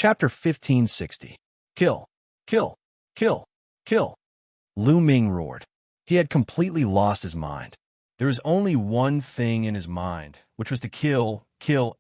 Chapter 1560. Kill, kill, kill, kill. Lu Ming roared. He had completely lost his mind. There was only one thing in his mind, which was to kill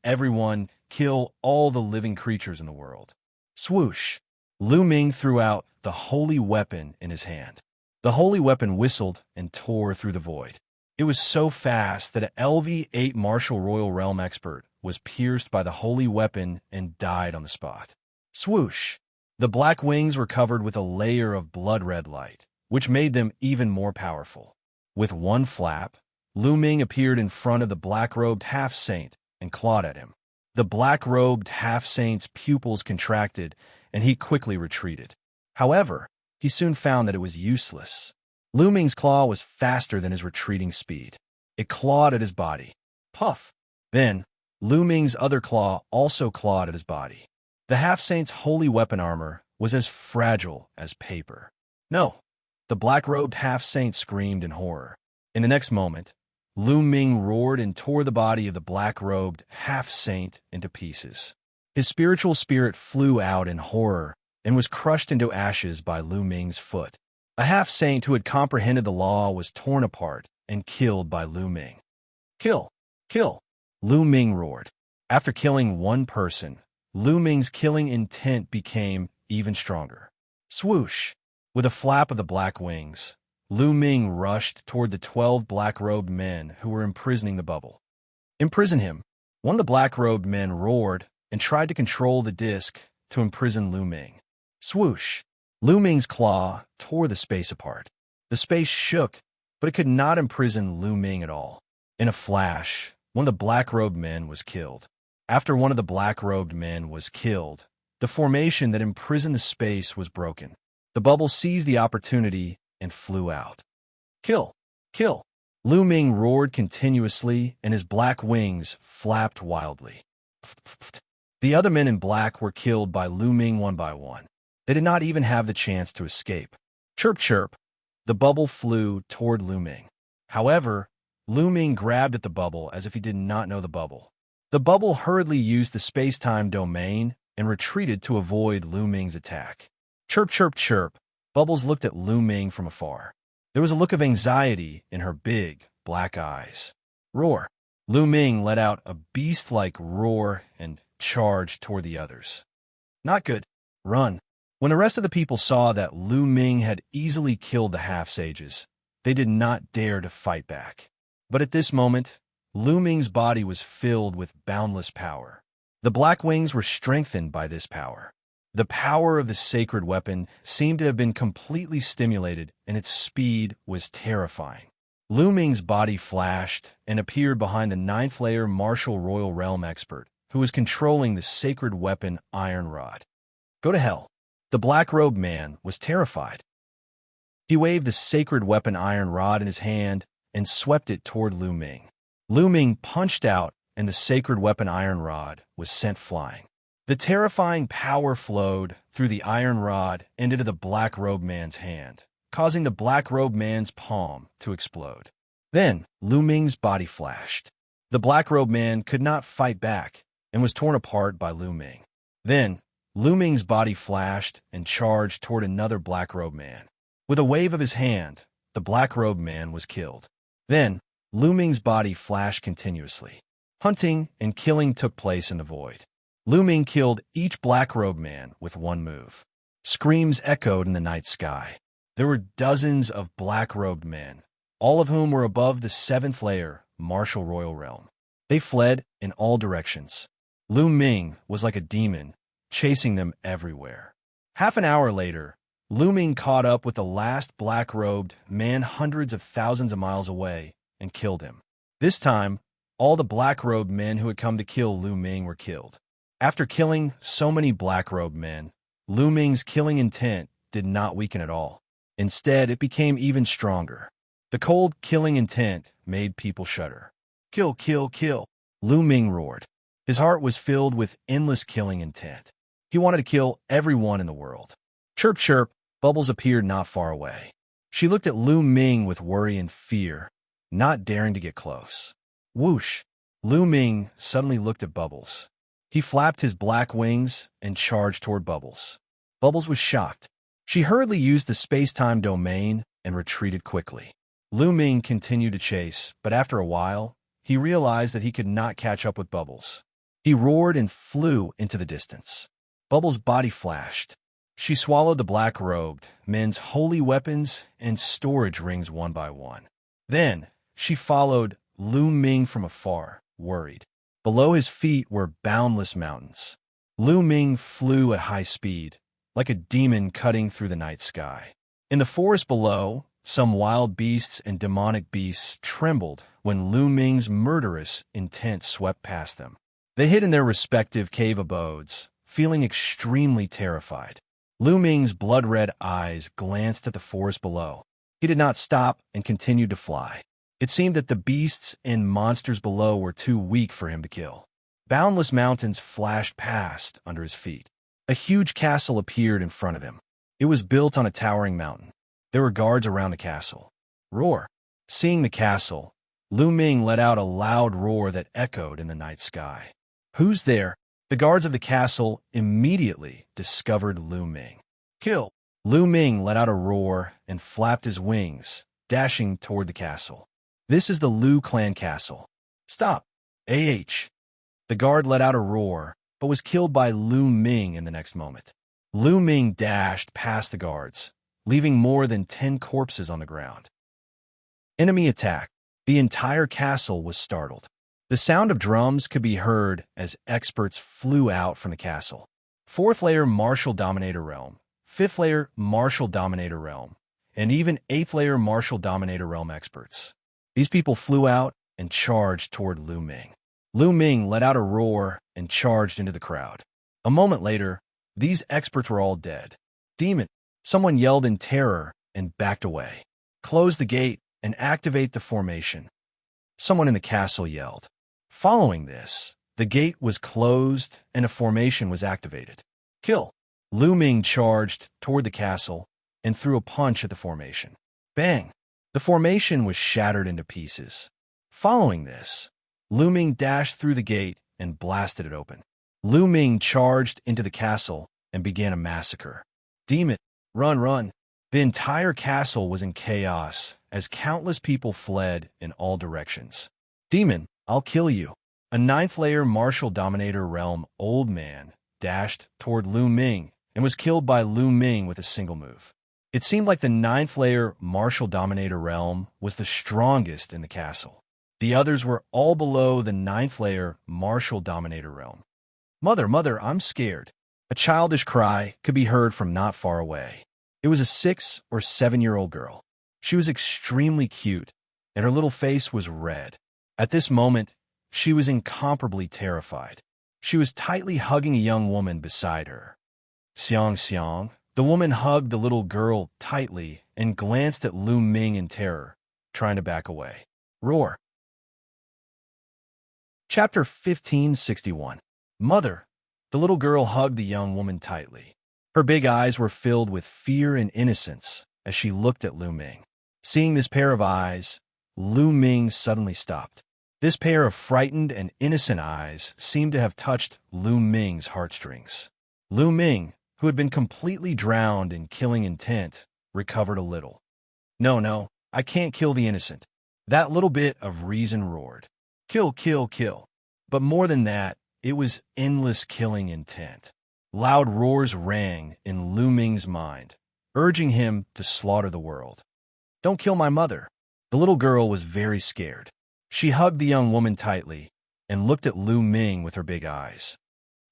everyone, kill all the living creatures in the world. Swoosh! Lu Ming threw out the holy weapon in his hand. The holy weapon whistled and tore through the void. It was so fast that an LV-8 martial royal realm expert was pierced by the holy weapon and died on the spot. Swoosh! The black wings were covered with a layer of blood-red light, which made them even more powerful. With one flap, Lu Ming appeared in front of the black-robed half-saint and clawed at him. The black-robed half-saint's pupils contracted, and he quickly retreated. However, he soon found that it was useless. Lu Ming's claw was faster than his retreating speed. It clawed at his body. Puff! Then, Lu Ming's other claw also clawed at his body. The half-saint's holy weapon armor was as fragile as paper. No! The black-robed half-saint screamed in horror. In the next moment, Lu Ming roared and tore the body of the black-robed half-saint into pieces. His spiritual spirit flew out in horror and was crushed into ashes by Lu Ming's foot. A half-saint who had comprehended the law was torn apart and killed by Lu Ming. Kill! Kill! Lu Ming roared. After killing one person, Lu Ming's killing intent became even stronger. Swoosh! With a flap of the black wings, Lu Ming rushed toward the 12 black-robed men who were imprisoning the bubble. Imprison him! One of the black-robed men roared and tried to control the disc to imprison Lu Ming. Swoosh! Lu Ming's claw tore the space apart. The space shook, but it could not imprison Lu Ming at all. In a flash, one of the black-robed men was killed. After one of the black-robed men was killed, the formation that imprisoned the space was broken. The bubble seized the opportunity and flew out. Kill! Kill! Lu Ming roared continuously, and his black wings flapped wildly. The other men in black were killed by Lu Ming one by one. They did not even have the chance to escape. Chirp, chirp! The bubble flew toward Lu Ming. However, Lu Ming grabbed at the bubble as if he did not know the bubble. The bubble hurriedly used the space-time domain and retreated to avoid Lu Ming's attack. Chirp, chirp, chirp! Bubbles looked at Lu Ming from afar. There was a look of anxiety in her big, black eyes. Roar! Lu Ming let out a beast-like roar and charged toward the others. Not good. Run! When the rest of the people saw that Lu Ming had easily killed the half-sages, they did not dare to fight back. But at this moment, Lu Ming's body was filled with boundless power. The black wings were strengthened by this power. The power of the sacred weapon seemed to have been completely stimulated, and its speed was terrifying. Lu Ming's body flashed and appeared behind the 9th-layer martial royal realm expert, who was controlling the sacred weapon iron rod. Go to hell. The black-robed man was terrified. He waved the sacred weapon iron rod in his hand and swept it toward Lu Ming. Lu Ming punched out, and the sacred weapon iron rod was sent flying. The terrifying power flowed through the iron rod and into the black-robed man's hand, causing the black-robed man's palm to explode. Then, Lu Ming's body flashed. The black-robed man could not fight back and was torn apart by Lu Ming. Then, Lu Ming's body flashed and charged toward another black-robed man. With a wave of his hand, the black-robed man was killed. Then, Lu Ming's body flashed continuously. Hunting and killing took place in the void. Lu Ming killed each black-robed man with one move. Screams echoed in the night sky. There were dozens of black-robed men, all of whom were above the 7th-layer martial royal realm. They fled in all directions. Lu Ming was like a demon, chasing them everywhere. Half an hour later, Lu Ming caught up with the last black-robed man hundreds of thousands of miles away and killed him. This time, all the black-robed men who had come to kill Lu Ming were killed. After killing so many black-robed men, Lu Ming's killing intent did not weaken at all. Instead, it became even stronger. The cold killing intent made people shudder. Kill, kill, kill! Lu Ming roared. His heart was filled with endless killing intent. He wanted to kill everyone in the world. Chirp, chirp! Bubbles appeared not far away. She looked at Lu Ming with worry and fear, not daring to get close. Whoosh! Lu Ming suddenly looked at Bubbles. He flapped his black wings and charged toward Bubbles. Bubbles was shocked. She hurriedly used the space-time domain and retreated quickly. Lu Ming continued to chase, but after a while, he realized that he could not catch up with Bubbles. He roared and flew into the distance. Bubbles' body flashed. She swallowed the black-robed men's holy weapons and storage rings one by one. Then, she followed Lu Ming from afar, worried. Below his feet were boundless mountains. Lu Ming flew at high speed, like a demon cutting through the night sky. In the forest below, some wild beasts and demonic beasts trembled when Lu Ming's murderous intent swept past them. They hid in their respective cave abodes, feeling extremely terrified. Lu Ming's blood-red eyes glanced at the forest below. He did not stop and continued to fly. It seemed that the beasts and monsters below were too weak for him to kill. Boundless mountains flashed past under his feet. A huge castle appeared in front of him. It was built on a towering mountain. There were guards around the castle. Roar! Seeing the castle, Lu Ming let out a loud roar that echoed in the night sky. Who's there? The guards of the castle immediately discovered Lu Ming. Kill! Lu Ming let out a roar and flapped his wings, dashing toward the castle. This is the Lu clan castle. Stop! AH! The guard let out a roar, but was killed by Lu Ming in the next moment. Lu Ming dashed past the guards, leaving more than 10 corpses on the ground. Enemy attack. The entire castle was startled. The sound of drums could be heard as experts flew out from the castle. 4th layer Martial Dominator Realm, 5th layer Martial Dominator Realm, and even 8th layer Martial Dominator Realm experts. These people flew out and charged toward Lu Ming. Lu Ming let out a roar and charged into the crowd. A moment later, these experts were all dead. Demon! Someone yelled in terror and backed away. Close the gate and activate the formation. Someone in the castle yelled. Following this, the gate was closed and a formation was activated. Kill! Lu Ming charged toward the castle and threw a punch at the formation. Bang! The formation was shattered into pieces. Following this, Lu Ming dashed through the gate and blasted it open. Lu Ming charged into the castle and began a massacre. Demon! Run, run! The entire castle was in chaos as countless people fled in all directions. Demon, I'll kill you! A 9th layer Martial Dominator Realm old man dashed toward Lu Ming and was killed by Lu Ming with a single move. It seemed like the 9th layer Martial Dominator Realm was the strongest in the castle. The others were all below the 9th layer Martial Dominator Realm. Mother, mother, I'm scared. A childish cry could be heard from not far away. It was a 6 or 7-year-old girl. She was extremely cute, and her little face was red. At this moment, she was incomparably terrified. She was tightly hugging a young woman beside her. Xianxia, the woman hugged the little girl tightly and glanced at Lu Ming in terror, trying to back away. Roar! Chapter 1561. Mother! The little girl hugged the young woman tightly. Her big eyes were filled with fear and innocence as she looked at Lu Ming. Seeing this pair of eyes, Lu Ming suddenly stopped. This pair of frightened and innocent eyes seemed to have touched Lu Ming's heartstrings. Lu Ming, who had been completely drowned in killing intent, recovered a little. No, no, I can't kill the innocent. That little bit of reason roared. Kill, kill, kill. But more than that, it was endless killing intent. Loud roars rang in Lu Ming's mind, urging him to slaughter the world. Don't kill my mother. The little girl was very scared. She hugged the young woman tightly and looked at Lu Ming with her big eyes.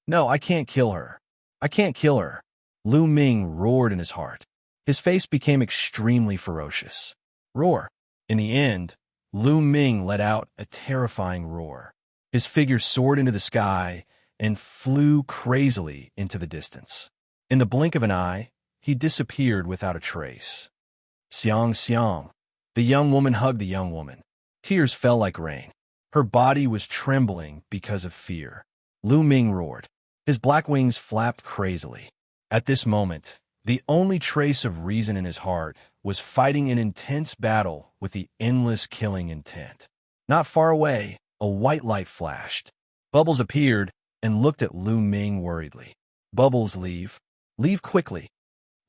No, I can't kill her. I can't kill her. Lu Ming roared in his heart. His face became extremely ferocious. Roar. In the end, Lu Ming let out a terrifying roar. His figure soared into the sky and flew crazily into the distance. In the blink of an eye, he disappeared without a trace. Xianxia. The young woman hugged the young woman. Tears fell like rain. Her body was trembling because of fear. Lu Ming roared. His black wings flapped crazily. At this moment, the only trace of reason in his heart was fighting an intense battle with the endless killing intent. Not far away, a white light flashed. Bubbles appeared and looked at Lu Ming worriedly. Bubbles, leave. Leave quickly.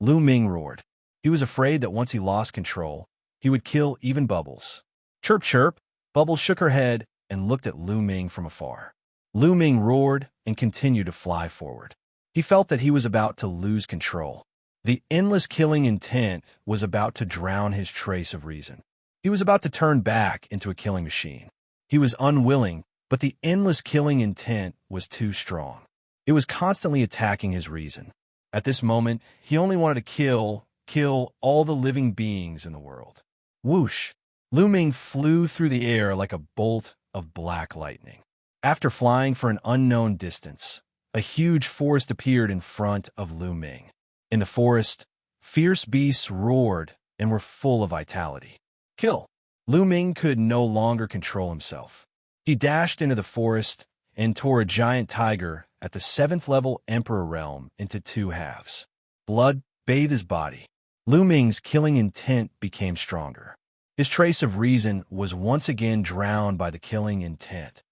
Lu Ming roared. He was afraid that once he lost control, he would kill even Bubbles. Chirp, chirp. Bubbles shook her head and looked at Lu Ming from afar. Lu Ming roared and continued to fly forward. He felt that he was about to lose control. The endless killing intent was about to drown his trace of reason. He was about to turn back into a killing machine. He was unwilling, but the endless killing intent was too strong. It was constantly attacking his reason. At this moment, he only wanted to kill all the living beings in the world. Whoosh! Lu Ming flew through the air like a bolt of black lightning. After flying for an unknown distance, a huge forest appeared in front of Lu Ming. In the forest, fierce beasts roared and were full of vitality. Kill! Lu Ming could no longer control himself. He dashed into the forest and tore a giant tiger at the 7th level Emperor realm into 2 halves. Blood bathed his body. Lu Ming's killing intent became stronger. His trace of reason was once again drowned by the killing intent.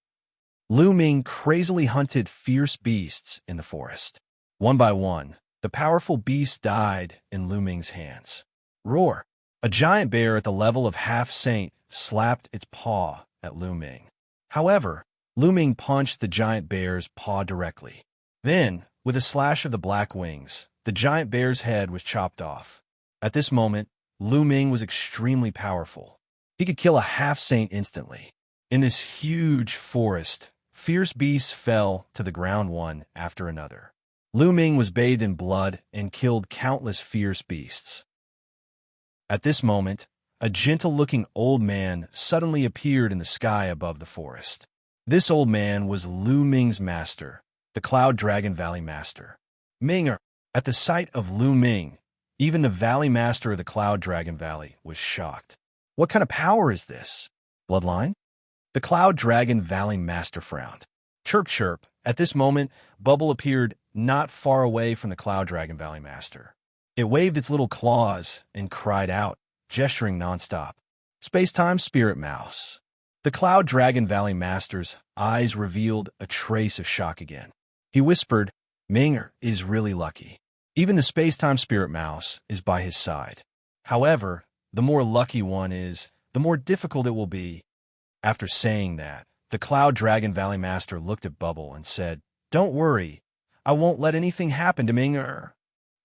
Lu Ming crazily hunted fierce beasts in the forest. One by one, the powerful beasts died in Lu Ming's hands. Roar! A giant bear at the level of half-saint slapped its paw at Lu Ming. However, Lu Ming punched the giant bear's paw directly. Then, with a slash of the black wings, the giant bear's head was chopped off. At this moment, Lu Ming was extremely powerful. He could kill a half-saint instantly. In this huge forest, fierce beasts fell to the ground one after another. Lu Ming was bathed in blood and killed countless fierce beasts. At this moment, a gentle-looking old man suddenly appeared in the sky above the forest. This old man was Lu Ming's master, the Cloud Dragon Valley Master. Minger! At the sight of Lu Ming, even the Valley Master of the Cloud Dragon Valley was shocked. What kind of power is this? Bloodline? The Cloud Dragon Valley Master frowned. Chirp, chirp. At this moment, Bubble appeared not far away from the Cloud Dragon Valley Master. It waved its little claws and cried out, gesturing nonstop. Space-time Spirit Mouse. The Cloud Dragon Valley Master's eyes revealed a trace of shock again. He whispered, Minger is really lucky. Even the Space-time Spirit Mouse is by his side. However, the more lucky one is, the more difficult it will be. After saying that, the Cloud Dragon Valley Master looked at Bubble and said, Don't worry, I won't let anything happen to Minger.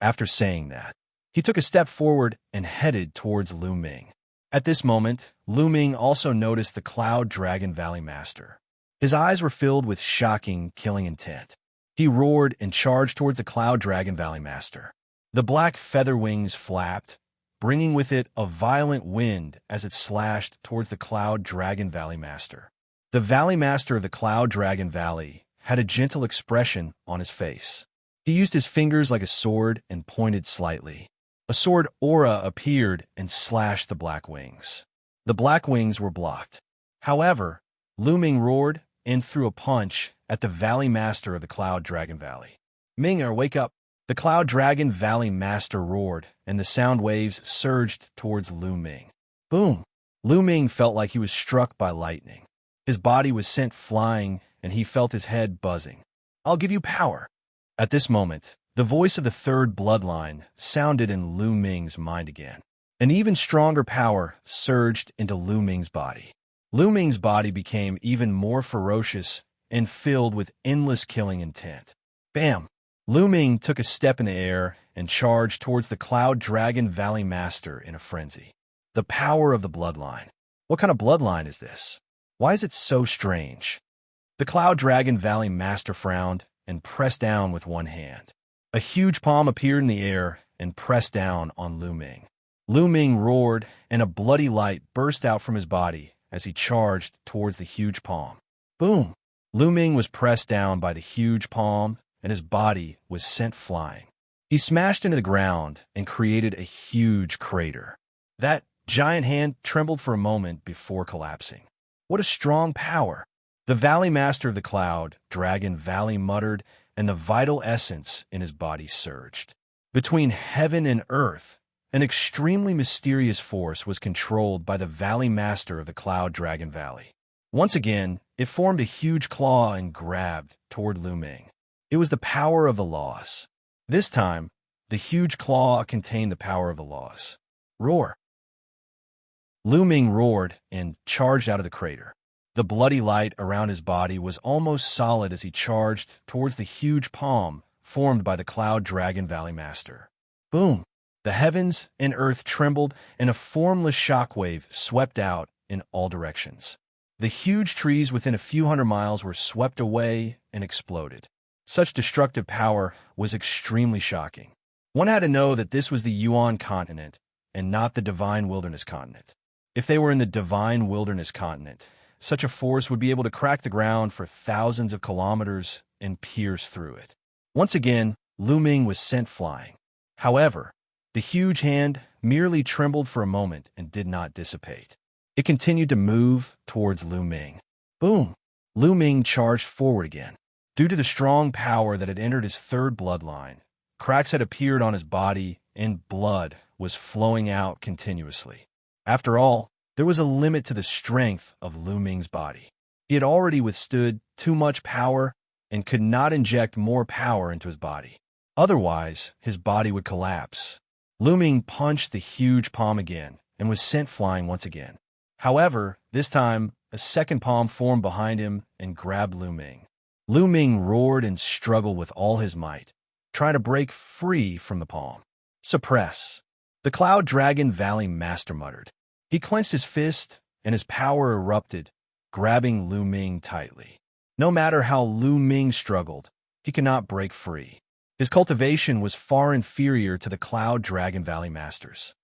After saying that, he took a step forward and headed towards Lu Ming. At this moment, Lu Ming also noticed the Cloud Dragon Valley Master. His eyes were filled with shocking, killing intent. He roared and charged towards the Cloud Dragon Valley Master. The black feather wings flapped, bringing with it a violent wind as it slashed towards the Cloud Dragon Valley Master. The Valley Master of the Cloud Dragon Valley had a gentle expression on his face. He used his fingers like a sword and pointed slightly. A sword aura appeared and slashed the black wings. The black wings were blocked. However, Lu Ming roared and threw a punch at the Valley Master of the Cloud Dragon Valley. Minger, wake up! The Cloud Dragon Valley Master roared, and the sound waves surged towards Lu Ming. Boom! Lu Ming felt like he was struck by lightning. His body was sent flying, and he felt his head buzzing. I'll give you power. At this moment, the voice of the 3rd bloodline sounded in Lu Ming's mind again. An even stronger power surged into Lu Ming's body. Lu Ming's body became even more ferocious and filled with endless killing intent. Bam! Lu Ming took a step in the air and charged towards the Cloud Dragon Valley Master in a frenzy. The power of the bloodline. What kind of bloodline is this? Why is it so strange? The Cloud Dragon Valley Master frowned and pressed down with one hand. A huge palm appeared in the air and pressed down on Lu Ming. Lu Ming roared, and a bloody light burst out from his body as he charged towards the huge palm. Boom! Lu Ming was pressed down by the huge palm, and his body was sent flying. He smashed into the ground and created a huge crater. That giant hand trembled for a moment before collapsing. What a strong power! The Valley Master of the Cloud Dragon Valley muttered, and the vital essence in his body surged. Between heaven and earth, an extremely mysterious force was controlled by the Valley Master of the Cloud Dragon Valley. Once again, it formed a huge claw and grabbed toward Lu Ming. It was the power of the loss. This time, the huge claw contained the power of the loss. Roar! Lu Ming roared and charged out of the crater. The bloody light around his body was almost solid as he charged towards the huge palm formed by the Cloud Dragon Valley Master. Boom! The heavens and earth trembled, and a formless shockwave swept out in all directions. The huge trees within a few hundred miles were swept away and exploded. Such destructive power was extremely shocking. One had to know that this was the Yuan continent and not the Divine Wilderness continent. If they were in the Divine Wilderness continent, such a force would be able to crack the ground for thousands of kilometers and pierce through it. Once again, Lu Ming was sent flying. However, the huge hand merely trembled for a moment and did not dissipate. It continued to move towards Lu Ming. Boom! Lu Ming charged forward again. Due to the strong power that had entered his third bloodline, cracks had appeared on his body and blood was flowing out continuously. After all, there was a limit to the strength of Lu Ming's body. He had already withstood too much power and could not inject more power into his body. Otherwise, his body would collapse. Lu Ming punched the huge palm again and was sent flying once again. However, this time, a second palm formed behind him and grabbed Lu Ming. Lu Ming roared and struggled with all his might, trying to break free from the palm. Suppress! The Cloud Dragon Valley Master muttered. He clenched his fist, and his power erupted, grabbing Lu Ming tightly. No matter how Lu Ming struggled, he could not break free. His cultivation was far inferior to the Cloud Dragon Valley Masters.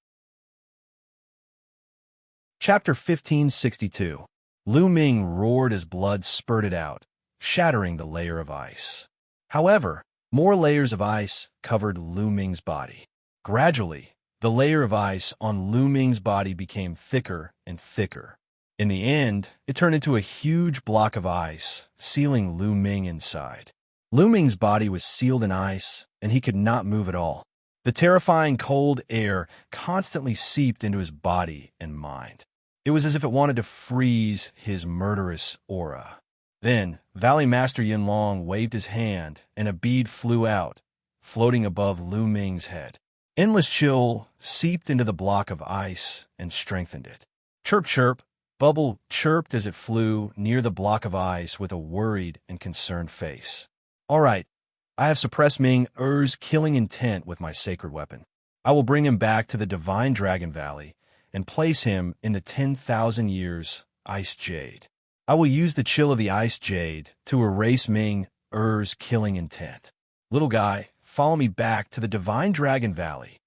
Chapter 1562. Lu Ming roared as blood spurted out, shattering the layer of ice. However, more layers of ice covered Lu Ming's body. Gradually, the layer of ice on Lu Ming's body became thicker and thicker. In the end, it turned into a huge block of ice, sealing Lu Ming inside. Lu Ming's body was sealed in ice, and he could not move at all. The terrifying cold air constantly seeped into his body and mind. It was as if it wanted to freeze his murderous aura. Then, Valley Master Yinlong waved his hand, and a bead flew out, floating above Lu Ming's head. Endless chill seeped into the block of ice and strengthened it. Chirp, chirp, Bubble chirped as it flew near the block of ice with a worried and concerned face. All right, I have suppressed Ming Er's killing intent with my sacred weapon. I will bring him back to the Divine Dragon Valley and place him in the 10,000 years Ice Jade. I will use the chill of the Ice Jade to erase Ming Er's killing intent. Little guy, follow me back to the Divine Dragon Valley.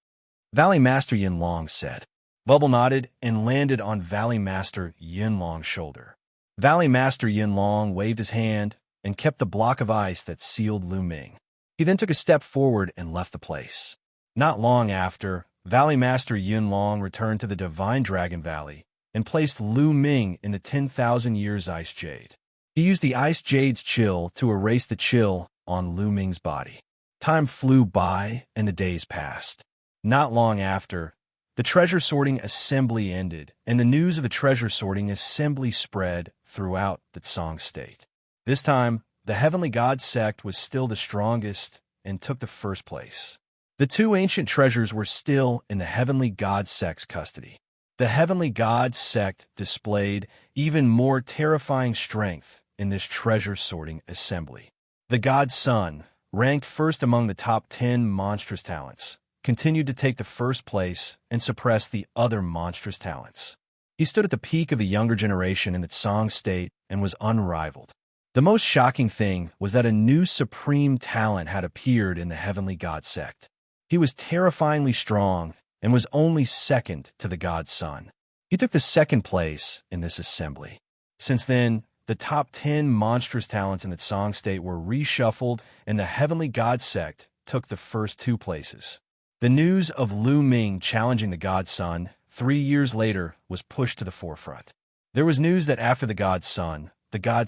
Valley Master Yinlong said. Bubble nodded and landed on Valley Master Yinlong's shoulder. Valley Master Yinlong waved his hand and kept the block of ice that sealed Lu Ming. He then took a step forward and left the place. Not long after, Valley Master Yinlong returned to the Divine Dragon Valley and placed Lu Ming in the 10,000 years Ice Jade. He used the Ice Jade's chill to erase the chill on Lu Ming's body. Time flew by and the days passed. Not long after, the treasure sorting assembly ended, and the news of the treasure sorting assembly spread throughout the Tsang state. This time, the Heavenly God sect was still the strongest and took the first place. The two ancient treasures were still in the Heavenly God sect's custody. The Heavenly God sect displayed even more terrifying strength in this treasure sorting assembly. The God Sun, ranked first among the top 10 monstrous talents, continued to take the first place and suppress the other monstrous talents. He stood at the peak of the younger generation in the Tsang state and was unrivaled. The most shocking thing was that a new supreme talent had appeared in the Heavenly God sect. He was terrifyingly strong and was only second to the God Sun. He took the second place in this assembly. Since then, the top 10 monstrous talents in the Tsang state were reshuffled, and the Heavenly God sect took the first two places. The news of Lu Ming challenging the God Sun 3 years later was pushed to the forefront. There was news that after the God Sun, the God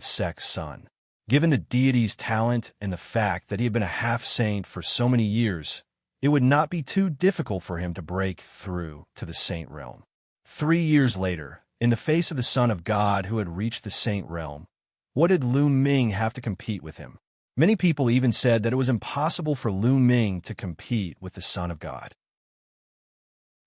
sect's son. Given the deity's talent and the fact that he had been a half-saint for so many years, it would not be too difficult for him to break through to the saint realm. 3 years later, In the face of the Son of God who had reached the Saint realm, what did Lu Ming have to compete with him? Many people even said that it was impossible for Lu Ming to compete with the Son of God.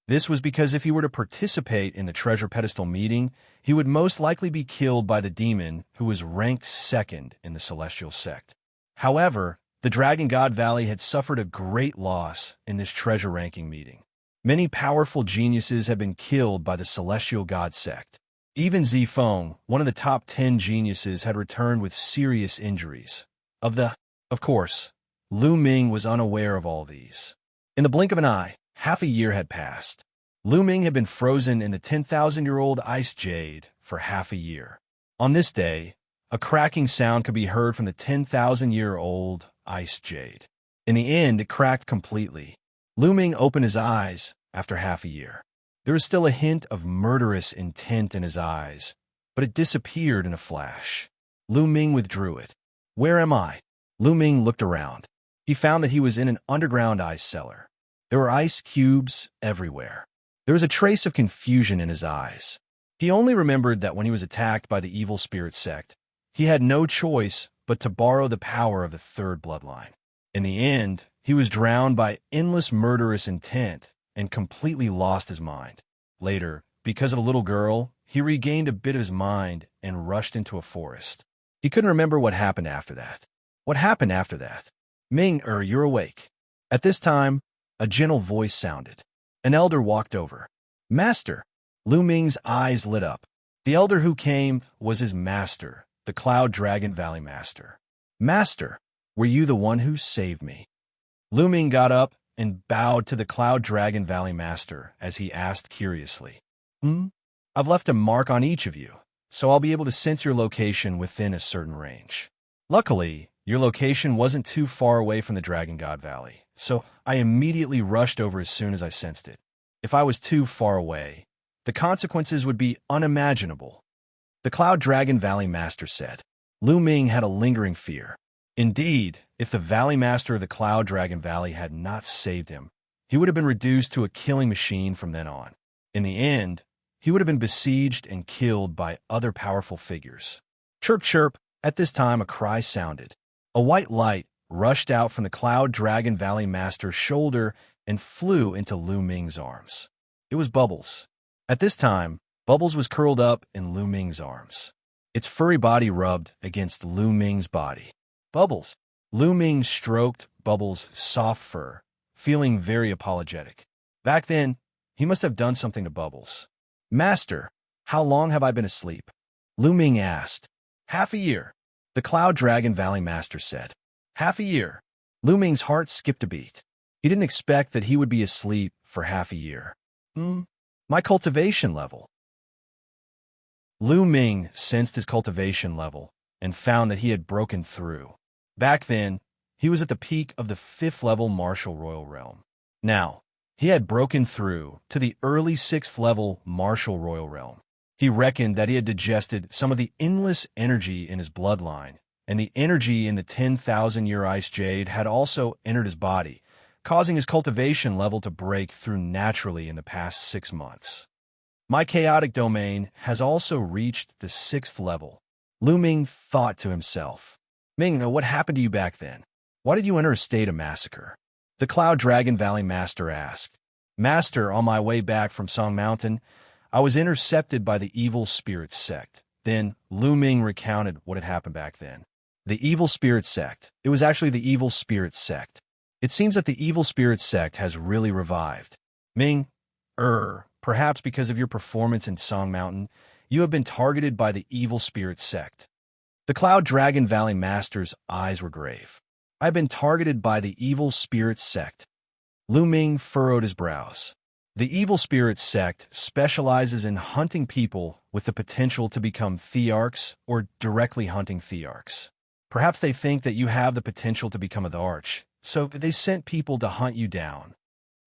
This was because if he were to participate in the treasure pedestal meeting, he would most likely be killed by the demon who was ranked second in the celestial sect. However, the Dragon God Valley had suffered a great loss in this treasure ranking meeting. Many powerful geniuses had been killed by the celestial god sect. Even Zifeng, one of the top 10 geniuses, had returned with serious injuries. Of course, Lu Ming was unaware of all these. In the blink of an eye, half a year had passed. Lu Ming had been frozen in the 10,000-year-old ice jade for half a year. On this day, a cracking sound could be heard from the 10,000-year-old ice jade. In the end, it cracked completely. Lu Ming opened his eyes after half a year. There was still a hint of murderous intent in his eyes, but it disappeared in a flash. Lu Ming withdrew it. Where am I? Lu Ming looked around. He found that he was in an underground ice cellar. There were ice cubes everywhere. There was a trace of confusion in his eyes. He only remembered that when he was attacked by the evil spirit sect, he had no choice but to borrow the power of the third bloodline. In the end, he was drowned by endless murderous intent and completely lost his mind. Later, because of a little girl, he regained a bit of his mind and rushed into a forest. He couldn't remember what happened after that. What happened after that? Ming, you're awake. At this time, a gentle voice sounded. An elder walked over. Master! Lu Ming's eyes lit up. The elder who came was his master, the Cloud Dragon Valley Master. Master, were you the one who saved me? Lu Ming got up and bowed to the Cloud Dragon Valley Master as he asked curiously. I've left a mark on each of you, so I'll be able to sense your location within a certain range. Luckily, your location wasn't too far away from the Dragon God Valley, so I immediately rushed over as soon as I sensed it. If I was too far away, the consequences would be unimaginable. The Cloud Dragon Valley Master said. Lu Ming had a lingering fear. Indeed, if the Valley Master of the Cloud Dragon Valley had not saved him, he would have been reduced to a killing machine from then on. In the end, he would have been besieged and killed by other powerful figures. Chirp, chirp. At this time, a cry sounded. A white light rushed out from the Cloud Dragon Valley Master's shoulder and flew into Lu Ming's arms. It was Bubbles. At this time, Bubbles was curled up in Lu Ming's arms. Its furry body rubbed against Lu Ming's body. Bubbles. Lu Ming stroked Bubbles' soft fur, feeling very apologetic. Back then, he must have done something to Bubbles. Master, how long have I been asleep? Lu Ming asked. Half a year, the Cloud Dragon Valley Master said. Half a year. Lu Ming's heart skipped a beat. He didn't expect that he would be asleep for half a year. My cultivation level. Lu Ming sensed his cultivation level and found that he had broken through. Back then, he was at the peak of the 5th level Martial Royal Realm. Now, he had broken through to the early 6th level Martial Royal Realm. He reckoned that he had digested some of the endless energy in his bloodline, and the energy in the 10,000-year ice jade had also entered his body, causing his cultivation level to break through naturally in the past 6 months. My chaotic domain has also reached the 6th level. Lu Ming thought to himself. Ming, what happened to you back then? Why did you enter a state of massacre? The Cloud Dragon Valley Master asked. Master, on my way back from Song Mountain, I was intercepted by the evil spirit sect. Then Lu Ming recounted what had happened back then. The evil spirit sect. It was actually the evil spirit sect. It seems that the evil spirit sect has really revived. Ming, perhaps because of your performance in Song Mountain, you have been targeted by the evil spirit sect. The Cloud Dragon Valley Master's eyes were grave. I've been targeted by the evil spirit sect. Lu Ming furrowed his brows. The evil spirit sect specializes in hunting people with the potential to become thearchs or directly hunting thearchs. Perhaps they think that you have the potential to become a thearch, so they sent people to hunt you down.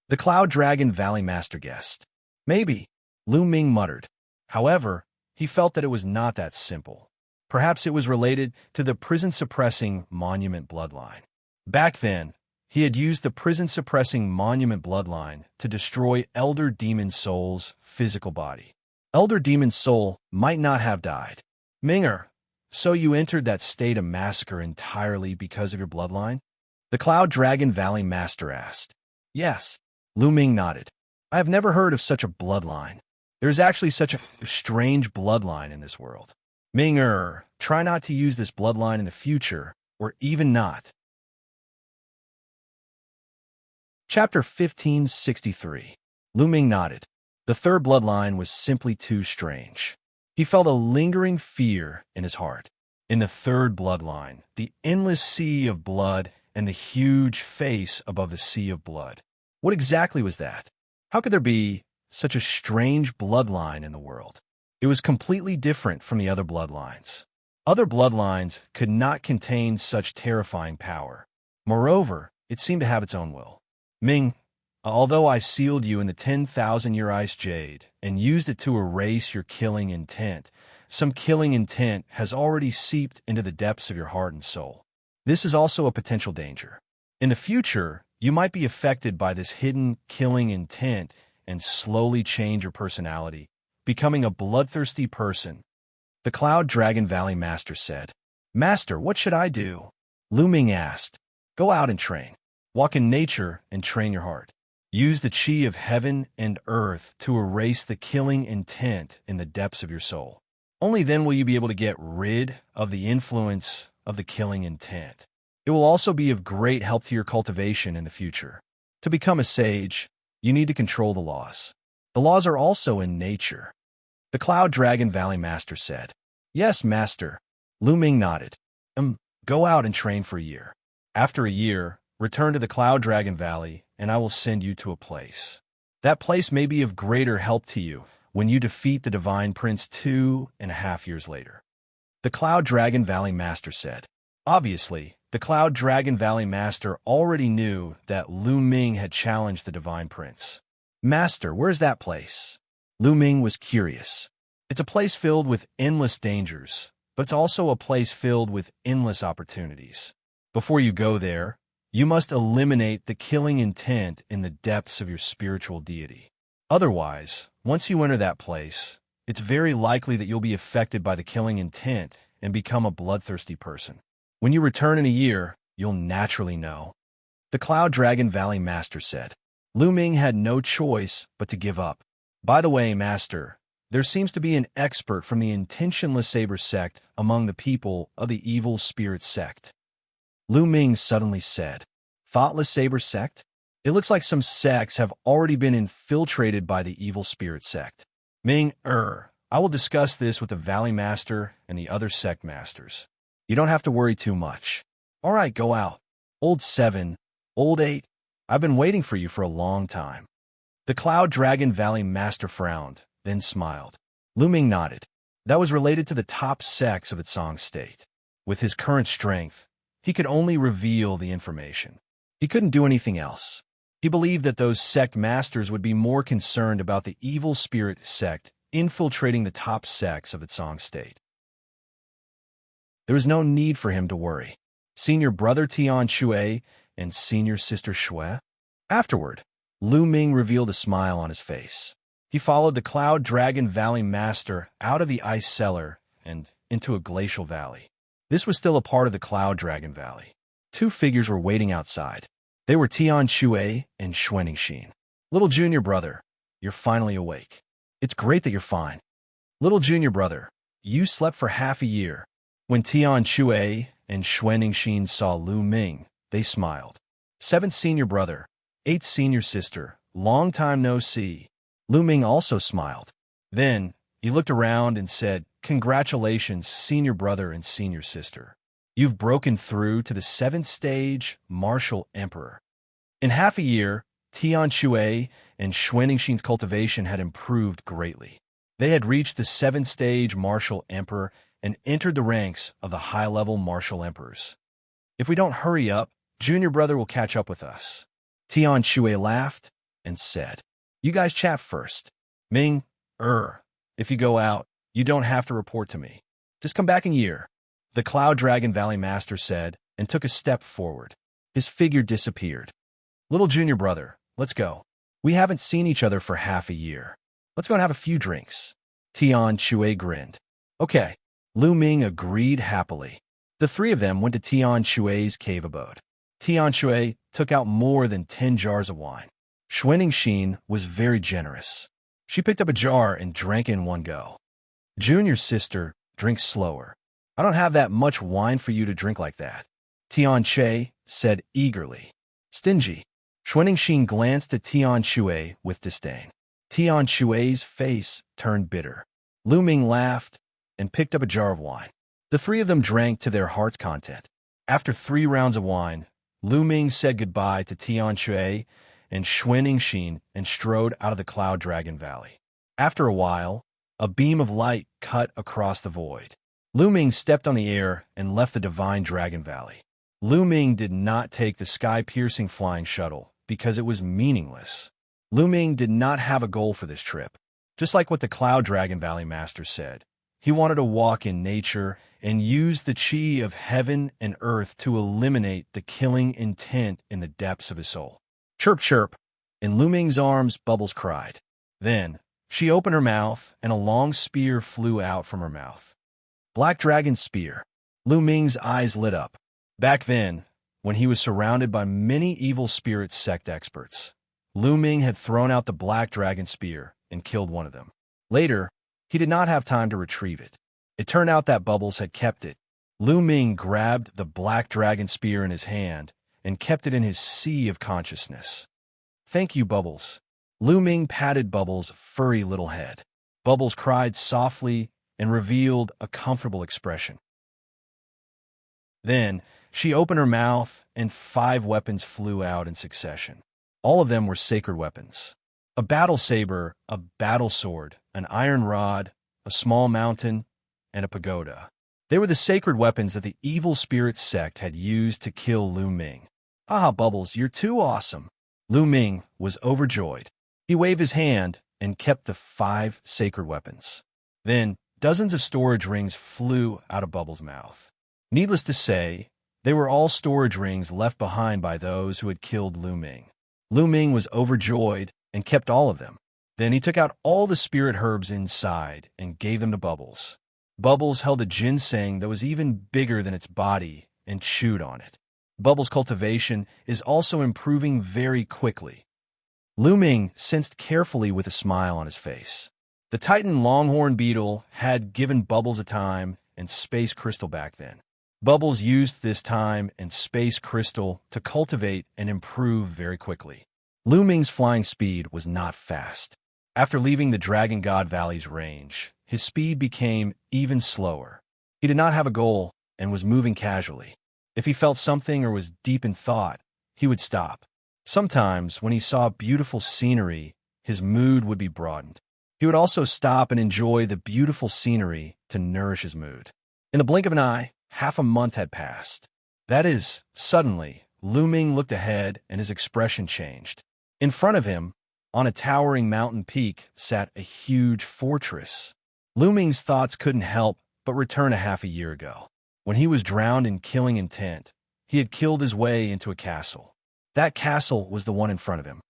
The Cloud Dragon Valley Master guessed. Maybe, Lu Ming muttered. However, he felt that it was not that simple. Perhaps it was related to the prison-suppressing monument bloodline. Back then, he had used the prison-suppressing monument bloodline to destroy Elder Demon Soul's physical body. Elder Demon's soul might not have died. Minger, so you entered that state of massacre entirely because of your bloodline? The Cloud Dragon Valley Master asked. Yes. Lu Ming nodded. I have never heard of such a bloodline. There is actually such a strange bloodline in this world. Minger, try not to use this bloodline in the future, or even not. Chapter 1563. Lu Ming nodded. The third bloodline was simply too strange. He felt a lingering fear in his heart. In the third bloodline, the endless sea of blood and the huge face above the sea of blood. What exactly was that? How could there be such a strange bloodline in the world? It was completely different from the other bloodlines. Other bloodlines could not contain such terrifying power. Moreover, it seemed to have its own will. Ming, although I sealed you in the 10,000-year ice jade and used it to erase your killing intent, some killing intent has already seeped into the depths of your heart and soul. This is also a potential danger. In the future, you might be affected by this hidden killing intent and slowly change your personality, becoming a bloodthirsty person. The Cloud Dragon Valley Master said. Master, what should I do? Lu Ming asked. Go out and train. Walk in nature and train your heart. Use the chi of heaven and earth to erase the killing intent in the depths of your soul. Only then will you be able to get rid of the influence of the killing intent. It will also be of great help to your cultivation in the future. To become a sage, you need to control the laws. The laws are also in nature. The Cloud Dragon Valley Master said. Yes, Master. Lu Ming nodded. Go out and train for a year. After a year, return to the Cloud Dragon Valley, and I will send you to a place. That place may be of greater help to you when you defeat the Divine Prince 2.5 years later. The Cloud Dragon Valley Master said. Obviously, the Cloud Dragon Valley Master already knew that Lu Ming had challenged the Divine Prince. Master, where's that place? Lu Ming was curious. It's a place filled with endless dangers, but it's also a place filled with endless opportunities. Before you go there, you must eliminate the killing intent in the depths of your spiritual deity. Otherwise, once you enter that place, it's very likely that you'll be affected by the killing intent and become a bloodthirsty person. When you return in a year, you'll naturally know. The Cloud Dragon Valley Master said. Lu Ming had no choice but to give up. By the way, Master, there seems to be an expert from the Intentionless Saber sect among the people of the Evil Spirit sect. Lu Ming suddenly said, Thoughtless Saber sect? It looks like some sects have already been infiltrated by the Evil Spirit sect. Ming, I will discuss this with the Valley Master and the other sect masters. You don't have to worry too much. All right, go out. Old 7, Old 8, I've been waiting for you for a long time. The Cloud Dragon Valley Master frowned, then smiled. Lu Ming nodded. That was related to the top sects of its song state. With his current strength, he could only reveal the information. He couldn't do anything else. He believed that those sect masters would be more concerned about the Evil Spirit sect infiltrating the top sects of its song state. There was no need for him to worry. Senior brother Tian Shui and senior sister Shui? Afterward, Lu Ming revealed a smile on his face. He followed the Cloud Dragon Valley Master out of the ice cellar and into a glacial valley. This was still a part of the Cloud Dragon Valley. Two figures were waiting outside. They were Tian Shui and Xianxia. Little junior brother, you're finally awake. It's great that you're fine. Little junior brother, you slept for half a year. When Tian Shui and Xianxia saw Lu Ming, they smiled. 7th senior brother, 8th senior sister, long time no see. Lu Ming also smiled. Then, he looked around and said, Congratulations, senior brother and senior sister. You've broken through to the 7th stage, Martial Emperor. In half a year, Tian Shui and Xianxia's cultivation had improved greatly. They had reached the 7th stage Martial Emperor and entered the ranks of the high-level Martial Emperors. If we don't hurry up, junior brother will catch up with us. Tian Shui laughed and said, You guys chat first. Ming, if you go out, you don't have to report to me. Just come back in a year. The Cloud Dragon Valley Master said, and took a step forward. His figure disappeared. Little junior brother, let's go. We haven't seen each other for half a year. Let's go and have a few drinks. Tian Shui grinned. Okay. Lu Ming agreed happily. The three of them went to Tian Shui's cave abode. Tian Shui took out more than 10 jars of wine. Xianxia was very generous. She picked up a jar and drank in one go. Junior sister, drink slower. I don't have that much wine for you to drink like that, Tian Shui said eagerly. Stingy. Xianxia glanced at Tian Shui with disdain. Tian Shui's face turned bitter. Lu Ming laughed and picked up a jar of wine. The three of them drank to their heart's content. After 3 rounds of wine, Lu Ming said goodbye to Tian Shui and Xianxia and strode out of the Cloud Dragon Valley. After a while, a beam of light cut across the void. Lu Ming stepped on the air and left the Divine Dragon Valley. Lu Ming did not take the sky-piercing flying shuttle because it was meaningless. Lu Ming did not have a goal for this trip. Just like what the Cloud Dragon Valley Master said, he wanted to walk in nature and use the chi of heaven and earth to eliminate the killing intent in the depths of his soul. Chirp, chirp. In Lu Ming's arms, Bubbles cried. Then, she opened her mouth, and a long spear flew out from her mouth. Black Dragon Spear. Lu Ming's eyes lit up. Back then, when he was surrounded by many evil spirit sect experts, Lu Ming had thrown out the Black Dragon Spear and killed one of them. Later, he did not have time to retrieve it. It turned out that Bubbles had kept it. Lu Ming grabbed the Black Dragon Spear in his hand and kept it in his sea of consciousness. Thank you, Bubbles. Lu Ming patted Bubbles' furry little head. Bubbles cried softly and revealed a comfortable expression. Then, she opened her mouth and 5 weapons flew out in succession. All of them were sacred weapons. A battle saber, a battle sword, an iron rod, a small mountain, and a pagoda. They were the sacred weapons that the evil spirit sect had used to kill Lu Ming. Haha, Bubbles, you're too awesome. Lu Ming was overjoyed. He waved his hand and kept the 5 sacred weapons. Then, dozens of storage rings flew out of Bubbles' mouth. Needless to say, they were all storage rings left behind by those who had killed Lu Ming. Lu Ming was overjoyed and kept all of them. Then he took out all the spirit herbs inside and gave them to Bubbles. Bubbles held a ginseng that was even bigger than its body and chewed on it. Bubbles' cultivation is also improving very quickly. Lu Ming sensed carefully with a smile on his face. The Titan longhorn beetle had given Bubbles a time and space crystal back then. Bubbles used this time and space crystal to cultivate and improve very quickly. Lu Ming's flying speed was not fast. After leaving the Dragon God Valley's range, his speed became even slower. He did not have a goal and was moving casually. If he felt something or was deep in thought, he would stop. Sometimes, when he saw beautiful scenery, his mood would be broadened. He would also stop and enjoy the beautiful scenery to nourish his mood. In the blink of an eye, half a month had passed. That is, suddenly, Lu Ming looked ahead and his expression changed. In front of him, on a towering mountain peak, sat a huge fortress. Lu Ming's thoughts couldn't help but return a half a year ago. When he was drowned in killing intent, he had killed his way into a castle. That castle was the one in front of him.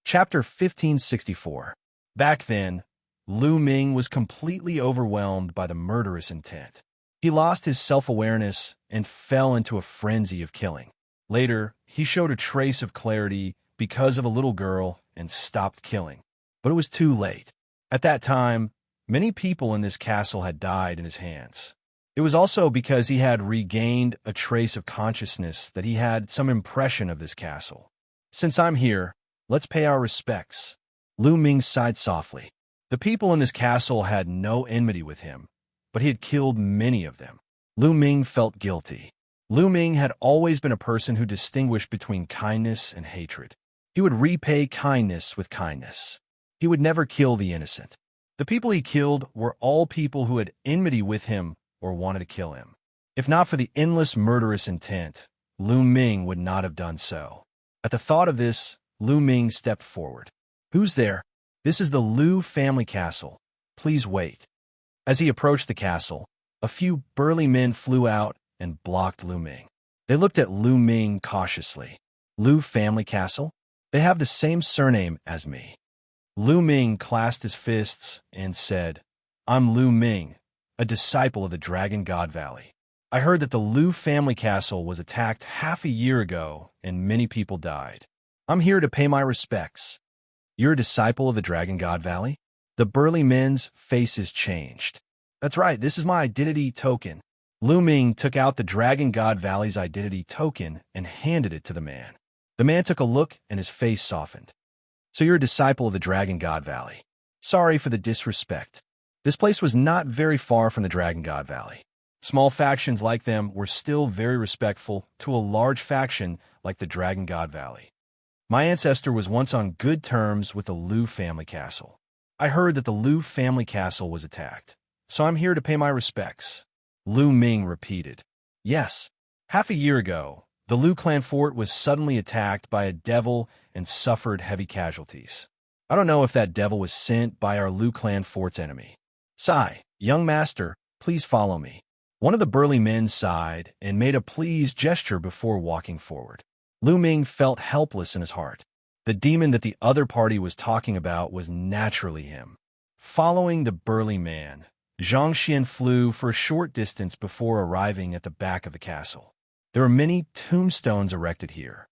Chapter 1564. Back then, Lu Ming was completely overwhelmed by the murderous intent. He lost his self-awareness and fell into a frenzy of killing. Later, he showed a trace of clarity because of a little girl and stopped killing. But it was too late. At that time, many people in this castle had died in his hands. It was also because he had regained a trace of consciousness that he had some impression of this castle. Since I'm here, let's pay our respects. Lu Ming sighed softly. The people in this castle had no enmity with him, but he had killed many of them. Lu Ming felt guilty. Lu Ming had always been a person who distinguished between kindness and hatred. He would repay kindness with kindness. He would never kill the innocent. The people he killed were all people who had enmity with him or wanted to kill him. If not for the endless murderous intent, Lu Ming would not have done so. At the thought of this, Lu Ming stepped forward. Who's there? This is the Lu family castle. Please wait. As he approached the castle, a few burly men flew out and blocked Lu Ming. They looked at Lu Ming cautiously. Lu family castle? They have the same surname as me. Lu Ming clasped his fists and said, I'm Lu Ming, a disciple of the Dragon God Valley. I heard that the Lu family castle was attacked half a year ago and many people died. I'm here to pay my respects. You're a disciple of the Dragon God Valley? The burly men's faces changed. That's right, this is my identity token. Lu Ming took out the Dragon God Valley's identity token and handed it to the man. The man took a look and his face softened. So you're a disciple of the Dragon God Valley. Sorry for the disrespect. This place was not very far from the Dragon God Valley. Small factions like them were still very respectful to a large faction like the Dragon God Valley. My ancestor was once on good terms with the Lu family castle. I heard that the Lu family castle was attacked, so I'm here to pay my respects. Lu Ming repeated. Yes, half a year ago, the Lu clan fort was suddenly attacked by a devil and suffered heavy casualties. I don't know if that devil was sent by our Lu clan fort's enemy. Sigh, young master, please follow me. One of the burly men sighed and made a pleased gesture before walking forward. Lu Ming felt helpless in his heart. The demon that the other party was talking about was naturally him. Following the burly man, Xianxia flew for a short distance before arriving at the back of the castle. There were many tombstones erected here.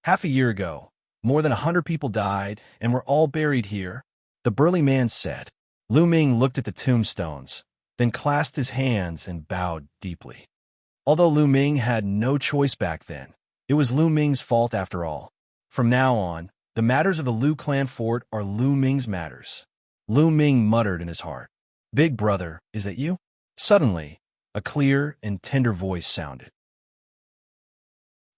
Half a year ago, more than 100 people died and were all buried here, the burly man said. Lu Ming looked at the tombstones, then clasped his hands and bowed deeply. Although Lu Ming had no choice back then, it was Lu Ming's fault after all. From now on, the matters of the Lu clan fort are Lu Ming's matters. Lu Ming muttered in his heart. Big brother, is that you? Suddenly, a clear and tender voice sounded.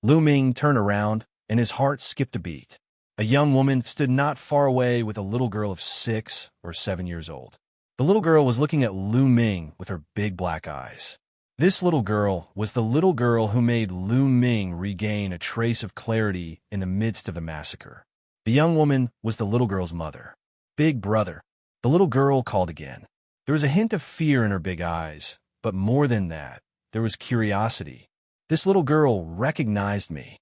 Lu Ming turned around, and his heart skipped a beat. A young woman stood not far away with a little girl of 6 or 7 years old. The little girl was looking at Lu Ming with her big black eyes. This little girl was the little girl who made Lu Ming regain a trace of clarity in the midst of the massacre. The young woman was the little girl's mother. Big brother. The little girl called again. There was a hint of fear in her big eyes, but more than that, there was curiosity. This little girl recognized me.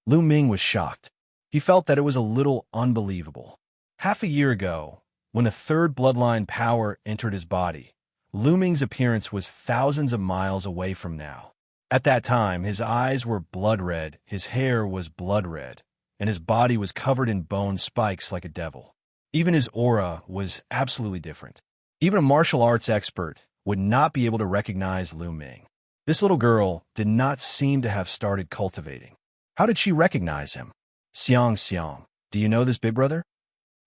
Lu Ming was shocked. He felt that it was a little unbelievable. Half a year ago, when the third bloodline power entered his body, Lu Ming's appearance was thousands of miles away from now. At that time, his eyes were blood red, his hair was blood red, and his body was covered in bone spikes like a devil. Even his aura was absolutely different. Even a martial arts expert would not be able to recognize Lu Ming. This little girl did not seem to have started cultivating. How did she recognize him? Xianxia, do you know this big brother?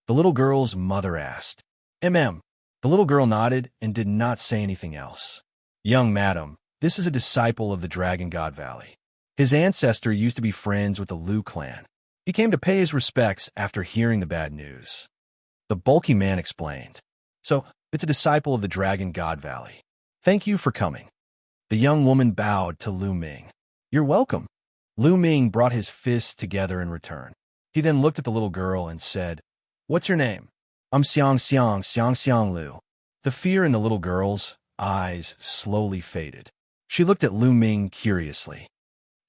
The little girl's mother asked. The little girl nodded and did not say anything else. Young madam, this is a disciple of the Dragon God Valley. His ancestor used to be friends with the Lu clan. He came to pay his respects after hearing the bad news. The bulky man explained. So, it's a disciple of the Dragon God Valley. Thank you for coming. The young woman bowed to Lu Ming. You're welcome. Lu Ming brought his fists together in return. He then looked at the little girl and said, What's your name? I'm Xianxia Lu. The fear in the little girl's eyes slowly faded. She looked at Lu Ming curiously.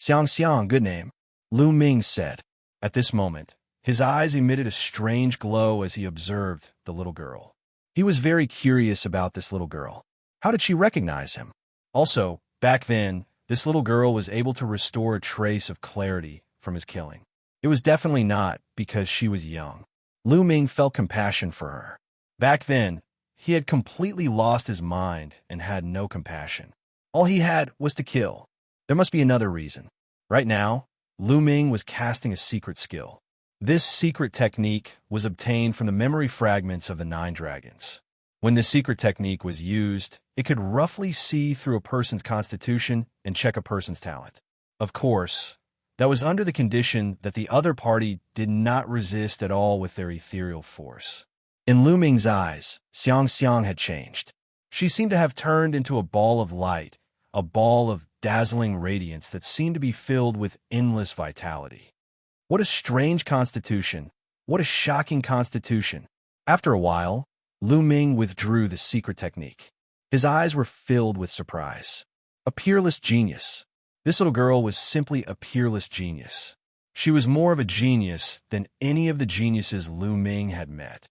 Xianxia, good name, Lu Ming said. At this moment, his eyes emitted a strange glow as he observed the little girl. He was very curious about this little girl. How did she recognize him? Also, back then, this little girl was able to restore a trace of clarity from his killing. It was definitely not because she was young. Lu Ming felt compassion for her. Back then, he had completely lost his mind and had no compassion. All he had was to kill. There must be another reason. Right now, Lu Ming was casting a secret skill. This secret technique was obtained from the memory fragments of the 9 dragons. When the secret technique was used, it could roughly see through a person's constitution and check a person's talent. Of course, that was under the condition that the other party did not resist at all with their ethereal force. In Lu Ming's eyes, Xianxia had changed. She seemed to have turned into a ball of light, a ball of dazzling radiance that seemed to be filled with endless vitality. What a strange constitution! What a shocking constitution! After a while, Lu Ming withdrew the secret technique. His eyes were filled with surprise. A peerless genius. This little girl was simply a peerless genius. She was more of a genius than any of the geniuses Lu Ming had met.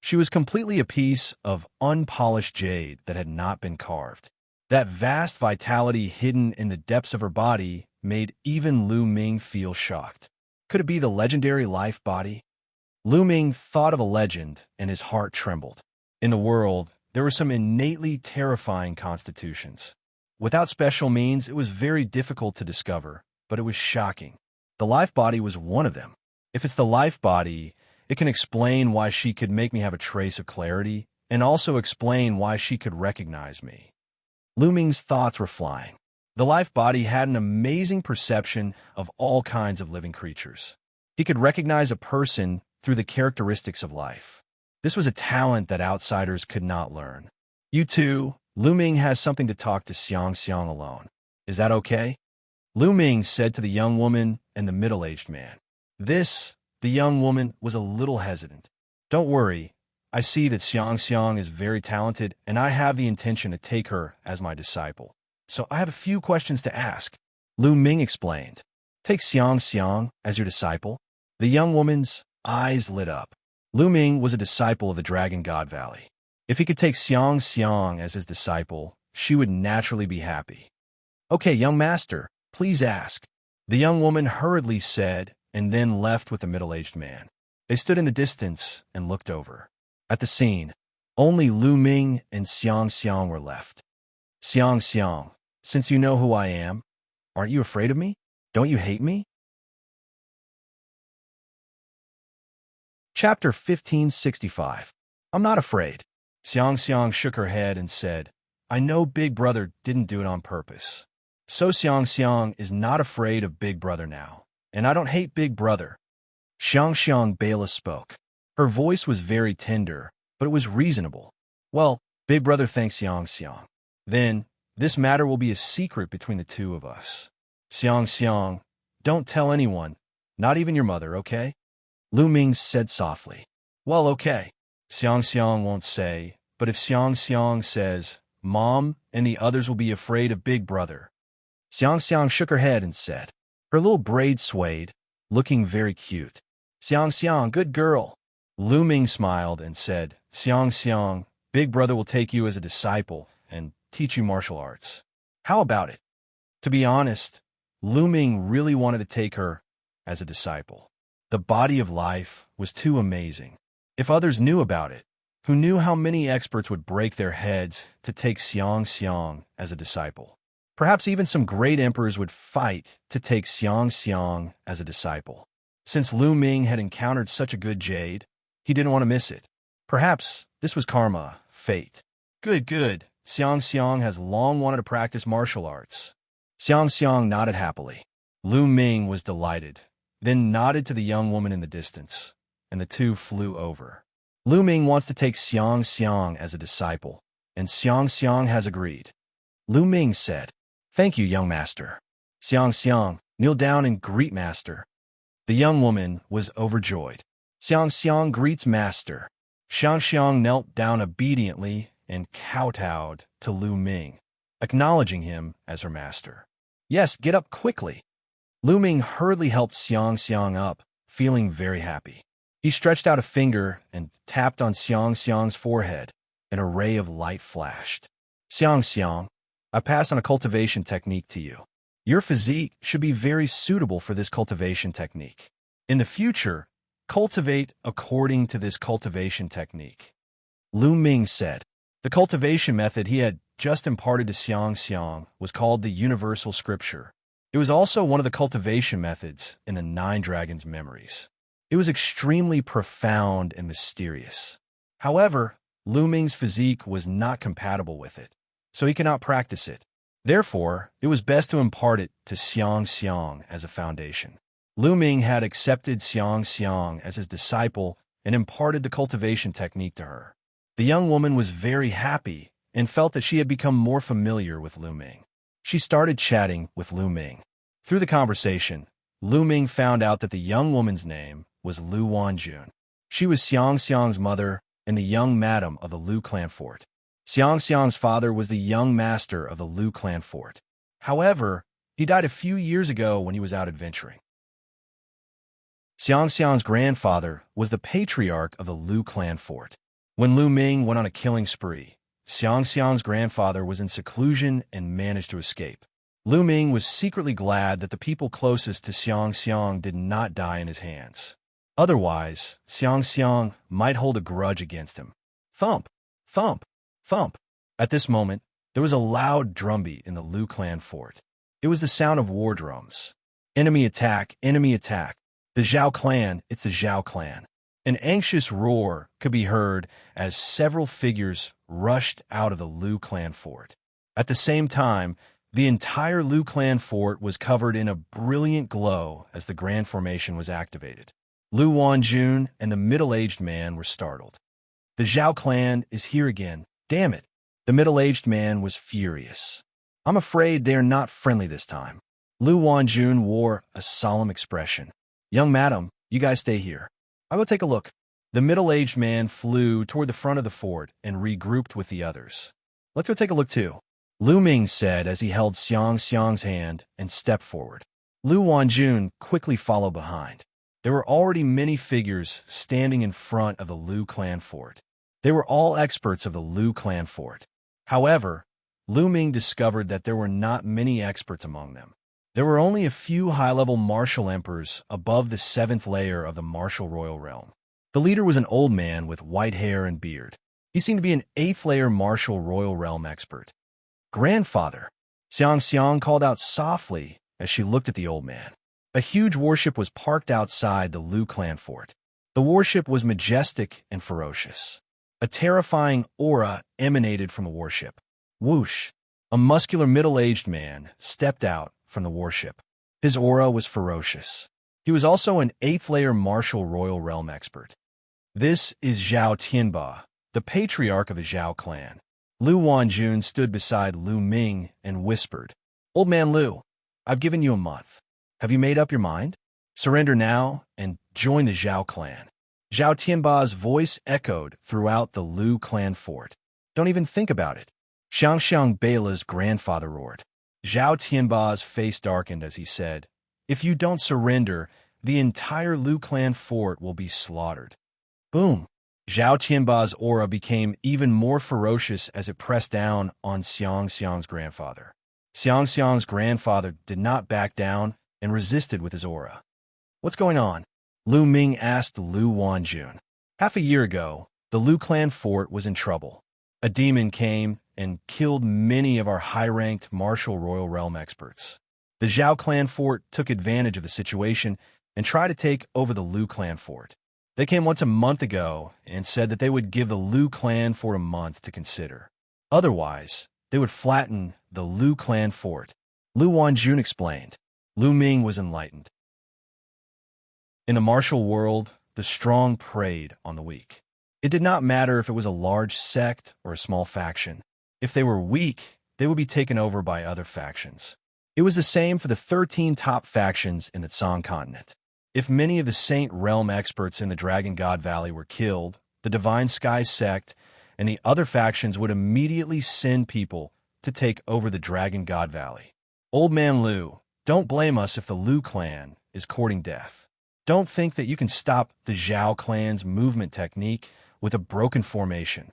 She was completely a piece of unpolished jade that had not been carved. That vast vitality hidden in the depths of her body made even Lu Ming feel shocked. Could it be the legendary life body? Lu Ming thought of a legend, and his heart trembled. In the world, there were some innately terrifying constitutions. Without special means, it was very difficult to discover, but it was shocking. The life body was one of them. If it's the life body, it can explain why she could make me have a trace of clarity, and also explain why she could recognize me. Lu Ming's thoughts were flying. The life body had an amazing perception of all kinds of living creatures. He could recognize a person through the characteristics of life. This was a talent that outsiders could not learn. You two, Lu Ming has something to talk to Xianxia alone. Is that okay? Lu Ming said to the young woman and the middle-aged man. The young woman was a little hesitant. Don't worry, I see that Xianxia is very talented, and I have the intention to take her as my disciple. So I have a few questions to ask. Lu Ming explained. Take Xianxia as your disciple? The young woman's eyes lit up. Lu Ming was a disciple of the Dragon God Valley. If he could take Xianxia as his disciple, she would naturally be happy. Okay, young master, please ask. The young woman hurriedly said, and then left with the middle-aged man. They stood in the distance and looked over. At the scene, only Lu Ming and Xianxia were left. Xianxia, since you know who I am, aren't you afraid of me? Don't you hate me? Chapter 1565. I'm not afraid. Xianxia shook her head and said, I know Big Brother didn't do it on purpose. So Xianxia is not afraid of Big Brother now. And I don't hate Big Brother. Xianxia Bela spoke. Her voice was very tender, but it was reasonable. Well, Big Brother thanks Xianxia. Then, this matter will be a secret between the two of us. Xianxia, don't tell anyone, not even your mother, okay? Lu Ming said softly. Well, okay. Xianxia won't say, but if Xianxia says, Mom and the others will be afraid of Big Brother. Xianxia shook her head and said. Her little braid swayed, looking very cute. Xianxia, good girl. Lu Ming smiled and said, Xianxia, Big Brother will take you as a disciple and teach you martial arts. How about it? To be honest, Lu Ming really wanted to take her as a disciple. The body of life was too amazing. If others knew about it, who knew how many experts would break their heads to take Xianxia as a disciple? Perhaps even some great emperors would fight to take Xianxia as a disciple. Since Lu Ming had encountered such a good jade, he didn't want to miss it. Perhaps this was karma, fate. Good. Xianxia has long wanted to practice martial arts. Xianxia nodded happily. Lu Ming was delighted, then nodded to the young woman in the distance, and the two flew over. Lu Ming wants to take Xianxia as a disciple, and Xianxia has agreed. Lu Ming said, Thank you, young master. Xianxia, kneel down and greet master. The young woman was overjoyed. Xianxia greets master. Xianxia knelt down obediently and kowtowed to Lu Ming, acknowledging him as her master. Yes, get up quickly. Lu Ming hurriedly helped Xianxia up, feeling very happy. He stretched out a finger and tapped on Xianxia's forehead. An array of light flashed. Xianxia, I pass on a cultivation technique to you. Your physique should be very suitable for this cultivation technique. In the future, cultivate according to this cultivation technique. Lu Ming said. The cultivation method he had just imparted to Xianxia was called the Universal Scripture. It was also one of the cultivation methods in the Nine Dragons' memories. It was extremely profound and mysterious. However, Lu Ming's physique was not compatible with it, so he cannot practice it. Therefore, it was best to impart it to Xianxia as a foundation. Lu Ming had accepted Xianxia as his disciple and imparted the cultivation technique to her. The young woman was very happy and felt that she had become more familiar with Lu Ming. She started chatting with Lu Ming. Through the conversation, Lu Ming found out that the young woman's name was Lu Wanjun. She was Xianxia's mother and the young madam of the Lu clan fort. Xianxia's father was the young master of the Lu clan fort. However, he died a few years ago when he was out adventuring. Xianxia's grandfather was the patriarch of the Lu clan fort. When Lu Ming went on a killing spree, Xianxia's grandfather was in seclusion and managed to escape. Lu Ming was secretly glad that the people closest to Xianxia did not die in his hands. Otherwise, Xianxia might hold a grudge against him. Thump, thump, thump. At this moment, there was a loud drumbeat in the Lu clan fort. It was the sound of war drums. Enemy attack, enemy attack. The Zhao clan, it's the Zhao clan. An anxious roar could be heard as several figures rushed out of the Lu clan fort. At the same time, the entire Lu clan fort was covered in a brilliant glow as the grand formation was activated. Lu Wanjun and the middle-aged man were startled. The Zhao clan is here again. Damn it. The middle-aged man was furious. I'm afraid they are not friendly this time. Lu Wanjun wore a solemn expression. Young madam, you guys stay here. I will take a look. The middle-aged man flew toward the front of the fort and regrouped with the others. Let's go take a look too, Lu Ming said as he held Xianxia's hand and stepped forward. Lu Wanjun quickly followed behind. There were already many figures standing in front of the Lu clan fort. They were all experts of the Lu clan fort. However, Lu Ming discovered that there were not many experts among them. There were only a few high-level martial emperors above the 7th layer of the martial royal realm. The leader was an old man with white hair and beard. He seemed to be an 8th layer martial royal realm expert. Grandfather, Xianxia called out softly as she looked at the old man. A huge warship was parked outside the Lu clan fort. The warship was majestic and ferocious. A terrifying aura emanated from the warship. Whoosh! A muscular middle-aged man stepped out from the warship. His aura was ferocious. He was also an 8th layer martial royal realm expert. This is Zhao Tianba, the patriarch of the Zhao clan. Lu Wanjun stood beside Lu Ming and whispered, Old man Lu, I've given you a month. Have you made up your mind? Surrender now and join the Zhao clan. Zhao Tianba's voice echoed throughout the Lu clan fort. Don't even think about it. Xianxia Beila's grandfather roared. Zhao Tianba's face darkened as he said, If you don't surrender, the entire Lu clan fort will be slaughtered. Boom! Zhao Tianba's aura became even more ferocious as it pressed down on Xianxia's grandfather. Xianxia's grandfather did not back down and resisted with his aura. What's going on? Lu Ming asked Lu Wanjun. Half a year ago, the Lu clan fort was in trouble. A demon came and killed many of our high-ranked martial royal realm experts. The Zhao clan fort took advantage of the situation and tried to take over the Lu clan fort. They came once a month ago and said that they would give the Lu clan fort a month to consider. Otherwise, they would flatten the Lu clan fort. Lu Wanjun explained. Lu Ming was enlightened. In the martial world, the strong preyed on the weak. It did not matter if it was a large sect or a small faction. If they were weak, they would be taken over by other factions. It was the same for the 13 top factions in the Tsang continent. If many of the Saint Realm experts in the Dragon God Valley were killed, the Divine Sky sect and the other factions would immediately send people to take over the Dragon God Valley. Old man Lu, don't blame us if the Lu clan is courting death. Don't think that you can stop the Zhao clan's movement technique with a broken formation.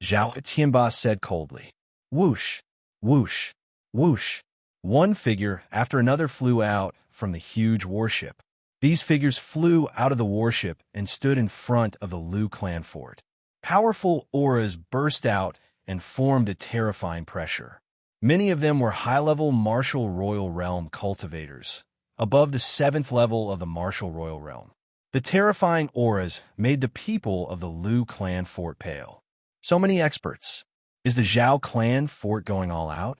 Zhao Tianba said coldly. Whoosh, whoosh, whoosh. One figure after another flew out from the huge warship. These figures flew out of the warship and stood in front of the Lu clan fort. Powerful auras burst out and formed a terrifying pressure. Many of them were high-level martial royal realm cultivators, above the 7th level of the martial royal realm. The terrifying auras made the people of the Lu clan fort pale. So many experts. Is the Zhao clan fort going all out?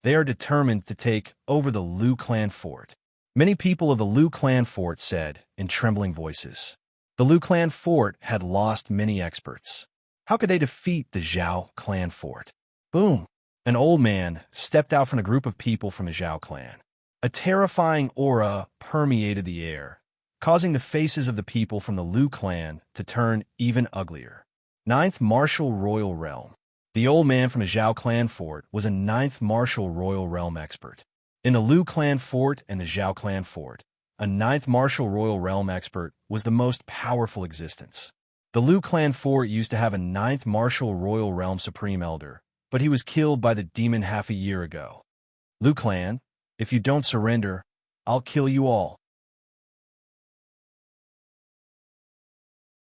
They are determined to take over the Lu clan fort. Many people of the Lu clan fort said in trembling voices. The Lu clan fort had lost many experts. How could they defeat the Zhao clan fort? Boom! An old man stepped out from a group of people from the Zhao clan. A terrifying aura permeated the air, causing the faces of the people from the Lu clan to turn even uglier. 9th Martial Royal Realm. The old man from the Zhao clan fort was a 9th Martial Royal Realm expert. In the Lu clan fort and the Zhao clan fort, a 9th Martial Royal Realm expert was the most powerful existence. The Liu clan fort used to have a 9th Martial Royal Realm Supreme Elder, but he was killed by the demon half a year ago. Liu clan, if you don't surrender, I'll kill you all.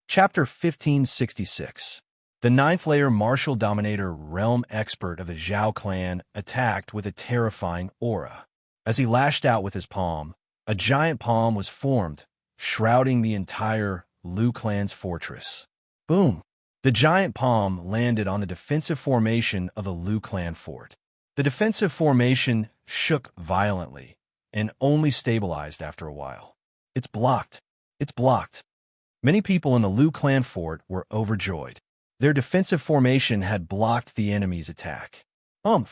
Chapter 1566. The 9th layer Martial Dominator Realm Expert of the Zhao clan attacked with a terrifying aura. As he lashed out with his palm, a giant palm was formed, shrouding the entire Liu clan's fortress. Boom! The giant palm landed on the defensive formation of the Liu clan fort. The defensive formation shook violently and only stabilized after a while. It's blocked. It's blocked. Many people in the Liu clan fort were overjoyed. Their defensive formation had blocked the enemy's attack. How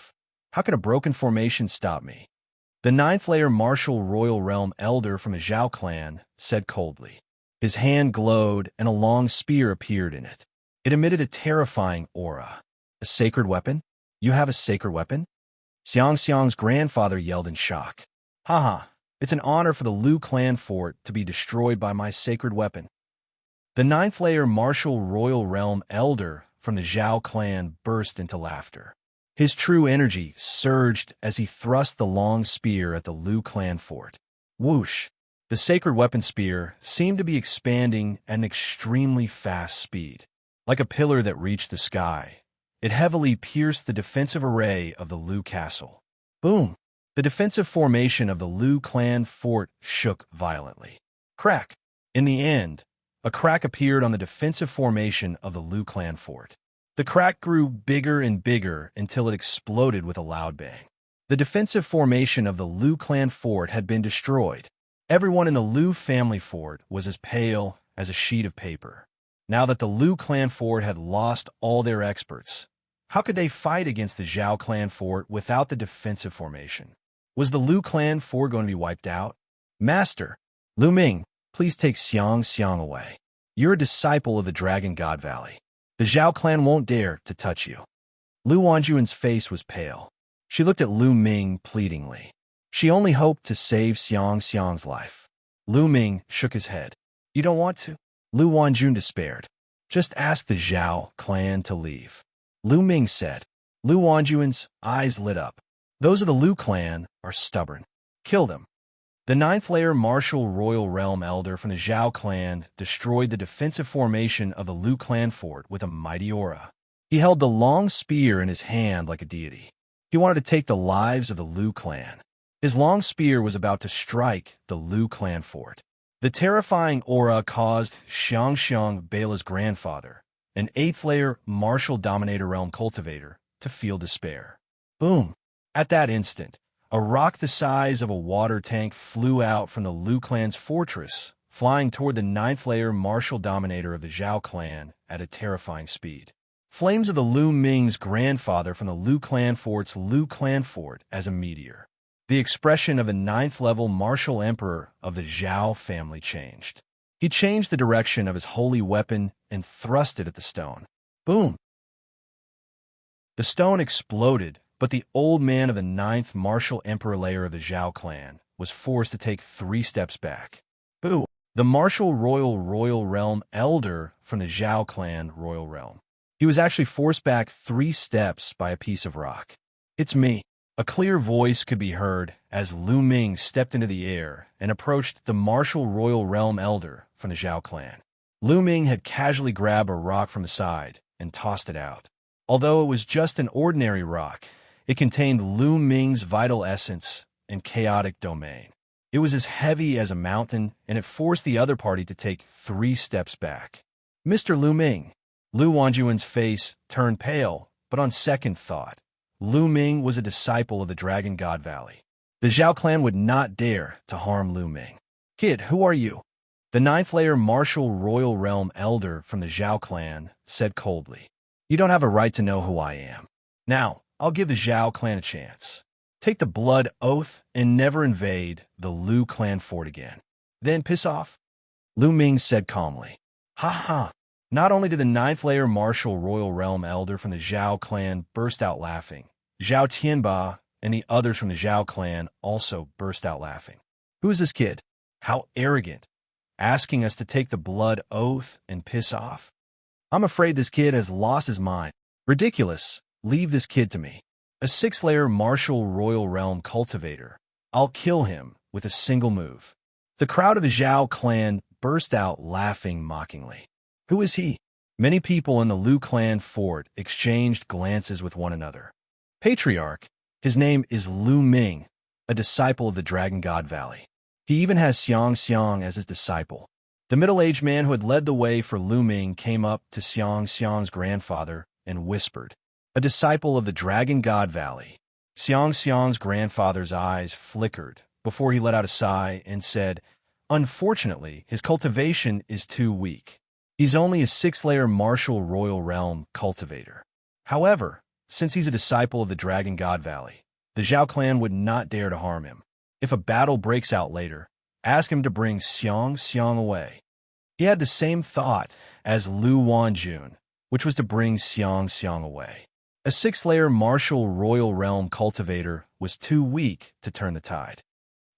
could a broken formation stop me? The 9th layer Martial Royal Realm Elder from the Zhao clan said coldly. His hand glowed and a long spear appeared in it. It emitted a terrifying aura. A sacred weapon? You have a sacred weapon? Xianxia's grandfather yelled in shock. Haha, it's an honor for the Liu clan fort to be destroyed by my sacred weapon. The 9th layer Martial Royal Realm Elder from the Zhao clan burst into laughter. His true energy surged as he thrust the long spear at the Liu clan fort. Whoosh! The sacred weapon spear seemed to be expanding at an extremely fast speed. Like a pillar that reached the sky, it heavily pierced the defensive array of the Liu castle. Boom! The defensive formation of the Liu clan fort shook violently. Crack! In the end, a crack appeared on the defensive formation of the Liu clan fort. The crack grew bigger and bigger until it exploded with a loud bang. The defensive formation of the Liu clan fort had been destroyed. Everyone in the Liu family fort was as pale as a sheet of paper. Now that the Liu clan fort had lost all their experts, how could they fight against the Zhao clan fort without the defensive formation? Was the Liu clan fort going to be wiped out? Master, Lu Ming, please take Xianxia away. You're a disciple of the Dragon God Valley. The Zhao clan won't dare to touch you. Lu Wanjuan's face was pale. She looked at Lu Ming pleadingly. She only hoped to save Xianxia's life. Lu Ming shook his head. You don't want to? Lu Wanjun despaired. Just ask the Zhao clan to leave. Lu Ming said. Lu Wanjuan's eyes lit up. Those of the Liu clan are stubborn. Kill them. The 9th layer Martial Royal Realm Elder from the Zhao clan destroyed the defensive formation of the Liu clan fort with a mighty aura. He held the long spear in his hand like a deity. He wanted to take the lives of the Liu clan. His long spear was about to strike the Liu clan fort. The terrifying aura caused Xianxia, Bela's grandfather, an 8th layer Martial Dominator Realm cultivator, to feel despair. Boom! At that instant, a rock the size of a water tank flew out from the Liu clan's fortress, flying toward the 9th layer Martial Dominator of the Zhao clan at a terrifying speed. Flames of the Lu Ming's grandfather from the Liu clan fort's Liu clan fort as a meteor. The expression of the 9th level Martial Emperor of the Zhao family changed. He changed the direction of his holy weapon and thrust it at the stone. Boom! The stone exploded, but the old man of the 9th Martial Emperor layer of the Zhao clan was forced to take 3 steps back. Boo! The Martial Royal Realm Elder from the Zhao clan Royal Realm. He was actually forced back 3 steps by a piece of rock. It's me. A clear voice could be heard as Lu Ming stepped into the air and approached the Martial Royal Realm Elder from the Zhao clan. Lu Ming had casually grabbed a rock from the side and tossed it out. Although it was just an ordinary rock, it contained Lu Ming's vital essence and chaotic domain. It was as heavy as a mountain, and it forced the other party to take 3 steps back. Mr. Lu Ming. Lu Wanjuan's face turned pale, but on second thought, Lu Ming was a disciple of the Dragon God Valley. The Zhao clan would not dare to harm Lu Ming. Kid, who are you? The 9th layer Martial Royal Realm Elder from the Zhao clan said coldly. You don't have a right to know who I am. Now, I'll give the Zhao clan a chance. Take the blood oath and never invade the Liu clan fort again. Then piss off. Lu Ming said calmly. Ha ha. Not only did the 9th layer Martial Royal Realm Elder from the Zhao clan burst out laughing, Zhao Tianba and the others from the Zhao clan also burst out laughing. Who is this kid? How arrogant. Asking us to take the blood oath and piss off. I'm afraid this kid has lost his mind. Ridiculous. Leave this kid to me. A 6-layer martial royal realm cultivator. I'll kill him with a single move. The crowd of the Zhao clan burst out laughing mockingly. Who is he? Many people in the Liu clan fort exchanged glances with one another. Patriarch. His name is Lu Ming, a disciple of the Dragon God Valley. He even has Xianxia as his disciple. The middle-aged man who had led the way for Lu Ming came up to Xianxia's grandfather and whispered, "A disciple of the Dragon God Valley." Xianxia's grandfather's eyes flickered before he let out a sigh and said, "Unfortunately, his cultivation is too weak. He's only a 6-layer martial royal realm cultivator. However, since he's a disciple of the Dragon God Valley, the Zhao clan would not dare to harm him. If a battle breaks out later, ask him to bring Xianxia away." He had the same thought as Lu Wanjun, which was to bring Xianxia away. A 6-layer martial royal realm cultivator was too weak to turn the tide.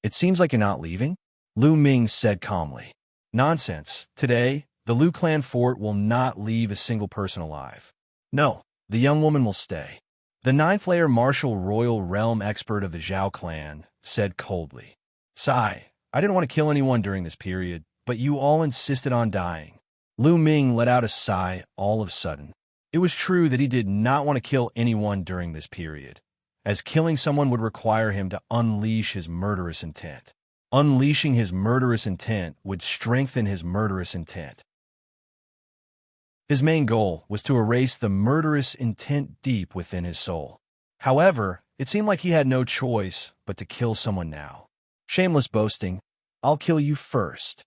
"It seems like you're not leaving," Lu Ming said calmly. "Nonsense. Today, the Liu clan fort will not leave a single person alive. No, the young woman will stay." The 9th-layer martial royal realm expert of the Zhao clan said coldly, "Sai, I didn't want to kill anyone during this period, but you all insisted on dying." Lu Ming let out a sigh all of a sudden. It was true that he did not want to kill anyone during this period, as killing someone would require him to unleash his murderous intent. Unleashing his murderous intent would strengthen his murderous intent. His main goal was to erase the murderous intent deep within his soul. However, it seemed like he had no choice but to kill someone now. Shameless boasting. "I'll kill you first."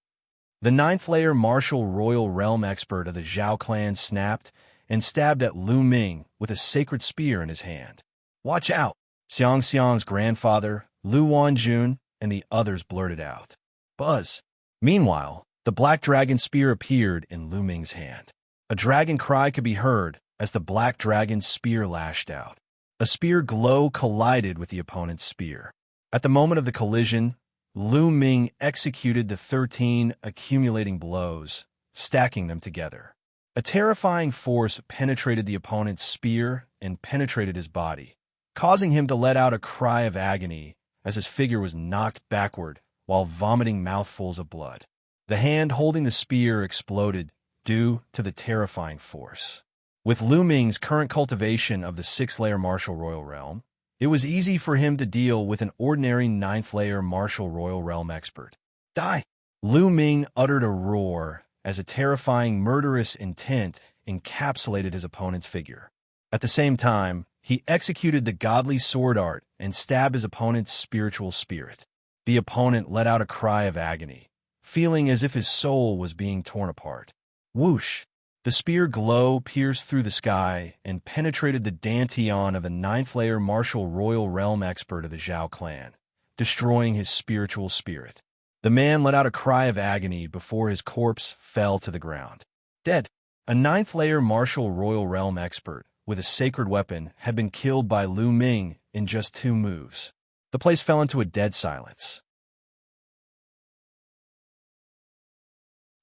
The 9th-layer martial royal realm expert of the Zhao clan snapped and stabbed at Lu Ming with a sacred spear in his hand. "Watch out!" Xianxia's grandfather, Lu Wanjun, and the others blurted out. Buzz. Meanwhile, the black dragon spear appeared in Lu Ming's hand. A dragon cry could be heard as the black dragon's spear lashed out. A spear glow collided with the opponent's spear. At the moment of the collision, Lu Ming executed the 13 accumulating blows, stacking them together. A terrifying force penetrated the opponent's spear and penetrated his body, causing him to let out a cry of agony as his figure was knocked backward while vomiting mouthfuls of blood. The hand holding the spear exploded due to the terrifying force. With Lu Ming's current cultivation of the 6-layer martial royal realm, it was easy for him to deal with an ordinary 9th-layer martial royal realm expert. "Die!" Lu Ming uttered a roar as a terrifying murderous intent encapsulated his opponent's figure. At the same time, he executed the godly sword art and stabbed his opponent's spiritual spirit. The opponent let out a cry of agony, feeling as if his soul was being torn apart. Whoosh! The spear glow pierced through the sky and penetrated the dantian of the 9th-layer martial royal realm expert of the Zhao clan, destroying his spiritual spirit. The man let out a cry of agony before his corpse fell to the ground. Dead. A 9th-layer martial royal realm expert with a sacred weapon had been killed by Lu Ming in just 2 moves. The place fell into a dead silence.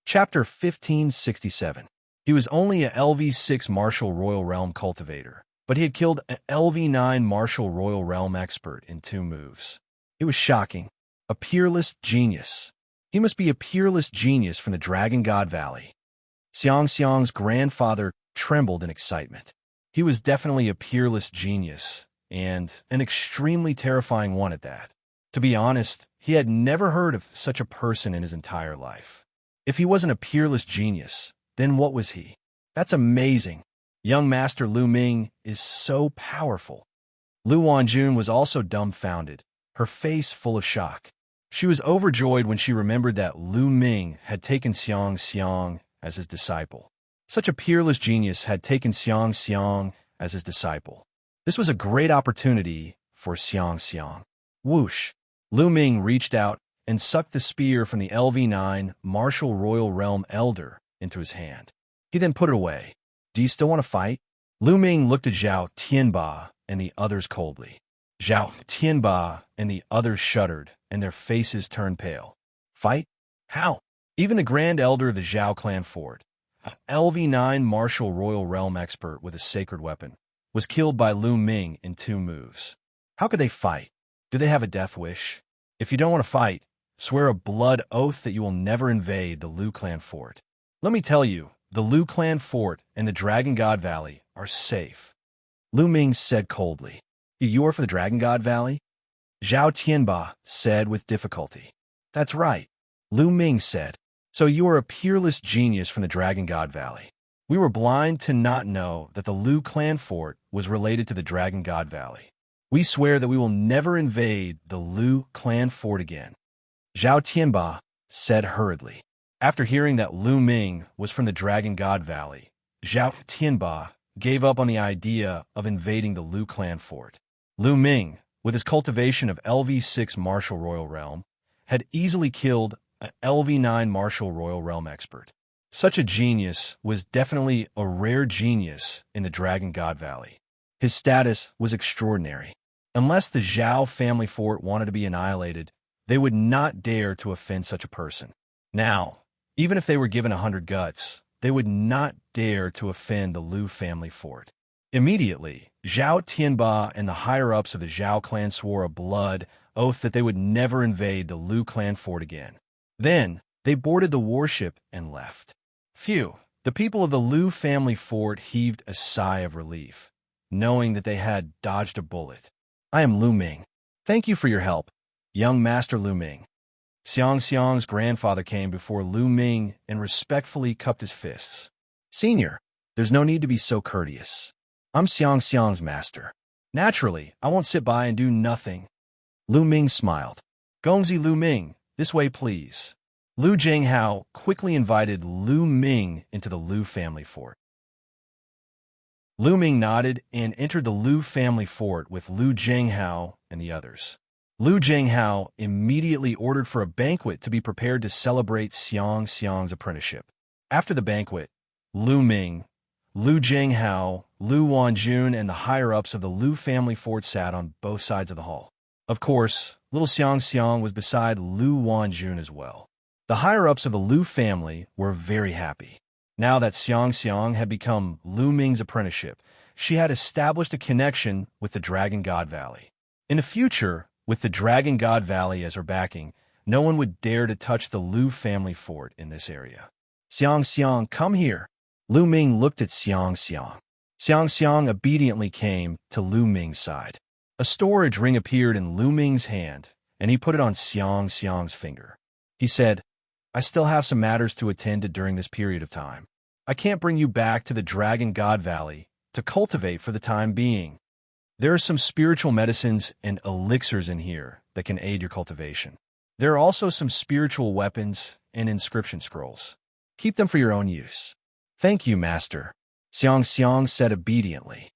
Chapter 1567. He was only a LV6 martial royal realm cultivator, but he had killed an LV9 martial royal realm expert in 2 moves. It was shocking. A peerless genius. He must be a peerless genius from the Dragon God Valley. Xianxia's grandfather trembled in excitement. He was definitely a peerless genius, and an extremely terrifying one at that. To be honest, he had never heard of such a person in his entire life. If he wasn't a peerless genius, then what was he? That's amazing. Young Master Lu Ming is so powerful. Lu Wanjun was also dumbfounded, her face full of shock. She was overjoyed when she remembered that Lu Ming had taken Xianxia as his disciple. Such a peerless genius had taken Xianxia as his disciple. This was a great opportunity for Xianxia. Whoosh! Lu Ming reached out and sucked the spear from the LV9 martial royal realm elder into his hand. He then put it away. "Do you still want to fight?" Lu Ming looked at Zhao Tianba and the others coldly. Zhao Tianba and the others shuddered, and their faces turned pale. "Fight? How?" Even the Grand Elder of the Zhao clan fort, LV9 martial royal realm expert with a sacred weapon, was killed by Lu Ming in 2 moves. How could they fight? Do they have a death wish? If you don't want to fight, swear a blood oath that you will never invade the Lu clan fort. Let me tell you, the Lu clan fort and the Dragon God Valley are safe. Lu Ming said coldly. You are for the Dragon God Valley? Zhao Tianba said with difficulty. That's right, Lu Ming said. So you are a peerless genius from the Dragon God Valley. We were blind to not know that the Lu clan fort was related to the Dragon God Valley. We swear that we will never invade the Lu clan fort again. Zhao Tianba said hurriedly. After hearing that Lu Ming was from the Dragon God Valley, Zhao Tianba gave up on the idea of invading the Lu clan fort. Lu Ming, with his cultivation of LV6 martial royal realm, had easily killed an LV9 martial royal realm expert. Such a genius was definitely a rare genius in the Dragon God Valley. His status was extraordinary. Unless the Zhao family fort wanted to be annihilated, they would not dare to offend such a person. Now, even if they were given 100 guts, they would not dare to offend the Lu family fort. Immediately, Zhao Tianba and the higher-ups of the Zhao clan swore a blood oath that they would never invade the Lu clan fort again. Then, they boarded the warship and left. Phew, the people of the Lu family fort heaved a sigh of relief, knowing that they had dodged a bullet. I am Lu Ming. Thank you for your help, young Master Lu Ming. Xianxia's grandfather came before Lu Ming and respectfully cupped his fists. Senior, there's no need to be so courteous. I'm Xianxia's master. Naturally, I won't sit by and do nothing. Lu Ming smiled. Gongzi Lu Ming, this way please. Lu Jinghao quickly invited Lu Ming into the Lu family fort. Lu Ming nodded and entered the Lu family fort with Lu Jinghao and the others. Lu Jinghao immediately ordered for a banquet to be prepared to celebrate Xianxia's apprenticeship. After the banquet, Lu Ming, Lu Jinghao, Lu Wanjun, and the higher-ups of the Lu family fort sat on both sides of the hall. Of course, little Xianxia was beside Lu Wanjun as well. The higher-ups of the Lu family were very happy. Now that Xianxia had become Lu Ming's apprenticeship, she had established a connection with the Dragon God Valley. In the future, with the Dragon God Valley as her backing, no one would dare to touch the Lu family fort in this area. Xianxia, come here. Lu Ming looked at Xianxia. Xianxia obediently came to Lu Ming's side. A storage ring appeared in Lu Ming's hand, and he put it on Xianxia's finger. He said, I still have some matters to attend to during this period of time. I can't bring you back to the Dragon God Valley to cultivate for the time being. There are some spiritual medicines and elixirs in here that can aid your cultivation. There are also some spiritual weapons and inscription scrolls. Keep them for your own use. Thank you, Master, Xianxia said obediently.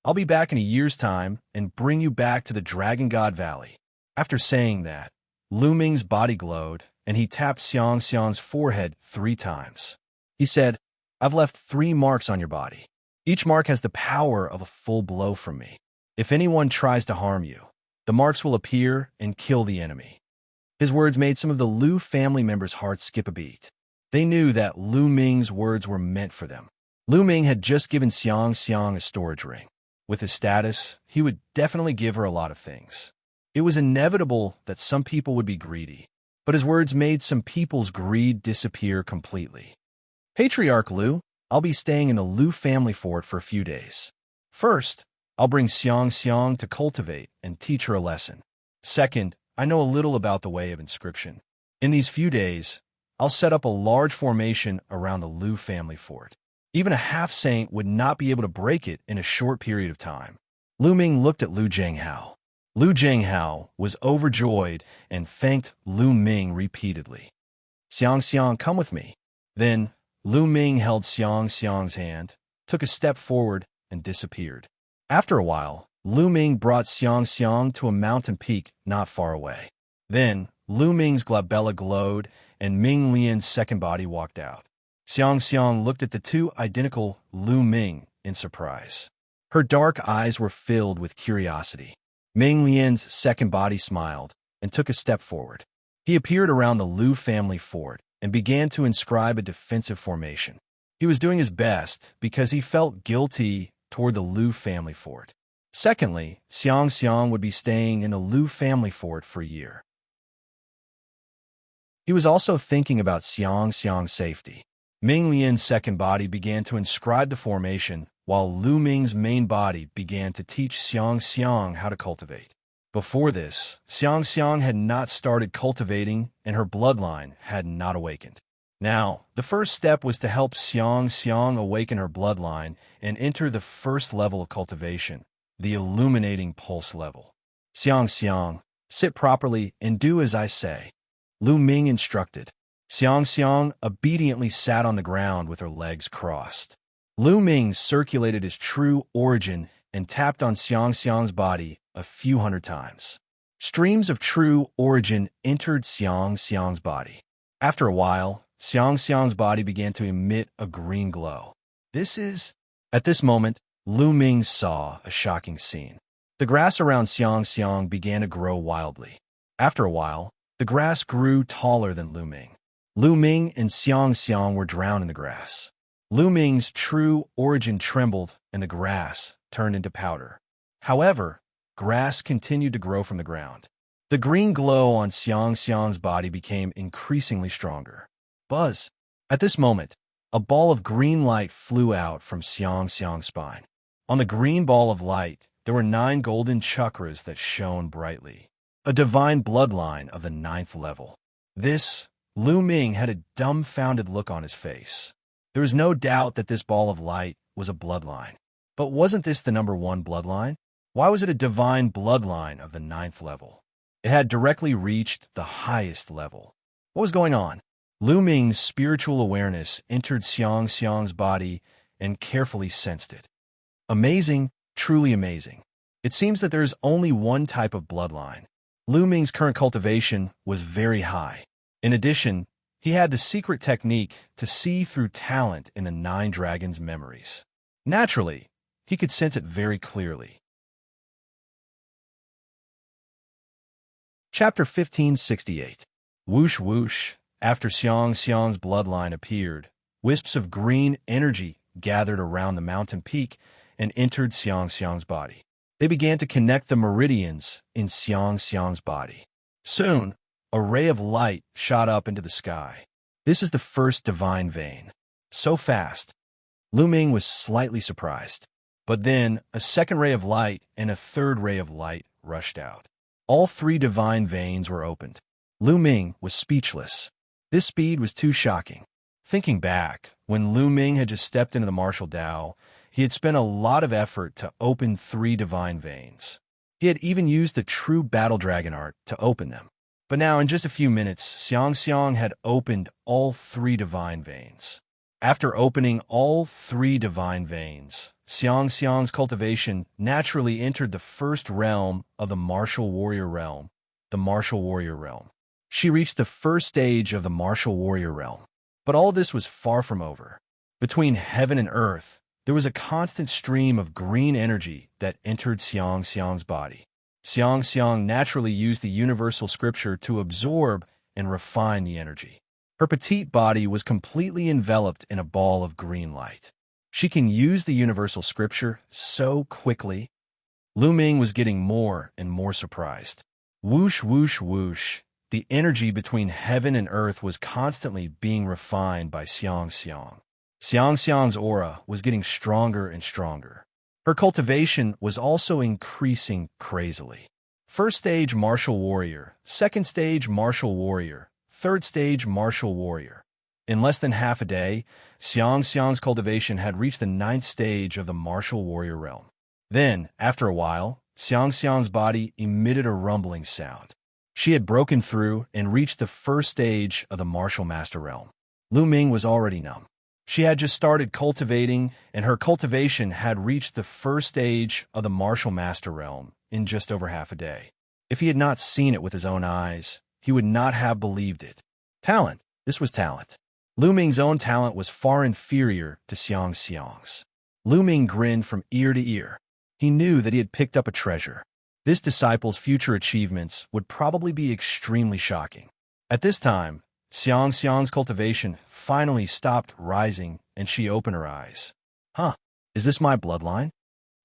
I'll be back in a year's time and bring you back to the Dragon God Valley. After saying that, Lu Ming's body glowed, and he tapped Xianxia's forehead 3 times. He said, I've left 3 marks on your body. Each mark has the power of a full blow from me. If anyone tries to harm you, the marks will appear and kill the enemy. His words made some of the Lu family members' hearts skip a beat. They knew that Lu Ming's words were meant for them. Lu Ming had just given Xianxia a storage ring. With his status, he would definitely give her a lot of things. It was inevitable that some people would be greedy, but his words made some people's greed disappear completely. Patriarch Lu, I'll be staying in the Lu family fort for a few days. First, I'll bring Xianxia to cultivate and teach her a lesson. Second, I know a little about the way of inscription. In these few days, I'll set up a large formation around the Lu family fort. Even a half-saint would not be able to break it in a short period of time. Lu Ming looked at Lu Jinghao. Lu Jinghao was overjoyed and thanked Lu Ming repeatedly. Xianxia, come with me. Then, Lu Ming held Xianxia's hand, took a step forward, and disappeared. After a while, Lu Ming brought Xianxia to a mountain peak not far away. Then, Lu Ming's glabella glowed, and Ming Lian's second body walked out. Xianxia looked at the 2 identical Lu Ming in surprise. Her dark eyes were filled with curiosity. Ming Lian's second body smiled and took a step forward. He appeared around the Lu family fort and began to inscribe a defensive formation. He was doing his best because he felt guilty toward the Liu family fort. Secondly, Xianxia would be staying in the Liu family fort for a year. He was also thinking about Xianxia's safety. Ming Lian's second body began to inscribe the formation, while Lu Ming's main body began to teach Xianxia how to cultivate. Before this, Xianxia had not started cultivating, and her bloodline had not awakened. Now, the first step was to help Xianxia awaken her bloodline and enter the first level of cultivation, the illuminating pulse level. Xianxia, sit properly and do as I say, Lu Ming instructed. Xianxia obediently sat on the ground with her legs crossed. Lu Ming circulated his true origin and tapped on Xianxia's body a few hundred times. Streams of true origin entered Xianxia's body. After a while, Xianxia's body began to emit a green glow. At this moment, Lu Ming saw a shocking scene. The grass around Xianxia began to grow wildly. After a while, the grass grew taller than Lu Ming. Lu Ming and Xianxia were drowned in the grass. Lu Ming's true origin trembled and the grass turned into powder. However, grass continued to grow from the ground. The green glow on Xianxia's body became increasingly stronger. Buzz! At this moment, a ball of green light flew out from Xianxia's spine. On the green ball of light, there were 9 golden chakras that shone brightly, a divine bloodline of the 9th level. Lu Ming had a dumbfounded look on his face. There was no doubt that this ball of light was a bloodline. But wasn't this the number 1 bloodline? Why was it a divine bloodline of the 9th level? It had directly reached the highest level. What was going on? Lu Ming's spiritual awareness entered Xianxia's body and carefully sensed it. Amazing, truly amazing. It seems that there is only one type of bloodline. Lu Ming's current cultivation was very high. In addition, he had the secret technique to see through talent in the 9 dragons' memories. Naturally, he could sense it very clearly. Chapter 1568. Whoosh whoosh. After Xianxia's bloodline appeared, wisps of green energy gathered around the mountain peak and entered Xianxia's body. They began to connect the meridians in Xianxia's body. Soon, a ray of light shot up into the sky. This is the first divine vein. So fast. Lu Ming was slightly surprised. But then, a second ray of light and a third ray of light rushed out. All 3 divine veins were opened. Lu Ming was speechless. This speed was too shocking. Thinking back, when Lu Ming had just stepped into the martial Tao, he had spent a lot of effort to open 3 divine veins. He had even used the true battle dragon art to open them. But now, in just a few minutes, Xianxia had opened all 3 divine veins. After opening all 3 divine veins, Xianxia's cultivation naturally entered the first realm of the martial warrior realm, the martial warrior realm. She reached the first stage of the martial warrior realm. But all this was far from over. Between heaven and earth, there was a constant stream of green energy that entered Xianxia's body. Xianxia naturally used the universal scripture to absorb and refine the energy. Her petite body was completely enveloped in a ball of green light. She can use the universal scripture so quickly. Lu Ming was getting more and more surprised. Whoosh, whoosh, whoosh. The energy between heaven and earth was constantly being refined by Xianxia. Xianxia's aura was getting stronger and stronger. Her cultivation was also increasing crazily. First stage martial warrior, second stage martial warrior, third stage martial warrior. In less than half a day, Xianxia's cultivation had reached the 9th stage of the martial warrior realm. Then, after a while, Xianxia's body emitted a rumbling sound. She had broken through and reached the first stage of the martial master realm. Lu Ming was already numb. She had just started cultivating, and her cultivation had reached the first stage of the martial master realm in just over half a day. If he had not seen it with his own eyes, he would not have believed it. Talent. This was talent. Lu Ming's own talent was far inferior to Xianxia's. Lu Ming grinned from ear to ear. He knew that he had picked up a treasure. This disciple's future achievements would probably be extremely shocking. At this time, Xianxia's cultivation finally stopped rising, and she opened her eyes. Huh, is this my bloodline?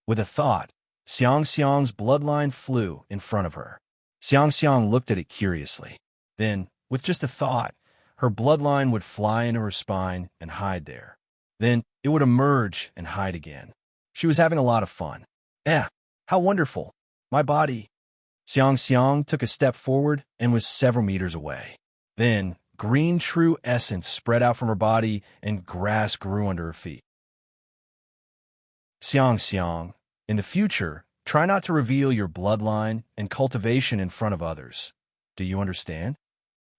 With a thought, Xianxia's bloodline flew in front of her. Xianxia looked at it curiously. Then, with just a thought, her bloodline would fly into her spine and hide there. Then it would emerge and hide again. She was having a lot of fun. How wonderful. My body. Xianxia took a step forward and was several meters away. Then, green true essence spread out from her body and grass grew under her feet. Xianxia, in the future, try not to reveal your bloodline and cultivation in front of others. Do you understand?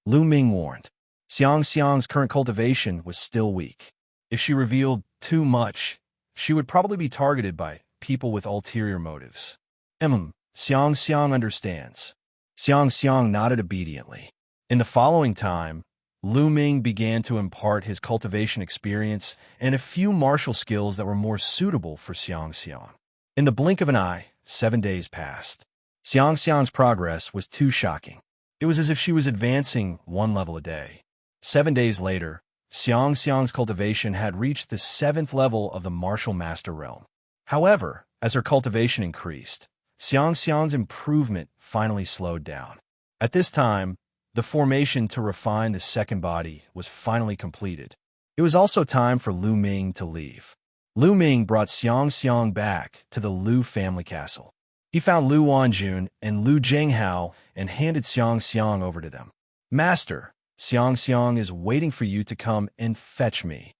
Lu Ming warned. Xianxia's current cultivation was still weak. If she revealed too much, she would probably be targeted by people with ulterior motives. Xianxia understands. Xianxia nodded obediently. In the following time, Lu Ming began to impart his cultivation experience and a few martial skills that were more suitable for Xianxia. In the blink of an eye, 7 days passed. Xianxia's progress was too shocking. It was as if she was advancing 1 level a day. 7 days later, Xianxia's cultivation had reached the 7th level of the martial master realm. However, as her cultivation increased, Xianxia's improvement finally slowed down. At this time, the formation to refine the second body was finally completed. It was also time for Lu Ming to leave. Lu Ming brought Xianxia back to the Lu family castle. He found Lu Wanjun and Lu Jinghao and handed Xianxia over to them. Master, Xianxia is waiting for you to come and fetch me.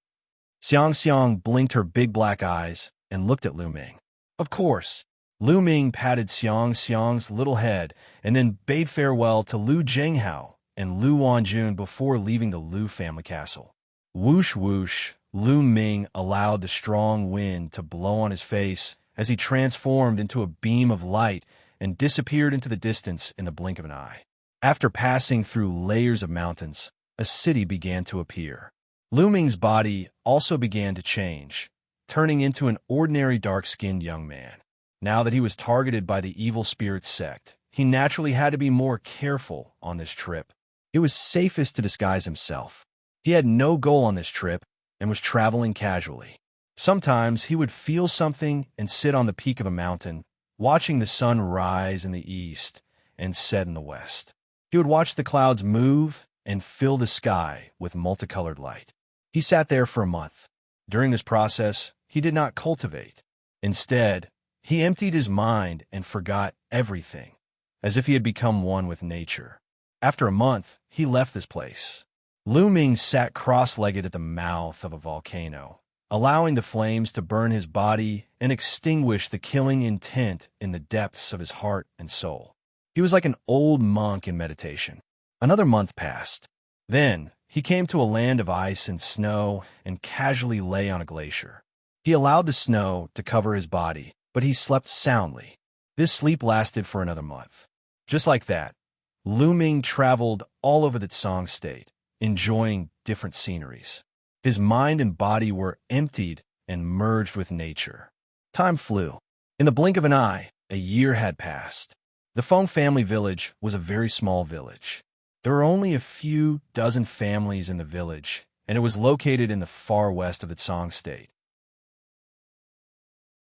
Xianxia blinked her big black eyes and looked at Lu Ming. Of course. Lu Ming patted Xianxia's little head and then bade farewell to Lu Jinghao and Lu Wanjun before leaving the Lu family castle. Whoosh whoosh, Lu Ming allowed the strong wind to blow on his face as he transformed into a beam of light and disappeared into the distance in the blink of an eye. After passing through layers of mountains, a city began to appear. Lu Ming's body also began to change, turning into an ordinary dark-skinned young man. Now that he was targeted by the evil spirit sect, he naturally had to be more careful on this trip. It was safest to disguise himself. He had no goal on this trip and was traveling casually. Sometimes he would feel something and sit on the peak of a mountain, watching the sun rise in the east and set in the west. He would watch the clouds move and fill the sky with multicolored light. He sat there for a month. During this process, he did not cultivate. Instead, he emptied his mind and forgot everything, as if he had become one with nature. After a month, he left this place. Lu Ming sat cross-legged at the mouth of a volcano, allowing the flames to burn his body and extinguish the killing intent in the depths of his heart and soul. He was like an old monk in meditation. Another month passed. Then, he came to a land of ice and snow and casually lay on a glacier. He allowed the snow to cover his body, but he slept soundly. This sleep lasted for another month. Just like that, Lu Ming traveled all over the Tsang state, enjoying different sceneries. His mind and body were emptied and merged with nature. Time flew. In the blink of an eye, a year had passed. The Feng family village was a very small village. There were only a few dozen families in the village, and it was located in the far west of the Tsang state.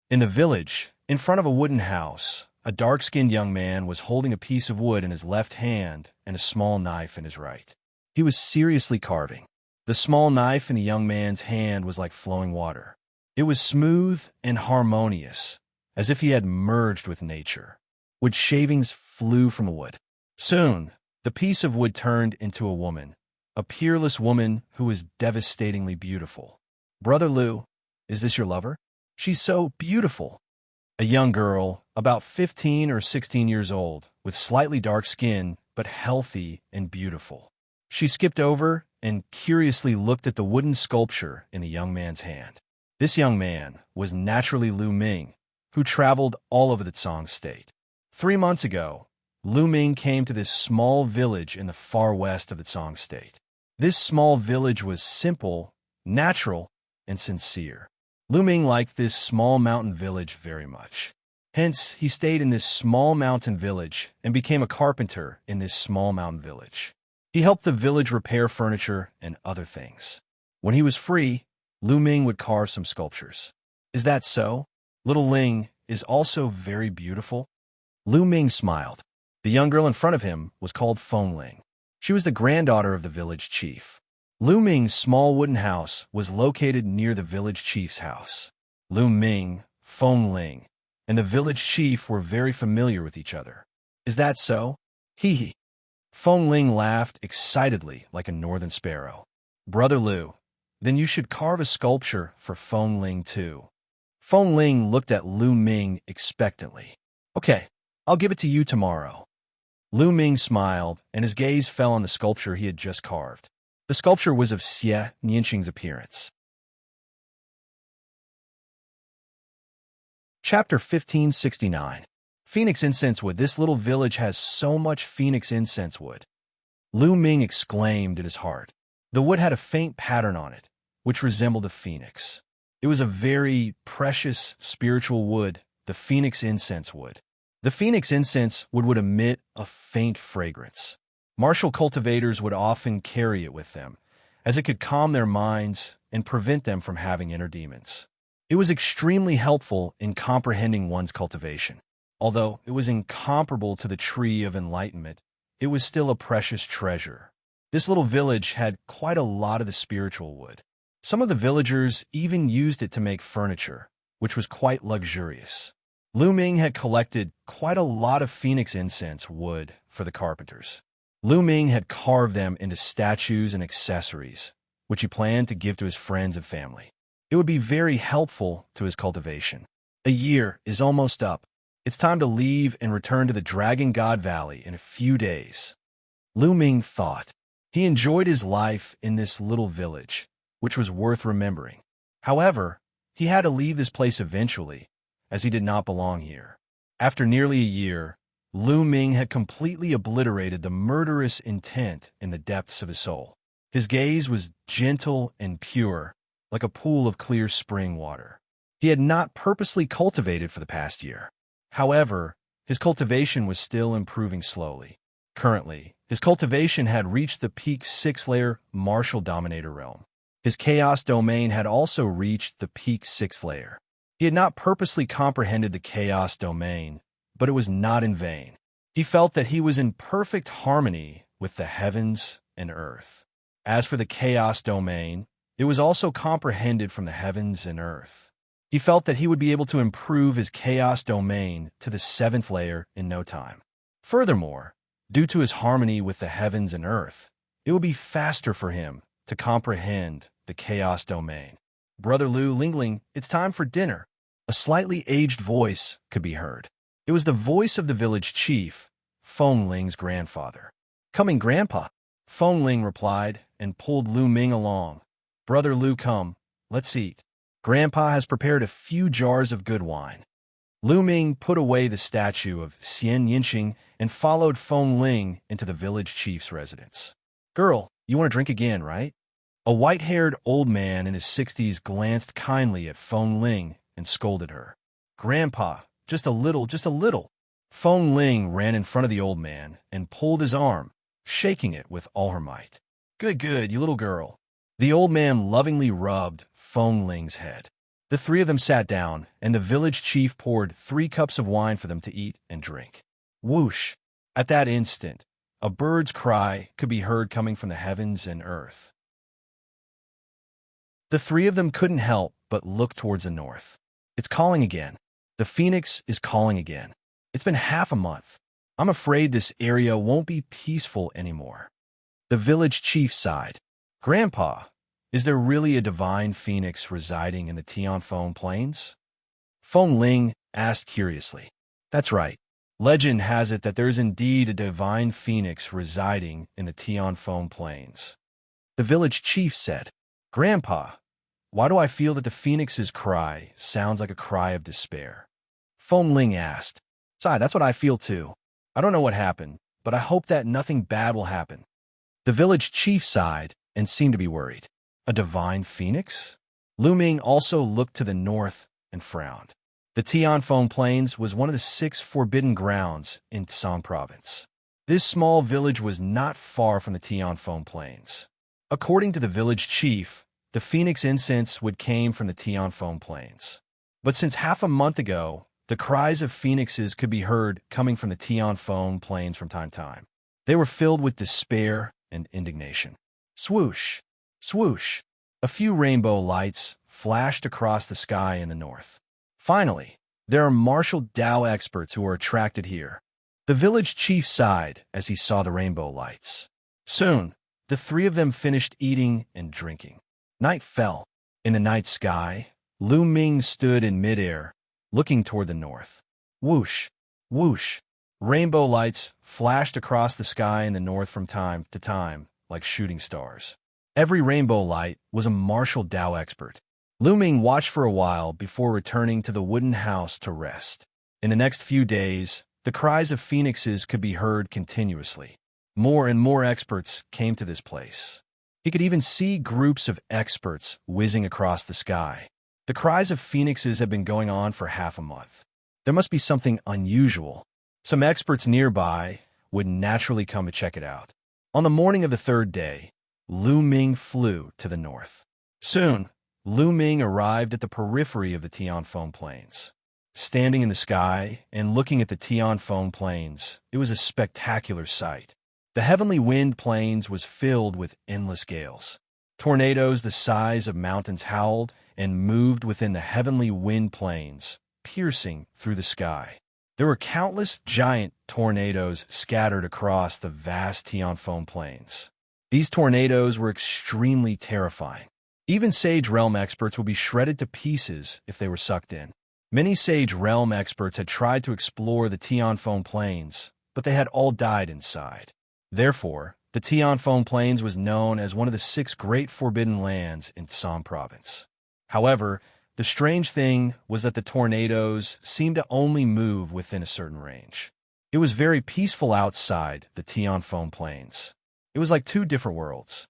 In the village, in front of a wooden house, a dark-skinned young man was holding a piece of wood in his left hand and a small knife in his right. He was seriously carving. The small knife in the young man's hand was like flowing water. It was smooth and harmonious, as if he had merged with nature. Wood shavings flew from the wood. Soon, the piece of wood turned into a woman, a peerless woman who was devastatingly beautiful. Brother Lu, is this your lover? She's so beautiful. A young girl, about 15 or 16 years old, with slightly dark skin, but healthy and beautiful. She skipped over and curiously looked at the wooden sculpture in the young man's hand. This young man was naturally Lu Ming, who traveled all over the Tsang state. 3 months ago, Lu Ming came to this small village in the far west of the Tsang state. This small village was simple, natural, and sincere. Lu Ming liked this small mountain village very much. Hence, he stayed in this small mountain village and became a carpenter in this small mountain village. He helped the village repair furniture and other things. When he was free, Lu Ming would carve some sculptures. Is that so? Little Ling is also very beautiful. Lu Ming smiled. The young girl in front of him was called Feng Ling. She was the granddaughter of the village chief. Lu Ming's small wooden house was located near the village chief's house. Lu Ming, Feng Ling, and the village chief were very familiar with each other. Is that so? Hee hee. Feng Ling laughed excitedly like a northern sparrow. Brother Lu, then you should carve a sculpture for Feng Ling too. Feng Ling looked at Lu Ming expectantly. Okay, I'll give it to you tomorrow. Lu Ming smiled, and his gaze fell on the sculpture he had just carved. The sculpture was of Xianxia's appearance. Chapter 1569. Phoenix Incense Wood. This little village has so much phoenix incense wood. Lu Ming exclaimed in his heart. The wood had a faint pattern on it, which resembled a phoenix. It was a very precious spiritual wood, the phoenix incense wood. The phoenix incense wood would emit a faint fragrance. Martial cultivators would often carry it with them, as it could calm their minds and prevent them from having inner demons. It was extremely helpful in comprehending one's cultivation. Although it was incomparable to the tree of enlightenment, it was still a precious treasure. This little village had quite a lot of the spiritual wood. Some of the villagers even used it to make furniture, which was quite luxurious. Lu Ming had collected quite a lot of phoenix incense wood for the carpenters. Lu Ming had carved them into statues and accessories, which he planned to give to his friends and family. It would be very helpful to his cultivation. A year is almost up. It's time to leave and return to the Dragon God Valley in a few days. Lu Ming thought. He enjoyed his life in this little village, which was worth remembering. However, he had to leave this place eventually, as he did not belong here. After nearly a year, Lu Ming had completely obliterated the murderous intent in the depths of his soul. His gaze was gentle and pure, like a pool of clear spring water. He had not purposely cultivated for the past year. However, his cultivation was still improving slowly. Currently, his cultivation had reached the peak 6th-layer martial dominator realm. His chaos domain had also reached the peak 6th layer. He had not purposely comprehended the chaos domain, but it was not in vain. He felt that he was in perfect harmony with the heavens and earth. As for the chaos domain, it was also comprehended from the heavens and earth. He felt that he would be able to improve his chaos domain to the 7th layer in no time. Furthermore, due to his harmony with the heavens and earth, it would be faster for him to comprehend the chaos domain. Brother Lu Lingling, it's time for dinner. A slightly aged voice could be heard. It was the voice of the village chief, Feng Ling's grandfather. Coming, Grandpa, Feng Ling replied and pulled Lu Ming along. Brother Lu, come, let's eat. Grandpa has prepared a few jars of good wine. Lu Ming put away the statue of Xianxia and followed Feng Ling into the village chief's residence. Girl, you want to drink again, right? A white-haired old man in his 60s glanced kindly at Feng Ling and scolded her. Grandpa, just a little, just a little. Feng Ling ran in front of the old man and pulled his arm, shaking it with all her might. Good, good, you little girl. The old man lovingly rubbed Feng Ling's head. The three of them sat down, and the village chief poured 3 cups of wine for them to eat and drink. Whoosh! At that instant, a bird's cry could be heard coming from the heavens and earth. The three of them couldn't help but look towards the north. It's calling again. The phoenix is calling again. It's been half a month. I'm afraid this area won't be peaceful anymore. The village chief sighed. Grandpa, is there really a divine phoenix residing in the Tianfeng Plains? Feng Ling asked curiously. That's right. Legend has it that there is indeed a divine phoenix residing in the Tianfeng Plains. The village chief said, Grandpa, why do I feel that the phoenix's cry sounds like a cry of despair? Feng Ling asked. Sigh, that's what I feel too. I don't know what happened, but I hope that nothing bad will happen. The village chief sighed and seemed to be worried. A divine phoenix? Lu Ming also looked to the north and frowned. The Tianfeng Plains was one of the 6 forbidden grounds in Tsang Province. This small village was not far from the Tianfeng Plains. According to the village chief, the phoenix incense would came from the Tianfeng Plains. But since half a month ago, the cries of phoenixes could be heard coming from the Tianfeng Plains from time to time. They were filled with despair and indignation. Swoosh, swoosh. A few rainbow lights flashed across the sky in the north. Finally, there are martial Dao experts who are attracted here. The village chief sighed as he saw the rainbow lights. Soon, the three of them finished eating and drinking. Night fell. In the night sky, Lu Ming stood in midair, looking toward the north. Whoosh, whoosh. Rainbow lights flashed across the sky in the north from time to time, like shooting stars. Every rainbow light was a martial Dao expert. Lu Ming watched for a while before returning to the wooden house to rest. In the next few days, the cries of phoenixes could be heard continuously. More and more experts came to this place. He could even see groups of experts whizzing across the sky. The cries of phoenixes had been going on for half a month. There must be something unusual. Some experts nearby would naturally come to check it out. On the morning of the third day, Lu Ming flew to the north. Soon, Lu Ming arrived at the periphery of the Tianfeng Plains. Standing in the sky and looking at the Tianfeng Plains, it was a spectacular sight. The heavenly wind plains was filled with endless gales. Tornadoes the size of mountains howled and moved within the heavenly wind plains, piercing through the sky. There were countless giant tornadoes scattered across the vast Tianfeng Plains. These tornadoes were extremely terrifying. Even Sage Realm experts would be shredded to pieces if they were sucked in. Many Sage Realm experts had tried to explore the Tianfeng Plains, but they had all died inside. Therefore, the Tianfeng Plains was known as one of the 6 great forbidden lands in Tsam Province. However, the strange thing was that the tornadoes seemed to only move within a certain range. It was very peaceful outside the Tianfeng Plains. It was like 2 different worlds.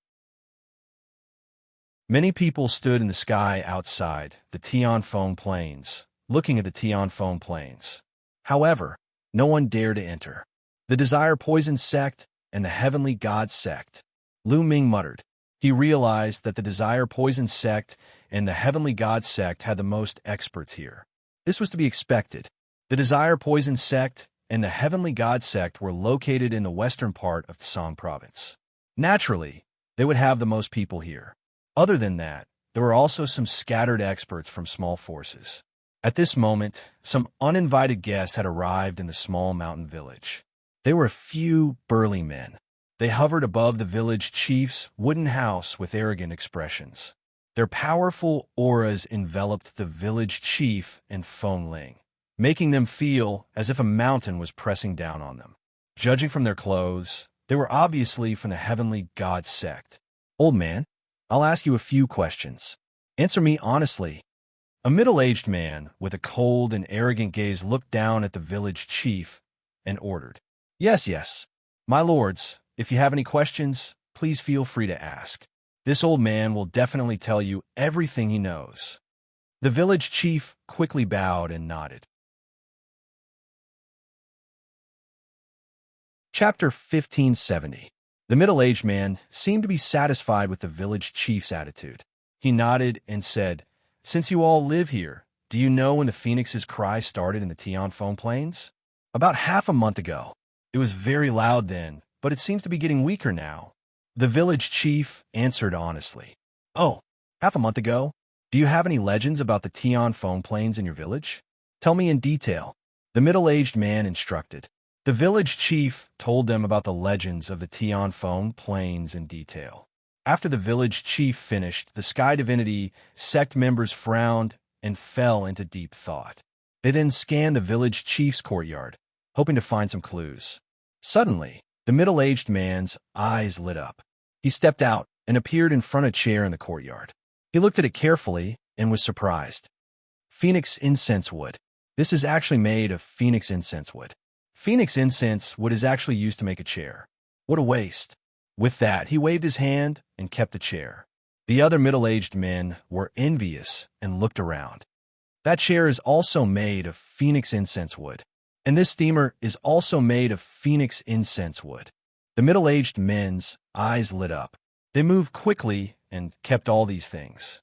Many people stood in the sky outside the Tianfeng Plains, looking at the Tianfeng Plains. However, no one dared to enter. The Desire Poison Sect and the Heavenly God Sect. Lu Ming muttered. He realized that the Desire Poison Sect and the Heavenly God Sect had the most experts here. This was to be expected. The Desire Poison Sect and the Heavenly God Sect were located in the western part of Tsam Province. Naturally, they would have the most people here. Other than that, there were also some scattered experts from small forces. At this moment, some uninvited guests had arrived in the small mountain village. They were a few burly men. They hovered above the village chief's wooden house with arrogant expressions. Their powerful auras enveloped the village chief and Feng Ling, making them feel as if a mountain was pressing down on them. Judging from their clothes, they were obviously from the Heavenly God Sect. Old man, I'll ask you a few questions. Answer me honestly. A middle-aged man with a cold and arrogant gaze looked down at the village chief and ordered. Yes. My lords, if you have any questions, please feel free to ask. This old man will definitely tell you everything he knows. The village chief quickly bowed and nodded. Chapter 1570. The middle-aged man seemed to be satisfied with the village chief's attitude. He nodded and said, Since you all live here, do you know when the phoenix's cry started in the Tianfeng Plains? About half a month ago. It was very loud then, but it seems to be getting weaker now. The village chief answered honestly. Oh, half a month ago? Do you have any legends about the Tianfeng Plains in your village? Tell me in detail. The middle-aged man instructed. The village chief told them about the legends of the Tianfeng Plains in detail. After the village chief finished, the sky divinity sect members frowned and fell into deep thought. They then scanned the village chief's courtyard, hoping to find some clues. Suddenly, the middle-aged man's eyes lit up. He stepped out and appeared in front of a chair in the courtyard. He looked at it carefully and was surprised. Phoenix incense wood. This is actually made of phoenix incense wood. Phoenix incense wood is actually used to make a chair. What a waste. With that, he waved his hand and kept the chair. The other middle-aged men were envious and looked around. That chair is also made of phoenix incense wood. And this steamer is also made of phoenix incense wood. The middle-aged men's eyes lit up. They moved quickly and kept all these things.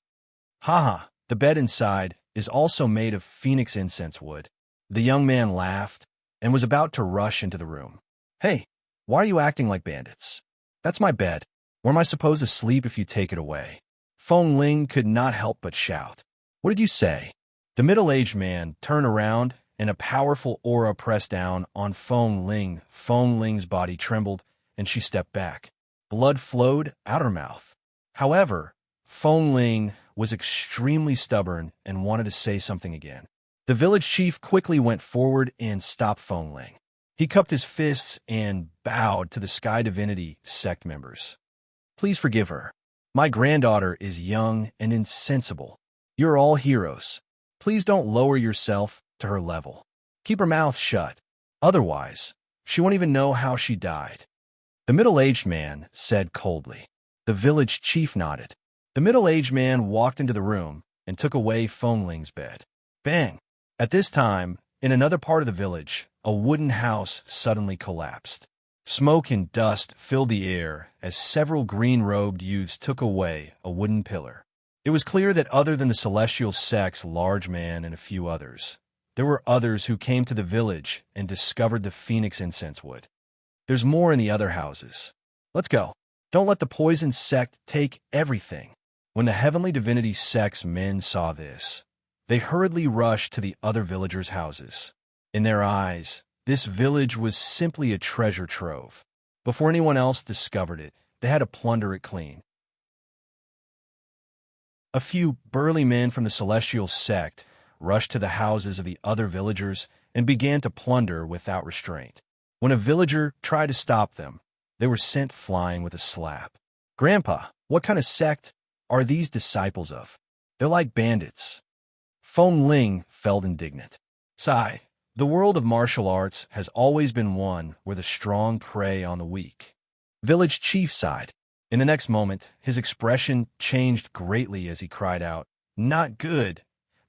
Haha, the bed inside is also made of phoenix incense wood. The young man laughed and was about to rush into the room. Hey, why are you acting like bandits? That's my bed. Where am I supposed to sleep if you take it away? Feng Ling could not help but shout. What did you say? The middle-aged man turned around and a powerful aura pressed down on Feng Ling. Feng Ling's body trembled and she stepped back. Blood flowed out her mouth. However, Feng Ling was extremely stubborn and wanted to say something again. The village chief quickly went forward and stopped Feng Ling. He cupped his fists and bowed to the Sky Divinity sect members. Please forgive her. My granddaughter is young and insensible. You're all heroes. Please don't lower yourself to her level. Keep her mouth shut. Otherwise, she won't even know how she died. The middle-aged man said coldly. The village chief nodded. The middle-aged man walked into the room and took away Feng Ling's bed. Bang! At this time, in another part of the village, a wooden house suddenly collapsed. Smoke and dust filled the air as several green-robed youths took away a wooden pillar. It was clear that other than the celestial sect's large man and a few others, there were others who came to the village and discovered the phoenix incense wood. There's more in the other houses. Let's go. Don't let the poison sect take everything. When the heavenly divinity sect's men saw this, they hurriedly rushed to the other villagers' houses. In their eyes, this village was simply a treasure trove. Before anyone else discovered it, they had to plunder it clean. A few burly men from the celestial sect rushed to the houses of the other villagers and began to plunder without restraint. When a villager tried to stop them, they were sent flying with a slap. Grandpa, what kind of sect are these disciples of? They're like bandits. Feng Ling felt indignant. Sigh. The world of martial arts has always been one where the strong prey on the weak. Village chief sighed. In the next moment, his expression changed greatly as he cried out, Not good.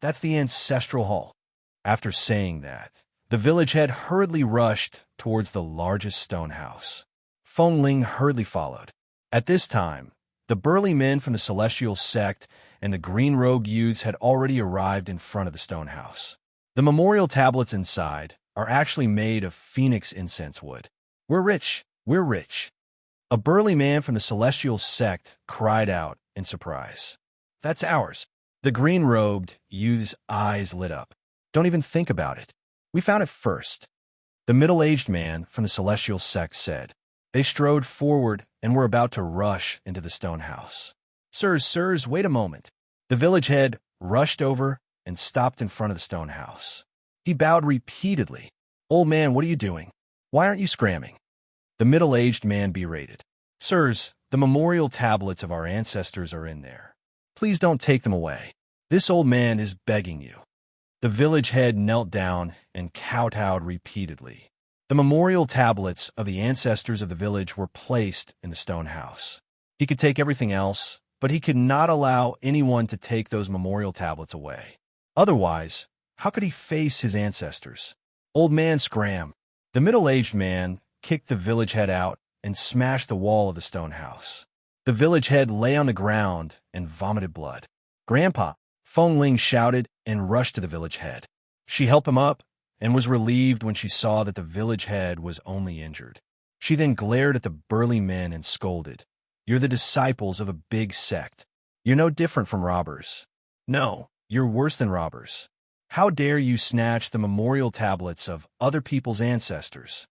That's the ancestral hall. After saying that, the village head hurriedly rushed towards the largest stone house. Feng Ling hurriedly followed. At this time, the burly men from the celestial sect and the green-robed youths had already arrived in front of the stone house. The memorial tablets inside are actually made of phoenix incense wood. We're rich. We're rich. A burly man from the celestial sect cried out in surprise. That's ours. The green-robed youth's eyes lit up. Don't even think about it. We found it first. The middle-aged man from the celestial sect said. They strode forward and were about to rush into the stone house. Sirs, wait a moment. The village head rushed over and stopped in front of the stone house. He bowed repeatedly. Old man, what are you doing? Why aren't you scramming? The middle-aged man berated. Sirs, the memorial tablets of our ancestors are in there. Please don't take them away. This old man is begging you. The village head knelt down and kowtowed repeatedly. The memorial tablets of the ancestors of the village were placed in the stone house. He could take everything else, but he could not allow anyone to take those memorial tablets away. Otherwise, how could he face his ancestors? Old man scram. The middle-aged man kicked the village head out and smashed the wall of the stone house. The village head lay on the ground and vomited blood. Grandpa, Feng Ling shouted and rushed to the village head. She helped him up and was relieved when she saw that the village head was only injured. She then glared at the burly men and scolded. You're the disciples of a big sect. You're no different from robbers. No, you're worse than robbers. How dare you snatch the memorial tablets of other people's ancestors?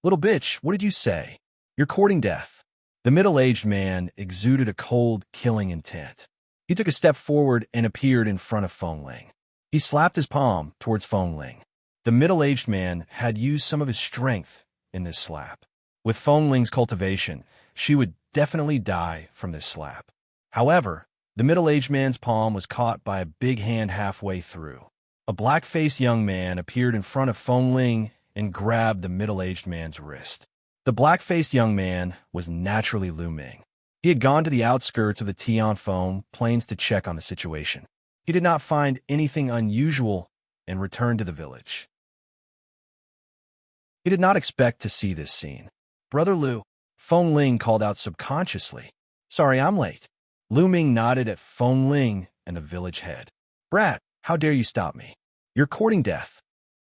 Little bitch, what did you say? You're courting death. The middle-aged man exuded a cold, killing intent. He took a step forward and appeared in front of Feng Ling. He slapped his palm towards Feng Ling. The middle-aged man had used some of his strength in this slap. With Feng Ling's cultivation, she would definitely die from this slap. However, the middle-aged man's palm was caught by a big hand halfway through. A black-faced young man appeared in front of Feng Ling and grabbed the middle-aged man's wrist. The black-faced young man was naturally Lu Ming. He had gone to the outskirts of the Tianfeng plains to check on the situation. He did not find anything unusual and returned to the village. He did not expect to see this scene. "Brother Lu," Feng Ling called out subconsciously. "Sorry, I'm late." Lu Ming nodded at Feng Ling and the village head. "Brat, how dare you stop me? You're courting death."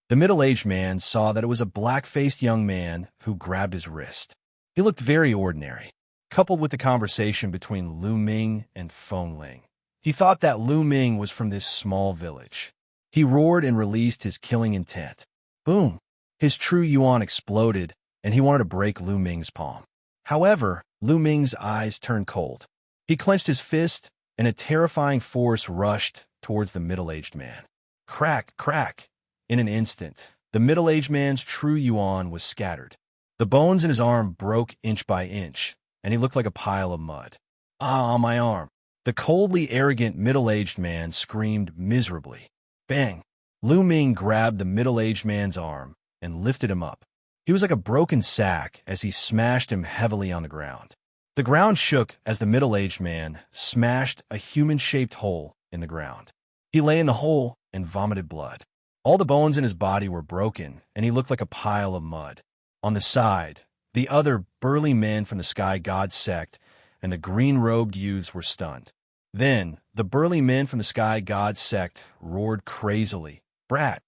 The middle-aged man saw that it was a black-faced young man who grabbed his wrist. He looked very ordinary, coupled with the conversation between Lu Ming and Feng Ling. He thought that Lu Ming was from this small village. He roared and released his killing intent. Boom! His true yuan exploded, and he wanted to break Lu Ming's palm. However, Lu Ming's eyes turned cold. He clenched his fist, and a terrifying force rushed towards the middle-aged man. Crack, crack! In an instant, the middle-aged man's true yuan was scattered. The bones in his arm broke inch by inch, and he looked like a pile of mud. "Ah, my arm!" The coldly arrogant middle-aged man screamed miserably. Bang! Lu Ming grabbed the middle-aged man's arm and lifted him up. He was like a broken sack as he smashed him heavily on the ground. The ground shook as the middle-aged man smashed a human-shaped hole in the ground. He lay in the hole and vomited blood. All the bones in his body were broken, and he looked like a pile of mud. On the side, the other burly men from the Sky God sect and the green-robed youths were stunned. Then, the burly men from the Sky God sect roared crazily. "Brat,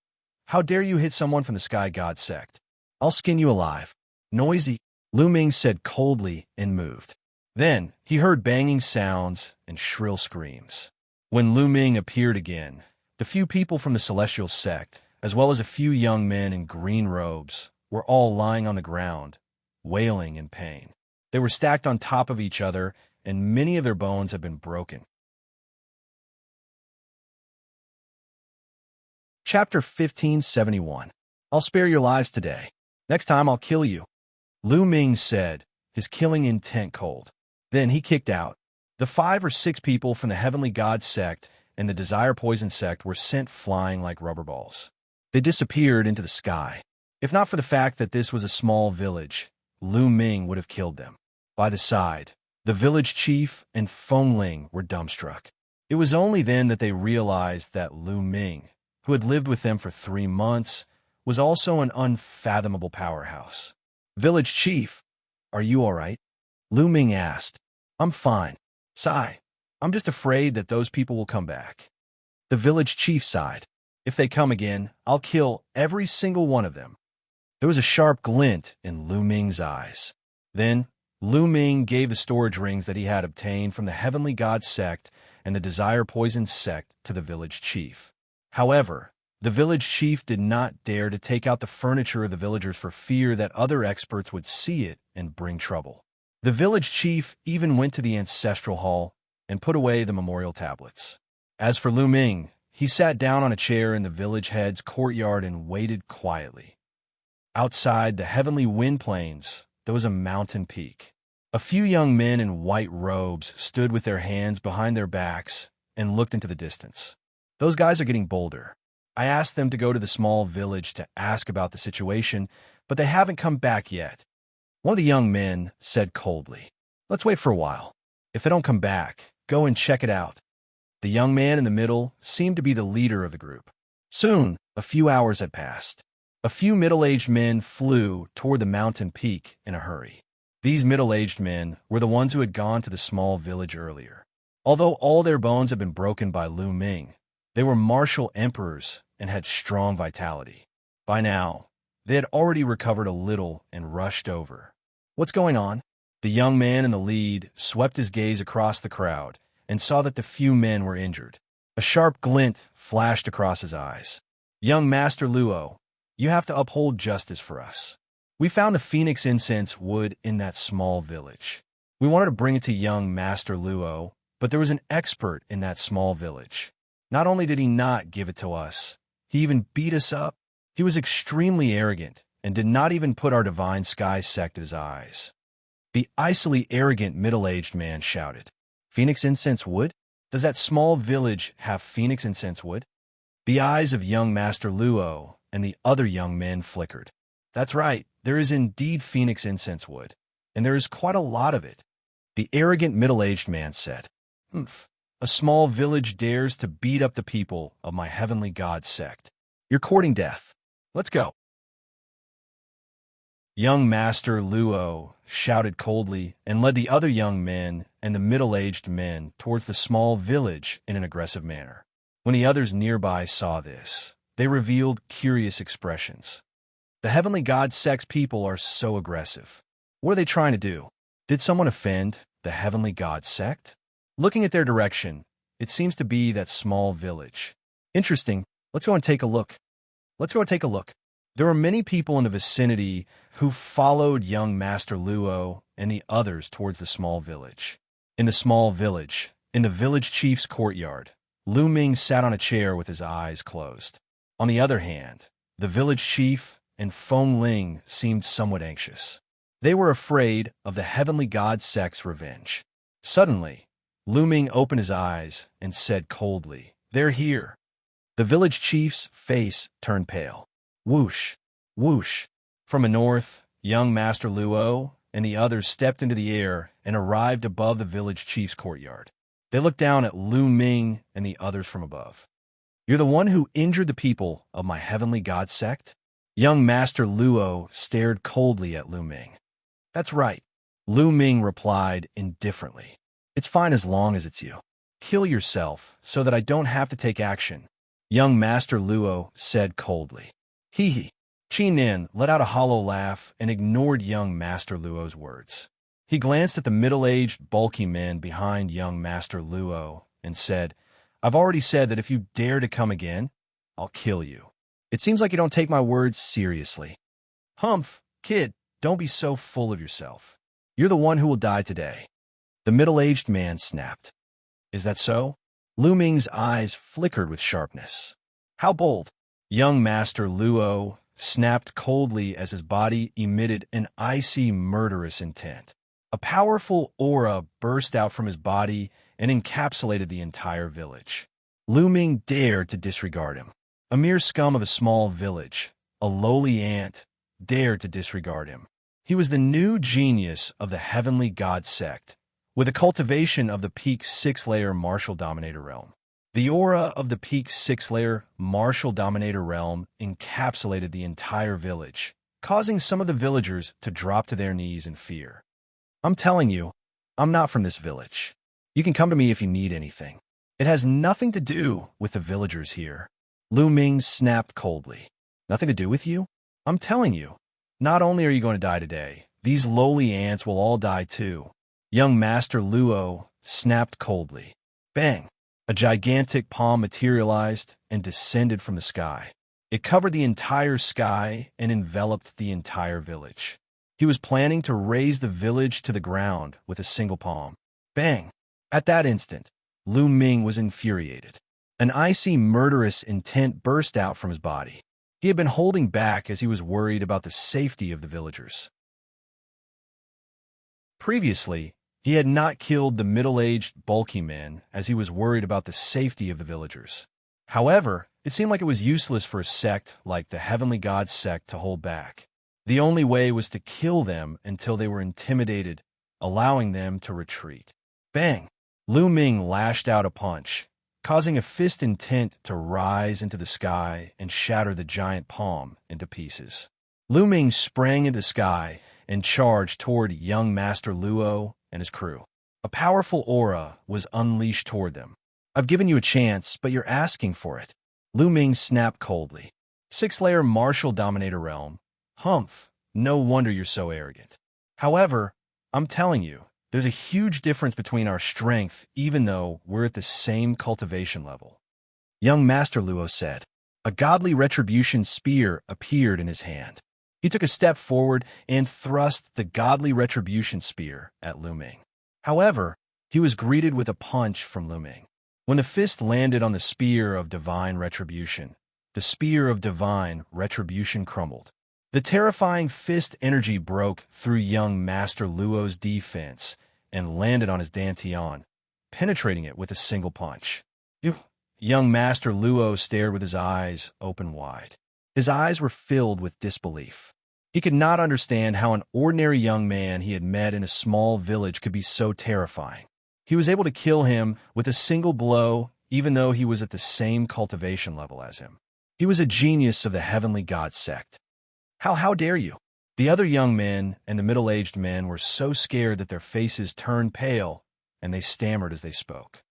how dare you hit someone from the Sky God sect? I'll skin you alive." "Noisy," Lu Ming said coldly and moved. Then, he heard banging sounds and shrill screams. When Lu Ming appeared again, the few people from the Celestial sect, as well as a few young men in green robes, were all lying on the ground, wailing in pain. They were stacked on top of each other, and many of their bones had been broken. Chapter 1571. I'll spare your lives today. Next time I'll kill you, Lu Ming said, his killing intent cold. Then he kicked out. The 5 or 6 people from the Heavenly God sect and the Desire Poison sect were sent flying like rubber balls. They disappeared into the sky. If not for the fact that this was a small village, Lu Ming would have killed them. By the side, the village chief and Feng Ling were dumbstruck. It was only then that they realized that Lu Ming, who had lived with them for 3 months, was also an unfathomable powerhouse. "Village chief, are you all right?" Lu Ming asked. "I'm fine. Sigh. I'm just afraid that those people will come back." The village chief sighed. "If they come again, I'll kill every single one of them." There was a sharp glint in Lu Ming's eyes. Then, Lu Ming gave the storage rings that he had obtained from the Heavenly God sect and the Desire Poison sect to the village chief. However, the village chief did not dare to take out the furniture of the villagers for fear that other experts would see it and bring trouble. The village chief even went to the ancestral hall and put away the memorial tablets. As for Lu Ming, he sat down on a chair in the village head's courtyard and waited quietly. Outside the heavenly wind plains, there was a mountain peak. A few young men in white robes stood with their hands behind their backs and looked into the distance. "Those guys are getting bolder. I asked them to go to the small village to ask about the situation, but they haven't come back yet." One of the young men said coldly, "Let's wait for a while. If they don't come back, go and check it out." The young man in the middle seemed to be the leader of the group. Soon, a few hours had passed. A few middle-aged men flew toward the mountain peak in a hurry. These middle-aged men were the ones who had gone to the small village earlier. Although all their bones had been broken by Lu Ming, they were martial emperors and had strong vitality. By now, they had already recovered a little and rushed over. "What's going on?" The young man in the lead swept his gaze across the crowd and saw that the few men were injured. A sharp glint flashed across his eyes. "Young Master Luo, you have to uphold justice for us. We found the phoenix incense wood in that small village. We wanted to bring it to young Master Luo, but there was an expert in that small village. Not only did he not give it to us, he even beat us up. He was extremely arrogant and did not even put our divine sky sect at his eyes." The icily arrogant middle-aged man shouted, "Phoenix incense wood? Does that small village have phoenix incense wood?" The eyes of young Master Luo and the other young men flickered. "That's right, there is indeed phoenix incense wood, and there is quite a lot of it." The arrogant middle-aged man said, "Humph, a small village dares to beat up the people of my Heavenly God sect. You're courting death. Let's go." Young Master Luo shouted coldly and led the other young men and the middle-aged men towards the small village in an aggressive manner. When the others nearby saw this, they revealed curious expressions. The Heavenly God Sect's people are so aggressive. What are they trying to do? Did someone offend the Heavenly God Sect? Looking at their direction, it seems to be that small village. Interesting. Let's go and take a look. There were many people in the vicinity who followed young Master Luo and the others towards the small village. In the small village, in the village chief's courtyard, Lu Ming sat on a chair with his eyes closed. On the other hand, the village chief and Feng Ling seemed somewhat anxious. They were afraid of the Heavenly God Sect's revenge. Suddenly, Lu Ming opened his eyes and said coldly, "They're here." The village chief's face turned pale. Whoosh, whoosh. From the north, young Master Luo and the others stepped into the air and arrived above the village chief's courtyard. They looked down at Lu Ming and the others from above. "You're the one who injured the people of my Heavenly God Sect?" Young Master Luo stared coldly at Lu Ming. "That's right," Lu Ming replied indifferently. "It's fine as long as it's you. Kill yourself so that I don't have to take action," young Master Luo said coldly. Hee hee. Qi Nin let out a hollow laugh and ignored young Master Luo's words. He glanced at the middle-aged, bulky men behind young Master Luo and said, "I've already said that if you dare to come again, I'll kill you. It seems like you don't take my words seriously." "Humph, kid, don't be so full of yourself. You're the one who will die today," the middle-aged man snapped. "Is that so?" Lu Ming's eyes flickered with sharpness. "How bold!" Young Master Luo snapped coldly as his body emitted an icy, murderous intent. A powerful aura burst out from his body and encapsulated the entire village. Lu Ming dared to disregard him. A mere scum of a small village, a lowly ant, dared to disregard him. He was the new genius of the Heavenly God Sect, with a cultivation of the peak 6-layer martial dominator realm. The aura of the peak 6-layer martial dominator realm encapsulated the entire village, causing some of the villagers to drop to their knees in fear. "I'm telling you, I'm not from this village. You can come to me if you need anything. It has nothing to do with the villagers here," Lu Ming snapped coldly. "Nothing to do with you? I'm telling you, not only are you going to die today, these lowly ants will all die too," young Master Luo snapped coldly. Bang! A gigantic palm materialized and descended from the sky. It covered the entire sky and enveloped the entire village. He was planning to raise the village to the ground with a single palm. Bang! At that instant, Lu Ming was infuriated. An icy, murderous intent burst out from his body. He had been holding back as he was worried about the safety of the villagers. Previously, he had not killed the middle-aged, bulky men as he was worried about the safety of the villagers. However, it seemed like it was useless for a sect like the Heavenly God Sect to hold back. The only way was to kill them until they were intimidated, allowing them to retreat. Bang! Lu Ming lashed out a punch, causing a fist intent to rise into the sky and shatter the giant palm into pieces. Lu Ming sprang into the sky and charged toward young Master Luo and his crew. A powerful aura was unleashed toward them. "I've given you a chance, but you're asking for it," Lu Ming snapped coldly. 6-layer martial dominator realm. Humph, no wonder you're so arrogant. However, I'm telling you, there's a huge difference between our strength even though we're at the same cultivation level. Young Master Luo said. A godly retribution spear appeared in his hand. He took a step forward and thrust the godly retribution spear at Lu Ming. However, he was greeted with a punch from Lu Ming. When the fist landed on the spear of divine retribution, the spear of divine retribution crumbled. The terrifying fist energy broke through young Master Luo's defense and landed on his dantian, penetrating it with a single punch. Young Master Luo stared with his eyes open wide. His eyes were filled with disbelief. He could not understand how an ordinary young man he had met in a small village could be so terrifying. He was able to kill him with a single blow, even though he was at the same cultivation level as him. He was a genius of the Heavenly God Sect. How dare you? The other young men and the middle-aged men were so scared that their faces turned pale and they stammered as they spoke.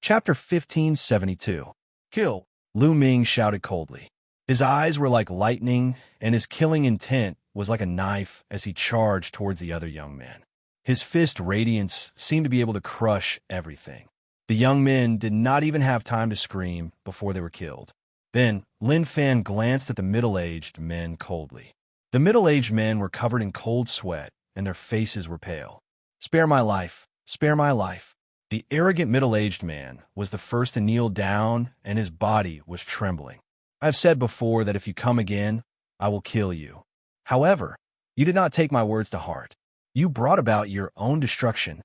Chapter 1572. Kill, Lu Ming shouted coldly. His eyes were like lightning, and his killing intent was like a knife as he charged towards the other young men. His fist radiance seemed to be able to crush everything. The young men did not even have time to scream before they were killed. Then, Lin Fan glanced at the middle-aged men coldly. The middle-aged men were covered in cold sweat, and their faces were pale. "Spare my life! Spare my life!" The arrogant middle-aged man was the first to kneel down, and his body was trembling. "I have said before that if you come again, I will kill you. However, you did not take my words to heart. You brought about your own destruction,"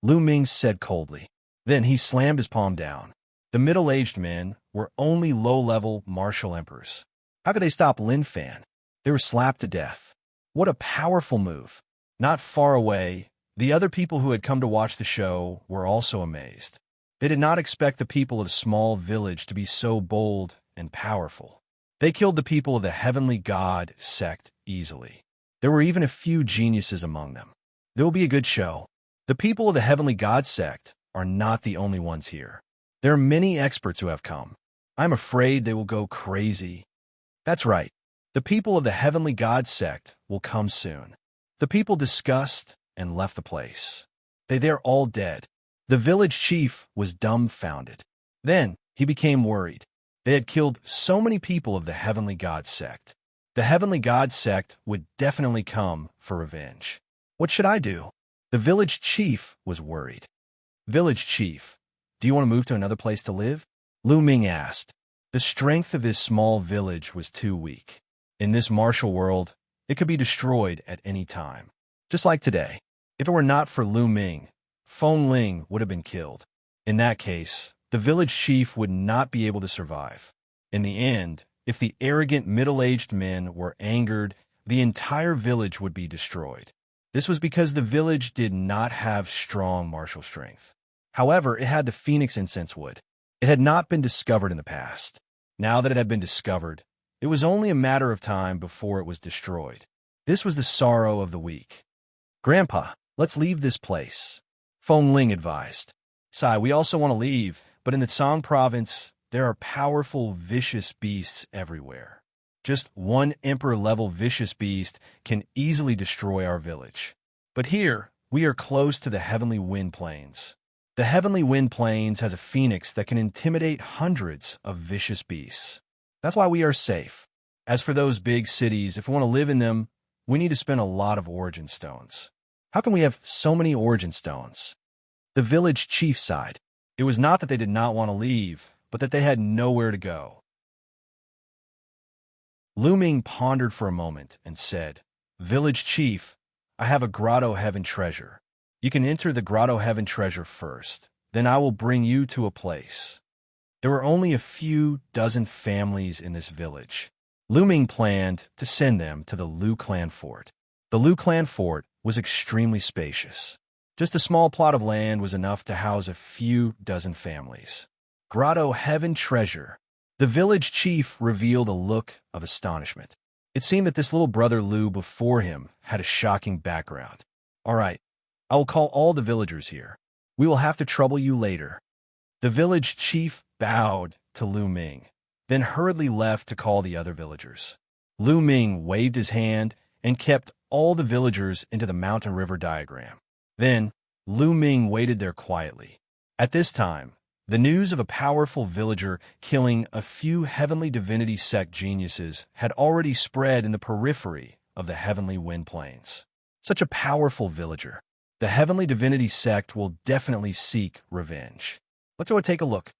Lu Ming said coldly. Then he slammed his palm down. The middle-aged men were only low-level martial emperors. How could they stop Lin Fan? They were slapped to death. What a powerful move. Not far away, the other people who had come to watch the show were also amazed. They did not expect the people of the small village to be so bold and powerful. They killed the people of the Heavenly God sect easily. There were even a few geniuses among them. There will be a good show. The people of the Heavenly God sect are not the only ones here. There are many experts who have come. I'm afraid they will go crazy. That's right. The people of the Heavenly God sect will come soon. The people discussed and left the place. They're all dead. The village chief was dumbfounded. Then he became worried. They had killed so many people of the Heavenly God sect. The Heavenly God sect would definitely come for revenge. What should I do? The village chief was worried. "Village chief, do you want to move to another place to live?" Lu Ming asked. The strength of his small village was too weak. In this martial world, it could be destroyed at any time. Just like today. If it were not for Lu Ming, Feng Ling would have been killed. In that case, the village chief would not be able to survive. In the end, if the arrogant middle-aged men were angered, the entire village would be destroyed. This was because the village did not have strong martial strength. However, it had the phoenix incense wood. It had not been discovered in the past. Now that it had been discovered, it was only a matter of time before it was destroyed. This was the sorrow of the weak. "Grandpa, let's leave this place," Feng Ling advised. "Sai, we also want to leave, but in the Tsang province, there are powerful, vicious beasts everywhere. Just one emperor-level vicious beast can easily destroy our village. But here, we are close to the Heavenly Wind Plains. The Heavenly Wind Plains has a phoenix that can intimidate hundreds of vicious beasts. That's why we are safe. As for those big cities, if we want to live in them, we need to spend a lot of origin stones. How can we have so many origin stones?" The village chief sighed. It was not that they did not want to leave, but that they had nowhere to go. Lu Ming pondered for a moment and said, "Village chief, I have a Grotto Heaven treasure. You can enter the Grotto Heaven treasure first. Then I will bring you to a place." There were only a few dozen families in this village. Lu Ming planned to send them to the Lu Clan Fort. The Lu Clan Fort was extremely spacious. Just a small plot of land was enough to house a few dozen families. Grotto Heaven treasure. The village chief revealed a look of astonishment. It seemed that this little brother Lu before him had a shocking background. "All right, I will call all the villagers here. We will have to trouble you later." The village chief bowed to Lu Ming, then hurriedly left to call the other villagers. Lu Ming waved his hand and kept all the villagers into the mountain river diagram. Then, Lu Ming waited there quietly. At this time, the news of a powerful villager killing a few Heavenly Divinity sect geniuses had already spread in the periphery of the Heavenly Wind Plains. Such a powerful villager. The Heavenly Divinity sect will definitely seek revenge. Let's go take a look.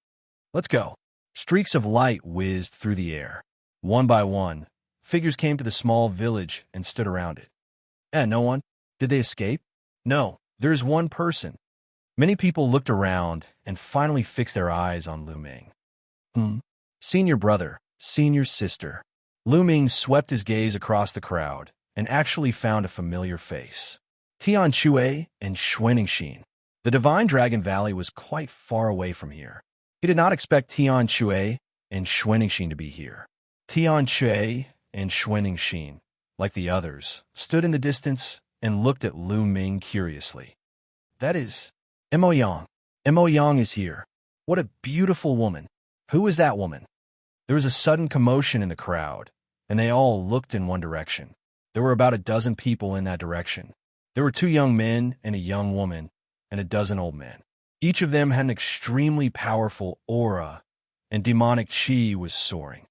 Let's go. Streaks of light whizzed through the air. One by one, figures came to the small village and stood around it. No one? Did they escape? No, there is one person. Many people looked around and finally fixed their eyes on Lu Ming. Senior brother, senior sister. Lu Ming swept his gaze across the crowd and actually found a familiar face. Tian Shui and Xuanxin. The Divine Dragon Valley was quite far away from here. He did not expect Tian Shui and Xianxia to be here. Xianxia and Xianxia, like the others, stood in the distance and looked at Lu Ming curiously. That is, Mo Yang. Mo Yang is here. What a beautiful woman. Who is that woman? There was a sudden commotion in the crowd, and they all looked in one direction. There were about a dozen people in that direction. There were 2 young men and a young woman, and a dozen old men. Each of them had an extremely powerful aura, and demonic qi was soaring.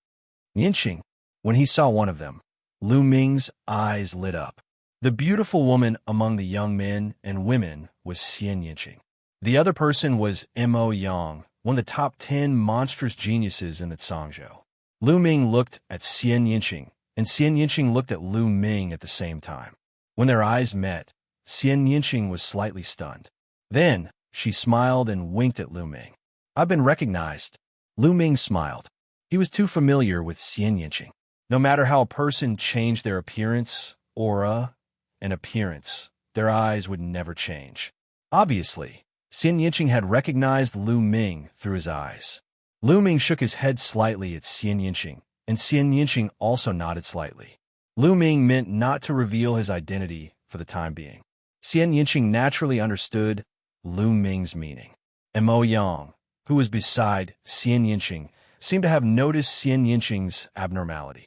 Yinxing, when he saw one of them, Lu Ming's eyes lit up. The beautiful woman among the young men and women was Xianxia. The other person was Mo Yang, one of the top 10 monstrous geniuses in the Zhangzhou. Lu Ming looked at Xianxia, and Xianxia looked at Lu Ming at the same time. When their eyes met, Xianxia was slightly stunned. Then, she smiled and winked at Lu Ming. I've been recognized. Lu Ming smiled. He was too familiar with Xianxia. No matter how a person changed their appearance, aura, and appearance, their eyes would never change. Obviously, Xianxia had recognized Lu Ming through his eyes. Lu Ming shook his head slightly at Xianxia, and Xianxia also nodded slightly. Lu Ming meant not to reveal his identity for the time being. Xianxia naturally understood Lu Ming's meaning. And Mo Yang, who was beside Xianxia, seemed to have noticed Xianxia's abnormality.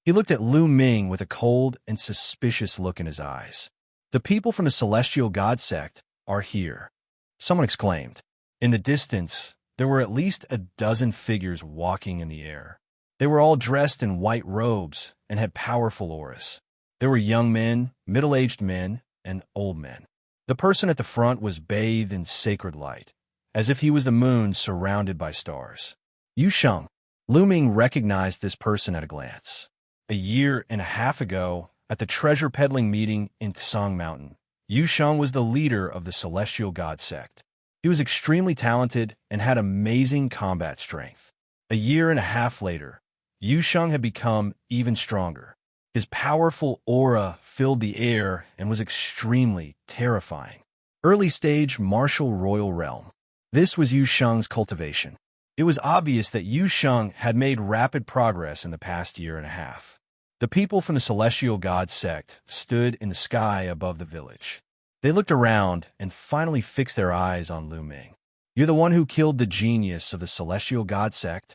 He looked at Lu Ming with a cold and suspicious look in his eyes. The people from the Celestial God Sect are here, someone exclaimed. In the distance, there were at least a dozen figures walking in the air. They were all dressed in white robes and had powerful auras. There were young men, middle-aged men, and old men. The person at the front was bathed in sacred light, as if he was the moon surrounded by stars. Yusheng. Lu Ming recognized this person at a glance. A year and a half ago, at the treasure peddling meeting in Tsang Mountain, Yusheng was the leader of the Celestial God Sect. He was extremely talented and had amazing combat strength. A year and a half later, Yusheng had become even stronger. His powerful aura filled the air and was extremely terrifying. Early stage martial royal realm. This was Yusheng's cultivation. It was obvious that Yusheng had made rapid progress in the past year and a half. The people from the Celestial God Sect stood in the sky above the village. They looked around and finally fixed their eyes on Lu Ming. You're the one who killed the genius of the Celestial God Sect?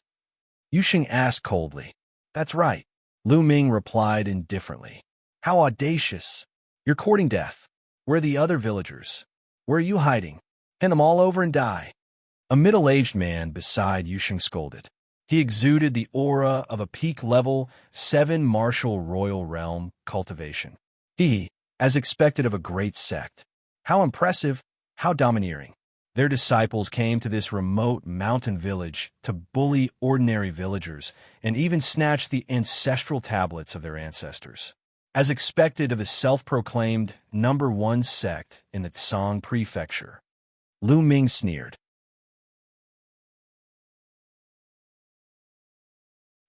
Yusheng asked coldly. That's right. Lu Ming replied indifferently. How audacious. You're courting death. Where are the other villagers? Where are you hiding? Hand them all over and die. A middle-aged man beside Yusheng scolded. He exuded the aura of a peak-level 7 martial royal realm cultivation. He, as expected of a great sect. How impressive, how domineering. Their disciples came to this remote mountain village to bully ordinary villagers and even snatch the ancestral tablets of their ancestors. As expected of the self-proclaimed #1 sect in the Tsang Prefecture, Lu Ming sneered.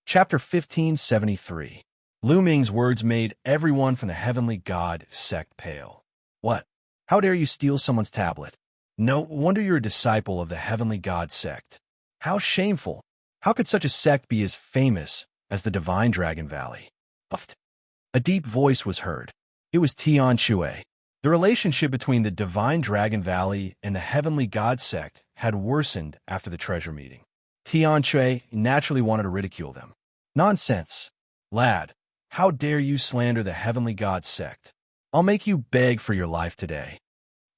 Chapter 1573. Lu Ming's words made everyone from the Heavenly God sect pale. What? How dare you steal someone's tablet? No wonder you're a disciple of the Heavenly God sect. How shameful! How could such a sect be as famous as the Divine Dragon Valley? Uft. A deep voice was heard. It was Xianxia. The relationship between the Divine Dragon Valley and the Heavenly God sect had worsened after the treasure meeting. Xianxia naturally wanted to ridicule them. Nonsense. Lad, how dare you slander the Heavenly God sect? I'll make you beg for your life today.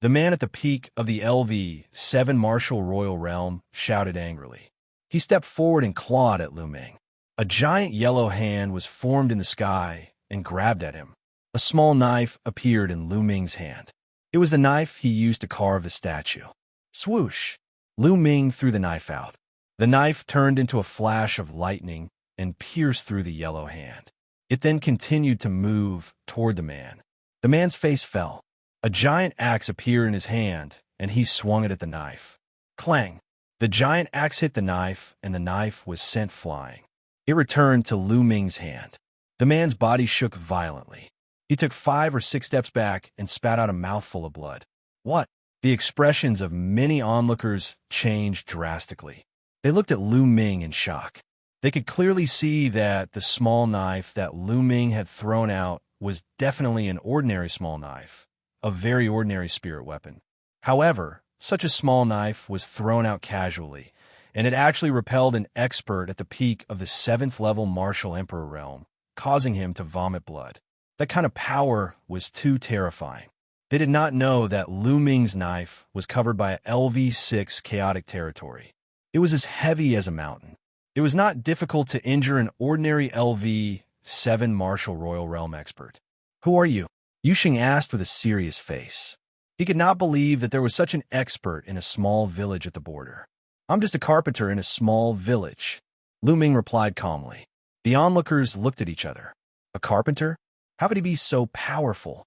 The man at the peak of the LV7 martial royal realm shouted angrily. He stepped forward and clawed at Lu Ming. A giant yellow hand was formed in the sky and grabbed at him. A small knife appeared in Lu Ming's hand. It was the knife he used to carve the statue. Swoosh! Lu Ming threw the knife out. The knife turned into a flash of lightning and pierced through the yellow hand. It then continued to move toward the man. The man's face fell. A giant axe appeared in his hand, and he swung it at the knife. Clang! The giant axe hit the knife, and the knife was sent flying. It returned to Lu Ming's hand. The man's body shook violently. He took 5 or 6 steps back and spat out a mouthful of blood. What? The expressions of many onlookers changed drastically. They looked at Lu Ming in shock. They could clearly see that the small knife that Lu Ming had thrown out was definitely an ordinary small knife, a very ordinary spirit weapon. However, such a small knife was thrown out casually, and it actually repelled an expert at the peak of the 7th level martial emperor realm, causing him to vomit blood. That kind of power was too terrifying. They did not know that Lu Ming's knife was covered by a LV6 chaotic territory. It was as heavy as a mountain. It was not difficult to injure an ordinary LV7 martial royal realm expert. "Who are you?" Yuxing asked with a serious face. He could not believe that there was such an expert in a small village at the border. "I'm just a carpenter in a small village," Lu Ming replied calmly. The onlookers looked at each other. A carpenter? How could he be so powerful?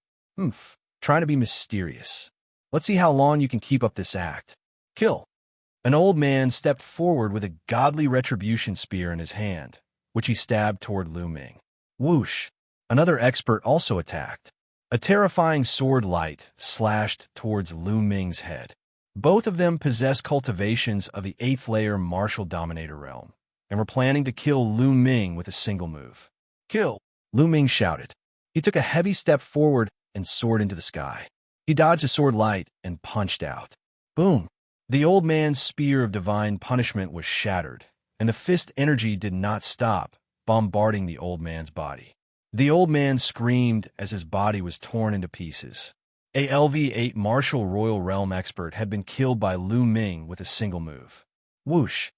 Trying to be mysterious. "Let's see how long you can keep up this act. Kill." An old man stepped forward with a godly retribution spear in his hand, which he stabbed toward Lu Ming. Whoosh! Another expert also attacked. A terrifying sword light slashed towards Lu Ming's head. Both of them possessed cultivations of the 8th layer martial dominator realm, and were planning to kill Lu Ming with a single move. "Kill!" Lu Ming shouted. He took a heavy step forward and soared into the sky. He dodged a sword light and punched out. Boom! The old man's spear of divine punishment was shattered, and the fist energy did not stop, bombarding the old man's body. The old man screamed as his body was torn into pieces. A LV8 martial royal realm expert had been killed by Lu Ming with a single move. Whoosh!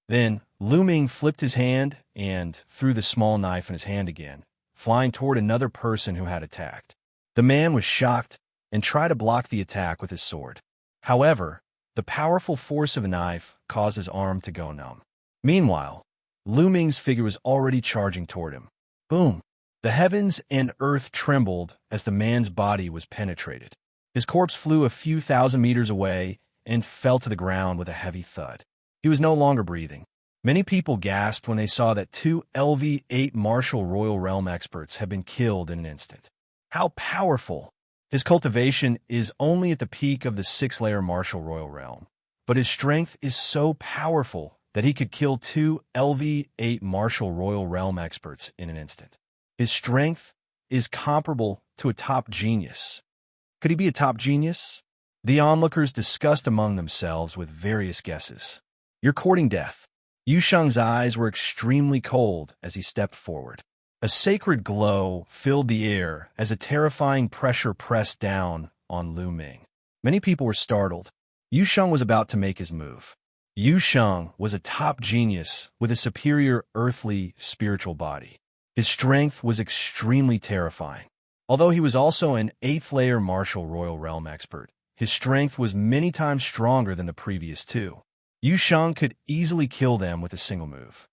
Then, Lu Ming flipped his hand and threw the small knife in his hand again, flying toward another person who had attacked. The man was shocked and tried to block the attack with his sword. However, the powerful force of a knife caused his arm to go numb. Meanwhile, Lu Ming's figure was already charging toward him. Boom! The heavens and earth trembled as the man's body was penetrated. His corpse flew a few thousand meters away and fell to the ground with a heavy thud. He was no longer breathing. Many people gasped when they saw that 2 LV8 martial royal realm experts had been killed in an instant. How powerful! His cultivation is only at the peak of the 6th-layer martial royal realm, but his strength is so powerful that he could kill 2 LV8 martial royal realm experts in an instant. His strength is comparable to a top genius. Could he be a top genius? The onlookers discussed among themselves with various guesses. "You're courting death." Yushang's eyes were extremely cold as he stepped forward. A sacred glow filled the air as a terrifying pressure pressed down on Lu Ming. Many people were startled. Yushang was about to make his move. Yushang was a top genius with a superior earthly spiritual body. His strength was extremely terrifying. Although he was also an 8th-layer martial royal realm expert, his strength was many times stronger than the previous 2. Yushang could easily kill them with a single move.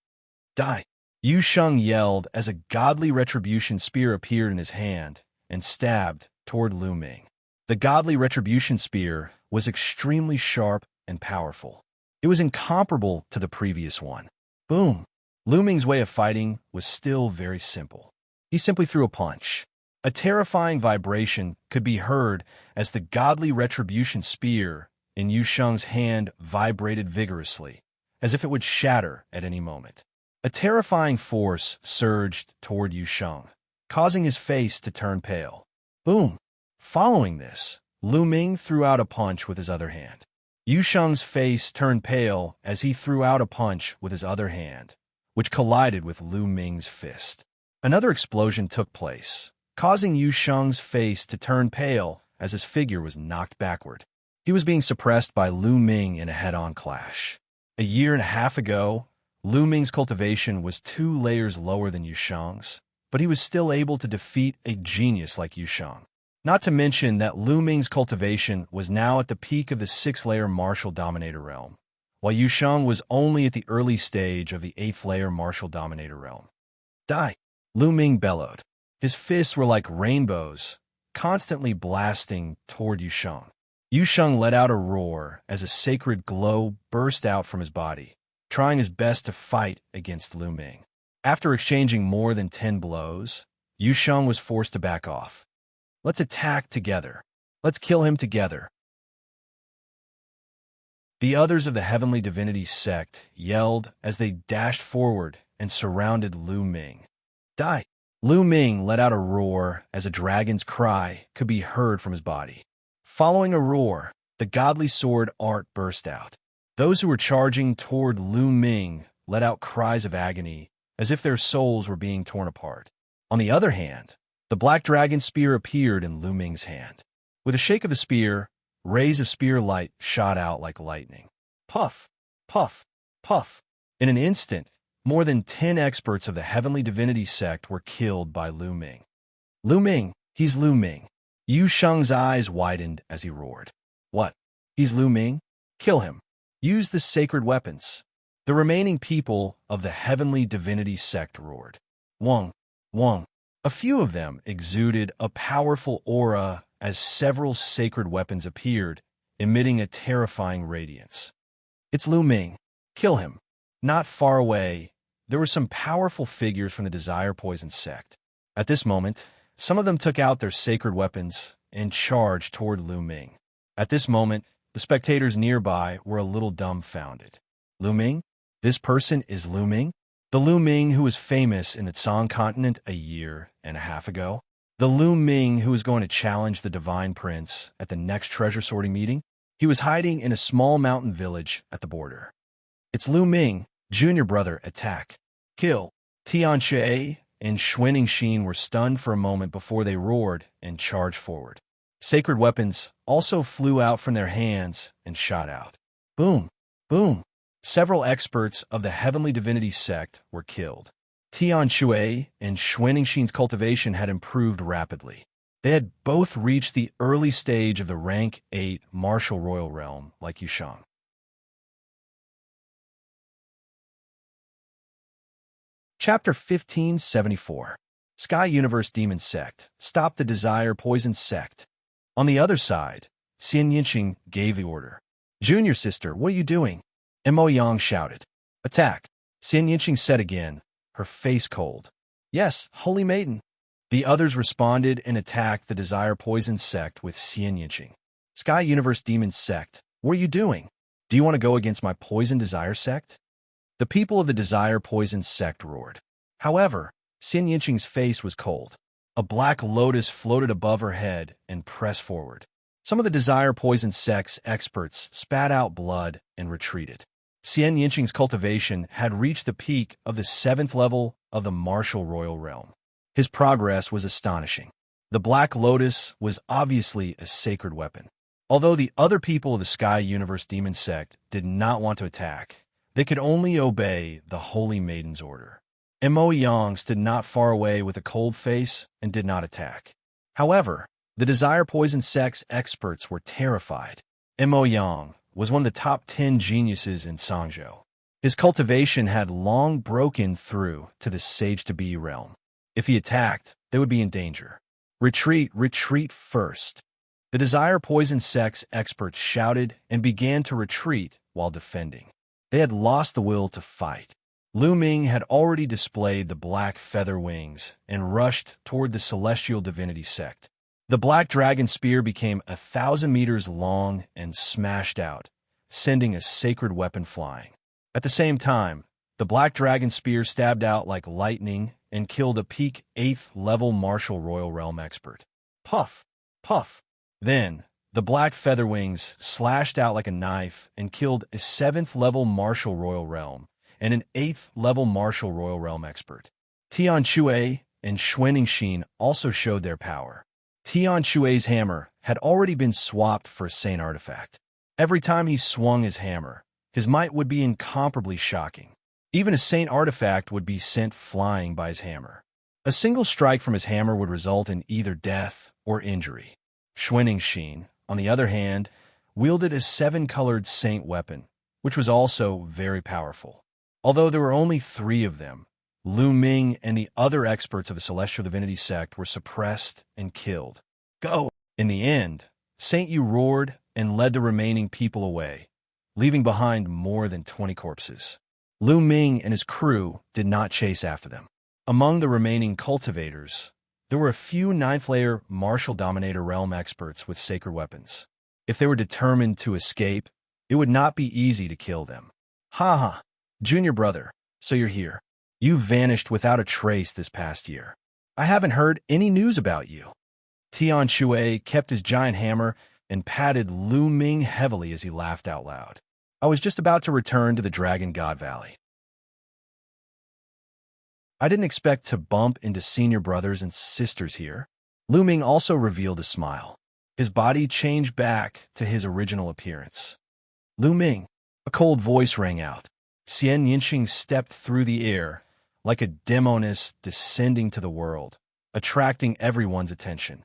Die! Yushang yelled as a godly retribution spear appeared in his hand and stabbed toward Lu Ming. The godly retribution spear was extremely sharp and powerful. It was incomparable to the previous one. Boom! Lu Ming's way of fighting was still very simple. He simply threw a punch. A terrifying vibration could be heard as the godly retribution spear in Yushang's hand vibrated vigorously, as if it would shatter at any moment. A terrifying force surged toward Yushang, causing his face to turn pale. Boom! Following this, Lu Ming threw out a punch with his other hand. Yushang's face turned pale as he threw out a punch with his other hand, which collided with Lu Ming's fist. Another explosion took place, causing Yushang's face to turn pale as his figure was knocked backward. He was being suppressed by Lu Ming in a head-on clash. A year and a half ago, Lu Ming's cultivation was 2 layers lower than Yushang's, but he was still able to defeat a genius like Yushang. Not to mention that Lu Ming's cultivation was now at the peak of the 6th-layer martial dominator realm, while Yushang was only at the early stage of the 8th-layer martial dominator realm. Die! Lu Ming bellowed. His fists were like rainbows, constantly blasting toward Yushang. Yushang let out a roar as a sacred glow burst out from his body, trying his best to fight against Lu Ming. After exchanging more than 10 blows, Yushang was forced to back off. Let's attack together. Let's kill him together. The others of the Heavenly Divinity sect yelled as they dashed forward and surrounded Lu Ming. Die! Lu Ming let out a roar as a dragon's cry could be heard from his body. Following a roar, the godly sword art burst out. Those who were charging toward Lu Ming let out cries of agony as if their souls were being torn apart. On the other hand, the black dragon spear appeared in Lu Ming's hand. With a shake of the spear, rays of spear light shot out like lightning. Puff, puff, puff. In an instant, more than 10 experts of the Heavenly Divinity sect were killed by Lu Ming. Lu Ming, he's Lu Ming. Yu Sheng's eyes widened as he roared. What? He's Lu Ming? Kill him. Use the sacred weapons. The remaining people of the Heavenly Divinity sect roared. Wong, Wong. A few of them exuded a powerful aura as several sacred weapons appeared, emitting a terrifying radiance. It's Lu Ming. Kill him. Not far away, there were some powerful figures from the Desire Poison sect. At this moment, some of them took out their sacred weapons and charged toward Lu Ming. At this moment, the spectators nearby were a little dumbfounded. Lu Ming? This person is Lu Ming? The Lu Ming who was famous in the Tsang continent a year and a half ago? The Lu Ming who was going to challenge the Divine Prince at the next treasure sorting meeting? He was hiding in a small mountain village at the border. It's Lu Ming, junior brother, attack. Kill. Xianxia and Xianxia were stunned for a moment before they roared and charged forward. Sacred weapons also flew out from their hands and shot out. Boom, boom. Several experts of the Heavenly Divinity sect were killed. Xianxia and Xianxia's cultivation had improved rapidly. They had both reached the early stage of the rank 8 martial royal realm like Yusheng. Chapter 1574. Sky Universe Demon Sect. Stop the Desire Poison Sect. On the other side, Xianxia gave the order. Junior sister, what are you doing? Mo Yang shouted. Attack. Xianxia said again, her face cold. Yes, holy maiden. The others responded and attacked the Desire Poison Sect with Xianxia. Sky Universe Demon Sect, what are you doing? Do you want to go against my Poison Desire Sect? The people of the Desire Poison Sect roared. However, Xianxia's face was cold. A black lotus floated above her head and pressed forward. Some of the Desire Poison Sect's experts spat out blood and retreated. Xianxia's cultivation had reached the peak of the 7th level of the martial royal realm. His progress was astonishing. The black lotus was obviously a sacred weapon. Although the other people of the Sky Universe Demon Sect did not want to attack, they could only obey the Holy Maiden's order. Mo Yang stood not far away with a cold face and did not attack. However, the Desire Poison Sect's experts were terrified. Mo Yang was one of the top 10 geniuses in Sangzhou. His cultivation had long broken through to the Sage-to-Be realm. If he attacked, they would be in danger. Retreat, retreat first. The Desire Poison Sect's experts shouted and began to retreat while defending. They had lost the will to fight. Lu Ming had already displayed the black feather wings and rushed toward the Celestial Divinity sect. The black dragon spear became 1,000 meters long and smashed out, sending a sacred weapon flying. At the same time, the black dragon spear stabbed out like lightning and killed a peak 8th level martial royal realm expert. Puff, puff. Then, the black feather wings slashed out like a knife and killed a 7th level martial royal realm and an 8th level martial royal realm expert. Xianxia and Xianxia also showed their power. Xianxia's hammer had already been swapped for a saint artifact. Every time he swung his hammer, his might would be incomparably shocking. Even a saint artifact would be sent flying by his hammer. A single strike from his hammer would result in either death or injury. Xianxia, on the other hand, wielded a 7-colored saint weapon, which was also very powerful. Although there were only 3 of them, Lu Ming and the other experts of the Celestial Divinity sect were suppressed and killed. Go! In the end, Saint Yu roared and led the remaining people away, leaving behind more than 20 corpses. Lu Ming and his crew did not chase after them. Among the remaining cultivators, there were a few 9th-layer martial dominator realm experts with sacred weapons. If they were determined to escape, It would not be easy to kill them. Ha ha, junior brother, so you're here. You vanished without a trace this past year. I haven't heard any news about you. Tian Shui kept his giant hammer and patted Lu Ming heavily as he laughed out loud. I was just about to return to the Dragon God Valley. I didn't expect to bump into senior brothers and sisters here. Lu Ming also revealed a smile. His body changed back to his original appearance. Lu Ming, a cold voice rang out. Xianxia stepped through the air like a demoness descending to the world, attracting everyone's attention.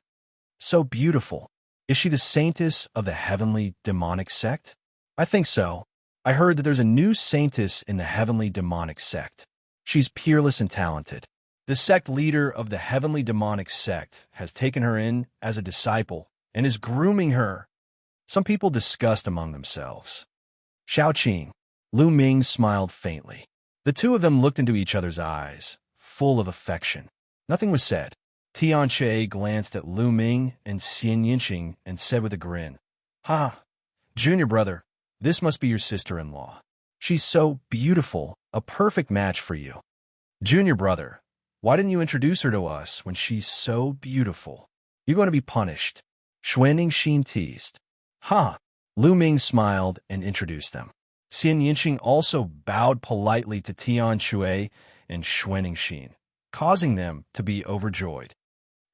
So beautiful. Is she the saintess of the heavenly demonic sect? I think so. I heard that there's a new saintess in the heavenly demonic sect. She's peerless and talented. The sect leader of the heavenly demonic sect has taken her in as a disciple and is grooming her. Some people discussed among themselves. Xiaoqing. Lu Ming smiled faintly. The two of them looked into each other's eyes, full of affection. Nothing was said. Tianxia glanced at Lu Ming and Xianxia and said with a grin, "Ha, junior brother, this must be your sister-in-law. She's so beautiful, a perfect match for you. Junior brother, why didn't you introduce her to us when she's so beautiful? You're going to be punished." Xuanxin teased. "Ha!" Lu Ming smiled and introduced them. Xianxia also bowed politely to Tian Shui and Xuanxin, causing them to be overjoyed.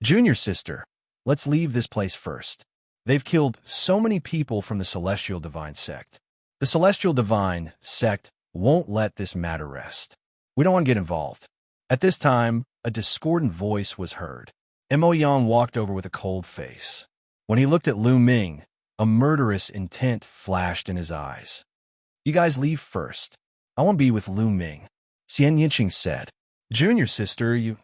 "Junior sister, let's leave this place first. They've killed so many people from the Celestial Divine Sect. The Celestial Divine Sect won't let this matter rest. We don't want to get involved." At this time, a discordant voice was heard. Mo Yang walked over with a cold face. When he looked at Lu Ming, a murderous intent flashed in his eyes. "You guys leave first. I want to be with Lu Ming," Xianxia said. "Junior sister, you..."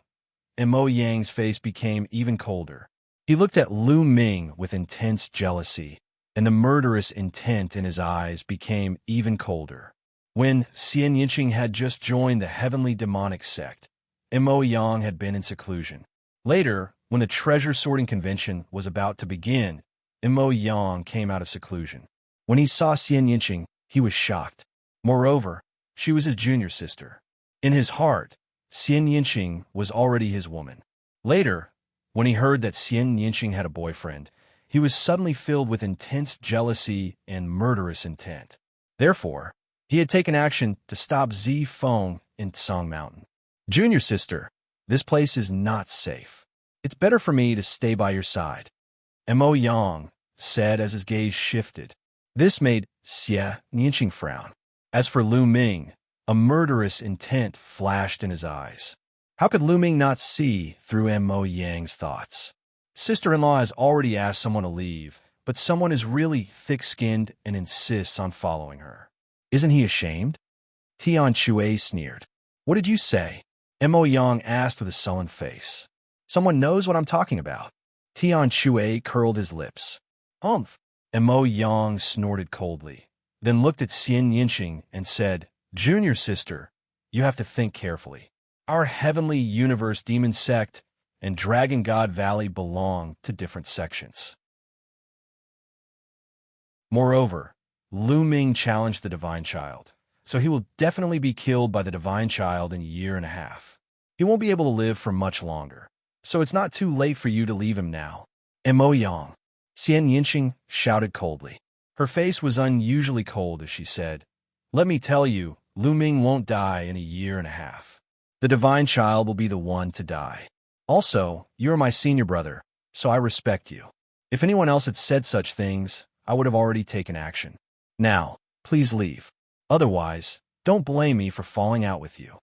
Mo Yang's face became even colder. He looked at Lu Ming with intense jealousy, and the murderous intent in his eyes became even colder. When Xianxia had just joined the heavenly demonic sect, Mo Yang had been in seclusion. Later, when the treasure sorting convention was about to begin, Mo Yang came out of seclusion. When he saw Xianxia, he was shocked. Moreover, she was his junior sister. In his heart, Xianxia was already his woman. Later, when he heard that Xianxia had a boyfriend, he was suddenly filled with intense jealousy and murderous intent. Therefore, he had taken action to stop Zi Feng in Song Mountain. "Junior sister, this place is not safe. It's better for me to stay by your side," Mo Yang said as his gaze shifted. This made Xianxia frown. As for Lu Ming, a murderous intent flashed in his eyes. How could Lu Ming not see through Mo Yang's thoughts? Sister-in-law has already asked someone to leave, but someone is really thick-skinned and insists on following her. Isn't he ashamed? Tian Shui sneered. "What did you say?" Mo Yang asked with a sullen face. "Someone knows what I'm talking about." Tian Shui curled his lips. "Humph." Mo Yang snorted coldly, then looked at Xianxia and said, "Junior sister, you have to think carefully. Our heavenly universe demon sect and Dragon God Valley belong to different sections. Moreover, Lu Ming challenged the Divine Child, so he will definitely be killed by the Divine Child in a year and a half. He won't be able to live for much longer, so it's not too late for you to leave him now." Mo Yang. Xianxia shouted coldly. Her face was unusually cold as she said, "Let me tell you, Lu Ming won't die in a year and a half. The Divine Child will be the one to die. Also, you are my senior brother, so I respect you. If anyone else had said such things, I would have already taken action. Now, please leave. Otherwise, don't blame me for falling out with you."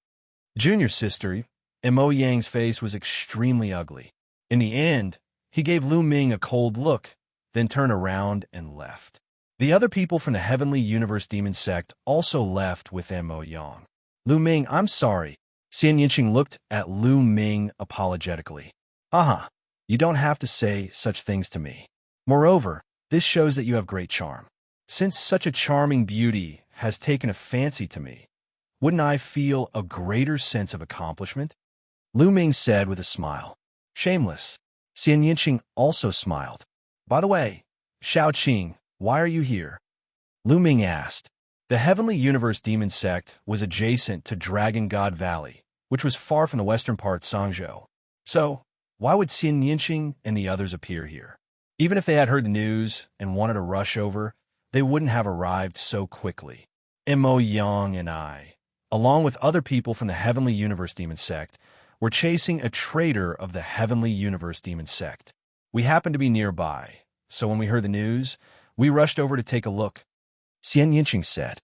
Junior sister, Mo Yang's face was extremely ugly. In the end, he gave Lu Ming a cold look, then turned around and left. The other people from the Heavenly Universe Demon Sect also left with Mo Yang. "Lu Ming, I'm sorry." Xianxia looked at Lu Ming apologetically. "Aha, you don't have to say such things to me. Moreover, this shows that you have great charm. Since such a charming beauty has taken a fancy to me, wouldn't I feel a greater sense of accomplishment?" Lu Ming said with a smile. "Shameless." Xianxia also smiled. "By the way, Xiaoqing, why are you here?" Lu Ming asked. The Heavenly Universe Demon Sect was adjacent to Dragon God Valley, which was far from the western part of Sangzhou. So, why would Xianxia and the others appear here? Even if they had heard the news and wanted to rush over, they wouldn't have arrived so quickly. Mo Yang and I, along with other people from the Heavenly Universe Demon Sect, were chasing a traitor of the Heavenly Universe Demon Sect. We happened to be nearby, so when we heard the news, we rushed over to take a look. Xianxia said.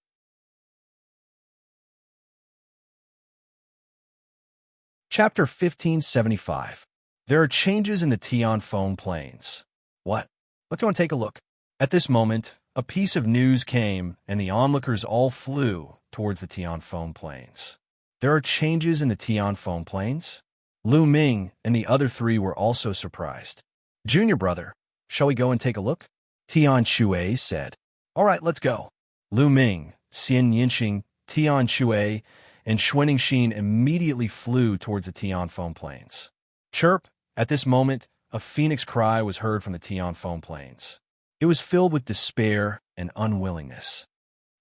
Chapter 1575. There are changes in the Tianfeng Plains. What? Let's go and take a look. At this moment, a piece of news came, and the onlookers all flew towards the Tianfeng Plains. There are changes in the Tianfeng Plains? Lu Ming and the other three were also surprised. Junior brother, shall we go and take a look? Tian Shui said. All right, let's go. Lu Ming, Xianxia, Tian Shui, and Xuanxin immediately flew towards the Tianfeng Plains. Chirp! At this moment, a phoenix cry was heard from the Tianfeng Plains. It was filled with despair and unwillingness.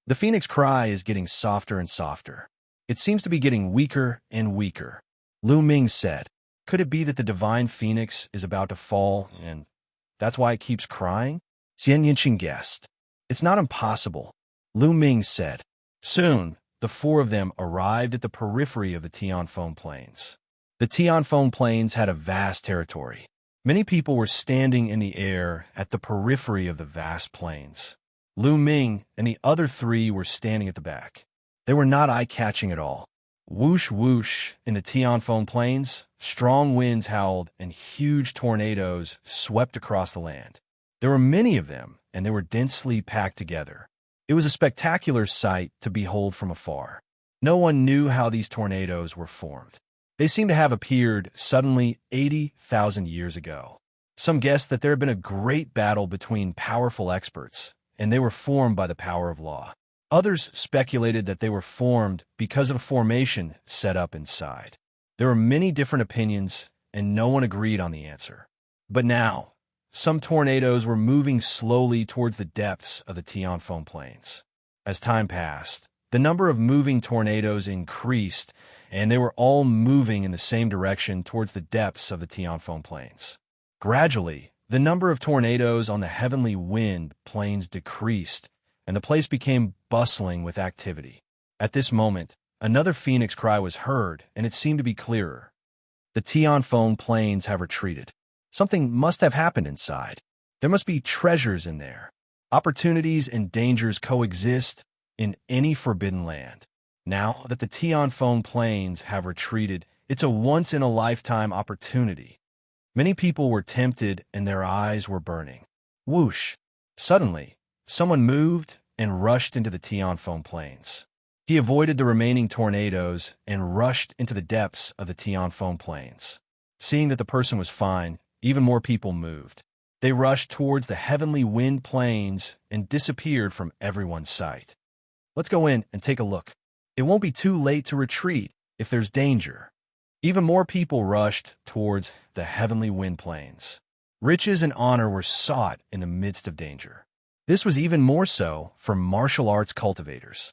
The phoenix cry is getting softer and softer. It seems to be getting weaker and weaker. Lu Ming said, could it be that the divine phoenix is about to fall and that's why it keeps crying? Xianxia guessed. It's not impossible. Lu Ming said. Soon, the four of them arrived at the periphery of the Tianfeng Plains. The Tianfeng Plains had a vast territory. Many people were standing in the air at the periphery of the vast plains. Lu Ming and the other three were standing at the back. They were not eye-catching at all. Whoosh whoosh in the Tianfeng Plains, strong winds howled and huge tornadoes swept across the land. There were many of them, and they were densely packed together. It was a spectacular sight to behold from afar. No one knew how these tornadoes were formed. They seem to have appeared suddenly 80,000 years ago. Some guessed that there had been a great battle between powerful experts, and they were formed by the power of law. Others speculated that they were formed because of a formation set up inside. There were many different opinions, and no one agreed on the answer. But now, some tornadoes were moving slowly towards the depths of the Tianfeng Plains. As time passed, the number of moving tornadoes increased, and they were all moving in the same direction towards the depths of the Tianfeng Plains. Gradually, the number of tornadoes on the heavenly wind plains decreased, and the place became bustling with activity. At this moment, another phoenix cry was heard, and it seemed to be clearer. The Tianfeng Plains have retreated. Something must have happened inside. There must be treasures in there. Opportunities and dangers coexist in any forbidden land. Now that the Tianfeng Plains have retreated, it's a once-in-a-lifetime opportunity. Many people were tempted and their eyes were burning. Whoosh! Suddenly, someone moved and rushed into the Tianfeng Plains. He avoided the remaining tornadoes and rushed into the depths of the Tianfeng Plains. Seeing that the person was fine, even more people moved. They rushed towards the heavenly wind plains and disappeared from everyone's sight. Let's go in and take a look. It won't be too late to retreat if there's danger. Even more people rushed towards the heavenly wind plains. Riches and honor were sought in the midst of danger. This was even more so for martial arts cultivators.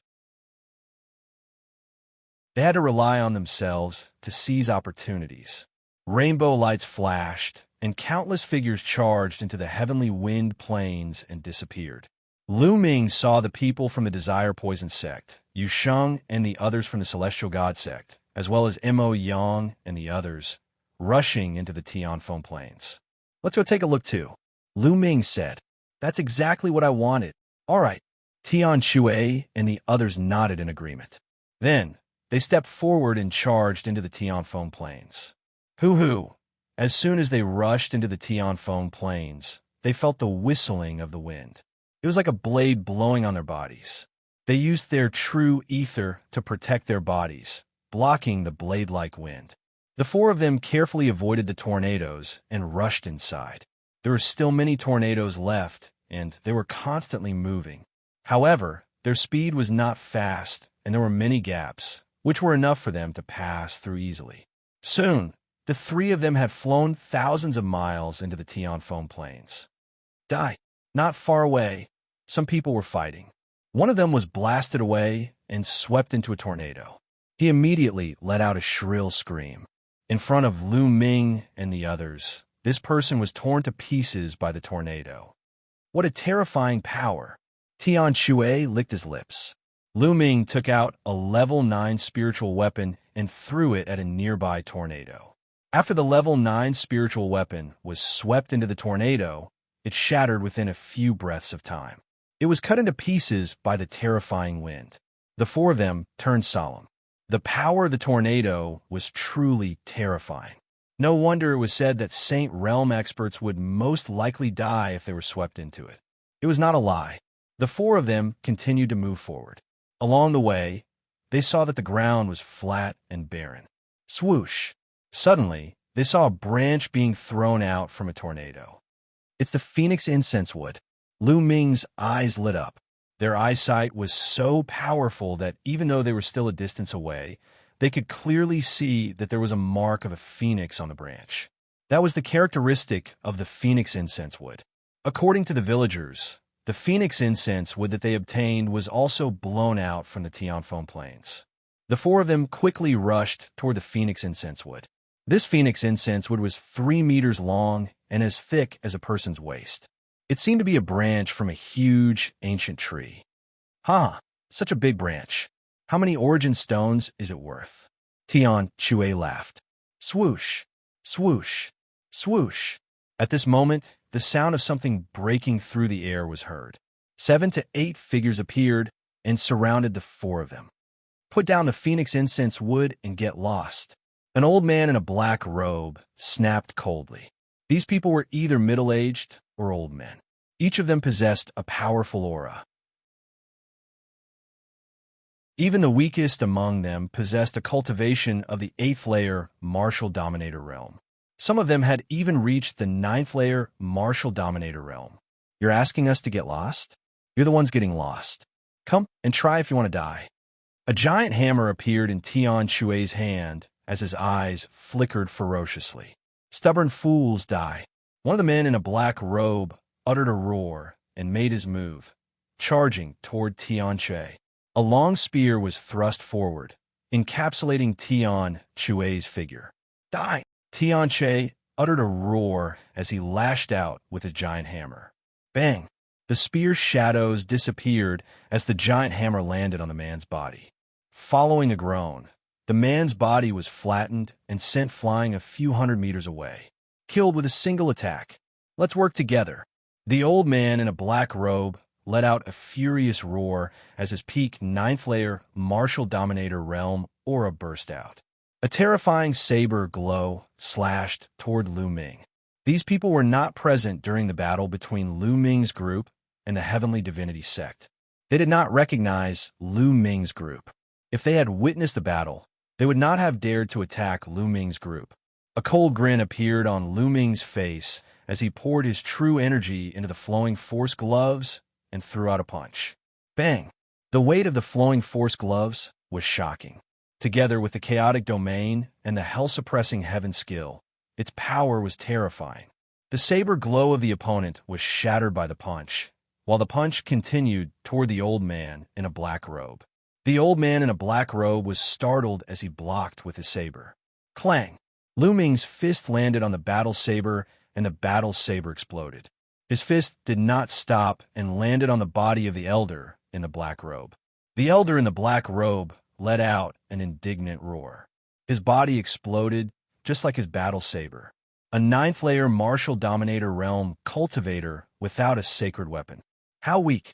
They had to rely on themselves to seize opportunities. Rainbow lights flashed, and countless figures charged into the heavenly wind plains and disappeared. Lu Ming saw the people from the Desire Poison sect, Yu Sheng and the others from the Celestial God sect, as well as Mo Yang and the others, rushing into the Tianfeng Plains. Let's go take a look too. Lu Ming said, that's exactly what I wanted. All right. Tian Shui and the others nodded in agreement. Then, they stepped forward and charged into the Tianfeng Plains. Hoo-hoo! As soon as they rushed into the Tianfeng Plains, they felt the whistling of the wind. It was like a blade blowing on their bodies. They used their true ether to protect their bodies, blocking the blade-like wind. The four of them carefully avoided the tornadoes and rushed inside. There were still many tornadoes left, and they were constantly moving. However, their speed was not fast, and there were many gaps, which were enough for them to pass through easily. Soon, the three of them had flown thousands of miles into the Tianfeng Plains. Not far away, some people were fighting. One of them was blasted away and swept into a tornado. He immediately let out a shrill scream. In front of Lu Ming and the others, this person was torn to pieces by the tornado. What a terrifying power! Tian Shui licked his lips. Lu Ming took out a level 9 spiritual weapon and threw it at a nearby tornado. After the level 9 spiritual weapon was swept into the tornado, it shattered within a few breaths of time. It was cut into pieces by the terrifying wind. The four of them turned solemn. The power of the tornado was truly terrifying. No wonder it was said that Saint Realm experts would most likely die if they were swept into it. It was not a lie. The four of them continued to move forward. Along the way, they saw that the ground was flat and barren. Swoosh! Suddenly, they saw a branch being thrown out from a tornado. It's the Phoenix incense wood. Lu Ming's eyes lit up. Their eyesight was so powerful that even though they were still a distance away, they could clearly see that there was a mark of a phoenix on the branch. That was the characteristic of the Phoenix incense wood. According to the villagers, the Phoenix incense wood that they obtained was also blown out from the Tianfeng Plains. The four of them quickly rushed toward the Phoenix incense wood. This Phoenix incense wood was 3 meters long and as thick as a person's waist. It seemed to be a branch from a huge, ancient tree. Such a big branch. How many origin stones is it worth? Tian Shui laughed. Swoosh, swoosh, swoosh. At this moment, the sound of something breaking through the air was heard. 7 to 8 figures appeared and surrounded the four of them. Put down the Phoenix incense wood and get lost. An old man in a black robe snapped coldly. These people were either middle-aged or old men. Each of them possessed a powerful aura. Even the weakest among them possessed a cultivation of the 8th layer martial dominator realm. Some of them had even reached the 9th layer martial dominator realm. You're asking us to get lost? You're the ones getting lost. Come and try if you want to die. A giant hammer appeared in Tian Shui's hand as his eyes flickered ferociously. Stubborn fools die. One of the men in a black robe uttered a roar and made his move, charging toward Tian Shui. A long spear was thrust forward, encapsulating Tian Shui's figure. Die! Tian Shui uttered a roar as he lashed out with a giant hammer. Bang! The spear's shadows disappeared as the giant hammer landed on the man's body. Following a groan, the man's body was flattened and sent flying a few hundred meters away. Killed with a single attack. Let's work together. The old man in a black robe let out a furious roar as his peak 9th layer martial dominator realm aura burst out. A terrifying saber glow slashed toward Lu Ming. These people were not present during the battle between Lu Ming's group and the Heavenly Divinity sect. They did not recognize Lu Ming's group. If they had witnessed the battle, they would not have dared to attack Lu Ming's group. A cold grin appeared on Lu Ming's face as he poured his true energy into the flowing force gloves and threw out a punch. Bang! The weight of the flowing force gloves was shocking. Together with the chaotic domain and the hell-suppressing heaven skill, its power was terrifying. The saber glow of the opponent was shattered by the punch, while the punch continued toward the old man in a black robe. The old man in a black robe was startled as he blocked with his saber. Clang! Lu Ming's fist landed on the battle saber and the battle saber exploded. His fist did not stop and landed on the body of the elder in the black robe. The elder in the black robe let out an indignant roar. His body exploded just like his battle saber. A 9th layer martial dominator realm cultivator without a sacred weapon. How weak!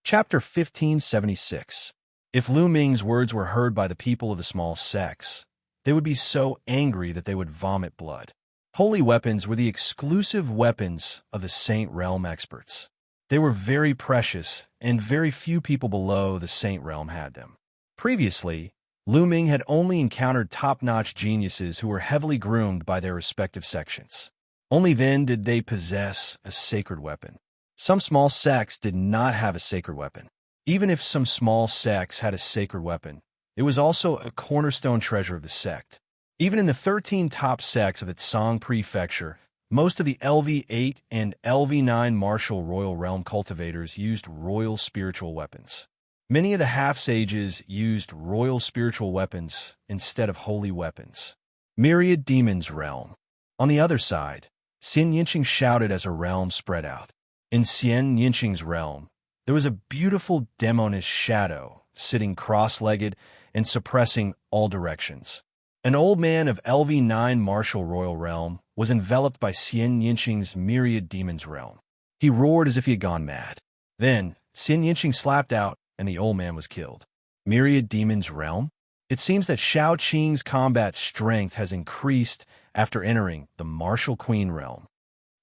Chapter 1576. If Lu Ming's words were heard by the people of the small sects, they would be so angry that they would vomit blood. Holy weapons were the exclusive weapons of the Saint Realm experts. They were very precious, and very few people below the Saint Realm had them. Previously, Lu Ming had only encountered top-notch geniuses who were heavily groomed by their respective sections. Only then did they possess a sacred weapon. Some small sects did not have a sacred weapon. Even if some small sects had a sacred weapon, it was also a cornerstone treasure of the sect. Even in the 13 top sects of its Song Prefecture, Most of the LV-8 and LV-9 martial royal realm cultivators used royal spiritual weapons. Many of the half-sages used royal spiritual weapons instead of holy weapons. Myriad Demons Realm. On the other side, Xianxia shouted as her realm spread out. In Xianxia's realm, there was a beautiful demonish shadow sitting cross-legged and suppressing all directions. An old man of LV-9 martial royal realm was enveloped by Xianxia's myriad demons realm. He roared as if he had gone mad. Then, Xianxia slapped out, and the old man was killed. Myriad demons realm? It seems that Shao Qing's combat strength has increased after entering the martial queen realm.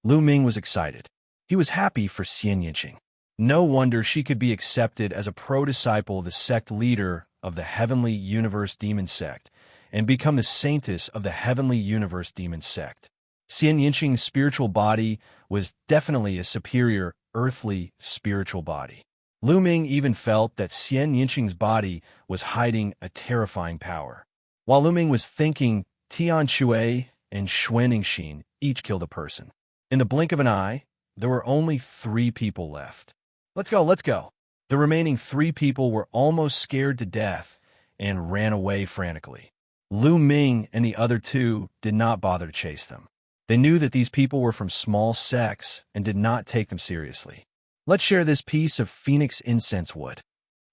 Lu Ming was excited. He was happy for Xianxia. No wonder she could be accepted as a pro-disciple of the sect leader of the Heavenly Universe Demon Sect, and become the saintess of the Heavenly Universe Demon Sect. Xianxia's spiritual body was definitely a superior earthly spiritual body. Lu Ming even felt that Xianxia's body was hiding a terrifying power. While Lu Ming was thinking, Tian Shui and Xuanxin each killed a person. In the blink of an eye, there were only 3 people left. Let's go, let's go. The remaining 3 people were almost scared to death and ran away frantically. Lu Ming and the other 2 did not bother to chase them. They knew that these people were from small sects and did not take them seriously. Let's share this piece of phoenix incense wood.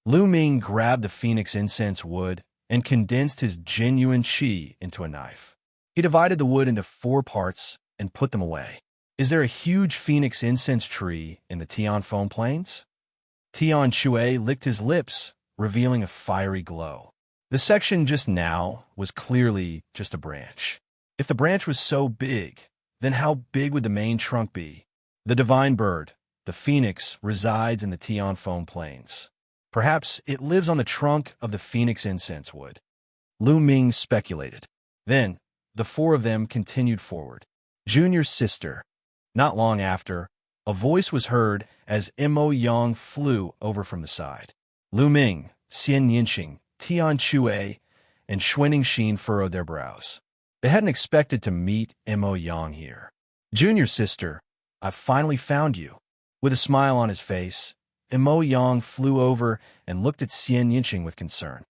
Lu Ming grabbed the phoenix incense wood and condensed his genuine qi into a knife. He divided the wood into 4 parts and put them away. Is there a huge phoenix incense tree in the Tianfeng Plains? Tian Shui licked his lips, revealing a fiery glow. The section just now was clearly just a branch. If the branch was so big, then how big would the main trunk be? The divine bird, the phoenix, resides in the Tianfeng Plains. Perhaps it lives on the trunk of the phoenix incense wood. Lu Ming speculated. Then, the 4 of them continued forward. Junior sister. Not long after, a voice was heard as Mo Yang flew over from the side. Lu Ming, Xianxia, Tian Shui, and Xuanxin furrowed their brows. They hadn't expected to meet Mo Yang here. Junior sister, I've finally found you. With a smile on his face, Mo Yang flew over and looked at Xianxia with concern.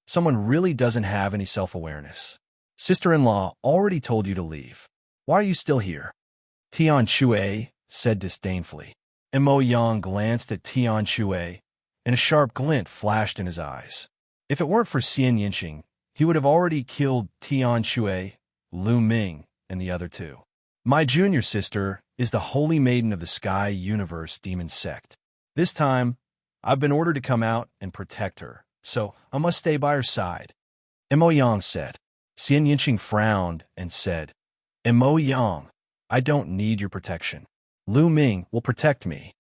Someone really doesn't have any self-awareness. Sister-in-law already told you to leave. Why are you still here? Tian Shui said disdainfully. Mo Yang glanced at Tian Shui, and a sharp glint flashed in his eyes. If it weren't for Xianxia, he would have already killed Tian Shui, Lu Ming, and the other 2. My junior sister is the Holy Maiden of the Sky Universe Demon Sect. This time, I've been ordered to come out and protect her, so I must stay by her side. Mo Yang said. Xianxia frowned and said, Mo Yang, I don't need your protection. Lu Ming will protect me.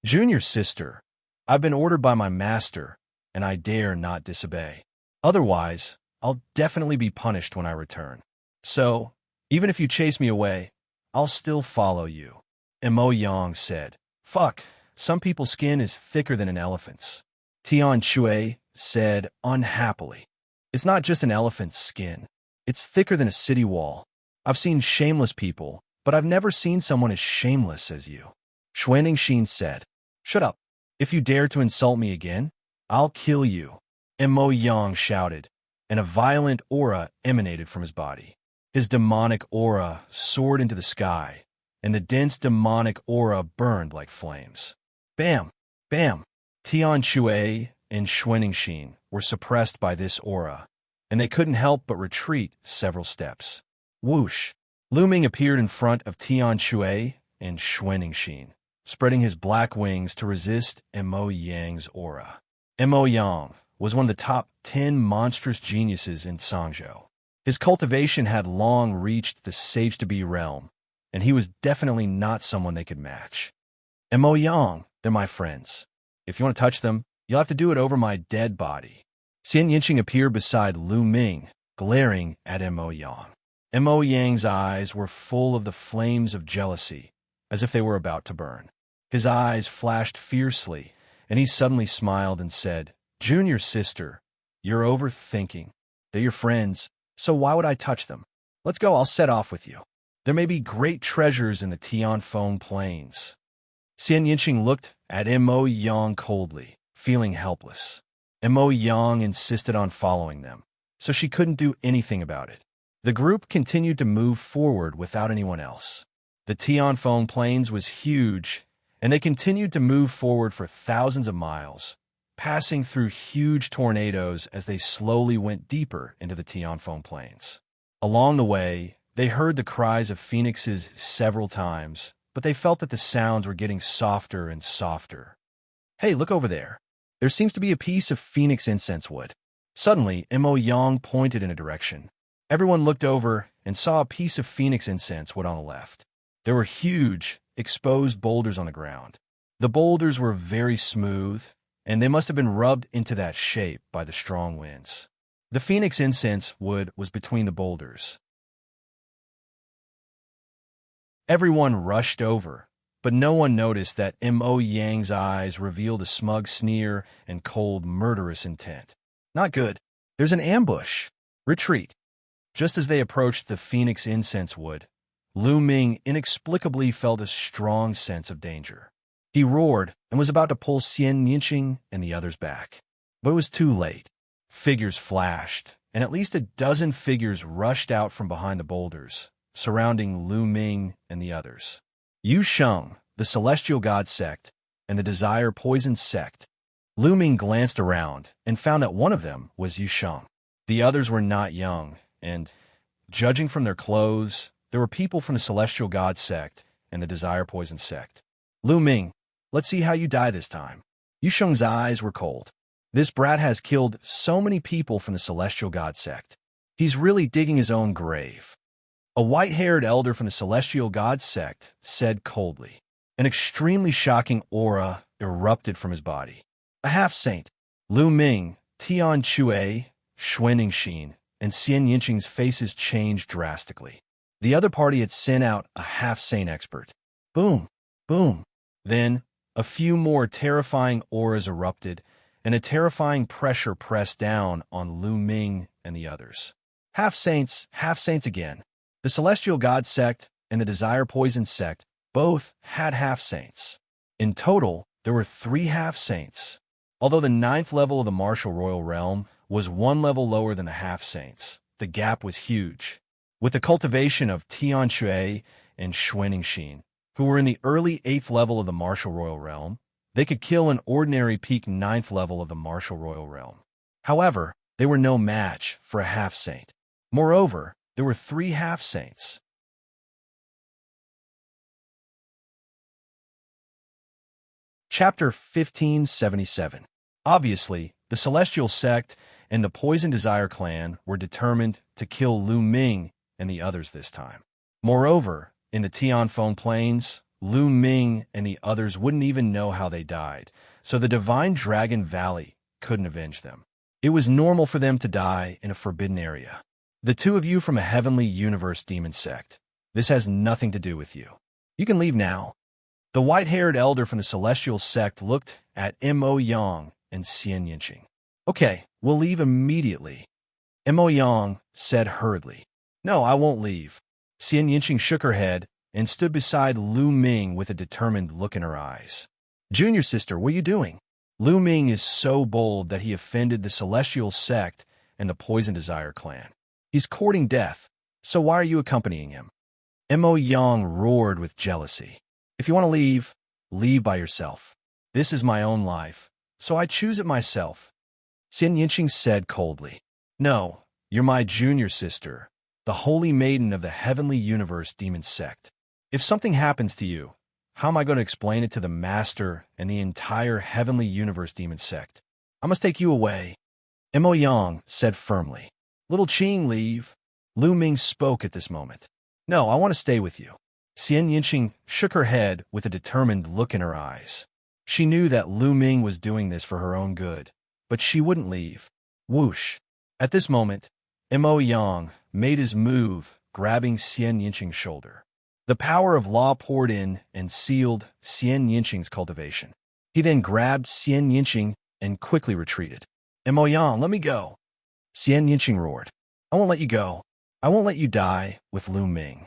Junior sister, I've been ordered by my master, and I dare not disobey. Otherwise, I'll definitely be punished when I return. So, even if you chase me away, I'll still follow you. Mo Yang said, Fuck, some people's skin is thicker than an elephant's. Tian Shui said unhappily. It's not just an elephant's skin. It's thicker than a city wall. I've seen shameless people, but I've never seen someone as shameless as you. Xuanxin said, Shut up. If you dare to insult me again, I'll kill you. Mo Yang shouted, and a violent aura emanated from his body. His demonic aura soared into the sky, and the dense demonic aura burned like flames. Bam! Bam! Tian Shui and Xuanxin were suppressed by this aura, and they couldn't help but retreat several steps. Whoosh! Lu Ming appeared in front of Tian Shui and Xuanxin, spreading his black wings to resist Mo Yang's aura. Mo Yang was one of the top 10 monstrous geniuses in Sangzhou. His cultivation had long reached the Sage-to-Be realm, and he was definitely not someone they could match. Mo Yang, they're my friends. If you want to touch them, you'll have to do it over my dead body. Xianxia appeared beside Lu Ming, glaring at Mo Yang. Mo Yang's eyes were full of the flames of jealousy, as if they were about to burn. His eyes flashed fiercely, and he suddenly smiled and said, Junior sister, you're overthinking. They're your friends, so why would I touch them? Let's go, I'll set off with you. There may be great treasures in the Tianfeng Plains. Xianxia looked at Mo Yang coldly, feeling helpless. Mo Yang insisted on following them, so she couldn't do anything about it. The group continued to move forward without anyone else. The Tianfeng Plains was huge, and they continued to move forward for thousands of miles, passing through huge tornadoes as they slowly went deeper into the Tianfeng Plains. Along the way, they heard the cries of phoenixes several times, but they felt that the sounds were getting softer and softer. Hey, look over there. There seems to be a piece of phoenix incense wood. Suddenly, Mo Yang pointed in a direction. Everyone looked over and saw a piece of phoenix incense wood on the left. There were huge, exposed boulders on the ground. The boulders were very smooth, and they must have been rubbed into that shape by the strong winds. The phoenix incense wood was between the boulders. Everyone rushed over, but no one noticed that Mo Yang's eyes revealed a smug sneer and cold, murderous intent. Not good. There's an ambush. Retreat. Just as they approached the phoenix incense wood, Lu Ming inexplicably felt a strong sense of danger. He roared and was about to pull Xianxia and the others back. But it was too late. Figures flashed, and at least a dozen figures rushed out from behind the boulders, surrounding Lu Ming and the others. Yu Sheng, the Celestial God Sect, and the Desire Poison Sect. Lu Ming glanced around and found that one of them was Yu Sheng. The others were not young, and, judging from their clothes, there were people from the Celestial God Sect and the Desire Poison Sect. Lu Ming, let's see how you die this time. Yu Sheng's eyes were cold. This brat has killed so many people from the Celestial God Sect. He's really digging his own grave. A white-haired elder from the Celestial God Sect said coldly. An extremely shocking aura erupted from his body. A half-saint. Lu Ming, Tian Chue, Xuanxin, and Xianxin's faces changed drastically. The other party had sent out a half-saint expert. Boom, boom. Then, a few more terrifying auras erupted, and a terrifying pressure pressed down on Lu Ming and the others. Half-saints again. The Celestial God Sect and the Desire Poison Sect both had half-saints. In total, there were 3 half-saints. Although the 9th level of the Martial Royal Realm was 1 level lower than the half-saints, the gap was huge. With the cultivation of Tian Chue and Xuanxin, who were in the early 8th level of the Martial Royal Realm, they could kill an ordinary peak 9th level of the Martial Royal Realm. However, they were no match for a half-saint. Moreover, there were 3 half-saints. Chapter 1577. Obviously, the Celestial Sect and the Poison Desire clan were determined to kill Lu Ming and the others this time. Moreover, in the Tianfeng Plains, Lu Ming and the others wouldn't even know how they died, so the Divine Dragon Valley couldn't avenge them. It was normal for them to die in a forbidden area. The 2 of you from a Heavenly Universe Demon Sect. This has nothing to do with you. You can leave now. The white-haired elder from the Celestial Sect looked at Mo Yang and Xianxia. Okay, we'll leave immediately. Mo Yang said hurriedly. No, I won't leave. Xianxia shook her head and stood beside Lu Ming with a determined look in her eyes. Junior sister, what are you doing? Lu Ming is so bold that he offended the Celestial Sect and the Poison Desire clan. He's courting death, so why are you accompanying him? Mo Yang roared with jealousy. If you want to leave, leave by yourself. This is my own life, so I choose it myself. Xianxia said coldly. No, you're my junior sister, the Holy Maiden of the Heavenly Universe Demon Sect. If something happens to you, how am I going to explain it to the Master and the entire Heavenly Universe Demon Sect? I must take you away. Mo Yang said firmly. Little Qing, leave. Lu Ming spoke at this moment. No, I want to stay with you. Xianxia shook her head with a determined look in her eyes. She knew that Lu Ming was doing this for her own good, but she wouldn't leave. Whoosh. At this moment, Mo Yang made his move, grabbing Xianxia's shoulder. The power of law poured in and sealed Xianxia's cultivation. He then grabbed Xianxia and quickly retreated. Mo Yang, let me go. Xianxia roared. I won't let you go. I won't let you die with Lu Ming.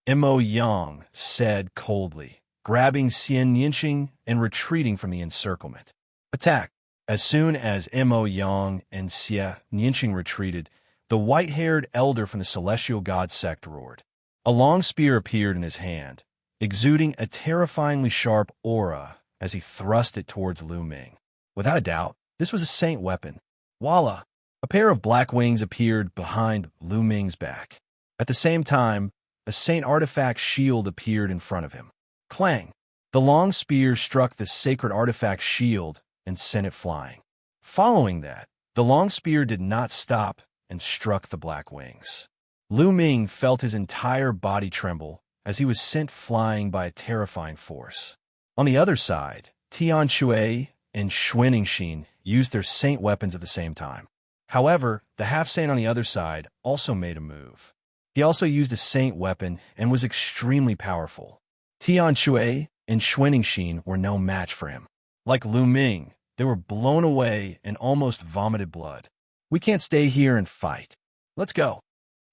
Mo Yang said coldly, grabbing Xianxia and retreating from the encirclement. Attack! As soon as Mo Yang and Xianxia retreated, the white-haired elder from the celestial god sect roared. A long spear appeared in his hand, exuding a terrifyingly sharp aura as he thrust it towards Lu Ming. Without a doubt, this was a saint weapon. Voila! A pair of black wings appeared behind Lu Ming's back. At the same time, a saint artifact shield appeared in front of him. Clang! The long spear struck the sacred artifact shield and sent it flying. Following that, the long spear did not stop and struck the black wings. Lu Ming felt his entire body tremble as he was sent flying by a terrifying force. On the other side, Tian Shui and Xianxia used their saint weapons at the same time. However, the half-saint on the other side also made a move. He also used a saint weapon and was extremely powerful. Tian Shui and Xianxia were no match for him. Like Lu Ming, they were blown away and almost vomited blood. We can't stay here and fight. Let's go.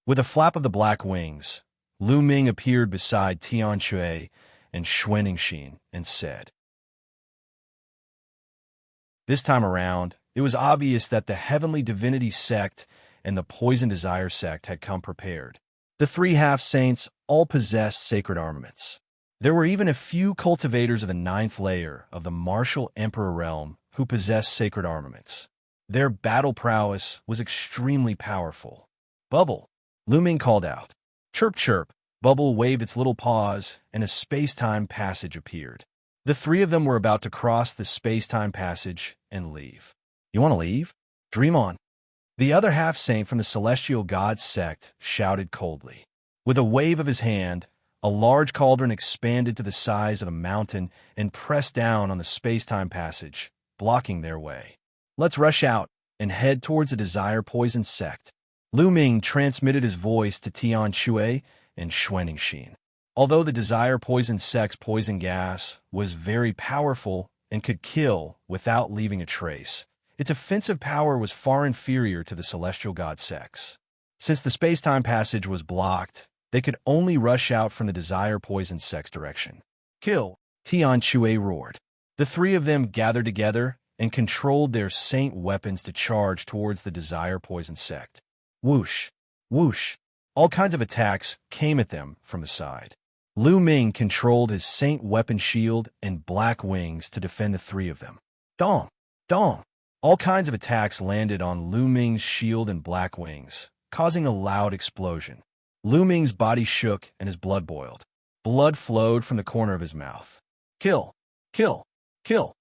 With a flap of the black wings, Lu Ming appeared beside Tian Shui and Xianxia and said, This time around, it was obvious that the Heavenly Divinity sect and the Poison Desire sect had come prepared. The three half-saints all possessed sacred armaments. There were even a few cultivators of the 9th layer of the Martial Emperor realm who possessed sacred armaments. Their battle prowess was extremely powerful. Bubble, Lu Ming called out. Chirp, chirp. Bubble waved its little paws, and a space-time passage appeared. The three of them were about to cross the space-time passage and leave. You want to leave? Dream on. The other half-saint from the celestial god sect shouted coldly. With a wave of his hand, a large cauldron expanded to the size of a mountain and pressed down on the space-time passage, blocking their way. Let's rush out and head towards the Desire Poison sect. Lu Ming transmitted his voice to Tian Shui and Xianxia. Although the Desire Poison sect's poison gas was very powerful and could kill without leaving a trace, its offensive power was far inferior to the celestial god sect's. Since the space-time passage was blocked, they could only rush out from the Desire Poison sect's direction. Kill! Tian Shui roared. The three of them gathered together and controlled their saint weapons to charge towards the Desire Poison sect. Whoosh! Whoosh! All kinds of attacks came at them from the side. Lu Ming controlled his saint weapon shield and black wings to defend the three of them. Dong! Dong! All kinds of attacks landed on Lu Ming's shield and black wings, causing a loud explosion. Lu Ming's body shook and his blood boiled. Blood flowed from the corner of his mouth. Kill! Kill! Kill!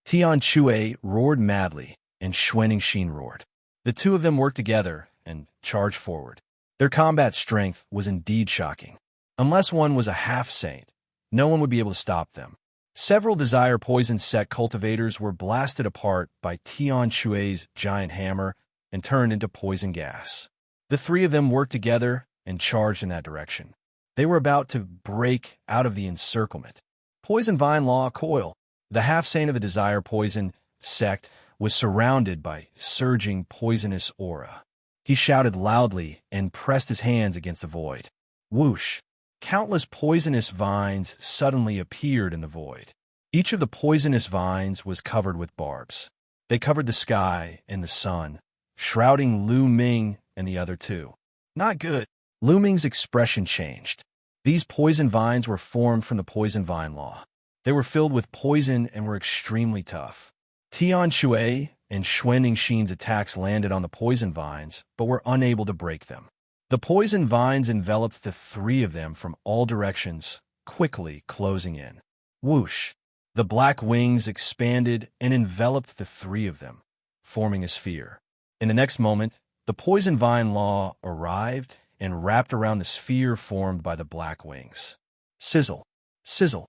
Tian Shui roared madly, and Xianxia roared. The two of them worked together and charged forward. Their combat strength was indeed shocking. Unless one was a half-saint, no one would be able to stop them. Several Desire Poison sect cultivators were blasted apart by Tian Shui's giant hammer and turned into poison gas. The three of them worked together and charged in that direction. They were about to break out of the encirclement. Poison Vine Law Coil, the half-saint of the Desire Poison sect, was surrounded by surging poisonous aura. He shouted loudly and pressed his hands against the void. Whoosh! Countless poisonous vines suddenly appeared in the void. Each of the poisonous vines was covered with barbs. They covered the sky and the sun, shrouding Lu Ming and the other two. Not good. Lu Ming's expression changed. These poison vines were formed from the Poison Vine Law. They were filled with poison and were extremely tough. Tian Shui and Xianxia's attacks landed on the poison vines, but were unable to break them. The poison vines enveloped the three of them from all directions, quickly closing in. Whoosh! The black wings expanded and enveloped the three of them, forming a sphere. In the next moment, the Poison Vine Law arrived and wrapped around the sphere formed by the black wings. Sizzle! Sizzle!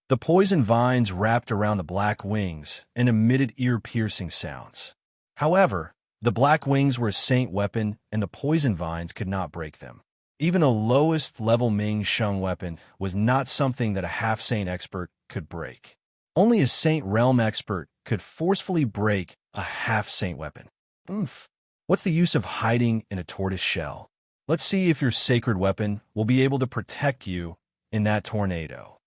The poison vines wrapped around the black wings and emitted ear-piercing sounds. However, the black wings were a saint weapon, and the poison vines could not break them. Even a lowest-level Ming Sheng weapon was not something that a half-saint expert could break. Only a saint realm expert could forcefully break a half-saint weapon. Oomph! What's the use of hiding in a tortoise shell? Let's see if your sacred weapon will be able to protect you in that tornado.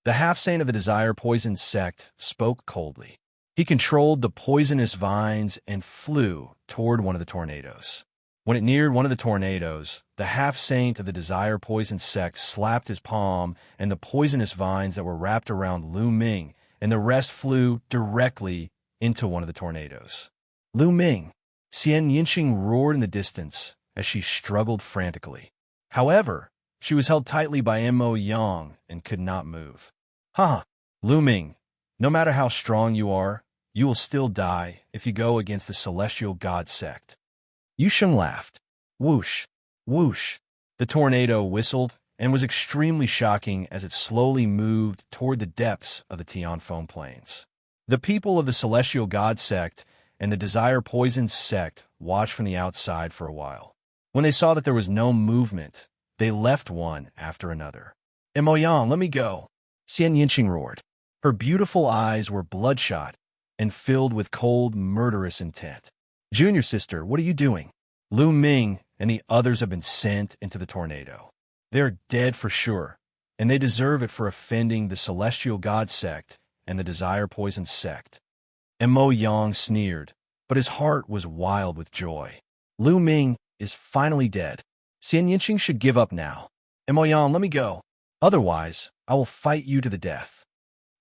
The half-saint of the Desire Poison sect spoke coldly. He controlled the poisonous vines and flew toward one of the tornadoes. When it neared one of the tornadoes, the half-saint of the Desire Poison sect slapped his palm, and the poisonous vines that were wrapped around Lu Ming and the rest flew directly into one of the tornadoes. Lu Ming! Xianxia roared in the distance as she struggled frantically. However, she was held tightly by Mo Yang and could not move. Ha! Lu Ming, no matter how strong you are, you will still die if you go against the Celestial God sect. Yusheng laughed. Whoosh! Whoosh! The tornado whistled and was extremely shocking as it slowly moved toward the depths of the Tianfeng Plains. The people of the Celestial God sect and the Desire Poison sect watched from the outside for a while. When they saw that there was no movement, they left one after another. Mo Yang, let me go! Xianxia roared. Her beautiful eyes were bloodshot and filled with cold, murderous intent. Junior sister, what are you doing? Lu Ming and the others have been sent into the tornado. They are dead for sure, and they deserve it for offending the Celestial God sect and the Desire Poison sect. Mo Yang sneered, but his heart was wild with joy. Lu Ming is finally dead. Xianxia should give up now. Mo Yang, let me go. Otherwise, I will fight you to the death.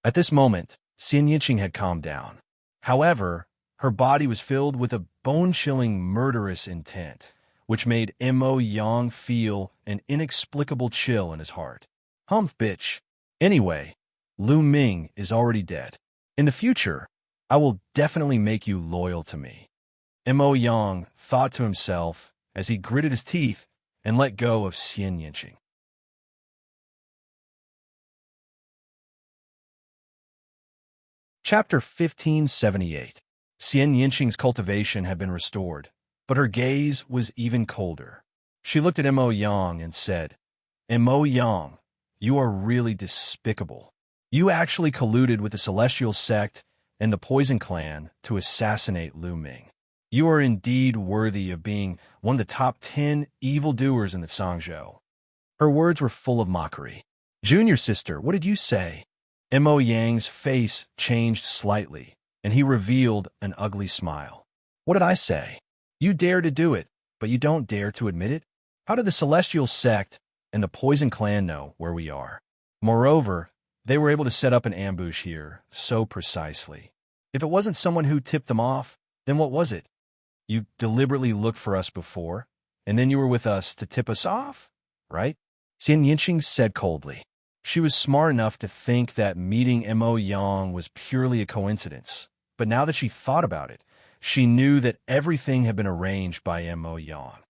At this moment, Xianxia had calmed down. However, her body was filled with a bone-chilling, murderous intent, which made Mo Yang feel an inexplicable chill in his heart. Humph, bitch. Anyway, Lu Ming is already dead. In the future, I will definitely make you loyal to me. Mo Yang thought to himself as he gritted his teeth and let go of Xianxia. Chapter 1578. Xianxia's cultivation had been restored, but her gaze was even colder. She looked at Mo Yang and said, Mo Yang, you are really despicable. You actually colluded with the Celestial Sect and the Poison Clan to assassinate Lu Ming. You are indeed worthy of being one of the top 10 evildoers in the Sangzhou. Her words were full of mockery. Junior sister, what did you say? Mo Yang's face changed slightly, and he revealed an ugly smile. What did I say? You dare to do it, but you don't dare to admit it? How did the Celestial Sect and the Poison Clan know where we are? Moreover, they were able to set up an ambush here so precisely. If it wasn't someone who tipped them off, then what was it? You deliberately looked for us before, and then you were with us to tip us off, right? Xianxia said coldly. She was smart enough to think that meeting Mo Yang was purely a coincidence, but now that she thought about it, she knew that everything had been arranged by Mo Yang.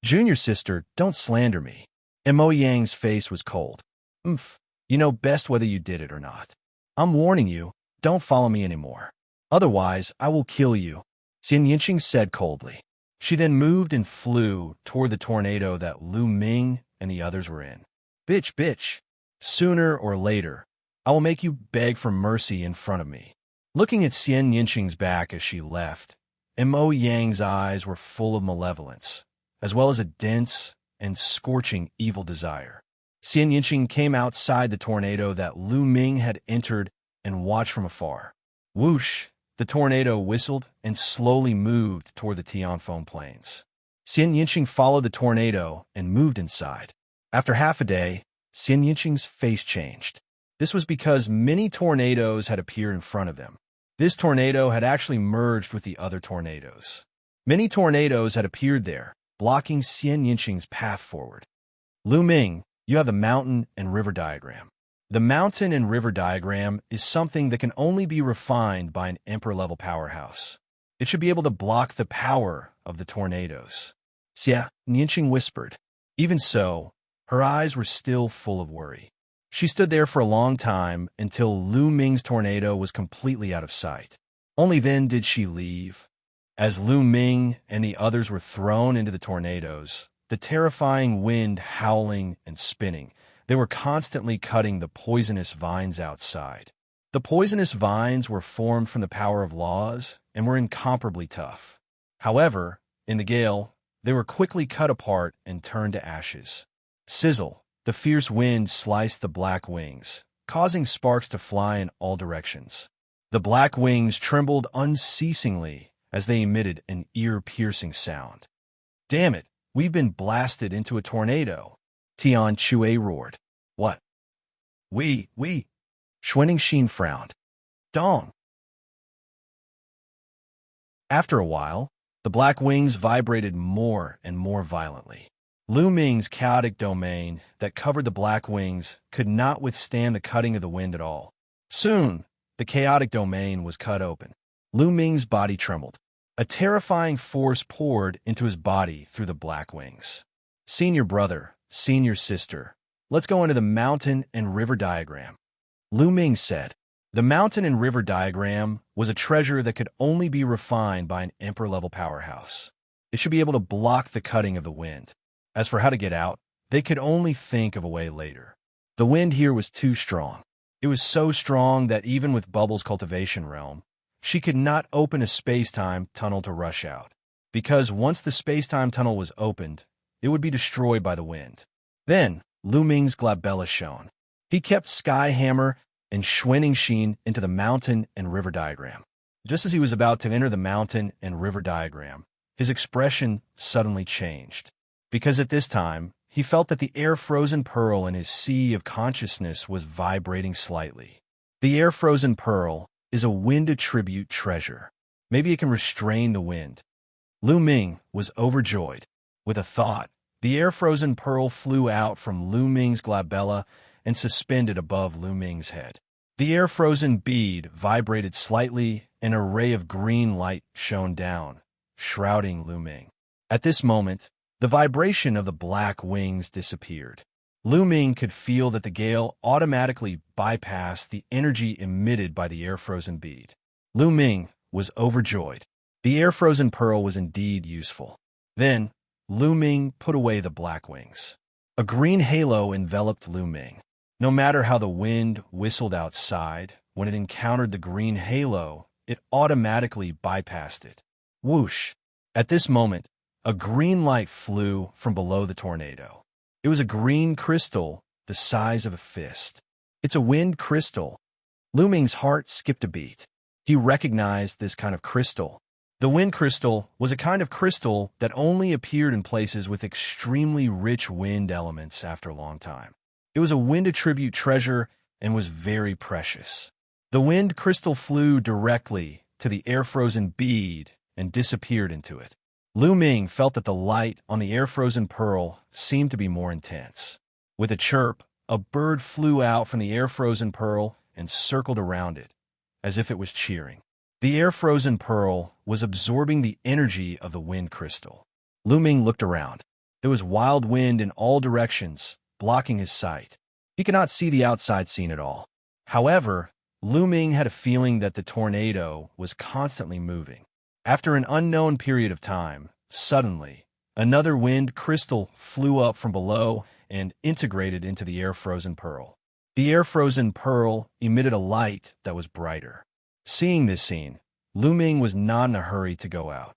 Junior sister, don't slander me. Mo Yang's face was cold. You know best whether you did it or not. I'm warning you, don't follow me anymore. Otherwise, I will kill you, Xianxia said coldly. She then moved and flew toward the tornado that Lu Ming and the others were in. Bitch. Sooner or later, I will make you beg for mercy in front of me. Looking at Xianxia's back as she left, Mo Yang's eyes were full of malevolence, as well as a dense and scorching evil desire. Xianxia came outside the tornado that Lu Ming had entered and watched from afar. Whoosh! The tornado whistled and slowly moved toward the Tianfeng Plains. Xianxia followed the tornado and moved inside. After half a day, Xianxia's face changed. This was because many tornadoes had appeared in front of them. This tornado had actually merged with the other tornadoes. Many tornadoes had appeared there, blocking Xianxia's path forward. Lu Ming, you have the mountain and river diagram. The mountain and river diagram is something that can only be refined by an emperor-level powerhouse. It should be able to block the power of the tornadoes. Xianxia whispered. Even so, her eyes were still full of worry. She stood there for a long time until Lu Ming's tornado was completely out of sight. Only then did she leave. As Lu Ming and the others were thrown into the tornadoes, the terrifying wind howling and spinning, they were constantly cutting the poisonous vines outside. The poisonous vines were formed from the power of laws and were incomparably tough. However, In the gale, they were quickly cut apart and turned to ashes. Sizzle, the fierce wind sliced the black wings, causing sparks to fly in all directions. The black wings trembled unceasingly as they emitted an ear-piercing sound. "Damn it, we've been blasted into a tornado," Xianxia roared. "What?" We. Xianxia frowned. "Dong." After a while, the black wings vibrated more and more violently. Lu Ming's chaotic domain that covered the black wings could not withstand the cutting of the wind at all. Soon, the chaotic domain was cut open. Lu Ming's body trembled. A terrifying force poured into his body through the black wings. "Senior brother, senior sister, let's go into the mountain and river diagram," Lu Ming said. The mountain and river diagram was a treasure that could only be refined by an emperor-level powerhouse. It should be able to block the cutting of the wind. As for how to get out, they could only think of a way later. The wind here was too strong. It was so strong that even with Bubble's cultivation realm, she could not open a space-time tunnel to rush out, because once the space-time tunnel was opened, it would be destroyed by the wind. Then, Lu Ming's glabella shone. He kept Sky Hammer and Xianxia into the mountain and river diagram. Just as he was about to enter the mountain and river diagram, his expression suddenly changed, because at this time, he felt that the air-frozen pearl in his sea of consciousness was vibrating slightly. The air-frozen pearl is a wind attribute treasure. Maybe it can restrain the wind. Lu Ming was overjoyed. With a thought, the air-frozen pearl flew out from Lu Ming's glabella and suspended above Lu Ming's head. The air-frozen bead vibrated slightly, and a ray of green light shone down, shrouding Lu Ming. At this moment, the vibration of the black wings disappeared. Lu Ming could feel that the gale automatically bypassed the energy emitted by the air-frozen bead. Lu Ming was overjoyed. The air-frozen pearl was indeed useful. Then, Lu Ming put away the black wings. A green halo enveloped Lu Ming. No matter how the wind whistled outside, when it encountered the green halo, it automatically bypassed it. Whoosh! At this moment, a green light flew from below the tornado. It was a green crystal the size of a fist. "It's a wind crystal." Lu Ming's heart skipped a beat. He recognized this kind of crystal. The wind crystal was a kind of crystal that only appeared in places with extremely rich wind elements after a long time. It was a wind attribute treasure and was very precious. The wind crystal flew directly to the air-frozen bead and disappeared into it. Lu Ming felt that the light on the air-frozen pearl seemed to be more intense. With a chirp, a bird flew out from the air-frozen pearl and circled around it, as if it was cheering. The air-frozen pearl was absorbing the energy of the wind crystal. Lu Ming looked around. There was wild wind in all directions, blocking his sight. He could not see the outside scene at all. However, Lu Ming had a feeling that the tornado was constantly moving. After an unknown period of time, suddenly, another wind crystal flew up from below and integrated into the air-frozen pearl. The air-frozen pearl emitted a light that was brighter. Seeing this scene, Lu Ming was not in a hurry to go out.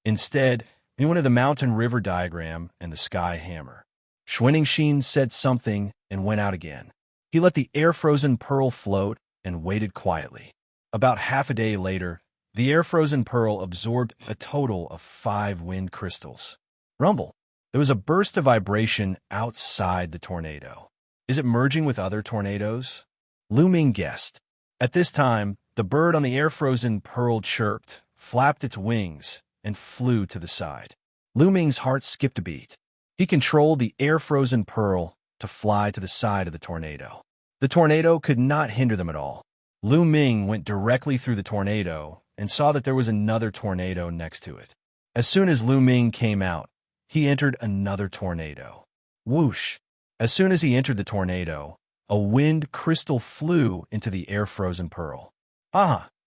Instead, he went to the mountain-river diagram and the sky hammer. Xianxia said something and went out again. He let the air-frozen pearl float and waited quietly. About half a day later, the air-frozen pearl absorbed a total of 5 wind crystals. Rumble. There was a burst of vibration outside the tornado. Is it merging with other tornadoes? Lu Ming guessed. At this time, the bird on the air-frozen pearl chirped, flapped its wings, and flew to the side. Lu Ming's heart skipped a beat. He controlled the air-frozen pearl to fly to the side of the tornado. The tornado could not hinder them at all. Lu Ming went directly through the tornado and saw that there was another tornado next to it. As soon as Lu Ming came out, he entered another tornado. Whoosh! As soon as he entered the tornado, a wind crystal flew into the air-frozen pearl.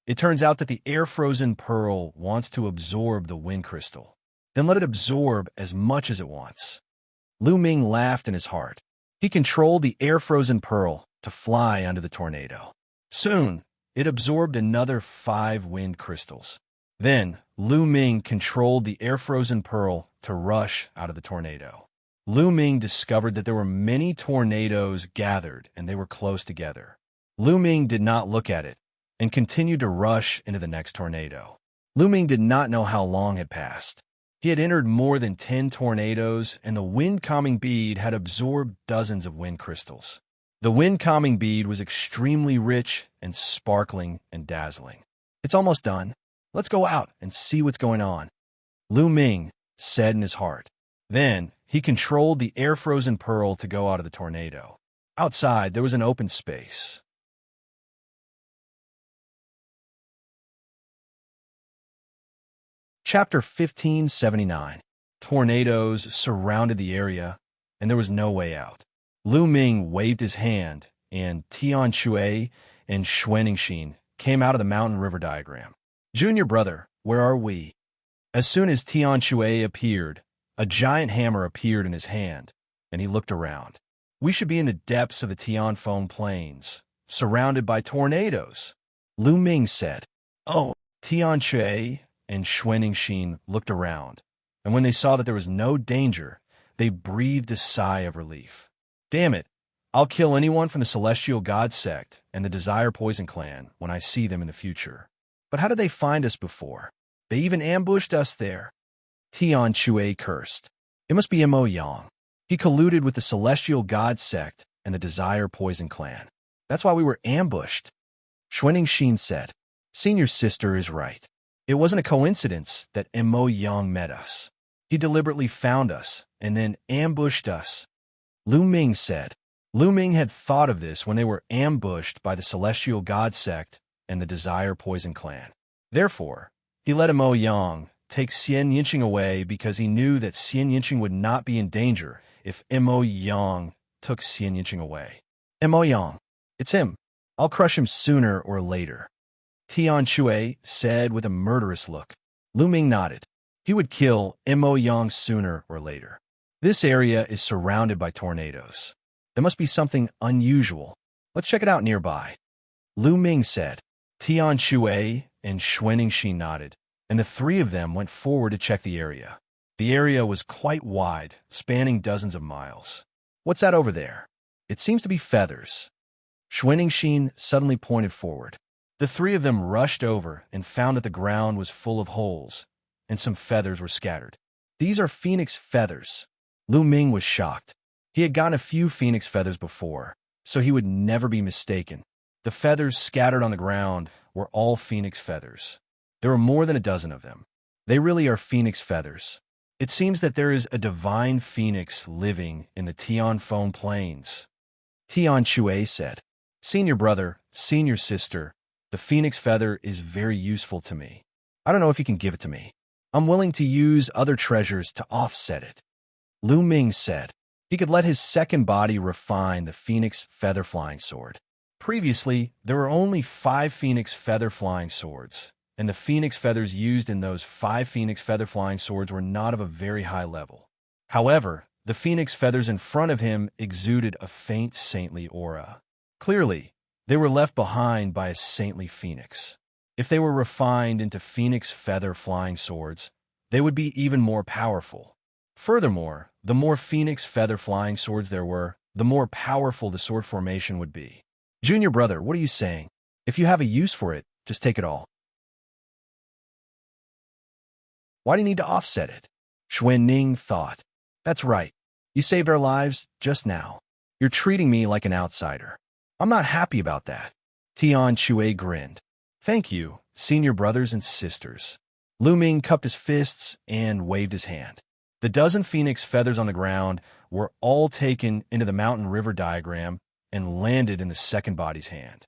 It turns out that the air-frozen pearl wants to absorb the wind crystal. Then let it absorb as much as it wants. Lu Ming laughed in his heart. He controlled the air-frozen pearl to fly under the tornado. Soon, it absorbed another 5 wind crystals. Then, Lu Ming controlled the air-frozen pearl to rush out of the tornado. Lu Ming discovered that there were many tornadoes gathered and they were close together. Lu Ming did not look at it and continued to rush into the next tornado. Lu Ming did not know how long had passed. He had entered more than 10 tornadoes, and the wind-calming bead had absorbed dozens of wind crystals. The wind-calming bead was extremely rich and sparkling and dazzling. "It's almost done. Let's go out and see what's going on," Lu Ming said in his heart. Then, he controlled the air-frozen pearl to go out of the tornado. Outside, there was an open space. Chapter 1579. Tornadoes surrounded the area, and there was no way out. Lu Ming waved his hand, and Xianxia and Xianxia came out of the mountain river diagram. "Junior brother, where are we?" As soon as Xianxia appeared, a giant hammer appeared in his hand, and he looked around. "We should be in the depths of the Tianfeng Plains, surrounded by tornadoes," Lu Ming said. "Oh." Xianxia and Xianxia looked around, and when they saw that there was no danger, they breathed a sigh of relief. "Damn it, I'll kill anyone from the Celestial God Sect and the Desire Poison Clan when I see them in the future. But how did they find us before? They even ambushed us there." Xianxia cursed. "It must be Mo Yang. He colluded with the Celestial God Sect and the Desire Poison Clan. That's why we were ambushed." Xianxia said, "Senior sister is right. It wasn't a coincidence that Mo Yang met us. He deliberately found us and then ambushed us," Lu Ming said. Lu Ming had thought of this when they were ambushed by the Celestial God Sect and the Desire Poison Clan. Therefore, he let Mo Yang take Xianxia away because he knew that Xianxia would not be in danger if Mo Yang took Xianxia away. "Mo Yang, it's him. I'll crush him sooner or later," Xianxia said with a murderous look. Lu Ming nodded. He would kill Mo Yang sooner or later. "This area is surrounded by tornadoes. There must be something unusual. Let's check it out nearby," Lu Ming said. Xianxia and Xianxia nodded, and the three of them went forward to check the area. The area was quite wide, spanning dozens of miles. "What's that over there?" "It seems to be feathers." Xianxia suddenly pointed forward. The three of them rushed over and found that the ground was full of holes, and some feathers were scattered. "These are phoenix feathers." Lu Ming was shocked. He had gotten a few phoenix feathers before, so he would never be mistaken. The feathers scattered on the ground were all phoenix feathers. There were more than a dozen of them. They really are phoenix feathers. It seems that there is a divine phoenix living in the Tianfeng Plains, Xianxia said. "Senior brother, senior sister, the phoenix feather is very useful to me. I don't know if you can give it to me. I'm willing to use other treasures to offset it," Lu Ming said. He could let his second body refine the phoenix feather flying sword. Previously, there were only 5 phoenix feather flying swords, and the phoenix feathers used in those 5 phoenix feather flying swords were not of a very high level. However, the phoenix feathers in front of him exuded a faint saintly aura. Clearly, they were left behind by a saintly phoenix. If they were refined into phoenix feather flying swords, they would be even more powerful. Furthermore, the more phoenix feather flying swords there were, the more powerful the sword formation would be. "Junior brother, what are you saying? If you have a use for it, just take it all." "Why do you need to offset it?" Xuanning thought. "That's right. You saved our lives just now. You're treating me like an outsider. I'm not happy about that." Xianxia grinned. "Thank you, senior brothers and sisters." Lu Ming cupped his fists and waved his hand. The dozen phoenix feathers on the ground were all taken into the mountain river diagram and landed in the second body's hand.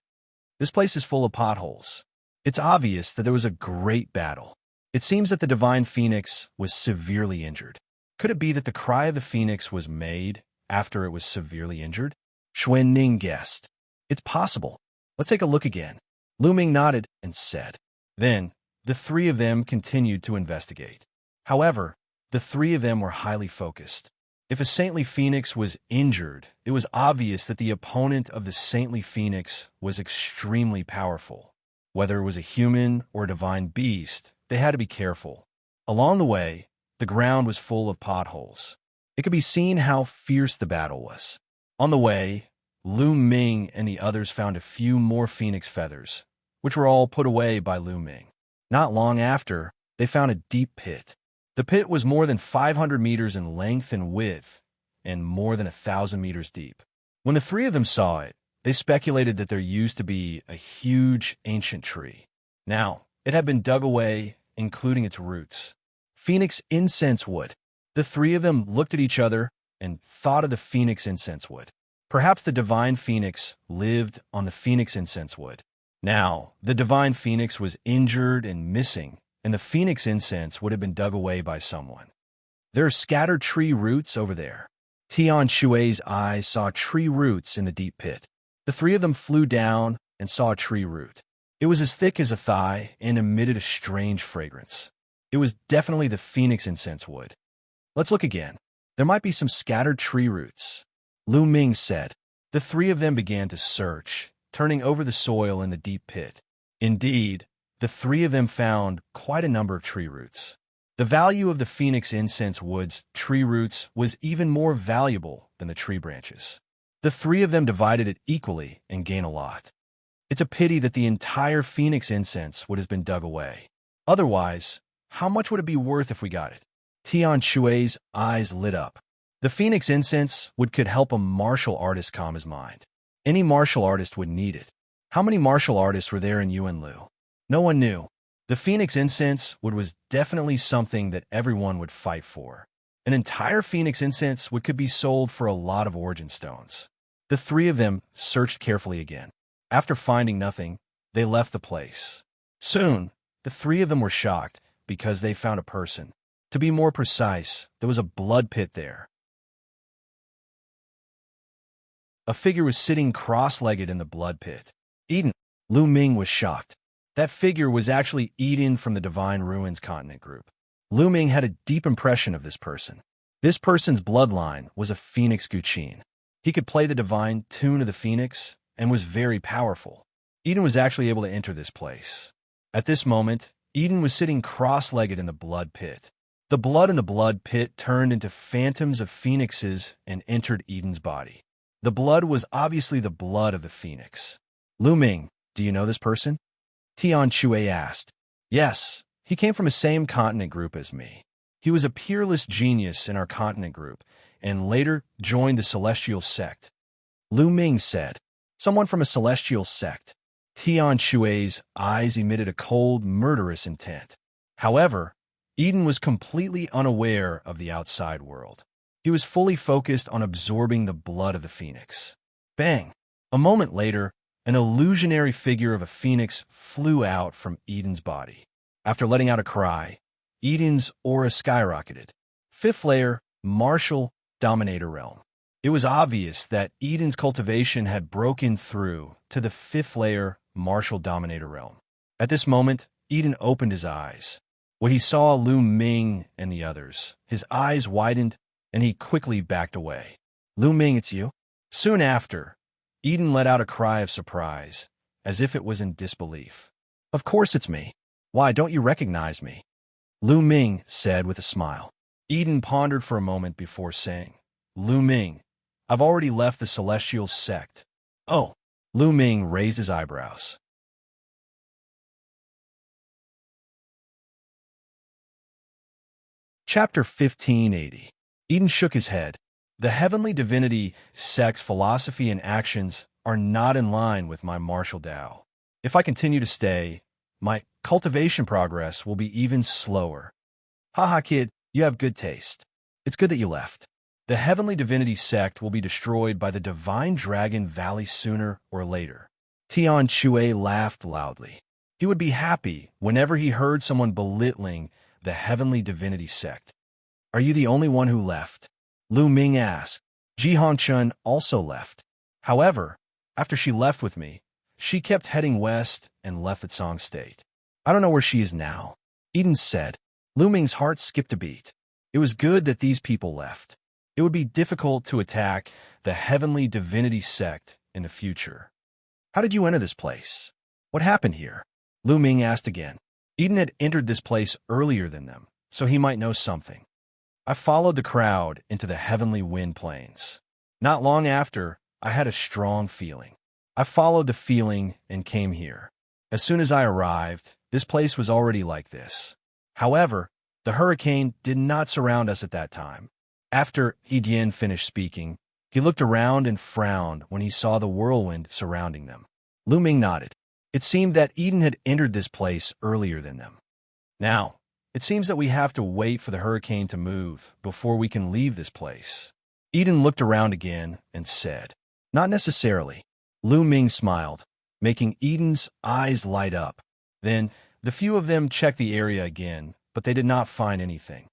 "This place is full of potholes. It's obvious that there was a great battle. It seems that the divine phoenix was severely injured. Could it be that the cry of the phoenix was made after it was severely injured?" Xuanning guessed. "It's possible. Let's take a look again." Lu Ming nodded and said. Then, the three of them continued to investigate. However, the three of them were highly focused. If a saintly phoenix was injured, it was obvious that the opponent of the saintly phoenix was extremely powerful. Whether it was a human or a divine beast, they had to be careful. Along the way, the ground was full of potholes. It could be seen how fierce the battle was. On the way, Lu Ming and the others found a few more phoenix feathers, which were all put away by Lu Ming. Not long after, they found a deep pit. The pit was more than 500 meters in length and width, and more than 1,000 meters deep. When the three of them saw it, they speculated that there used to be a huge ancient tree. Now, it had been dug away, including its roots. Phoenix incense wood. The three of them looked at each other and thought of the phoenix incense wood. Perhaps the divine phoenix lived on the phoenix incense wood. Now, the divine phoenix was injured and missing, and the phoenix incense would have been dug away by someone. There are scattered tree roots over there. Tian Shui's eyes saw tree roots in the deep pit. The three of them flew down and saw a tree root. It was as thick as a thigh and emitted a strange fragrance. It was definitely the phoenix incense wood. Let's look again. There might be some scattered tree roots. Lu Ming said. The three of them began to search, turning over the soil in the deep pit. Indeed, the three of them found quite a number of tree roots. The value of the phoenix incense wood's tree roots was even more valuable than the tree branches. The three of them divided it equally and gained a lot. It's a pity that the entire phoenix incense wood has been dug away. Otherwise, how much would it be worth if we got it? Tian Shui's eyes lit up. The phoenix incense wood could help a martial artist calm his mind. Any martial artist would need it. How many martial artists were there in Yuanlu? No one knew. The phoenix incense wood was definitely something that everyone would fight for. An entire phoenix incense wood could be sold for a lot of origin stones. The three of them searched carefully again. After finding nothing, they left the place. Soon, the three of them were shocked because they found a person. To be more precise, there was a blood pit there. A figure was sitting cross-legged in the blood pit. Eden. Lu Ming was shocked. That figure was actually Eden from the Divine Ruins Continent Group. Lu Ming had a deep impression of this person. This person's bloodline was a Phoenix Guqin. He could play the divine tune of the Phoenix and was very powerful. Eden was actually able to enter this place. At this moment, Eden was sitting cross-legged in the blood pit. The blood in the blood pit turned into phantoms of phoenixes and entered Eden's body. The blood was obviously the blood of the phoenix. Lu Ming, do you know this person? Tian Shui asked. Yes, he came from the same continent group as me. He was a peerless genius in our continent group, and later joined the Celestial Sect. Lu Ming said. Someone from a Celestial Sect. Tian Shui's eyes emitted a cold, murderous intent. However, Eden was completely unaware of the outside world. He was fully focused on absorbing the blood of the phoenix. Bang! A moment later, an illusionary figure of a phoenix flew out from Eden's body. After letting out a cry, Eden's aura skyrocketed. Fifth layer, martial, dominator realm. It was obvious that Eden's cultivation had broken through to the fifth layer, martial dominator realm. At this moment, Eden opened his eyes. When he saw Lu Ming and the others, his eyes widened and he quickly backed away. Lu Ming, it's you? Soon after, Eden let out a cry of surprise, as if it was in disbelief. Of course it's me. Why, don't you recognize me? Lu Ming said with a smile. Eden pondered for a moment before saying, Lu Ming, I've already left the Celestial Sect. Oh, Lu Ming raised his eyebrows. Chapter 1580. Eden shook his head. The Heavenly Divinity Sect's philosophy and actions are not in line with my martial Tao. If I continue to stay, my cultivation progress will be even slower. Haha, kid, you have good taste. It's good that you left. The Heavenly Divinity Sect will be destroyed by the Divine Dragon Valley sooner or later. Tian Shui laughed loudly. He would be happy whenever he heard someone belittling the Heavenly Divinity Sect. Are you the only one who left? Lu Ming asked. Xianxia also left. However, after she left with me, she kept heading west and left the Tsang state. I don't know where she is now. Eden said. Lu Ming's heart skipped a beat. It was good that these people left. It would be difficult to attack the Heavenly Divinity Sect in the future. How did you enter this place? What happened here? Lu Ming asked again. Eden had entered this place earlier than them, so he might know something. I followed the crowd into the heavenly wind plains. Not long after, I had a strong feeling. I followed the feeling and came here. As soon as I arrived, this place was already like this. However, the hurricane did not surround us at that time. After Dian finished speaking, he looked around and frowned when he saw the whirlwind surrounding them. Lu Ming nodded. It seemed that Eden had entered this place earlier than them. Now, it seems that we have to wait for the hurricane to move before we can leave this place. Eden looked around again and said, "Not necessarily." Lu Ming smiled, making Eden's eyes light up. Then, the few of them checked the area again, but they did not find anything.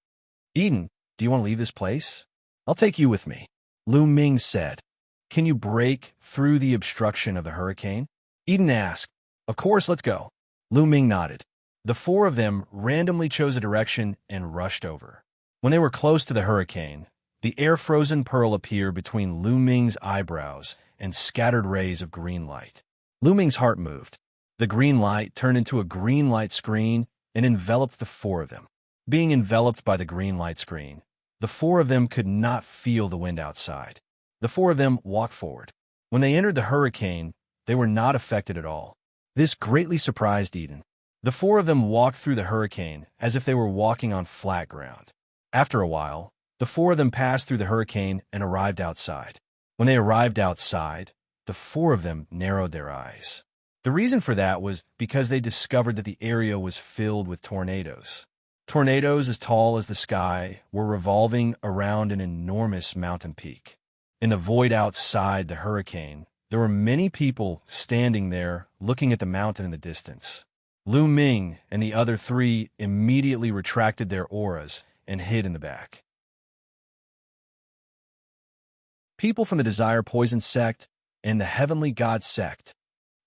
"Eden, do you want to leave this place? I'll take you with me," Lu Ming said. "Can you break through the obstruction of the hurricane?" Eden asked. "Of course, let's go." Lu Ming nodded. The four of them randomly chose a direction and rushed over. When they were close to the hurricane, the air-frozen pearl appeared between Lu Ming's eyebrows and scattered rays of green light. Lu Ming's heart moved. The green light turned into a green light screen and enveloped the four of them. Being enveloped by the green light screen, the four of them could not feel the wind outside. The four of them walked forward. When they entered the hurricane, they were not affected at all. This greatly surprised Eden. The four of them walked through the hurricane as if they were walking on flat ground. After a while, the four of them passed through the hurricane and arrived outside. When they arrived outside, the four of them narrowed their eyes. The reason for that was because they discovered that the area was filled with tornadoes. Tornadoes as tall as the sky were revolving around an enormous mountain peak. In the void outside the hurricane, there were many people standing there looking at the mountain in the distance. Lu Ming and the other three immediately retracted their auras and hid in the back. People from the Desire Poison sect and the Heavenly God sect.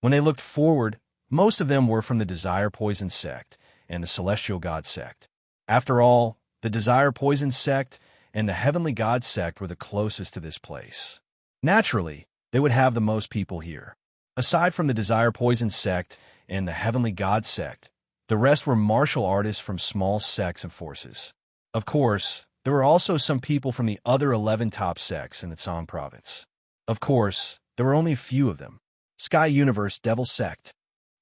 When they looked forward, most of them were from the Desire Poison sect and the Celestial God sect. After all, the Desire Poison sect and the Heavenly God sect were the closest to this place. Naturally, they would have the most people here. Aside from the Desire Poison sect and the Heavenly God sect, the rest were martial artists from small sects and forces. Of course, there were also some people from the other 11 top sects in the Tsang province. Of course, there were only a few of them. Sky Universe Devil Sect.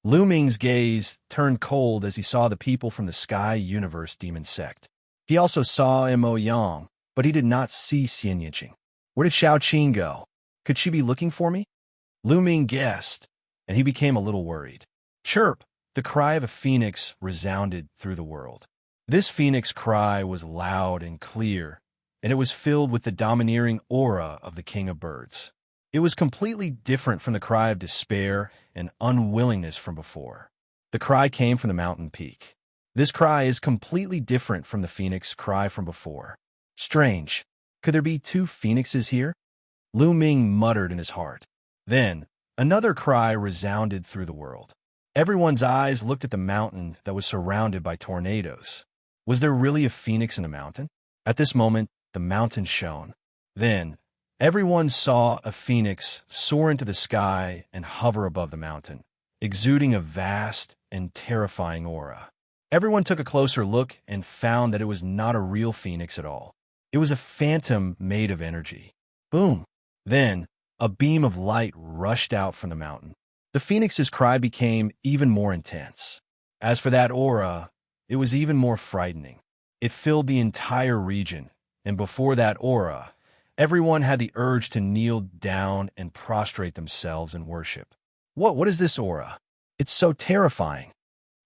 Lu Ming's gaze turned cold as he saw the people from the Sky Universe Demon Sect. He also saw Mo Yang, but he did not see Xianxia. Where did Xiaoqing go? Could she be looking for me? Lu Ming guessed, and he became a little worried. Chirp! The cry of a phoenix resounded through the world. This phoenix cry was loud and clear, and it was filled with the domineering aura of the King of Birds. It was completely different from the cry of despair and unwillingness from before. The cry came from the mountain peak. This cry is completely different from the phoenix cry from before. Strange. Could there be two phoenixes here? Lu Ming muttered in his heart. Then, another cry resounded through the world. Everyone's eyes looked at the mountain that was surrounded by tornadoes. Was there really a phoenix in a mountain? At this moment, the mountain shone. Then, everyone saw a phoenix soar into the sky and hover above the mountain, exuding a vast and terrifying aura. Everyone took a closer look and found that it was not a real phoenix at all. It was a phantom made of energy. Boom! Then, a beam of light rushed out from the mountain. The phoenix's cry became even more intense. As for that aura, it was even more frightening. It filled the entire region, and before that aura, everyone had the urge to kneel down and prostrate themselves in worship. What is this aura? It's so terrifying.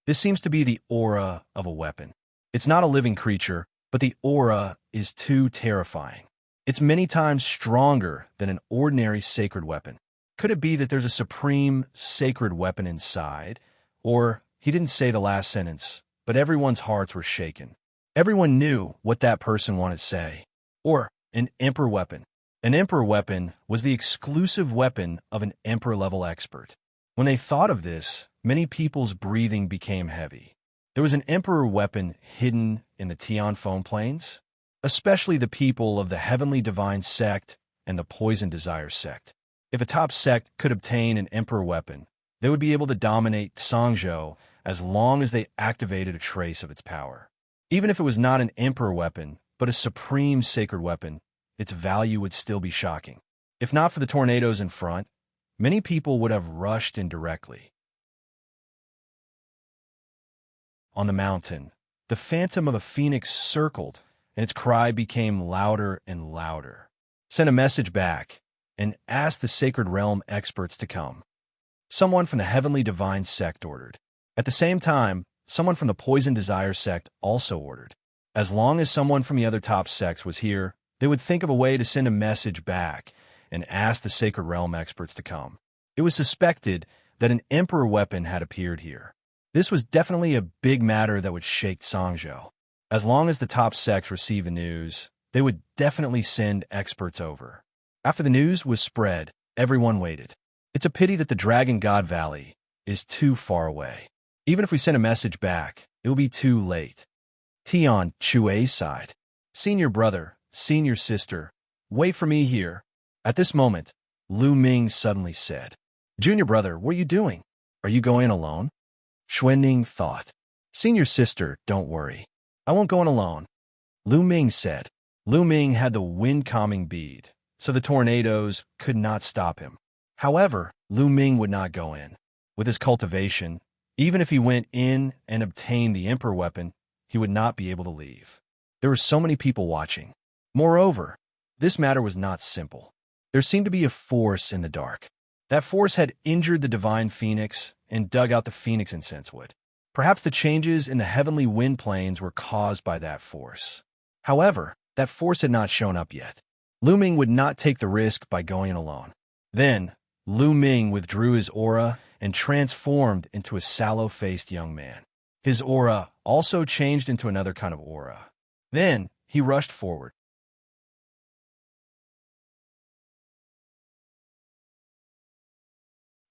This seems to be the aura of a weapon. It's not a living creature, but the aura is too terrifying. It's many times stronger than an ordinary sacred weapon. Could it be that there's a supreme sacred weapon inside? Or, he didn't say the last sentence, but everyone's hearts were shaken. Everyone knew what that person wanted to say. Or, an emperor weapon. An emperor weapon was the exclusive weapon of an emperor-level expert. When they thought of this, many people's breathing became heavy. There was an emperor weapon hidden in the Tianfeng Plains, especially the people of the Heavenly Divine Sect and the Poison Desire Sect. If a top sect could obtain an emperor weapon, they would be able to dominate Sangzhou as long as they activated a trace of its power. Even if it was not an emperor weapon, but a supreme sacred weapon, its value would still be shocking. If not for the tornadoes in front, many people would have rushed in directly. On the mountain, the phantom of a phoenix circled, and its cry became louder and louder. Send a message back and ask the sacred realm experts to come. Someone from the heavenly divine sect ordered. At the same time, someone from the poison desire sect also ordered. As long as someone from the other top sects was here, they would think of a way to send a message back and ask the sacred realm experts to come. It was suspected that an emperor weapon had appeared here. This was definitely a big matter that would shake Xianxia. As long as the top sects receive the news, they would definitely send experts over. After the news was spread, everyone waited. It's a pity that the Dragon God Valley is too far away. Even if we send a message back, it will be too late. Tian Chuei sighed. Senior brother, senior sister, wait for me here. At this moment, Lu Ming suddenly said, Junior brother, what are you doing? Are you going alone? Xuanning thought. Senior sister, don't worry. I won't go in alone. Lu Ming said. Lu Ming had the wind-calming bead, so the tornadoes could not stop him. However, Lu Ming would not go in. With his cultivation, even if he went in and obtained the emperor weapon, he would not be able to leave. There were so many people watching. Moreover, this matter was not simple. There seemed to be a force in the dark. That force had injured the divine phoenix and dug out the phoenix incense wood. Perhaps the changes in the heavenly wind planes were caused by that force. However, that force had not shown up yet. Lu Ming would not take the risk by going alone. Then, Lu Ming withdrew his aura and transformed into a sallow-faced young man. His aura also changed into another kind of aura. Then, he rushed forward.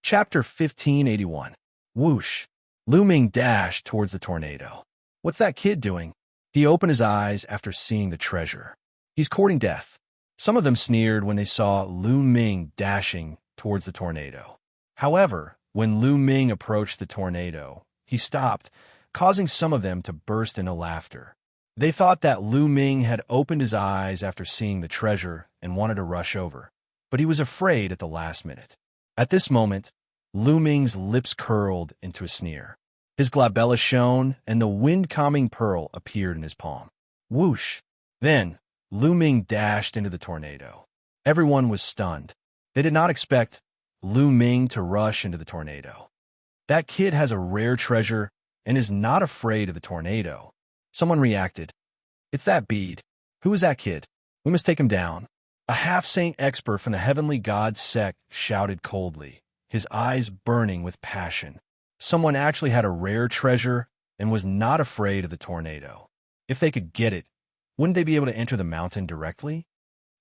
Chapter 1581. Whoosh. Lu Ming dashed towards the tornado. What's that kid doing? He opened his eyes after seeing the treasure. He's courting death. Some of them sneered when they saw Lu Ming dashing towards the tornado. However, when Lu Ming approached the tornado, he stopped, causing some of them to burst into laughter. They thought that Lu Ming had opened his eyes after seeing the treasure and wanted to rush over, but he was afraid at the last minute. At this moment, Lu Ming's lips curled into a sneer. His glabella shone, and the wind-calming pearl appeared in his palm. Whoosh! Then, Lu Ming dashed into the tornado. Everyone was stunned. They did not expect Lu Ming to rush into the tornado. That kid has a rare treasure and is not afraid of the tornado. Someone reacted. It's that bead. Who is that kid? We must take him down. A half-saint expert from the heavenly god sect shouted coldly, his eyes burning with passion. Someone actually had a rare treasure and was not afraid of the tornado. If they could get it, wouldn't they be able to enter the mountain directly?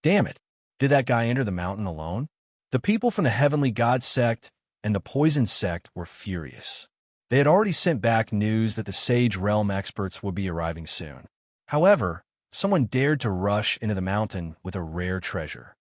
Damn it, did that guy enter the mountain alone? The people from the heavenly god sect and the poison sect were furious. They had already sent back news that the sage realm experts would be arriving soon. However, someone dared to rush into the mountain with a rare treasure.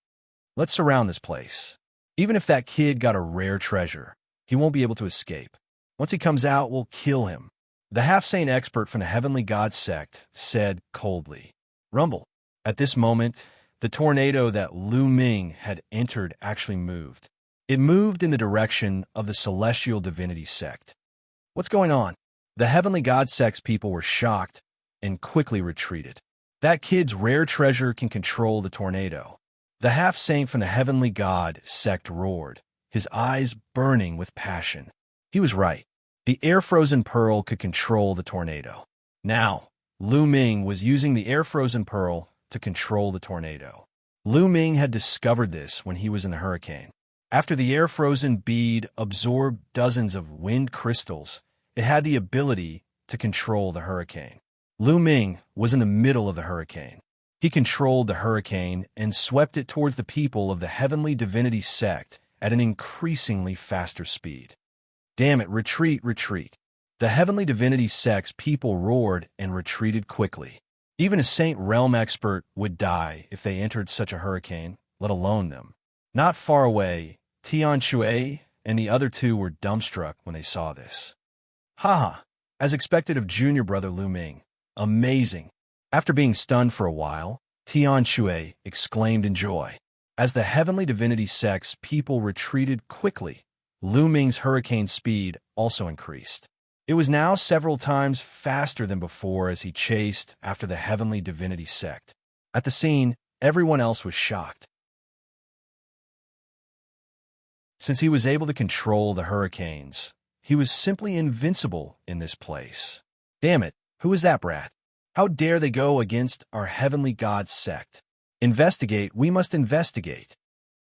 Let's surround this place. Even if that kid got a rare treasure, he won't be able to escape. Once he comes out, we'll kill him. The half-saint expert from the heavenly god sect said coldly. Rumble. At this moment, the tornado that Lu Ming had entered actually moved. It moved in the direction of the celestial divinity sect. What's going on? The heavenly god sect's people were shocked and quickly retreated. That kid's rare treasure can control the tornado. The half-saint from the heavenly god sect roared, his eyes burning with passion. He was right. The air-frozen pearl could control the tornado. Now, Lu Ming was using the air-frozen pearl to control the tornado. Lu Ming had discovered this when he was in the hurricane. After the air-frozen bead absorbed dozens of wind crystals, it had the ability to control the hurricane. Lu Ming was in the middle of the hurricane. He controlled the hurricane and swept it towards the people of the heavenly divinity sect at an increasingly faster speed. Damn it, retreat, retreat. The heavenly divinity sect's people roared and retreated quickly. Even a saint realm expert would die if they entered such a hurricane, let alone them. Not far away, Tian Chuei and the other two were dumbstruck when they saw this. Haha, as expected of junior brother Lu Ming. Amazing. After being stunned for a while, Tian Shui exclaimed in joy. As the heavenly divinity sect's people retreated quickly, Lu Ming's hurricane speed also increased. It was now several times faster than before as he chased after the heavenly divinity sect. At the scene, everyone else was shocked. Since he was able to control the hurricanes, he was simply invincible in this place. Damn it, who is that brat? How dare they go against our heavenly god sect? Investigate, we must investigate.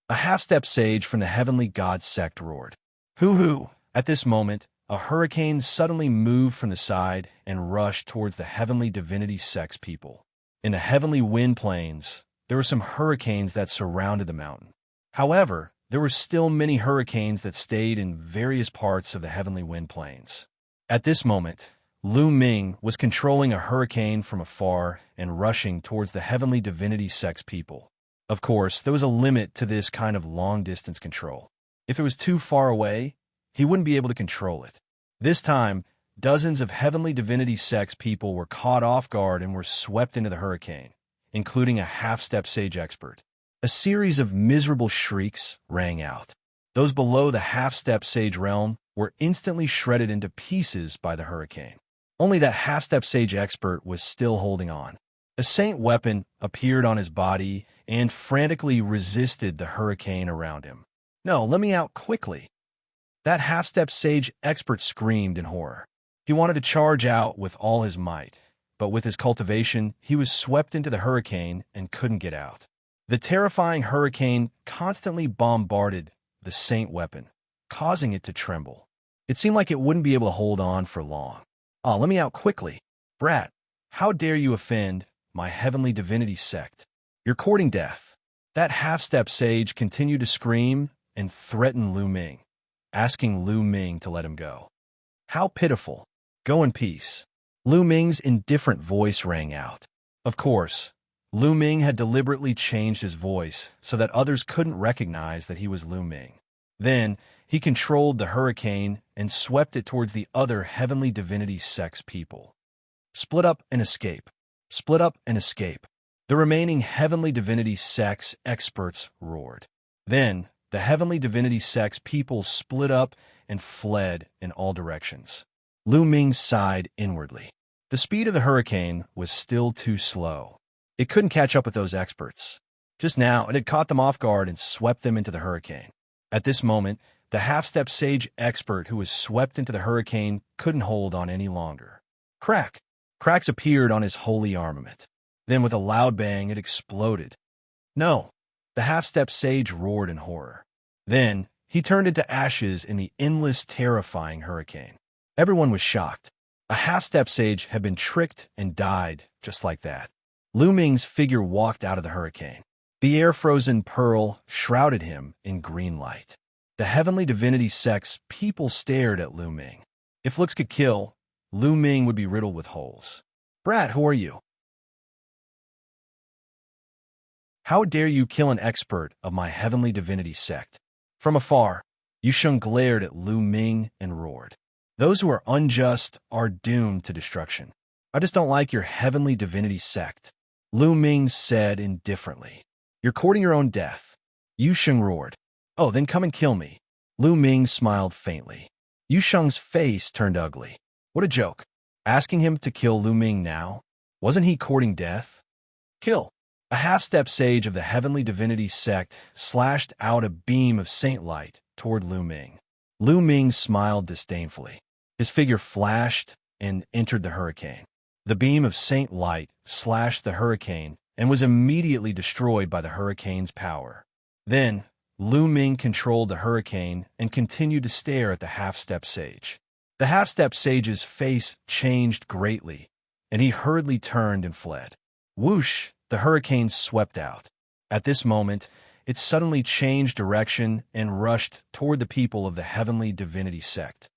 A half-step sage from the heavenly god sect roared. Hoo-hoo! At this moment, a hurricane suddenly moved from the side and rushed towards the heavenly divinity sect's people. In the heavenly wind plains, there were some hurricanes that surrounded the mountain. However, there were still many hurricanes that stayed in various parts of the heavenly wind plains. At this moment, Lu Ming was controlling a hurricane from afar and rushing towards the heavenly divinity sect's people. Of course, there was a limit to this kind of long-distance control. If it was too far away, he wouldn't be able to control it. This time, dozens of heavenly divinity sect's people were caught off guard and were swept into the hurricane, including a half-step sage expert. A series of miserable shrieks rang out. Those below the half-step sage realm were instantly shredded into pieces by the hurricane. Only that half-step sage expert was still holding on. A saint weapon appeared on his body and frantically resisted the hurricane around him. No, let me out quickly. That half-step sage expert screamed in horror. He wanted to charge out with all his might, but with his cultivation, he was swept into the hurricane and couldn't get out. The terrifying hurricane constantly bombarded the saint weapon, causing it to tremble. It seemed like it wouldn't be able to hold on for long. Ah, let me out quickly. Brat, how dare you offend my heavenly divinity sect? You're courting death. That half-step sage continued to scream and threaten Lu Ming, asking Lu Ming to let him go. How pitiful. Go in peace. Lu Ming's indifferent voice rang out. Of course, Lu Ming had deliberately changed his voice so that others couldn't recognize that he was Lu Ming. Then, he controlled the hurricane and swept it towards the other heavenly divinity sect's people. Split up and escape. Split up and escape. The remaining heavenly divinity sect's experts roared. Then, the heavenly divinity sect's people split up and fled in all directions. Lu Ming sighed inwardly. The speed of the hurricane was still too slow. It couldn't catch up with those experts. Just now, it had caught them off guard and swept them into the hurricane. At this moment, the half-step sage expert who was swept into the hurricane couldn't hold on any longer. Crack! Cracks appeared on his holy armament. Then with a loud bang, it exploded. No! The half-step sage roared in horror. Then, he turned into ashes in the endless, terrifying hurricane. Everyone was shocked. A half-step sage had been tricked and died just like that. Lu Ming's figure walked out of the hurricane. The air-frozen pearl shrouded him in green light. The heavenly divinity sect's people stared at Lu Ming. If looks could kill, Lu Ming would be riddled with holes. Brat, who are you? How dare you kill an expert of my heavenly divinity sect? From afar, Yusheng glared at Lu Ming and roared. Those who are unjust are doomed to destruction. I just don't like your heavenly divinity sect. Lu Ming said indifferently. You're courting your own death. Yusheng roared. Oh, then come and kill me. Lu Ming smiled faintly. Yusheng's face turned ugly. What a joke. Asking him to kill Lu Ming now? Wasn't he courting death? Kill. A half-step sage of the heavenly divinity sect slashed out a beam of saint light toward Lu Ming. Lu Ming smiled disdainfully. His figure flashed and entered the hurricane. The beam of saint light slashed the hurricane and was immediately destroyed by the hurricane's power. Then, Lu Ming controlled the hurricane and continued to stare at the half-step sage. The half-step sage's face changed greatly, and he hurriedly turned and fled. Whoosh! The hurricane swept out. At this moment, it suddenly changed direction and rushed toward the people of the heavenly divinity sect.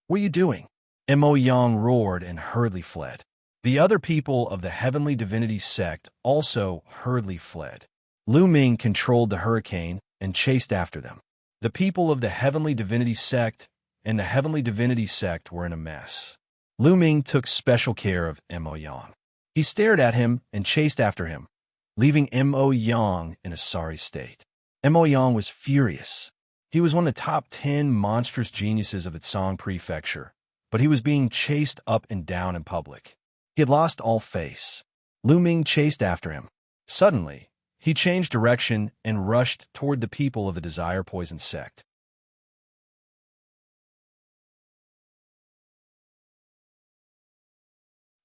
What are you doing? Mo Yang roared and hurriedly fled. The other people of the heavenly divinity sect also hurriedly fled. Lu Ming controlled the hurricane and chased after them. The people of the heavenly divinity sect and the Heavenly Divinity sect were in a mess. Lu Ming took special care of Mo Yang. He stared at him and chased after him, leaving Mo Yang in a sorry state. Mo Yang was furious. He was one of the top 10 monstrous geniuses of the Tsang Prefecture, but he was being chased up and down in public. He had lost all face. Lu Ming chased after him. Suddenly, he changed direction and rushed toward the people of the Desire Poison sect.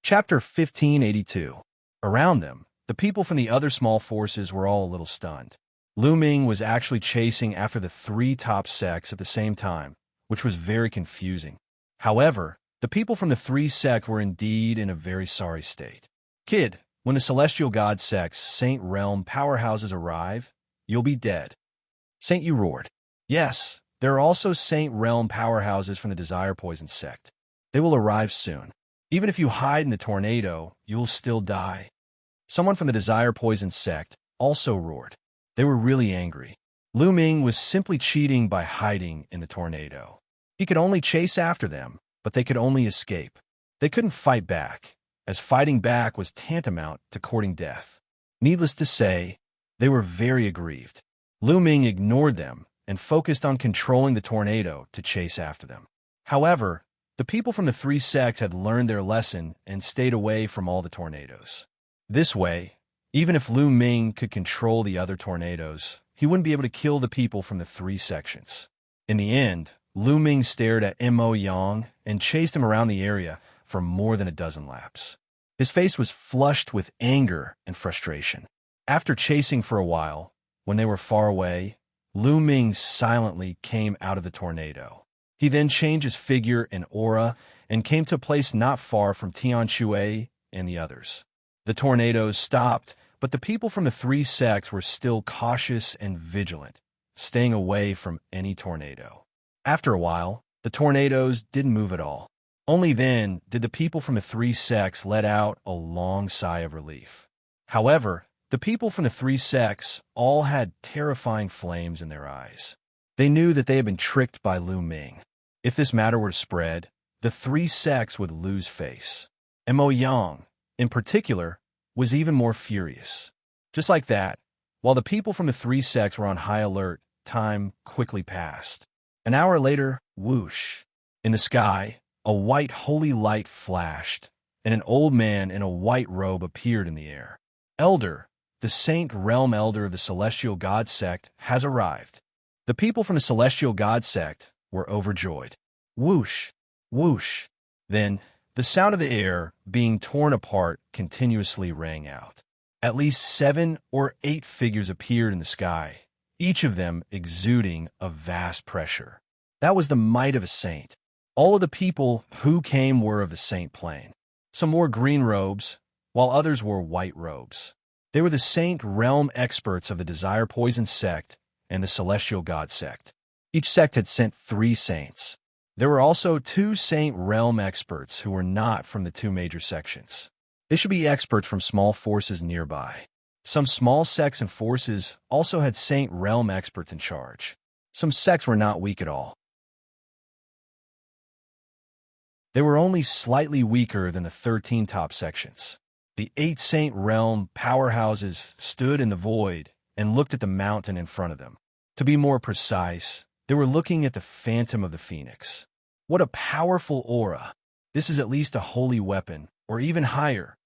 Chapter 1582. Around them, the people from the other small forces were all a little stunned. Lu Ming was actually chasing after the 3 top sects at the same time, which was very confusing. However, the people from the 3 sects were indeed in a very sorry state. Kid, when the Celestial God sect's Saint Realm powerhouses arrive, you'll be dead. Saint Yu roared. Yes, there are also Saint Realm powerhouses from the Desire Poison sect. They will arrive soon. Even if you hide in the tornado, you'll still die. Someone from the Desire Poison sect also roared. They were really angry. Lu Ming was simply cheating by hiding in the tornado. He could only chase after them, but they could only escape. They couldn't fight back, as fighting back was tantamount to courting death. Needless to say, they were very aggrieved. Lu Ming ignored them and focused on controlling the tornado to chase after them. However, the people from the 3 sects had learned their lesson and stayed away from all the tornadoes. This way, even if Lu Ming could control the other tornadoes, he wouldn't be able to kill the people from the 3 sections. In the end, Lu Ming stared at Mo Yang and chased him around the area for more than a dozen laps. His face was flushed with anger and frustration. After chasing for a while, when they were far away, Lu Ming silently came out of the tornado. He then changed his figure and aura and came to a place not far from Tian Shui and the others. The tornadoes stopped, but the people from the 3 sects were still cautious and vigilant, staying away from any tornado. After a while, the tornadoes didn't move at all. Only then did the people from the 3 sects let out a long sigh of relief. However, the people from the 3 sects all had terrifying flames in their eyes. They knew that they had been tricked by Lu Ming. If this matter were to spread, the 3 sects would lose face. Mo Yang, in particular, was even more furious. Just like that, while the people from the 3 sects were on high alert, time quickly passed. An hour later, whoosh. In the sky, a white holy light flashed, and an old man in a white robe appeared in the air. Elder, the Saint Realm Elder of the Celestial God sect, has arrived. The people from the Celestial God sect were overjoyed. Whoosh, whoosh. Then, the sound of the air being torn apart continuously rang out. At least 7 or 8 figures appeared in the sky, each of them exuding a vast pressure. That was the might of a saint. All of the people who came were of the saint plane. Some wore green robes, while others wore white robes. They were the Saint Realm experts of the Desire Poison sect and the Celestial God sect. Each sect had sent 3 saints. There were also 2 Saint Realm experts who were not from the 2 major sections. They should be experts from small forces nearby. Some small sects and forces also had Saint Realm experts in charge. Some sects were not weak at all. They were only slightly weaker than the 13 top sections. The 8 Saint Realm powerhouses stood in the void and looked at the mountain in front of them. To be more precise, they were looking at the Phantom of the Phoenix. What a powerful aura! This is at least a holy weapon, or even higher.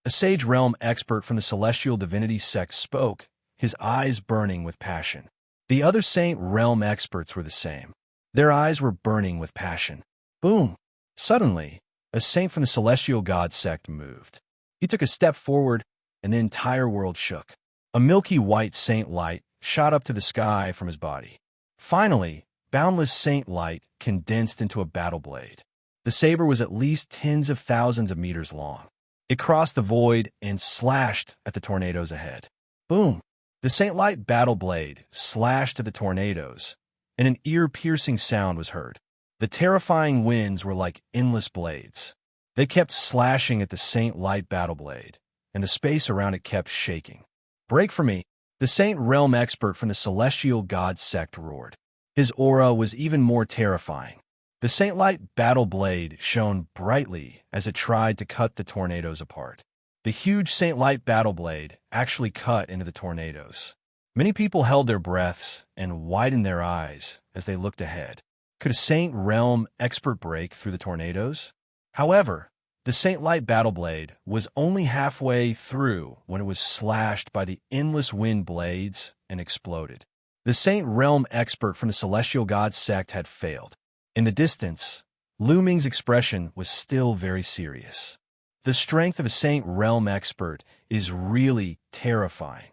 A Sage Realm expert from the Celestial Divinity sect spoke, his eyes burning with passion. The other Saint Realm experts were the same. Their eyes were burning with passion. Boom! Suddenly, a saint from the Celestial God sect moved. He took a step forward, and the entire world shook. A milky white saint light shot up to the sky from his body. Finally, boundless saint light condensed into a battle blade. The saber was at least tens of thousands of meters long. It crossed the void and slashed at the tornadoes ahead. Boom! The saint light battle blade slashed at the tornadoes, and an ear-piercing sound was heard. The terrifying winds were like endless blades. They kept slashing at the Saint Light battle blade, and the space around it kept shaking. Break for me! The Saint Realm expert from the Celestial God sect roared. His aura was even more terrifying. The Saint Light battle blade shone brightly as it tried to cut the tornadoes apart. The huge Saint Light battle blade actually cut into the tornadoes. Many people held their breaths and widened their eyes as they looked ahead. Could a Saint Realm expert break through the tornadoes? However, the Saint Light battle blade was only halfway through when it was slashed by the endless wind blades and exploded. The Saint Realm expert from the Celestial God sect had failed. In the distance, Lu Ming's expression was still very serious. The strength of a Saint Realm expert is really terrifying.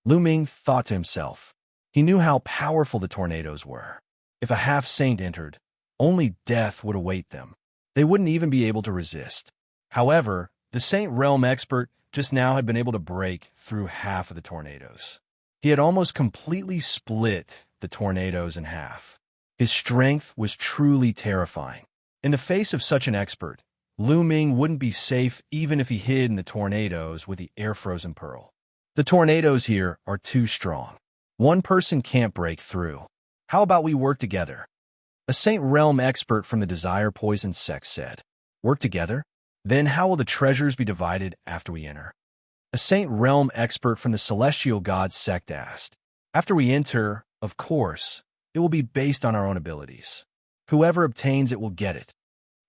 Lu Ming thought to himself. He knew how powerful the tornadoes were. If a half-saint entered, only death would await them. They wouldn't even be able to resist. However, the Saint Realm expert just now had been able to break through half of the tornadoes. He had almost completely split the tornadoes in half. His strength was truly terrifying. In the face of such an expert, Lu Ming wouldn't be safe even if he hid in the tornadoes with the air-frozen pearl. The tornadoes here are too strong. One person can't break through. How about we work together? A Saint Realm expert from the Desire Poison sect said. Work together? Then how will the treasures be divided after we enter? A Saint Realm expert from the Celestial God sect asked. After we enter, of course, it will be based on our own abilities. Whoever obtains it will get it.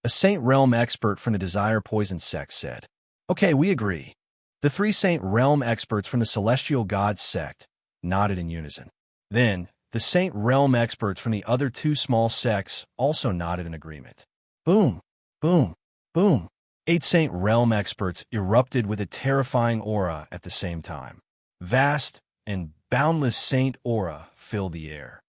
A Saint Realm expert from the Desire Poison sect said. Okay, we agree. The 3 Saint Realm experts from the Celestial God sect nodded in unison. Then, the Saint Realm experts from the other 2 small sects also nodded in agreement. Boom, boom, boom. 8 Saint Realm experts erupted with a terrifying aura at the same time. Vast and boundless saint aura filled the air.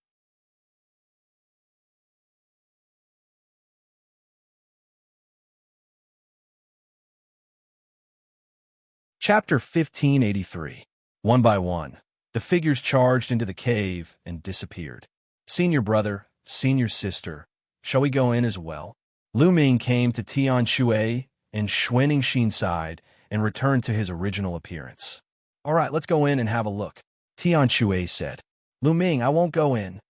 Chapter 1583. One by one, the figures charged into the cave and disappeared. Senior brother, senior sister, shall we go in as well? Lu Ming came to Tian Shui and Xianxia side and returned to his original appearance. All right, let's go in and have a look. Tian Shui said. Lu Ming, I won't go in.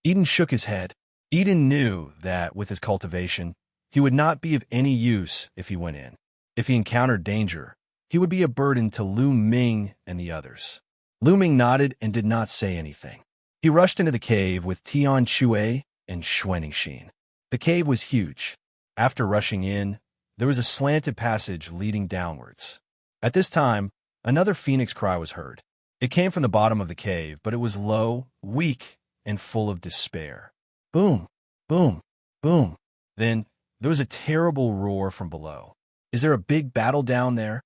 Eden shook his head. Eden knew that, with his cultivation, he would not be of any use if he went in. If he encountered danger, he would be a burden to Lu Ming and the others. Lu Ming nodded and did not say anything. He rushed into the cave with Tian Shui and Xianxia. The cave was huge. After rushing in, there was a slanted passage leading downwards. At this time, another phoenix cry was heard. It came from the bottom of the cave, but it was low, weak, and full of despair. Boom, boom, boom. Then, there was a terrible roar from below. Is there a big battle down there?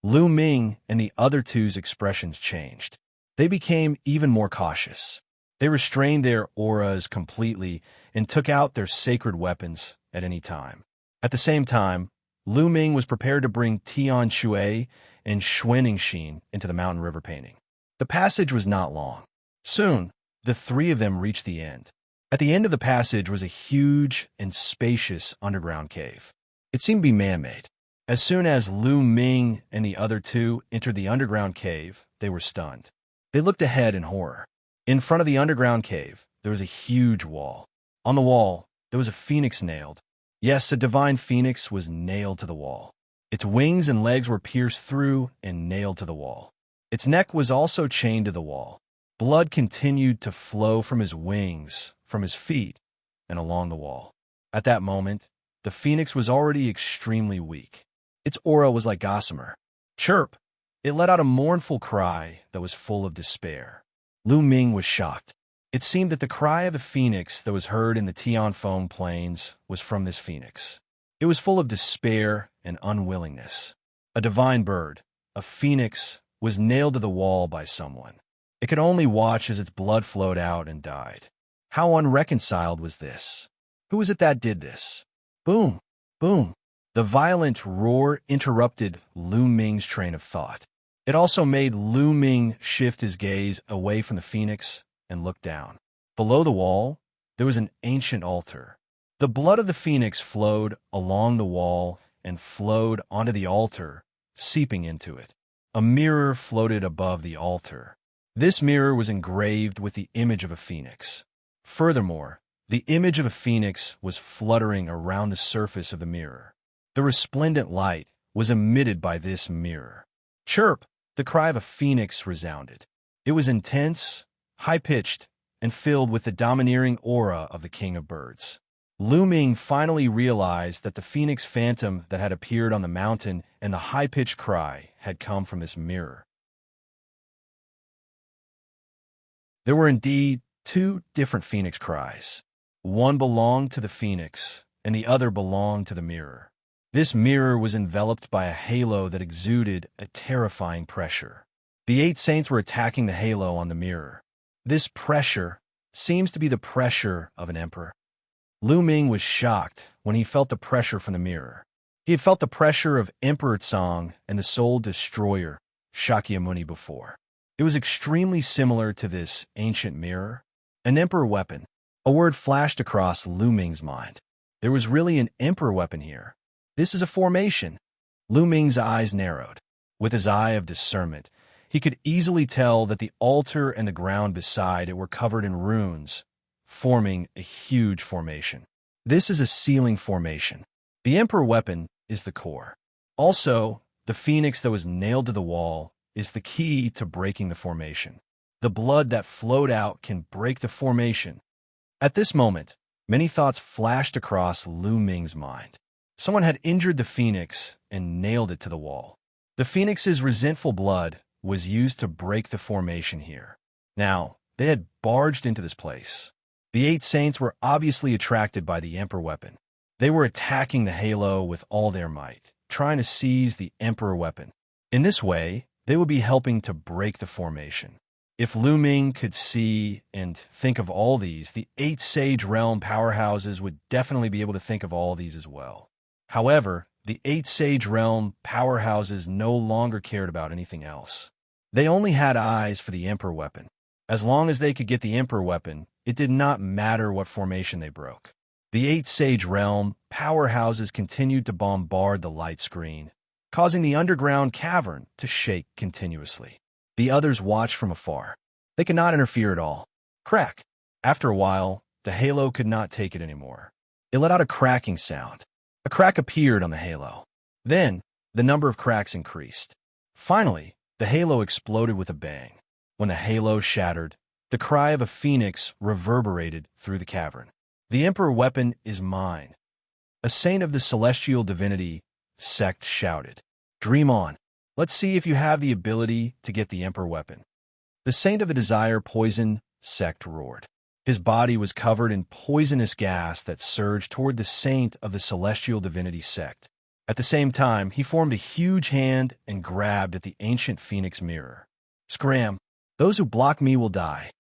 Lu Ming and the other 2's expressions changed. They became even more cautious. They restrained their auras completely and took out their sacred weapons at any time. At the same time, Lu Ming was prepared to bring Tian Shui and Xianxia into the mountain river painting. The passage was not long. Soon, the 3 of them reached the end. At the end of the passage was a huge and spacious underground cave. It seemed to be man-made. As soon as Lu Ming and the other 2 entered the underground cave, they were stunned. They looked ahead in horror. In front of the underground cave, there was a huge wall. On the wall, there was a phoenix nailed. Yes, a divine phoenix was nailed to the wall. Its wings and legs were pierced through and nailed to the wall. Its neck was also chained to the wall. Blood continued to flow from his wings, from his feet, and along the wall. At that moment, the phoenix was already extremely weak. Its aura was like gossamer. Chirp! It let out a mournful cry that was full of despair. Lu Ming was shocked. It seemed that the cry of the phoenix that was heard in the Tianfeng plains was from this phoenix. It was full of despair and unwillingness. A divine bird, a phoenix, was nailed to the wall by someone. It could only watch as its blood flowed out and died. How unreconciled was this? Who was it that did this? Boom! Boom! The violent roar interrupted Lu Ming's train of thought. It also made Lu Ming shift his gaze away from the phoenix and look down. Below the wall, there was an ancient altar. The blood of the phoenix flowed along the wall and flowed onto the altar, seeping into it. A mirror floated above the altar. This mirror was engraved with the image of a phoenix. Furthermore, The image of a phoenix was fluttering around the surface of the mirror. The resplendent light was emitted by this mirror. Chirp! The cry of a phoenix resounded. It was intense, high-pitched, and filled with the domineering aura of the king of birds. Lu Ming finally realized that the phoenix phantom that had appeared on the mountain and the high-pitched cry had come from this mirror. There were indeed two different phoenix cries. One belonged to the phoenix, and the other belonged to the mirror. This mirror was enveloped by a halo that exuded a terrifying pressure. The 8 saints were attacking the halo on the mirror. This pressure seems to be the pressure of an emperor. Lu Ming was shocked when he felt the pressure from the mirror. He had felt the pressure of Emperor Tsang and the Soul Destroyer, Shakyamuni, before. It was extremely similar to this ancient mirror. An emperor weapon. A word flashed across Lu Ming's mind. There was really an emperor weapon here. This is a formation. Lu Ming's eyes narrowed. With his eye of discernment, he could easily tell that the altar and the ground beside it were covered in runes, forming a huge formation. This is a sealing formation. The emperor weapon is the core. Also, the phoenix that was nailed to the wall is the key to breaking the formation. The blood that flowed out can break the formation. At this moment, many thoughts flashed across Lu Ming's mind. Someone had injured the phoenix and nailed it to the wall. The phoenix's resentful blood was used to break the formation here. Now, they had barged into this place. The 8 saints were obviously attracted by the emperor weapon. They were attacking the halo with all their might, trying to seize the emperor weapon. In this way, they would be helping to break the formation. If Lu Ming could see and think of all these, the 8 Sage Realm powerhouses would definitely be able to think of all these as well. However, the 8 Sage Realm powerhouses no longer cared about anything else. They only had eyes for the emperor weapon. As long as they could get the emperor weapon, it did not matter what formation they broke. The 8 Sage Realm powerhouses continued to bombard the light screen, causing the underground cavern to shake continuously. The others watched from afar. They could not interfere at all. Crack! After a while, the halo could not take it anymore. It let out a cracking sound. A crack appeared on the halo. Then, the number of cracks increased. Finally, the halo exploded with a bang. When the halo shattered, the cry of a phoenix reverberated through the cavern. The emperor weapon is mine. A saint of the celestial divinity sect shouted. Dream on. Let's see if you have the ability to get the emperor weapon. The saint of the desire poison sect roared. His body was covered in poisonous gas that surged toward the saint of the celestial divinity sect. At the same time, he formed a huge hand and grabbed at the ancient phoenix mirror. Scram! Those who block me will die.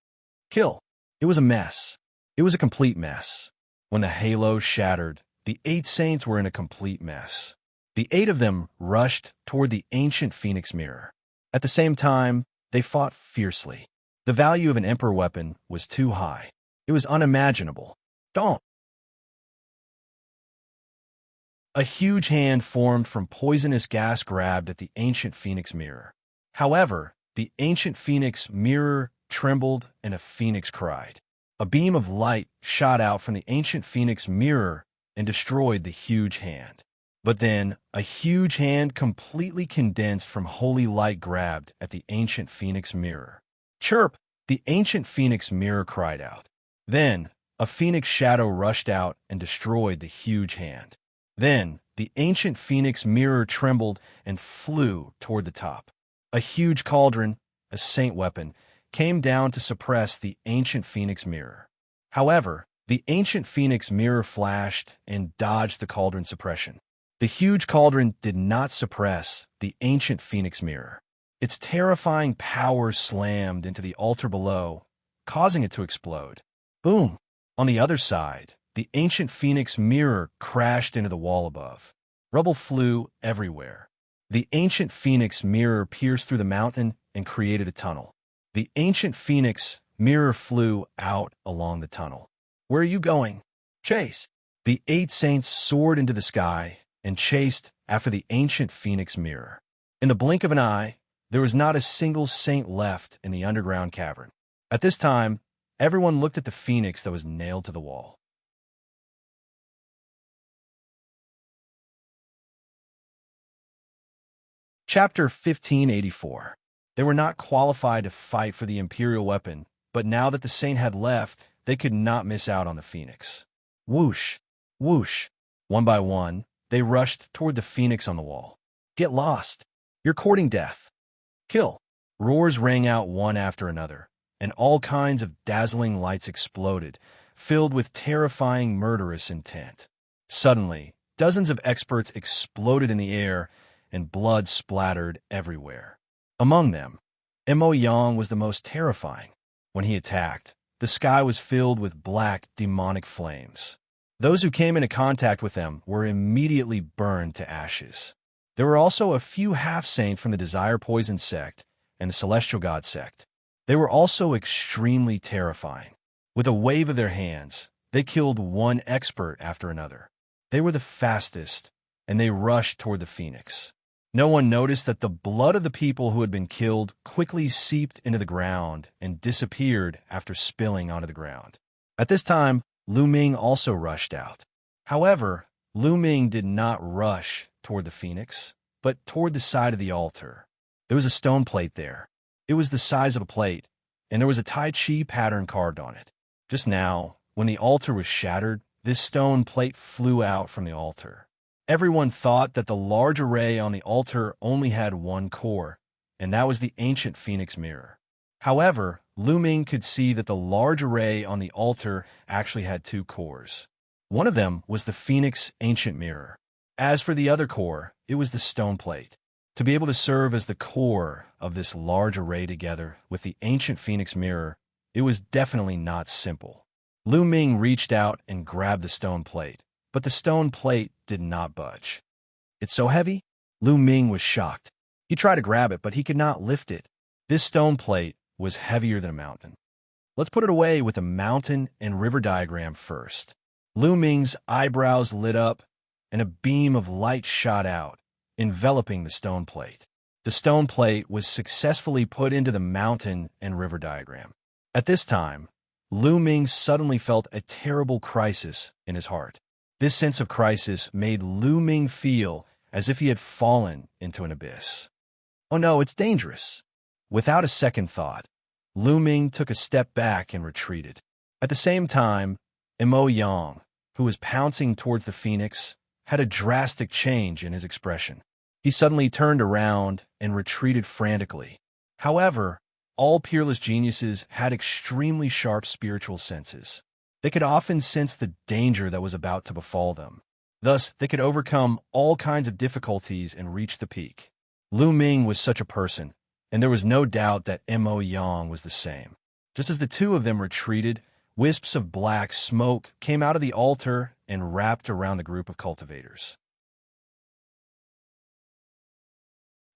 Kill! It was a mess. It was a complete mess. When the halo shattered, the 8 saints were in a complete mess. The 8 of them rushed toward the ancient phoenix mirror. At the same time, they fought fiercely. The value of an emperor weapon was too high. It was unimaginable. Don't! A huge hand formed from poisonous gas grabbed at the ancient phoenix mirror. However, the ancient phoenix mirror trembled and a phoenix cried. A beam of light shot out from the ancient phoenix mirror and destroyed the huge hand. But then, a huge hand completely condensed from holy light grabbed at the ancient phoenix mirror. Chirp! The ancient phoenix mirror cried out. Then, a phoenix shadow rushed out and destroyed the huge hand. Then, the ancient phoenix mirror trembled and flew toward the top. A huge cauldron, a saint weapon, came down to suppress the ancient phoenix mirror. However, the ancient phoenix mirror flashed and dodged the cauldron suppression. The huge cauldron did not suppress the ancient phoenix mirror. Its terrifying power slammed into the altar below, causing it to explode. Boom! On the other side, the ancient phoenix mirror crashed into the wall above. Rubble flew everywhere. The ancient phoenix mirror pierced through the mountain and created a tunnel. The ancient phoenix mirror flew out along the tunnel. Where are you going? Chase! The 8 saints soared into the sky and chased after the ancient phoenix mirror. In the blink of an eye, there was not a single saint left in the underground cavern. At this time, Everyone looked at the phoenix that was nailed to the wall. Chapter 1584. They were not qualified to fight for the Imperial weapon, but now that the Saint had left, they could not miss out on the phoenix. Whoosh! Whoosh! One by one, they rushed toward the phoenix on the wall. Get lost! You're courting death! Kill! Roars rang out one after another, and all kinds of dazzling lights exploded, filled with terrifying murderous intent. Suddenly, dozens of experts exploded in the air, and blood splattered everywhere. Among them, Mo Yang was the most terrifying. When he attacked, the sky was filled with black, demonic flames. Those who came into contact with them were immediately burned to ashes. There were also a few half-saints from the Desire Poison sect and the Celestial God sect. They were also extremely terrifying. With a wave of their hands, they killed one expert after another. They were the fastest, and they rushed toward the phoenix. No one noticed that the blood of the people who had been killed quickly seeped into the ground and disappeared after spilling onto the ground. At this time, Lu Ming also rushed out. However, Lu Ming did not rush toward the phoenix, but toward the side of the altar. There was a stone plate there. It was the size of a plate, and there was a Tai Chi pattern carved on it. Just now, when the altar was shattered, this stone plate flew out from the altar. Everyone thought that the large array on the altar only had one core, and that was the ancient phoenix mirror. However, Lu Ming could see that the large array on the altar actually had two cores. One of them was the phoenix ancient mirror. As for the other core, it was the stone plate. To be able to serve as the core of this large array together with the ancient phoenix mirror, it was definitely not simple. Lu Ming reached out and grabbed the stone plate, but the stone plate did not budge. It's so heavy? Lu Ming was shocked. He tried to grab it, but he could not lift it. This stone plate was heavier than a mountain. Let's put it away with a mountain and river diagram first. Lu Ming's eyebrows lit up, and a beam of light shot out, enveloping the stone plate. The stone plate was successfully put into the mountain and river diagram. At this time, Lu Ming suddenly felt a terrible crisis in his heart. This sense of crisis made Lu Ming feel as if he had fallen into an abyss. Oh no, it's dangerous. Without a second thought, Lu Ming took a step back and retreated. At the same time, Mo Yang, who was pouncing towards the phoenix, had a drastic change in his expression. He suddenly turned around and retreated frantically. However, all peerless geniuses had extremely sharp spiritual senses. They could often sense the danger that was about to befall them. Thus, they could overcome all kinds of difficulties and reach the peak. Lu Ming was such a person, and there was no doubt that Mo Yang was the same. Just as the two of them retreated, wisps of black smoke came out of the altar and wrapped around the group of cultivators.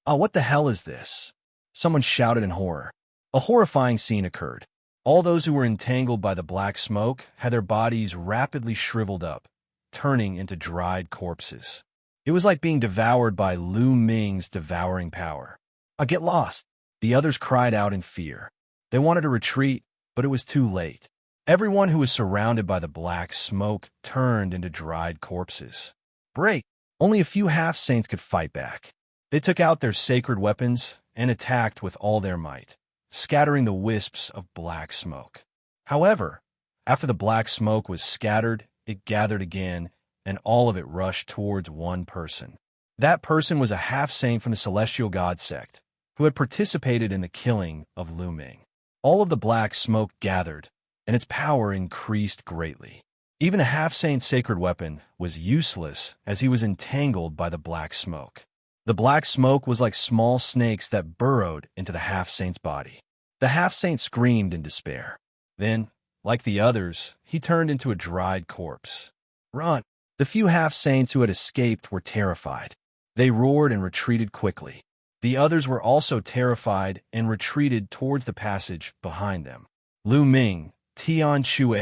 "Ah, what the hell is this?" Someone shouted in horror. A horrifying scene occurred. All those who were entangled by the black smoke had their bodies rapidly shriveled up, turning into dried corpses. It was like being devoured by Lu Ming's devouring power. Get lost!" The others cried out in fear. They wanted to retreat, but it was too late. Everyone who was surrounded by the black smoke turned into dried corpses. Break! Only a few half-saints could fight back. They took out their sacred weapons and attacked with all their might, scattering the wisps of black smoke. However, after the black smoke was scattered, it gathered again, and all of it rushed towards one person. That person was a half-saint from the Celestial God sect, who had participated in the killing of Lu Ming. All of the black smoke gathered, and its power increased greatly. Even a half-saint's sacred weapon was useless as he was entangled by the black smoke. The black smoke was like small snakes that burrowed into the half-saint's body. The half-saint screamed in despair. Then, like the others, he turned into a dried corpse. Run! The few half-saints who had escaped were terrified. They roared and retreated quickly. The others were also terrified and retreated towards the passage behind them. Lu Ming, Tian Chue,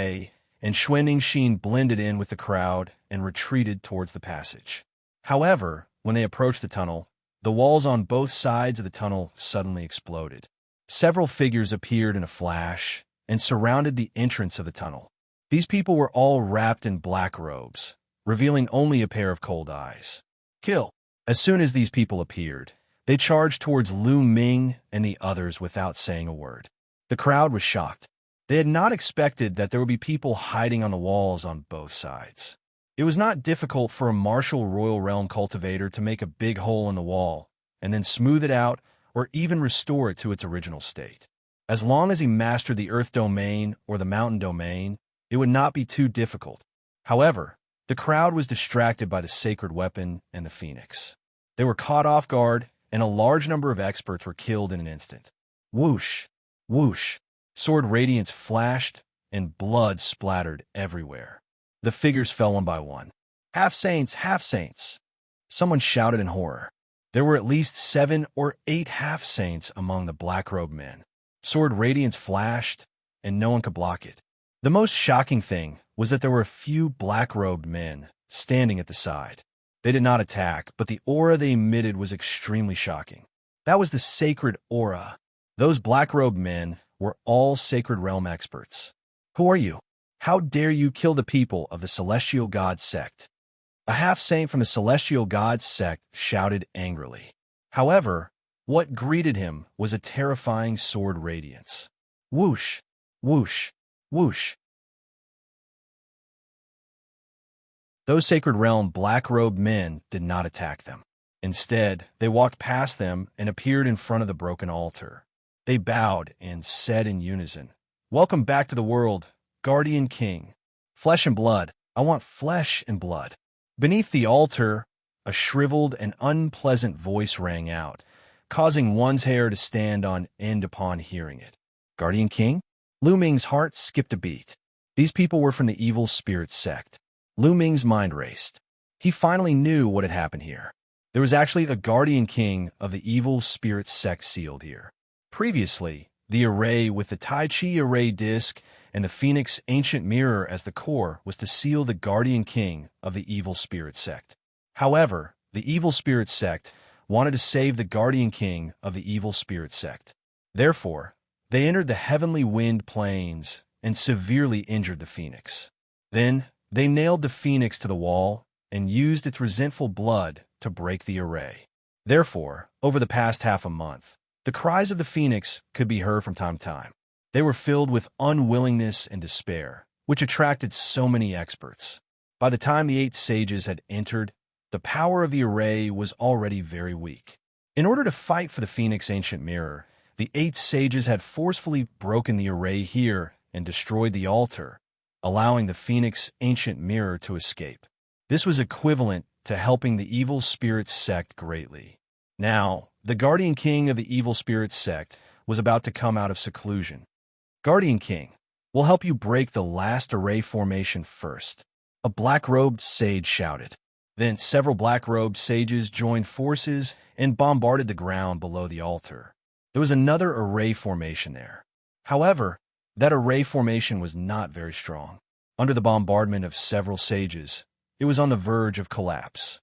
and Xuanning Xin blended in with the crowd and retreated towards the passage. However, when they approached the tunnel, the walls on both sides of the tunnel suddenly exploded. Several figures appeared in a flash, and surrounded the entrance of the tunnel. These people were all wrapped in black robes, revealing only a pair of cold eyes. Kill. As soon as these people appeared, they charged towards Lu Ming and the others without saying a word. The crowd was shocked. They had not expected that there would be people hiding on the walls on both sides. It was not difficult for a martial royal realm cultivator to make a big hole in the wall and then smooth it out or even restore it to its original state. As long as he mastered the earth domain or the mountain domain, it would not be too difficult. However, the crowd was distracted by the sacred weapon and the phoenix. They were caught off guard, and a large number of experts were killed in an instant. Whoosh, whoosh, sword radiance flashed, and blood splattered everywhere. The figures fell one by one. Half saints, half saints! Someone shouted in horror. There were at least 7 or 8 half saints among the black-robed men. Sword radiance flashed, and no one could block it. The most shocking thing was that there were a few black-robed men standing at the side. They did not attack, but the aura they emitted was extremely shocking. That was the sacred aura. Those black-robed men were all sacred realm experts. Who are you? How dare you kill the people of the Celestial God sect? A half-saint from the Celestial God sect shouted angrily. However, what greeted him was a terrifying sword radiance. Whoosh, whoosh, whoosh. Those Sacred Realm black-robed men did not attack them. Instead, they walked past them and appeared in front of the broken altar. They bowed and said in unison, "Welcome back to the world, Guardian King. Flesh and blood. I want flesh and blood." Beneath the altar, a shriveled and unpleasant voice rang out, causing one's hair to stand on end upon hearing it. Guardian King? Lu Ming's heart skipped a beat. These people were from the evil spirit sect. Lu Ming's mind raced. He finally knew what had happened here. There was actually the Guardian King of the evil spirit sect sealed here. Previously, the array with the Tai Chi array disc and the Phoenix ancient mirror as the core was to seal the Guardian King of the evil spirit sect. However, the evil spirit sect wanted to save the Guardian King of the evil spirit sect. Therefore, they entered the heavenly wind plains and severely injured the Phoenix. Then, they nailed the Phoenix to the wall and used its resentful blood to break the array. Therefore, over the past half a month, the cries of the Phoenix could be heard from time to time. They were filled with unwillingness and despair, which attracted so many experts. By the time the 8 sages had entered, the power of the array was already very weak. In order to fight for the Phoenix ancient mirror, the 8 sages had forcefully broken the array here and destroyed the altar, allowing the Phoenix ancient mirror to escape. This was equivalent to helping the evil spirit sect greatly. Now, the Guardian King of the evil spirit sect was about to come out of seclusion. Guardian King, we'll help you break the last array formation first, a black-robed sage shouted. Then several black-robed sages joined forces and bombarded the ground below the altar. There was another array formation there. However, that array formation was not very strong. Under the bombardment of several sages, it was on the verge of collapse.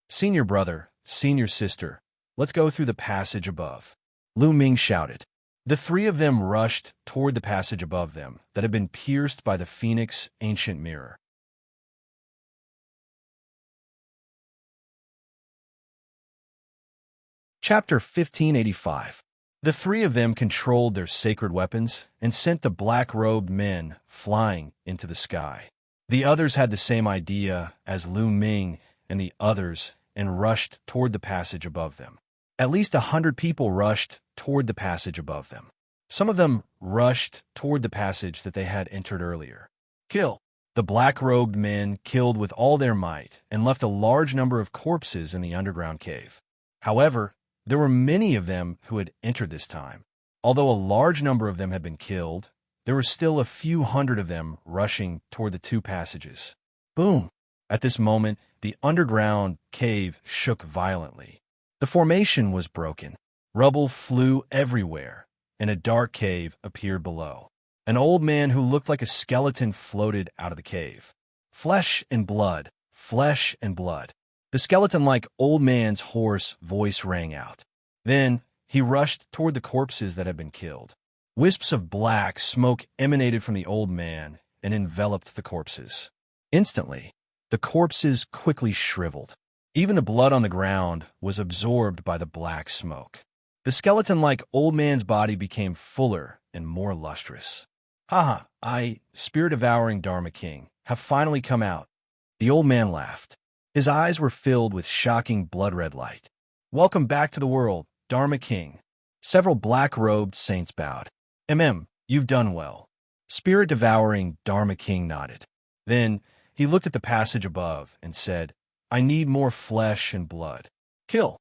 "Senior brother, senior sister, let's go through the passage above," Lu Ming shouted. The 3 of them rushed toward the passage above them that had been pierced by the Phoenix ancient mirror. Chapter 1585. The 3 of them controlled their sacred weapons and sent the black-robed men flying into the sky. The others had the same idea as Lu Ming and the others and rushed toward the passage above them. At least 100 people rushed toward the passage above them. Some of them rushed toward the passage that they had entered earlier. Kill. The black-robed men killed with all their might and left a large number of corpses in the underground cave. However, there were many of them who had entered this time. Although a large number of them had been killed, there were still a few hundred of them rushing toward the 2 passages. Boom! At this moment, the underground cave shook violently. The formation was broken. Rubble flew everywhere, and a dark cave appeared below. An old man who looked like a skeleton floated out of the cave. Flesh and blood, flesh and blood. The skeleton-like old man's hoarse voice rang out. Then he rushed toward the corpses that had been killed. Wisps of black smoke emanated from the old man and enveloped the corpses. Instantly, the corpses quickly shriveled. Even the blood on the ground was absorbed by the black smoke. The skeleton-like old man's body became fuller and more lustrous. Haha, I, spirit-devouring Dharma King, have finally come out. The old man laughed. His eyes were filled with shocking blood-red light. Welcome back to the world, Dharma King. Several black-robed saints bowed. You've done well. Spirit-devouring Dharma King nodded. Then he looked at the passage above and said, I need more flesh and blood. Kill.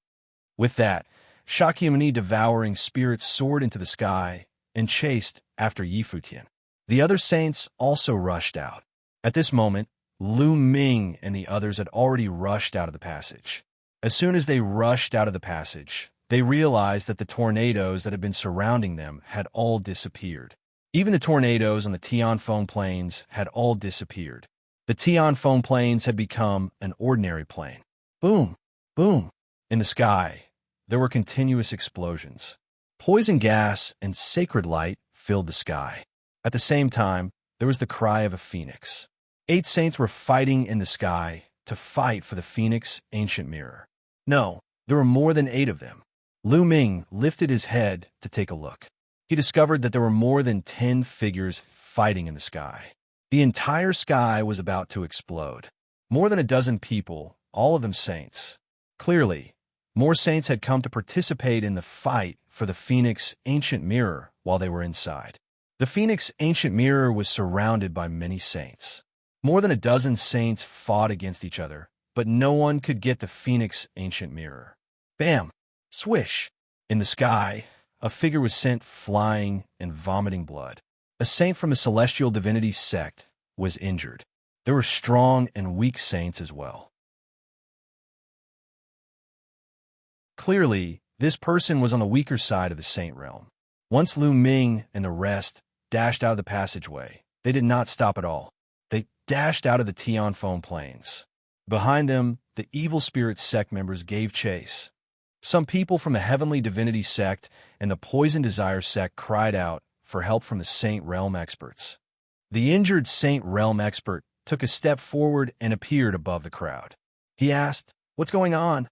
With that, Shakyamuni-devouring spirit soared into the sky and chased after Yifutian. The other saints also rushed out. At this moment, Lu Ming and the others had already rushed out of the passage. As soon as they rushed out of the passage, they realized that the tornadoes that had been surrounding them had all disappeared. Even the tornadoes on the Tianfeng plains had all disappeared. The Tianfeng plains had become an ordinary plain. Boom, boom. In the sky, there were continuous explosions. Poison gas and sacred light filled the sky. At the same time, there was the cry of a phoenix. 8 saints were fighting in the sky to fight for the phoenix ancient mirror. No, there were more than 8 of them. Lu Ming lifted his head to take a look. He discovered that there were more than 10 figures fighting in the sky. The entire sky was about to explode. More than a dozen people, all of them saints. Clearly, more saints had come to participate in the fight for the Phoenix Ancient Mirror while they were inside. The Phoenix Ancient Mirror was surrounded by many saints. More than a dozen saints fought against each other, but no one could get the Phoenix Ancient Mirror. Bam! Swish! In the sky, a figure was sent flying and vomiting blood. A saint from a celestial divinity sect was injured. There were strong and weak saints as well. Clearly, this person was on the weaker side of the saint realm. Once Lu Ming and the rest dashed out of the passageway, they did not stop at all. They dashed out of the Tianfeng plains. Behind them, the evil spirit sect members gave chase. Some people from the Heavenly Divinity sect and the Poison Desire sect cried out for help from the Saint Realm experts. The injured Saint Realm expert took a step forward and appeared above the crowd. He asked, "What's going on?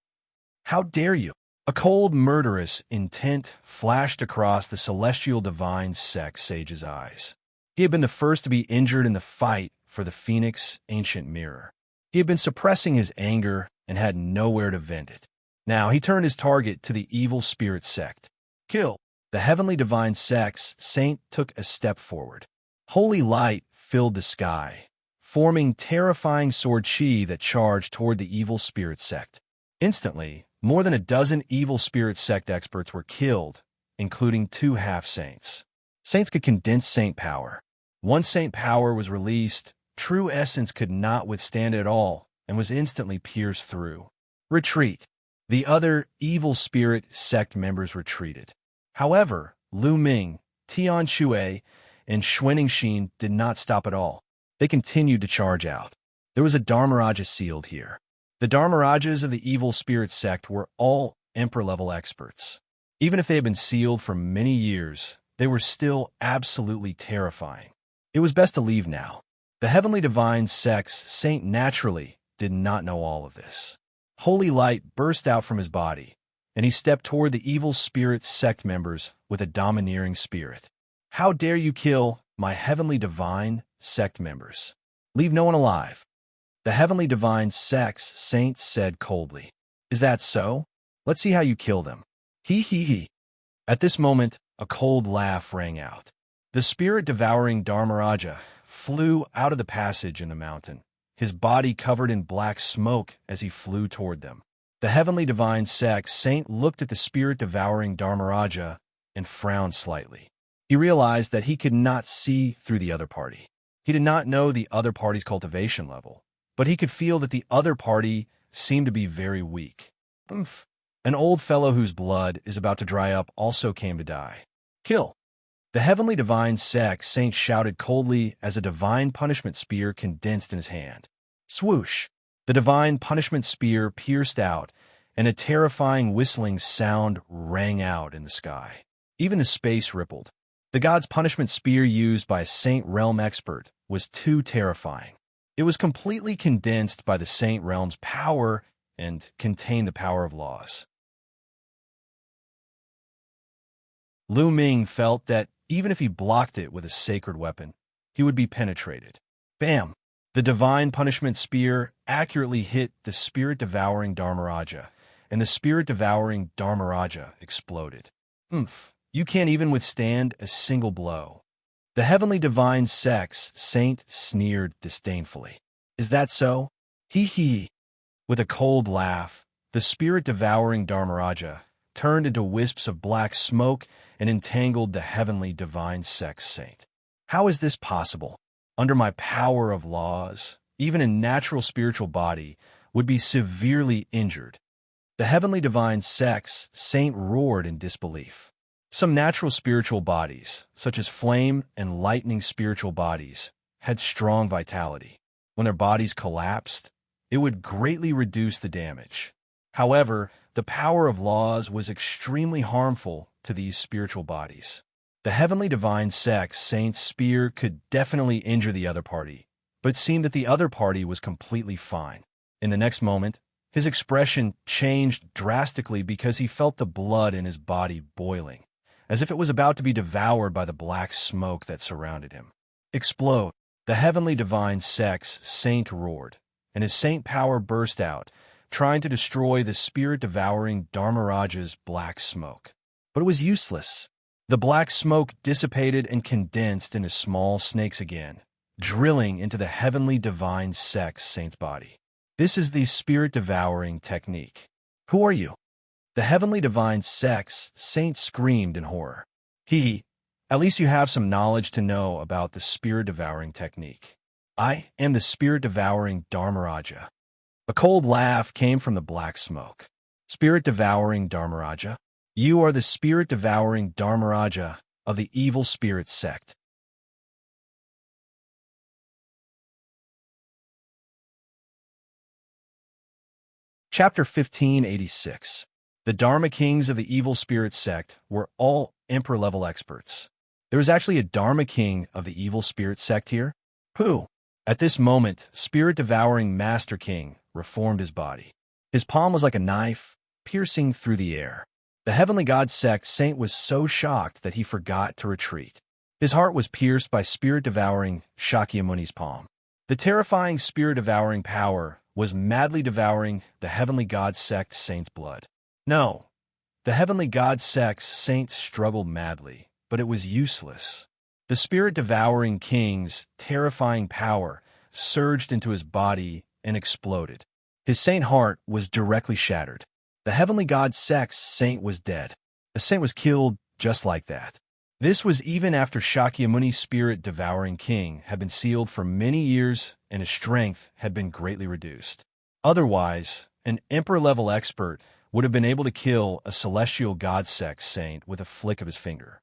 How dare you?" A cold, murderous intent flashed across the Celestial Divine sect sage's eyes. He had been the first to be injured in the fight for the Phoenix Ancient Mirror. He had been suppressing his anger and had nowhere to vent it. Now he turned his target to the evil spirit sect. Kill. The Heavenly Divine sect's saint took a step forward. Holy light filled the sky, forming terrifying sword chi that charged toward the evil spirit sect. Instantly, more than a dozen evil spirit sect experts were killed, including 2 half-saints. Saints could condense saint power. Once saint power was released, true essence could not withstand it at all and was instantly pierced through. Retreat. The other evil spirit sect members retreated. However, Lu Ming, Tian Shui, and Xuanxin did not stop at all. They continued to charge out. There was a Dharmaraja sealed here. The Dharmarajas of the evil spirit sect were all emperor-level experts. Even if they had been sealed for many years, they were still absolutely terrifying. It was best to leave now. The Heavenly Divine sect's saint naturally did not know all of this. Holy light burst out from his body, and he stepped toward the evil spirit sect members with a domineering spirit. "How dare you kill my Heavenly Divine sect members? Leave no one alive." The Heavenly Divine sect's saint said coldly. "Is that so? Let's see how you kill them." He he he. At this moment, a cold laugh rang out. The spirit-devouring Dharmaraja flew out of the passage in the mountain, his body covered in black smoke as he flew toward them. The Heavenly Divine sect's saint looked at the spirit-devouring Dharmaraja and frowned slightly. He realized that he could not see through the other party. He did not know the other party's cultivation level, but he could feel that the other party seemed to be very weak. Oomph. An old fellow whose blood is about to dry up also came to die. Kill. The Heavenly Divine sect's saint shouted coldly as a divine punishment spear condensed in his hand. Swoosh! The divine punishment spear pierced out, and a terrifying whistling sound rang out in the sky. Even the space rippled. The god's punishment spear used by a Saint Realm expert was too terrifying. It was completely condensed by the Saint Realm's power and contained the power of laws. Lu Ming felt that even if he blocked it with a sacred weapon, he would be penetrated. Bam! The divine punishment spear accurately hit the spirit-devouring Dharmaraja, and the spirit-devouring Dharmaraja exploded. You can't even withstand a single blow. The heavenly divine sex saint sneered disdainfully. Is that so? Hee. With a cold laugh, the spirit-devouring Dharmaraja turned into wisps of black smoke and entangled the heavenly divine sex saint. How is this possible? Under my power of laws, even a natural spiritual body would be severely injured. The heavenly divine sex saint roared in disbelief. Some natural spiritual bodies, such as flame and lightning spiritual bodies, had strong vitality. When their bodies collapsed, it would greatly reduce the damage. However, the power of laws was extremely harmful to these spiritual bodies. The heavenly divine sex saint's spear could definitely injure the other party, but it seemed that the other party was completely fine. In the next moment, his expression changed drastically because he felt the blood in his body boiling, as if it was about to be devoured by the black smoke that surrounded him. Explode! The heavenly divine sex saint roared, and his saint power burst out, trying to destroy the spirit-devouring Dharmaraja's black smoke. But it was useless. The black smoke dissipated and condensed into small snakes again, drilling into the heavenly divine sex saint's body. This is the spirit-devouring technique. Who are you? The heavenly divine sex saint screamed in horror. At least you have some knowledge to know about the spirit-devouring technique. I am the spirit-devouring Dharmaraja. A cold laugh came from the black smoke. Spirit-devouring Dharmaraja, you are the spirit-devouring Dharmaraja of the evil spirit sect. Chapter 1586. The Dharma kings of the evil spirit sect were all emperor-level experts. There was actually a Dharma king of the evil spirit sect here? Who? At this moment, spirit-devouring Master King reformed his body. His palm was like a knife, piercing through the air. The heavenly god sect saint was so shocked that he forgot to retreat. His heart was pierced by spirit-devouring Shakyamuni's palm. The terrifying spirit-devouring power was madly devouring the heavenly god sect saint's blood. No, the heavenly god sect saint struggled madly, but it was useless. The spirit-devouring king's terrifying power surged into his body and exploded. His saint heart was directly shattered. The heavenly god sex saint was dead. The saint was killed just like that. This was even after Shakyamuni's spirit-devouring king had been sealed for many years and his strength had been greatly reduced. Otherwise, an emperor-level expert would have been able to kill a celestial god sex saint with a flick of his finger.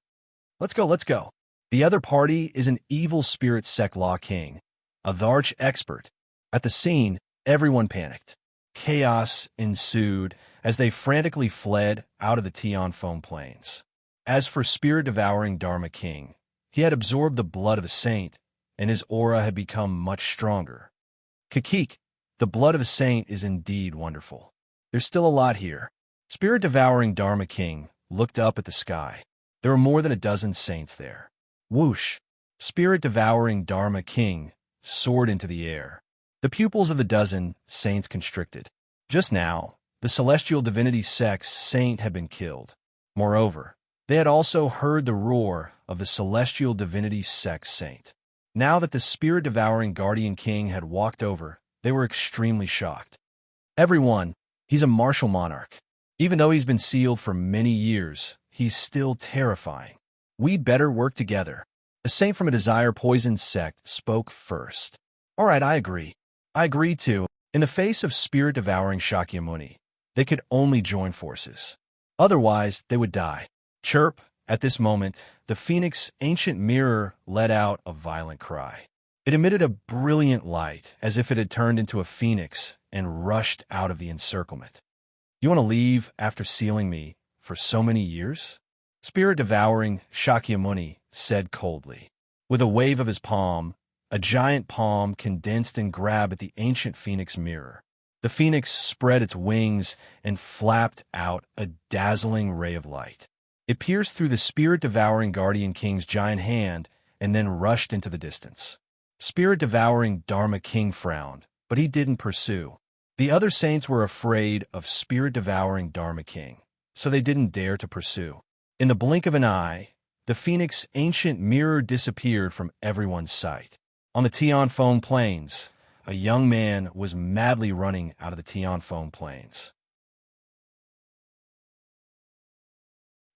Let's go. The other party is an evil spirit sect law king, a Dharch expert. At the scene, everyone panicked. Chaos ensued as they frantically fled out of the Tianfeng plains. As for spirit-devouring Dharma King, he had absorbed the blood of a saint, and his aura had become much stronger. Kakik, the blood of a saint is indeed wonderful. There's still a lot here. Spirit-devouring Dharma King looked up at the sky. There were more than a dozen saints there. Whoosh! Spirit-devouring Dharma King soared into the air. The pupils of the dozen saints constricted. Just now, the celestial divinity sex saint had been killed. Moreover, they had also heard the roar of the celestial divinity sex saint. Now that the spirit-devouring guardian king had walked over, they were extremely shocked. Everyone, he's a martial monarch. Even though he's been sealed for many years, he's still terrifying. We'd better work together. A saint from a desire-poisoned sect spoke first. All right, I agree. I agree too. In the face of spirit-devouring Shakyamuni, they could only join forces. Otherwise, they would die. Chirp! At this moment, the phoenix ancient mirror let out a violent cry. It emitted a brilliant light, as if it had turned into a phoenix and rushed out of the encirclement. You want to leave after sealing me for so many years? Spirit-devouring Shakyamuni said coldly. With a wave of his palm, a giant palm condensed and grabbed at the ancient phoenix mirror. The phoenix spread its wings and flapped out a dazzling ray of light. It pierced through the spirit-devouring Guardian King's giant hand and then rushed into the distance. Spirit-devouring Dharma King frowned, but he didn't pursue. The other saints were afraid of spirit-devouring Dharma King, so they didn't dare to pursue. In the blink of an eye, the phoenix ancient mirror disappeared from everyone's sight. On the Tianfeng Plains, a young man was madly running out of the Tianfeng Plains.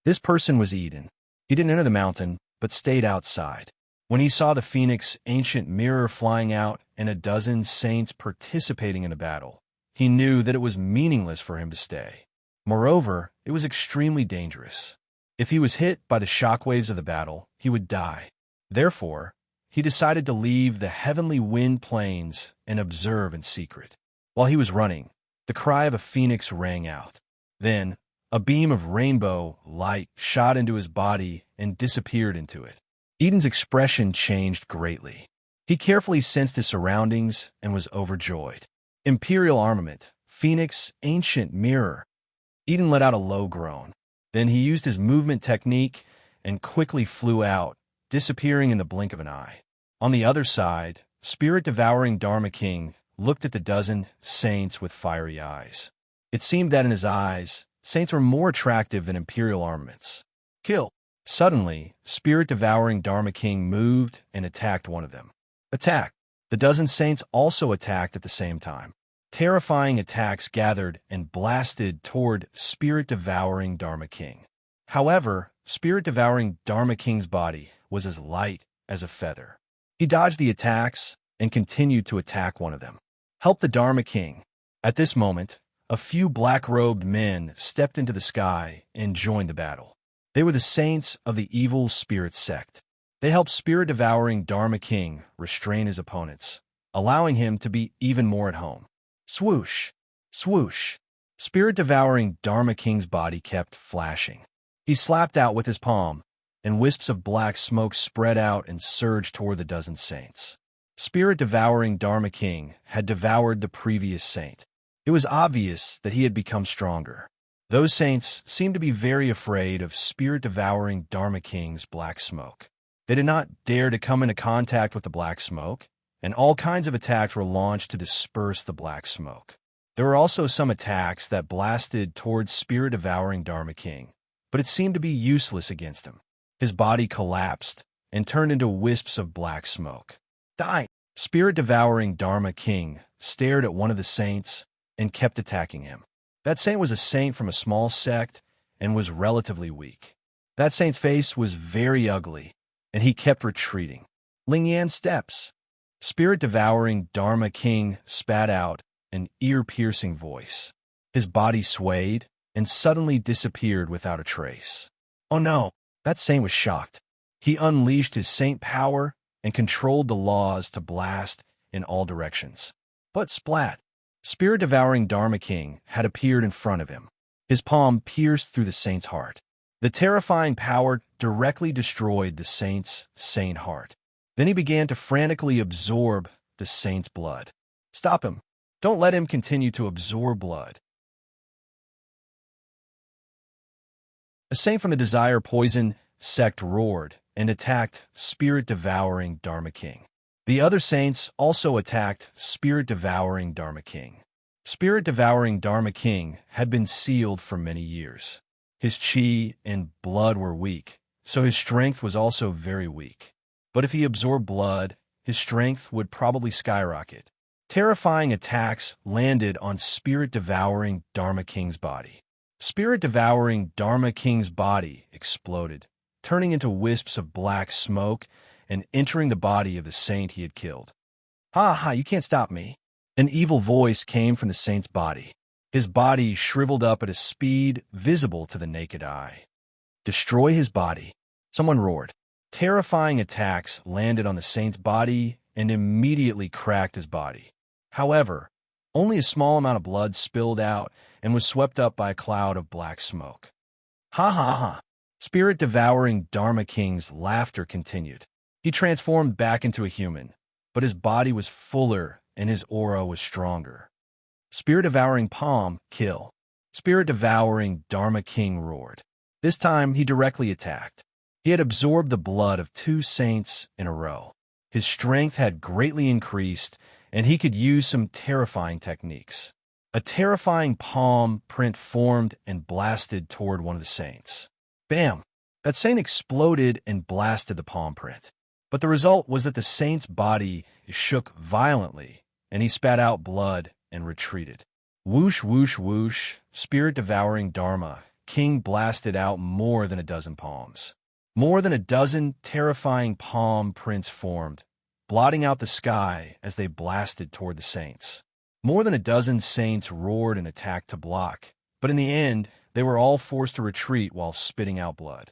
This person was Eden. He didn't enter the mountain, but stayed outside. When he saw the phoenix ancient mirror flying out and a dozen saints participating in the battle, he knew that it was meaningless for him to stay. Moreover, it was extremely dangerous. If he was hit by the shockwaves of the battle, he would die. Therefore, he decided to leave the heavenly wind plains and observe in secret. While he was running, the cry of a phoenix rang out. Then, a beam of rainbow light shot into his body and disappeared into it. Eden's expression changed greatly. He carefully sensed his surroundings and was overjoyed. Imperial armament, phoenix, ancient mirror. Eden let out a low groan. Then he used his movement technique and quickly flew out, disappearing in the blink of an eye. On the other side, spirit-devouring Dharma King looked at the dozen saints with fiery eyes. It seemed that in his eyes, saints were more attractive than imperial armaments. Kill! Suddenly, spirit-devouring Dharma King moved and attacked one of them. Attack! The dozen saints also attacked at the same time. Terrifying attacks gathered and blasted toward spirit-devouring Dharma King. However, spirit-devouring Dharma King's body was as light as a feather. He dodged the attacks and continued to attack one of them. Help the Dharma King! At this moment, a few black-robed men stepped into the sky and joined the battle. They were the saints of the evil spirit sect. They helped spirit-devouring Dharma King restrain his opponents, allowing him to be even more at home. Swoosh! Swoosh! Spirit-devouring Dharma King's body kept flashing. He slapped out with his palm, and wisps of black smoke spread out and surged toward the dozen saints. Spirit-devouring Dharma King had devoured the previous saint. It was obvious that he had become stronger. Those saints seemed to be very afraid of spirit-devouring Dharma King's black smoke. They did not dare to come into contact with the black smoke, and all kinds of attacks were launched to disperse the black smoke. There were also some attacks that blasted towards spirit-devouring Dharma King, but it seemed to be useless against him. His body collapsed and turned into wisps of black smoke. Die! Spirit-devouring Dharma King stared at one of the saints and kept attacking him. That saint was a saint from a small sect and was relatively weak. That saint's face was very ugly, and he kept retreating. Lingyan steps. Spirit-devouring Dharma King spat out an ear-piercing voice. His body swayed and suddenly disappeared without a trace. Oh no! That saint was shocked. He unleashed his saint power and controlled the laws to blast in all directions. But splat! Spirit-devouring Dharma King had appeared in front of him. His palm pierced through the saint's heart. The terrifying power directly destroyed the saint's saint heart. Then he began to frantically absorb the saint's blood. Stop him. Don't let him continue to absorb blood. A saint from the Desire Poison sect roared and attacked spirit-devouring Dharma King. The other saints also attacked spirit-devouring Dharma King. Spirit-devouring Dharma King had been sealed for many years. His chi and blood were weak, so his strength was also very weak. But if he absorbed blood, his strength would probably skyrocket. Terrifying attacks landed on spirit-devouring Dharma King's body. Spirit-devouring Dharma King's body exploded, turning into wisps of black smoke and entering the body of the saint he had killed. Ha ha, you can't stop me. An evil voice came from the saint's body. His body shriveled up at a speed visible to the naked eye. Destroy his body, someone roared. Terrifying attacks landed on the saint's body and immediately cracked his body. However, only a small amount of blood spilled out and was swept up by a cloud of black smoke. Ha ha ha! Spirit-devouring Dharma King's laughter continued. He transformed back into a human, but his body was fuller and his aura was stronger. Spirit-devouring Palm, kill. Spirit-devouring Dharma King roared. This time he directly attacked. He had absorbed the blood of 2 saints in a row. His strength had greatly increased, and he could use some terrifying techniques. A terrifying palm print formed and blasted toward one of the saints. Bam! That saint exploded and blasted the palm print. But the result was that the saint's body shook violently, and he spat out blood and retreated. Whoosh, whoosh, whoosh, spirit-devouring Dharma King blasted out more than a dozen palms. More than a dozen terrifying palm prints formed, blotting out the sky as they blasted toward the saints. More than a dozen saints roared and attacked to block, but in the end, they were all forced to retreat while spitting out blood.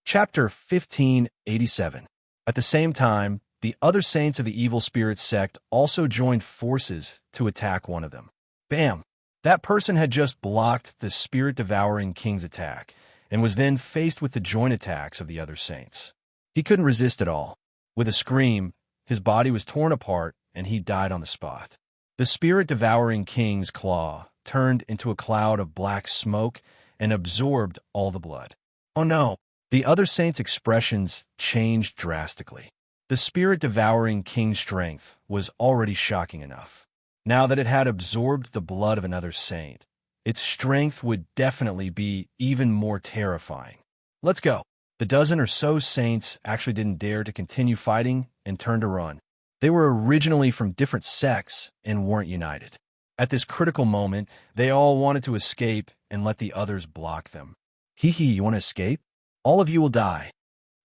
Chapter 1587. At the same time, the other saints of the evil spirit sect also joined forces to attack one of them. Bam! That person had just blocked the spirit-devouring king's attack and was then faced with the joint attacks of the other saints. He couldn't resist at all. With a scream, his body was torn apart and he died on the spot. The spirit-devouring king's claw turned into a cloud of black smoke and absorbed all the blood. Oh no! The other saints' expressions changed drastically. The spirit-devouring king's strength was already shocking enough. Now that it had absorbed the blood of another saint, its strength would definitely be even more terrifying. Let's go. The dozen or so saints actually didn't dare to continue fighting and turned to run. They were originally from different sects and weren't united. At this critical moment, they all wanted to escape and let the others block them. Hee hee, you want to escape? All of you will die.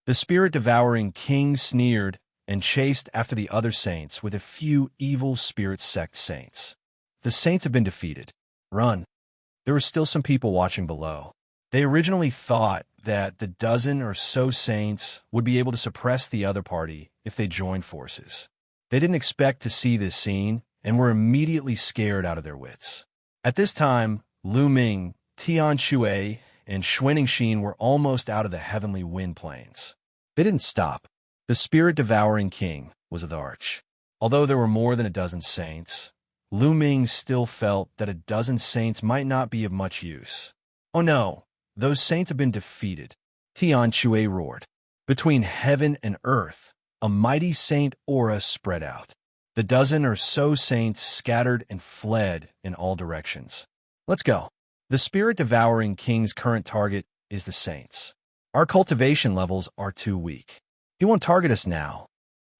The spirit-devouring king sneered and chased after the other saints with a few evil spirit sect saints. The saints have been defeated. Run. There were still some people watching below. They originally thought that the dozen or so saints would be able to suppress the other party if they joined forces. They didn't expect to see this scene and were immediately scared out of their wits. At this time, Lu Ming, Xianxia, and Xianxia were almost out of the heavenly wind plains. They didn't stop. The spirit-devouring king was at the arch. Although there were more than a dozen saints, Lu Ming still felt that a dozen saints might not be of much use. Oh no, those saints have been defeated, Xianxia roared. Between heaven and earth, a mighty saint aura spread out. The dozen or so saints scattered and fled in all directions. Let's go. The spirit-devouring king's current target is the saints. Our cultivation levels are too weak. He won't target us now,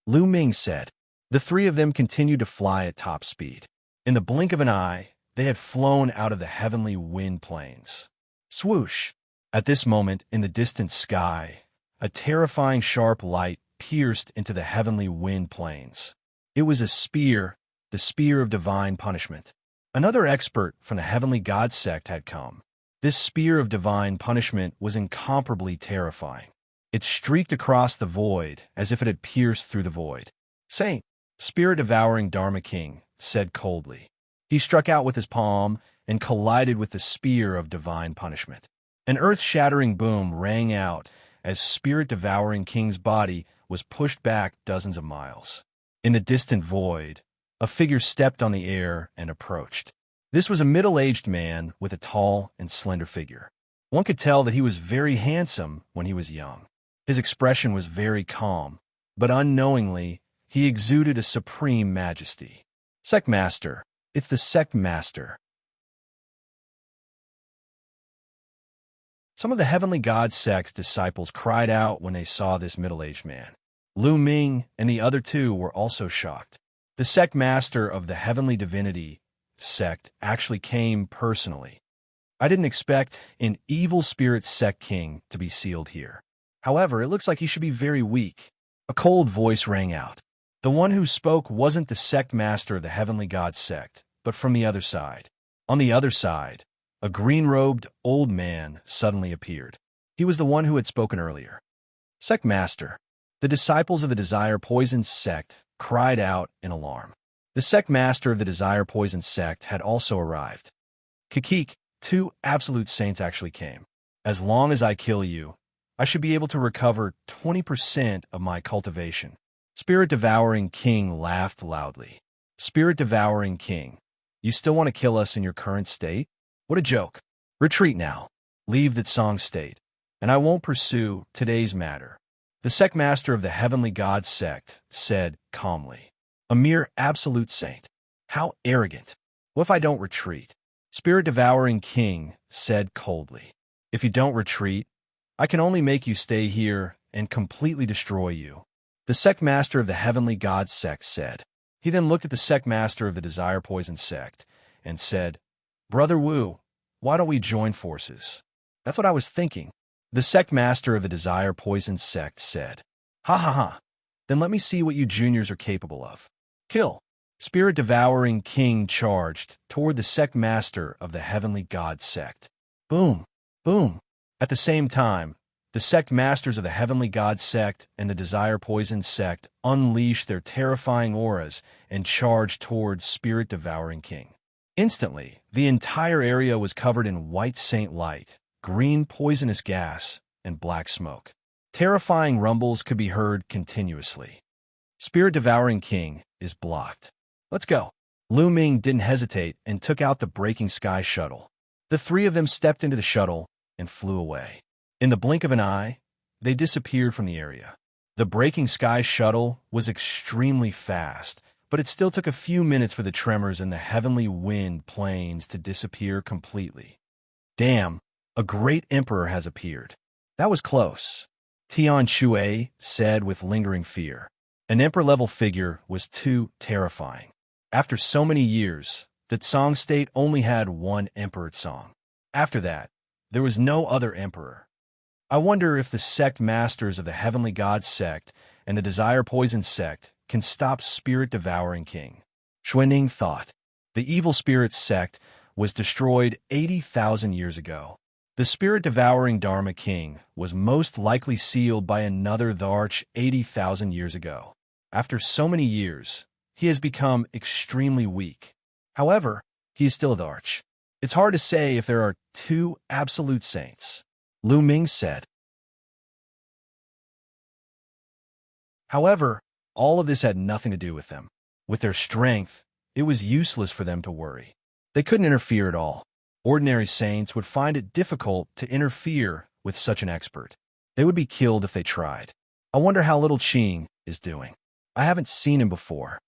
Lu Ming said. The 3 of them continued to fly at top speed. In the blink of an eye, they had flown out of the heavenly wind plains. Swoosh! At this moment, in the distant sky, a terrifying sharp light pierced into the heavenly wind plains. It was a spear, the spear of divine punishment. Another expert from the heavenly god sect had come. This spear of divine punishment was incomparably terrifying. It streaked across the void as if it had pierced through the void. Saint, spirit-devouring Dharma King, said coldly. He struck out with his palm and collided with the spear of divine punishment. An earth-shattering boom rang out as spirit-devouring King's body was pushed back dozens of miles. In the distant void, a figure stepped on the air and approached. This was a middle-aged man with a tall and slender figure. One could tell that he was very handsome when he was young. His expression was very calm, but unknowingly, he exuded a supreme majesty. Sect Master. It's the Sect Master. Some of the heavenly god sect's disciples cried out when they saw this middle-aged man. Lu Ming and the other 2 were also shocked. The Sect Master of the Heavenly Divinity sect actually came personally. I didn't expect an evil spirit sect king to be sealed here. However, it looks like he should be very weak. A cold voice rang out. The one who spoke wasn't the Sect Master of the Heavenly God sect, but from the other side. On the other side, a green-robed old man suddenly appeared. He was the one who had spoken earlier. Sect Master. The disciples of the Desire Poison sect cried out in alarm. The sect master of the Desire Poison sect had also arrived. Kakik, 2 absolute saints actually came. As long as I kill you, I should be able to recover 20% of my cultivation. Spirit-devouring king laughed loudly. Spirit-devouring king, you still want to kill us in your current state? What a joke. Retreat now. Leave that song state, and I won't pursue today's matter. The sect master of the Heavenly God sect said calmly. A mere absolute saint. How arrogant. What if I don't retreat? Spirit-devouring king said coldly. If you don't retreat, I can only make you stay here and completely destroy you. The sect master of the Heavenly God sect said. He then looked at the sect master of the Desire Poison sect and said, Brother Wu, why don't we join forces? That's what I was thinking. The sect master of the Desire Poison sect said, Ha ha ha, then let me see what you juniors are capable of. Kill. Spirit-devouring king charged toward the sect master of the Heavenly God sect. Boom, boom. At the same time, the sect masters of the Heavenly God sect and the Desire Poison sect unleashed their terrifying auras and charged towards Spirit-devouring king. Instantly, the entire area was covered in white saint light, green poisonous gas, and black smoke. Terrifying rumbles could be heard continuously. Spirit-devouring king is blocked. Let's go. Lu Ming didn't hesitate and took out the Breaking Sky shuttle. The 3 of them stepped into the shuttle and flew away. In the blink of an eye, they disappeared from the area. The Breaking Sky shuttle was extremely fast, but it still took a few minutes for the tremors in the Heavenly Wind plains to disappear completely. Damn, a great emperor has appeared. That was close, Tian Shui said with lingering fear. An emperor-level figure was too terrifying. After so many years, the Tsang state only had one emperor Tsang. After that, there was no other emperor. I wonder if the sect masters of the Heavenly God sect and the Desire Poison sect can stop Spirit-devouring king. Xuanning thought. The evil spirit sect was destroyed 80,000 years ago. The Spirit-devouring Dharma king was most likely sealed by another Dharch 80,000 years ago. After so many years, he has become extremely weak. However, he is still a Dharch. It's hard to say if there are 2 absolute saints, Lu Ming said. However, all of this had nothing to do with them. With their strength, it was useless for them to worry. They couldn't interfere at all. Ordinary saints would find it difficult to interfere with such an expert. They would be killed if they tried. I wonder how little Qing is doing. I haven't seen him before.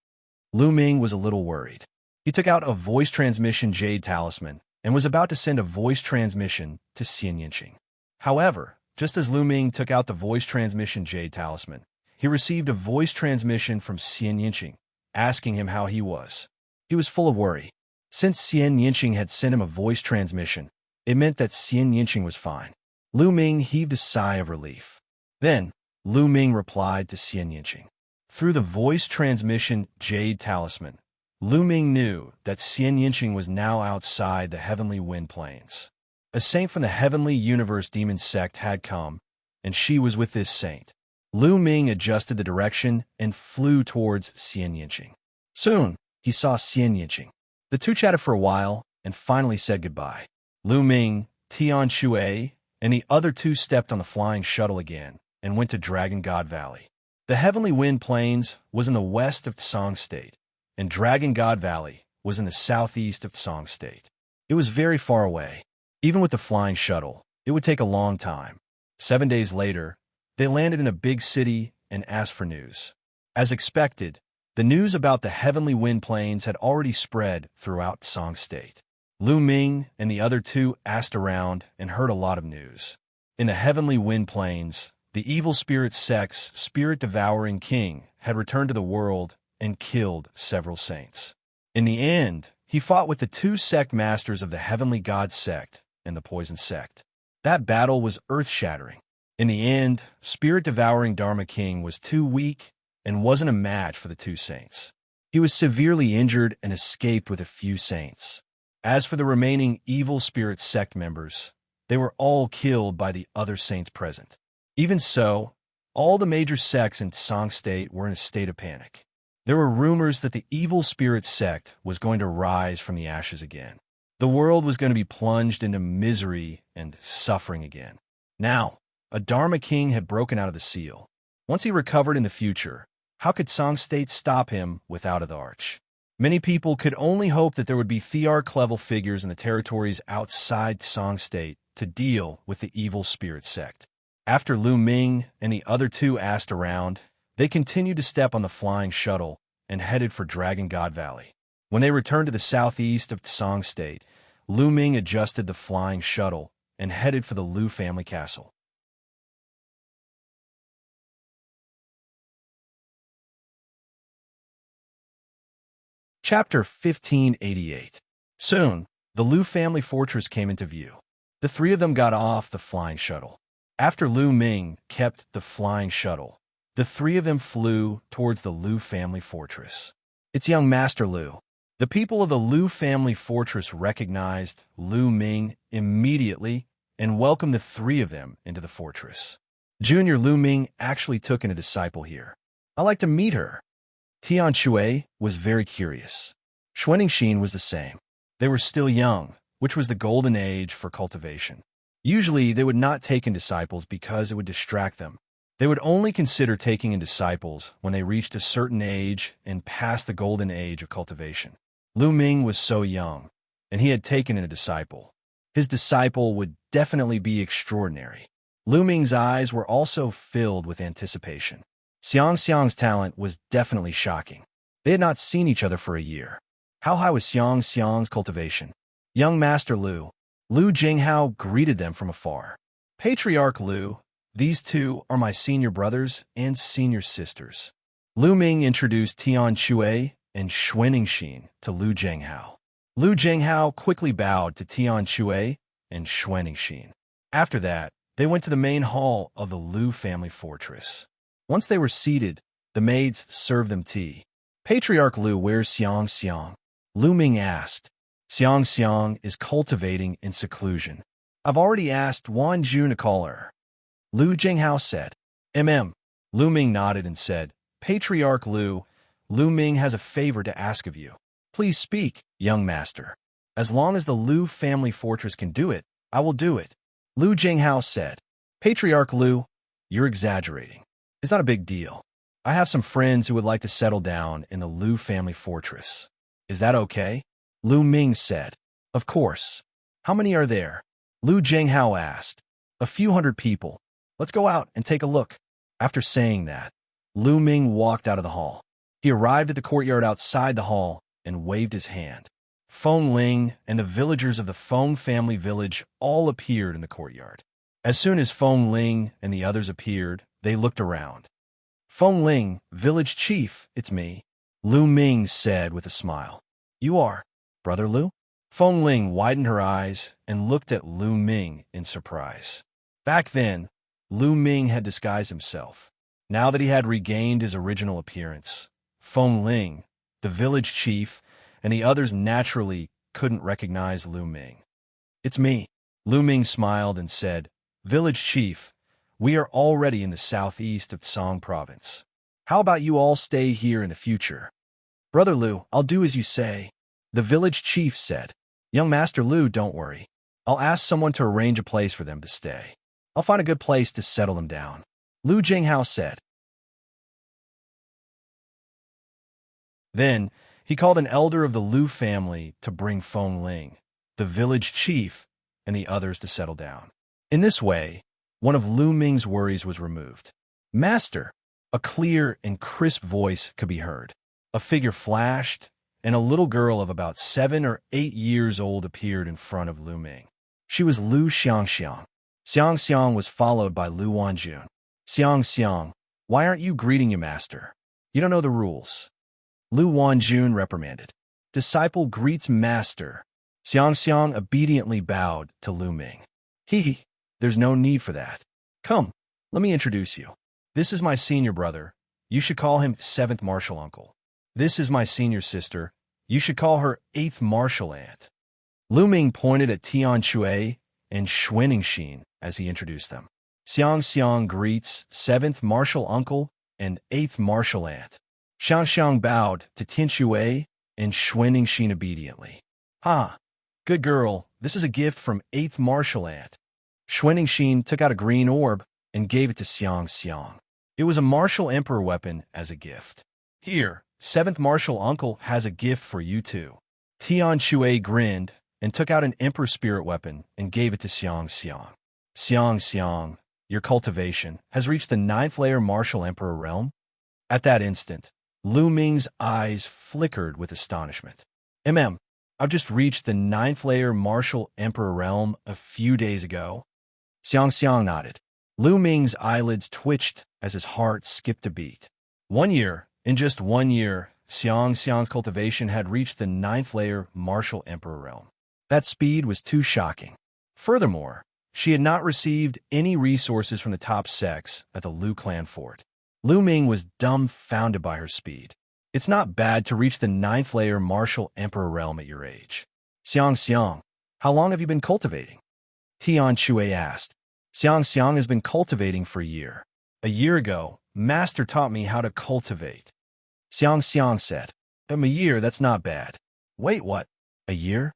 Lu Ming was a little worried. He took out a voice transmission jade talisman and was about to send a voice transmission to Xianxia. However, just as Lu Ming took out the voice transmission jade talisman, he received a voice transmission from Xianxia, asking him how he was. He was full of worry. Since Xianxia had sent him a voice transmission, it meant that Xianxia was fine. Lu Ming heaved a sigh of relief. Then, Lu Ming replied to Xianxia. Through the voice transmission jade talisman, Lu Ming knew that Xianxia was now outside the Heavenly Wind Plains. A saint from the Heavenly Universe Demon sect had come, and she was with this saint. Lu Ming adjusted the direction and flew towards Xianxia. Soon, he saw Xianxia. The 2 chatted for a while and finally said goodbye. Lu Ming, Tian Shui, and the other 2 stepped on the flying shuttle again and went to Dragon God Valley. The Heavenly Wind Plains was in the west of Tsang State, and Dragon God Valley was in the southeast of Tsang State. It was very far away. Even with the flying shuttle, it would take a long time. 7 days later, they landed in a big city and asked for news. As expected, the news about the Heavenly Wind Plains had already spread throughout Tsang State. Lu Ming and the other 2 asked around and heard a lot of news. In the Heavenly Wind Plains, the evil spirit sect's spirit-devouring king had returned to the world and killed several saints. In the end, he fought with the 2 sect masters of the Heavenly God sect and the Poison sect. That battle was earth-shattering. In the end, spirit-devouring Dharma king was too weak and wasn't a match for the 2 saints. He was severely injured and escaped with a few saints. As for the remaining evil spirit sect members, they were all killed by the other saints present. Even so, all the major sects in Tsang State were in a state of panic. There were rumors that the evil spirit sect was going to rise from the ashes again. The world was going to be plunged into misery and suffering again. Now, a Dharma king had broken out of the seal. Once he recovered in the future, how could Song State stop him without the Arch? Many people could only hope that there would be thearch-level figures in the territories outside Song State to deal with the evil spirit sect. After Lu Ming and the other two asked around, they continued to step on the flying shuttle and headed for Dragon God Valley. When they returned to the southeast of Song State, Lu Ming adjusted the flying shuttle and headed for the Lu family castle. Chapter 1588. Soon, the Lu family fortress came into view. The three of them got off the flying shuttle. After Lu Ming kept the flying shuttle, the three of them flew towards the Lu family fortress. It's young Master Lu. The people of the Lu family fortress recognized Lu Ming immediately and welcomed the three of them into the fortress. Junior Lu Ming actually took in a disciple here. I'd like to meet her. Tian Shui was very curious. Xianxia was the same. They were still young, which was the golden age for cultivation. Usually, they would not take in disciples because it would distract them. They would only consider taking in disciples when they reached a certain age and passed the golden age of cultivation. Lu Ming was so young, and he had taken in a disciple. His disciple would definitely be extraordinary. Lu Ming's eyes were also filled with anticipation. Xianxia's talent was definitely shocking. They had not seen each other for a year. How high was Xianxia's cultivation? Young Master Lu Jinghao greeted them from afar. Patriarch Lu, these two are my senior brothers and senior sisters. Lu Ming introduced Tian Shui and Xianxia to Lu Jinghao. Lu Jinghao quickly bowed to Tian Shui and Xianxia. After that, they went to the main hall of the Lu family fortress. Once they were seated, the maids served them tea. Patriarch Lu, where's Xianxia? Lu Ming asked. Xianxia is cultivating in seclusion. I've already asked Wan Jun to call her. Lu Jinghao said. Lu Ming nodded and said, Patriarch Lu Ming has a favor to ask of you. Please speak, young master. As long as the Lu family fortress can do it, I will do it. Lu Jinghao said. Patriarch Lu, you're exaggerating. It's not a big deal. I have some friends who would like to settle down in the Lu family fortress. Is that okay? Lu Ming said. Of course. How many are there? Lu Jinghao asked. A few hundred people. Let's go out and take a look. After saying that, Lu Ming walked out of the hall. He arrived at the courtyard outside the hall and waved his hand. Feng Ling and the villagers of the Feng family village all appeared in the courtyard. As soon as Feng Ling and the others appeared, they looked around. Feng Ling, village chief, it's me, Lu Ming said with a smile. You are, Brother Lu? Feng Ling widened her eyes and looked at Lu Ming in surprise. Back then, Lu Ming had disguised himself. Now that he had regained his original appearance, Feng Ling, the village chief, and the others naturally couldn't recognize Lu Ming. It's me. Lu Ming smiled and said, Village chief, we are already in the southeast of Song province. How about you all stay here in the future? Brother Lu, I'll do as you say, the village chief said. Young Master Lu, don't worry. I'll ask someone to arrange a place for them to stay. I'll find a good place to settle them down. Lu Jinghao said. Then, he called an elder of the Lu family to bring Feng Ling, the village chief, and the others to settle down. In this way, one of Lu Ming's worries was removed. Master, a clear and crisp voice could be heard. A figure flashed, and a little girl of about 7 or 8 years old appeared in front of Lu Ming. She was Lu Xianxia. Xianxia was followed by Lu Wanjun. Xianxia, why aren't you greeting your master? You don't know the rules. Lu Wanjun reprimanded. Disciple greets master. Xianxia obediently bowed to Lu Ming. There's no need for that. Come, let me introduce you. This is my senior brother. You should call him 7th martial uncle. This is my senior sister. You should call her 8th martial aunt. Lu Ming pointed at Tian Shui and Xianxia as he introduced them. Xianxia greets 7th martial uncle and 8th martial aunt. Xianxia bowed to Tianxue and Xuanxin obediently. "Ha! Good girl, this is a gift from 8th Martial Ant." Xuanxin took out a green orb and gave it to Xianxia. It was a martial emperor weapon as a gift. "Here, 7th Martial Uncle has a gift for you too." Tianxue grinned and took out an emperor spirit weapon and gave it to Xianxia. "Xianxia, your cultivation has reached the 9th layer martial emperor realm." At that instant, Lu Ming's eyes flickered with astonishment. I've just reached the 9th layer martial emperor realm a few days ago." Xianxia nodded. Lu Ming's eyelids twitched as his heart skipped a beat. 1 year, in just 1 year, Xianxia's cultivation had reached the 9th layer martial emperor realm. That speed was too shocking. Furthermore, she had not received any resources from the top sects at the Lu clan fort. Lu Ming was dumbfounded by her speed. "It's not bad to reach the 9th layer martial emperor realm at your age." "Xianxia, how long have you been cultivating?" Tianxue asked. "Xianxia has been cultivating for a year. A year ago, Master taught me how to cultivate." Xianxia said. "A year, that's not bad." "Wait, what? A year?"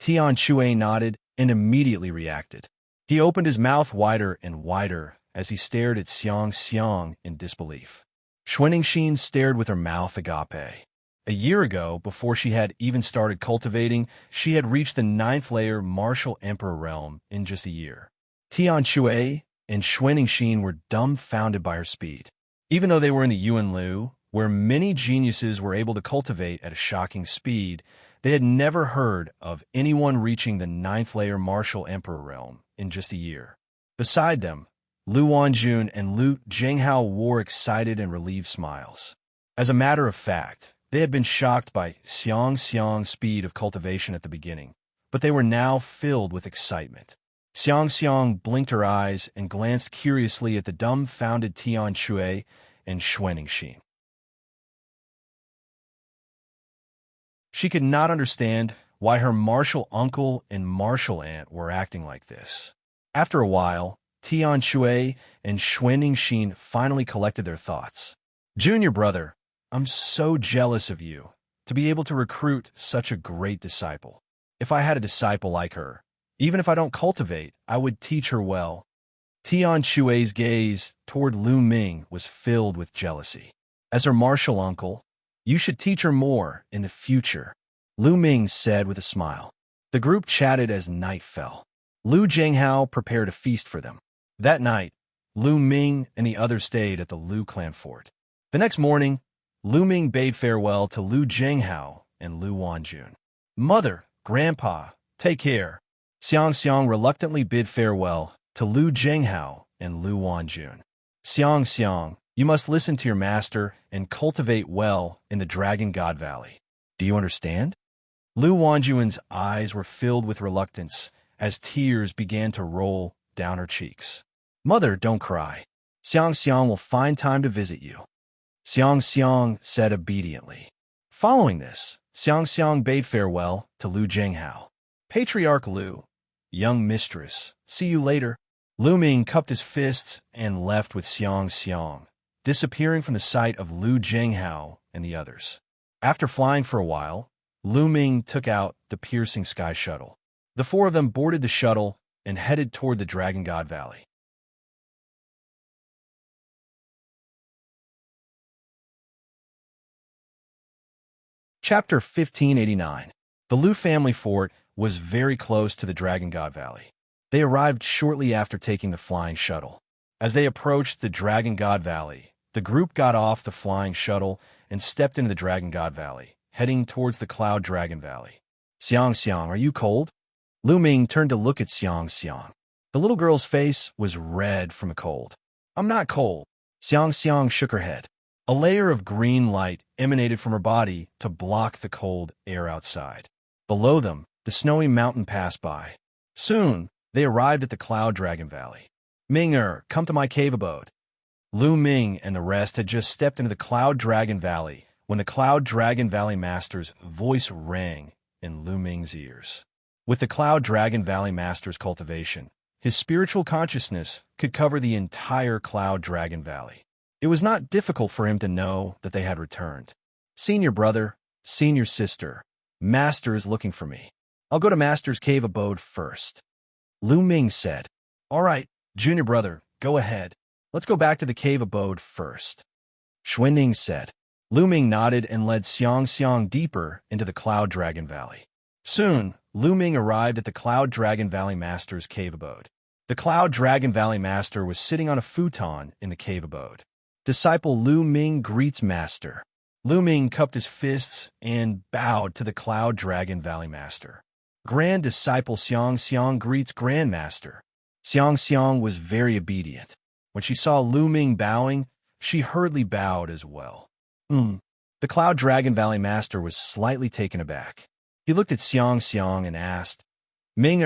Tianxue nodded and immediately reacted. He opened his mouth wider and wider as he stared at Xianxia in disbelief. Xuanxin stared with her mouth agape. A year ago, before she had even started cultivating, she had reached the 9th layer martial emperor realm in just a year. Tianxue and Xuanxin were dumbfounded by her speed. Even though they were in the Yuanlu, where many geniuses were able to cultivate at a shocking speed, they had never heard of anyone reaching the 9th layer martial emperor realm in just a year. Beside them, Lu Wanjun and Lu Zhenghao wore excited and relieved smiles. As a matter of fact, they had been shocked by Xianxia's speed of cultivation at the beginning, but they were now filled with excitement. Xianxia blinked her eyes and glanced curiously at the dumbfounded Tianxue and Xuanxin. She could not understand why her martial uncle and martial aunt were acting like this. After a while, Tianxue and Xuanxin finally collected their thoughts. "Junior brother, I'm so jealous of you, to be able to recruit such a great disciple. If I had a disciple like her, even if I don't cultivate, I would teach her well." Tianxue's gaze toward Lu Ming was filled with jealousy. "As her martial uncle, you should teach her more in the future," Lu Ming said with a smile. The group chatted as night fell. Lu Zhenghao prepared a feast for them. That night, Lu Ming and the others stayed at the Lu clan fort. The next morning, Lu Ming bade farewell to Lu Zhenghao and Lu Wanjun. "Mother, Grandpa, take care." Xianxia reluctantly bid farewell to Lu Zhenghao and Lu Wanjun. "Xianxia, you must listen to your master and cultivate well in the Dragon God Valley. Do you understand?" Lu Wanjun's eyes were filled with reluctance as tears began to roll down her cheeks. "Mother, don't cry. Xianxia will find time to visit you." Xianxia said obediently. Following this, Xianxia bade farewell to Lu Zhenghao. "Patriarch Lu, young mistress, see you later." Lu Ming cupped his fists and left with Xianxia, disappearing from the sight of Lu Zhenghao and the others. After flying for a while, Lu Ming took out the piercing sky shuttle. The four of them boarded the shuttle and headed toward the Dragon God Valley. Chapter 1589. The Lu family fort was very close to the Dragon God Valley. They arrived shortly after taking the flying shuttle. As they approached the Dragon God Valley, the group got off the flying shuttle and stepped into the Dragon God Valley, heading towards the Cloud Dragon Valley. "Xianxia, are you cold?" Lu Ming turned to look at Xianxia. The little girl's face was red from a cold. "I'm not cold." Xianxia shook her head. A layer of green light emanated from her body to block the cold air outside. Below them, the snowy mountain passed by. Soon, they arrived at the Cloud Dragon Valley. "Ming-er, come to my cave abode." Lu Ming and the rest had just stepped into the Cloud Dragon Valley when the Cloud Dragon Valley Master's voice rang in Lu Ming's ears. With the Cloud Dragon Valley Master's cultivation, his spiritual consciousness could cover the entire Cloud Dragon Valley. It was not difficult for him to know that they had returned. Senior brother, senior sister, Master is looking for me. I'll go to Master's cave abode first. Lu Ming said. All right, junior brother, go ahead. Let's go back to the cave abode first. Xuanning said. Lu Ming nodded and led Xianxia deeper into the Cloud Dragon Valley. Soon, Lu Ming arrived at the Cloud Dragon Valley Master's cave abode. The Cloud Dragon Valley Master was sitting on a futon in the cave abode. Disciple Lu Ming greets Master. Lu Ming cupped his fists and bowed to the Cloud Dragon Valley Master. Grand Disciple Xianxia greets Grand Master. Xianxia was very obedient. When she saw Lu Ming bowing, she hurriedly bowed as well. The Cloud Dragon Valley Master was slightly taken aback. He looked at Xianxia and asked, Ming,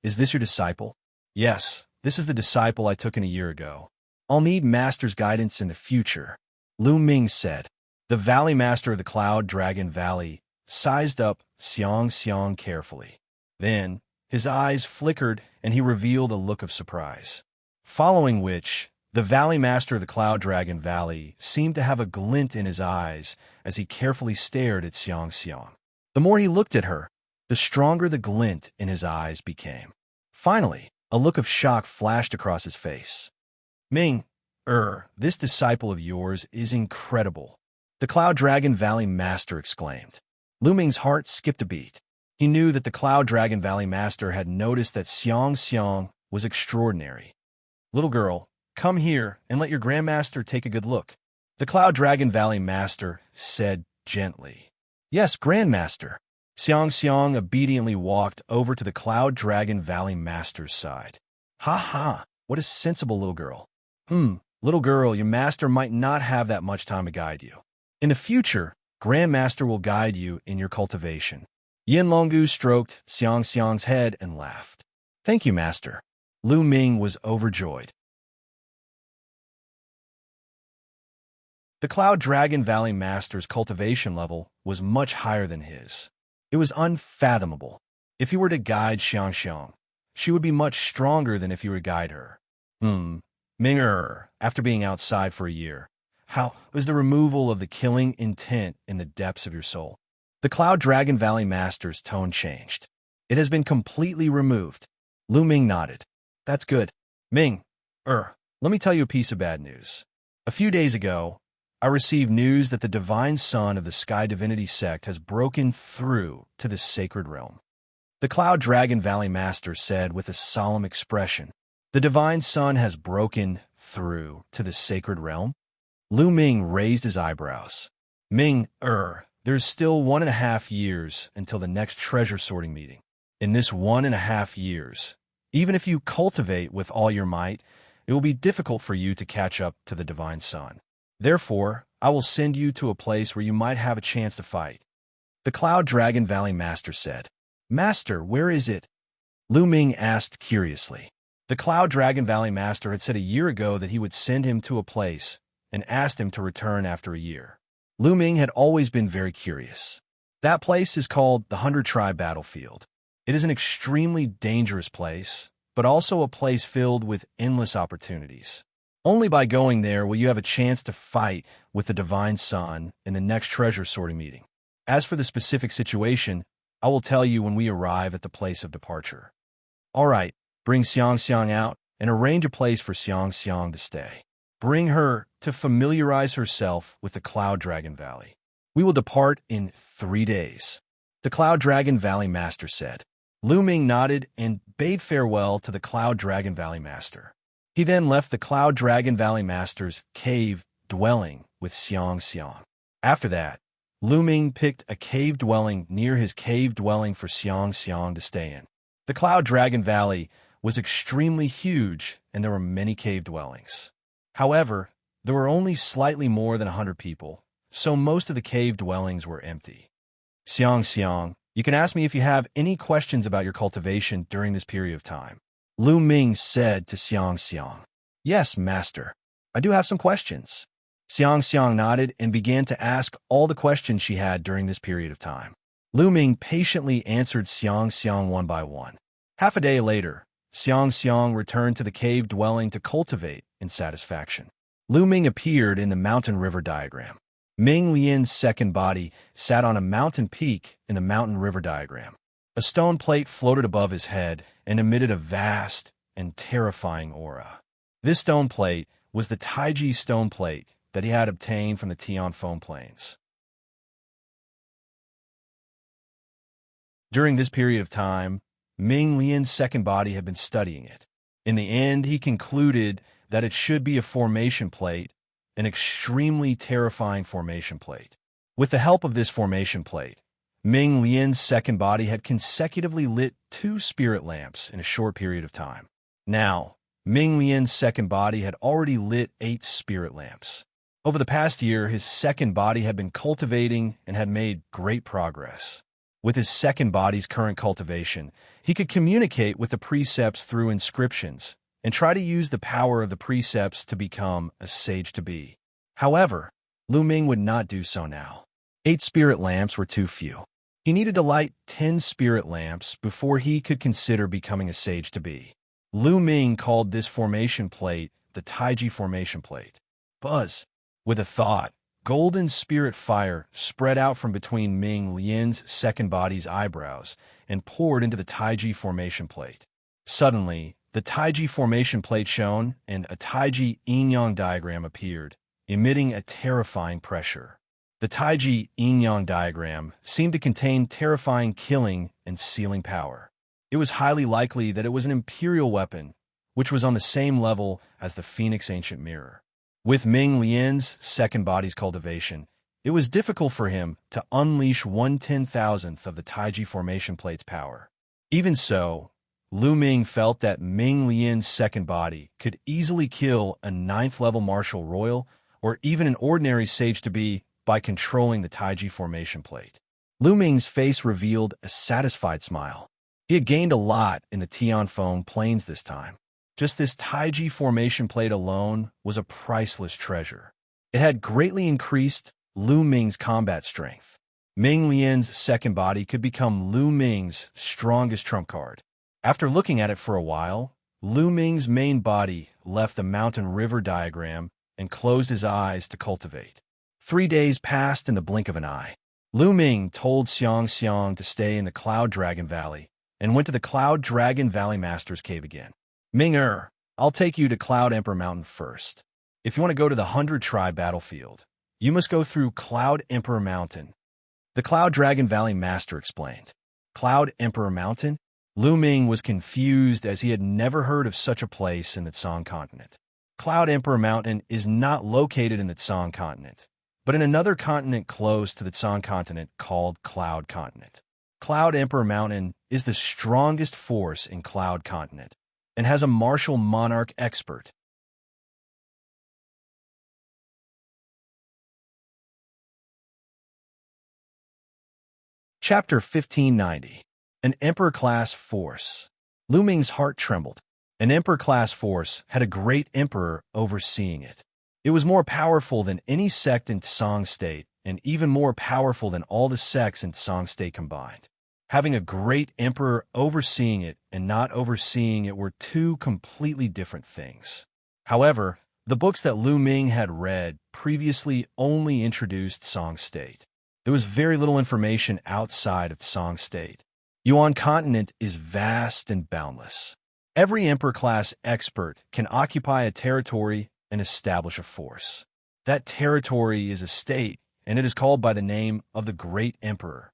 is this your disciple? Yes, this is the disciple I took in a year ago. I'll need Master's guidance in the future, Lu Ming said. The Valley Master of the Cloud Dragon Valley sized up Xianxia carefully. Then, his eyes flickered and he revealed a look of surprise. Following which, the Valley Master of the Cloud Dragon Valley seemed to have a glint in his eyes as he carefully stared at Xianxia. The more he looked at her, the stronger the glint in his eyes became. Finally, a look of shock flashed across his face. Ming, this disciple of yours is incredible, the Cloud Dragon Valley Master exclaimed. Lu Ming's heart skipped a beat. He knew that the Cloud Dragon Valley Master had noticed that Xianxia was extraordinary. Little girl, come here and let your Grandmaster take a good look, the Cloud Dragon Valley Master said gently. Yes, Grandmaster. Xianxia obediently walked over to the Cloud Dragon Valley Master's side. Ha ha, what a sensible little girl. Little girl, your master might not have that much time to guide you. In the future, Grandmaster will guide you in your cultivation. Yin Longu stroked Xianxia's head and laughed. Thank you, Master. Lu Ming was overjoyed. The Cloud Dragon Valley Master's cultivation level was much higher than his. It was unfathomable. If he were to guide Xianxia, she would be much stronger than if he were to guide her. Ming, after being outside for a year, how was the removal of the killing intent in the depths of your soul? The Cloud Dragon Valley Master's tone changed. It has been completely removed. Lu Ming nodded. That's good. Ming, let me tell you a piece of bad news. A few days ago, I received news that the divine son of the Sky Divinity sect has broken through to the sacred realm. The Cloud Dragon Valley Master said with a solemn expression, the divine son has broken through to the sacred realm? Lu Ming raised his eyebrows. Ming, there's still 1.5 years until the next treasure sorting meeting. In this 1.5 years, even if you cultivate with all your might, it will be difficult for you to catch up to the divine son. Therefore, I will send you to a place where you might have a chance to fight. The Cloud Dragon Valley Master said. Master, where is it? Lu Ming asked curiously. The Cloud Dragon Valley Master had said a year ago that he would send him to a place and asked him to return after a year. Lu Ming had always been very curious. That place is called the 100 Tribe Battlefield. It is an extremely dangerous place, but also a place filled with endless opportunities. Only by going there will you have a chance to fight with the Divine Son in the next treasure sorting meeting. As for the specific situation, I will tell you when we arrive at the place of departure. All right, bring Xianxia out and arrange a place for Xianxia to stay. Bring her to familiarize herself with the Cloud Dragon Valley. We will depart in 3 days, the Cloud Dragon Valley Master said. Lu Ming nodded and bade farewell to the Cloud Dragon Valley Master. He then left the Cloud Dragon Valley Master's cave dwelling with Xianxia. After that, Lu Ming picked a cave dwelling near his cave dwelling for Xianxia to stay in. The Cloud Dragon Valley was extremely huge and there were many cave dwellings. However, there were only slightly more than 100 people, so most of the cave dwellings were empty. Xianxia, you can ask me if you have any questions about your cultivation during this period of time, Lu Ming said to Xianxia. Yes, Master. I do have some questions. Xianxia nodded and began to ask all the questions she had during this period of time. Lu Ming patiently answered Xianxia one by one. Half a day later, Xianxia returned to the cave dwelling to cultivate in satisfaction. Lu Ming appeared in the mountain river diagram. Ming Lian's second body sat on a mountain peak in the mountain river diagram. A stone plate floated above his head and emitted a vast and terrifying aura. This stone plate was the Taiji stone plate that he had obtained from the Tianfeng Plains. During this period of time, Ming Lian's second body had been studying it. In the end, he concluded that it should be a formation plate, an extremely terrifying formation plate. With the help of this formation plate, Ming Lian's second body had consecutively lit 2 spirit lamps in a short period of time. Now, Ming Lian's second body had already lit 8 spirit lamps. Over the past year, his second body had been cultivating and had made great progress. With his second body's current cultivation, he could communicate with the precepts through inscriptions and try to use the power of the precepts to become a sage-to-be. However, Lu Ming would not do so now. 8 spirit lamps were too few. He needed to light 10 spirit lamps before he could consider becoming a sage-to-be. Lu Ming called this formation plate the Taiji formation plate. Buzz. With a thought, golden spirit fire spread out from between Ming Lian's second body's eyebrows and poured into the Taiji formation plate. Suddenly, the Taiji formation plate shone and a Taiji yin-yang diagram appeared, emitting a terrifying pressure. The Taiji yin-yang diagram seemed to contain terrifying killing and sealing power. It was highly likely that it was an imperial weapon, which was on the same level as the Phoenix Ancient Mirror. With Ming Lian's second body's cultivation, it was difficult for him to unleash 1/10,000th of the Taiji formation plate's power. Even so, Lu Ming felt that Ming Lian's second body could easily kill a 9th-level martial royal or even an ordinary sage-to-be by controlling the Taiji formation plate. Lu Ming's face revealed a satisfied smile. He had gained a lot in the Tianfeng Plains this time. Just this Taiji formation plate alone was a priceless treasure. It had greatly increased Lu Ming's combat strength. Ming Lian's second body could become Lu Ming's strongest trump card. After looking at it for a while, Lu Ming's main body left the mountain river diagram and closed his eyes to cultivate. 3 days passed in the blink of an eye. Lu Ming told Xianxia to stay in the Cloud Dragon Valley and went to the Cloud Dragon Valley Master's Cave again. Ming-er, I'll take you to Cloud Emperor Mountain first. If you want to go to the 100-tribe battlefield, you must go through Cloud Emperor Mountain. The Cloud Dragon Valley Master explained. Cloud Emperor Mountain? Lu Ming was confused as he had never heard of such a place in the Tsang continent. Cloud Emperor Mountain is not located in the Tsang continent, but in another continent close to the Tsang continent called Cloud Continent. Cloud Emperor Mountain is the strongest force in Cloud Continent and has a martial monarch expert. Chapter 1590. An Emperor-class force. Lu Ming's heart trembled. An Emperor-class force had a great emperor overseeing it. It was more powerful than any sect in Tsang State, and even more powerful than all the sects in Tsang State combined. Having a great emperor overseeing it and not overseeing it were 2 completely different things. However, the books that Lu Ming had read previously only introduced Tsang State. There was very little information outside of Tsang State. Yuan Continent is vast and boundless. Every Emperor-class expert can occupy a territory and establish a force. That territory is a state, and it is called by the name of the Great Emperor.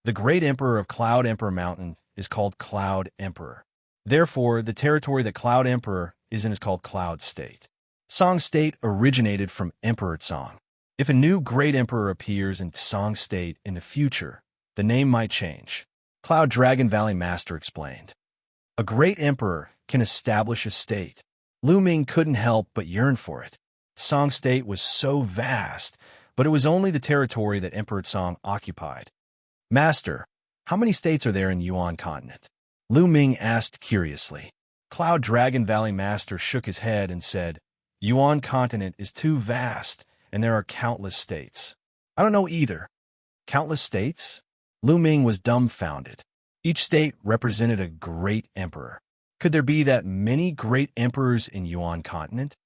The Great Emperor of Cloud Emperor Mountain is called Cloud Emperor. Therefore, the territory that Cloud Emperor is in is called Cloud State. Tsang State originated from Emperor Tsang. If a new Great Emperor appears in Tsang State in the future, the name might change. Cloud Dragon Valley Master explained. A great emperor can establish a state. Lu Ming couldn't help but yearn for it. Tsang State was so vast, but it was only the territory that Emperor Tsang occupied. Master, how many states are there in Yuan Continent? Lu Ming asked curiously. Cloud Dragon Valley Master shook his head and said, Yuan Continent is too vast, and there are countless states. I don't know either. Countless states? Lu Ming was dumbfounded. Each state represented a great emperor. Could there be that many great emperors in Yuan Continent?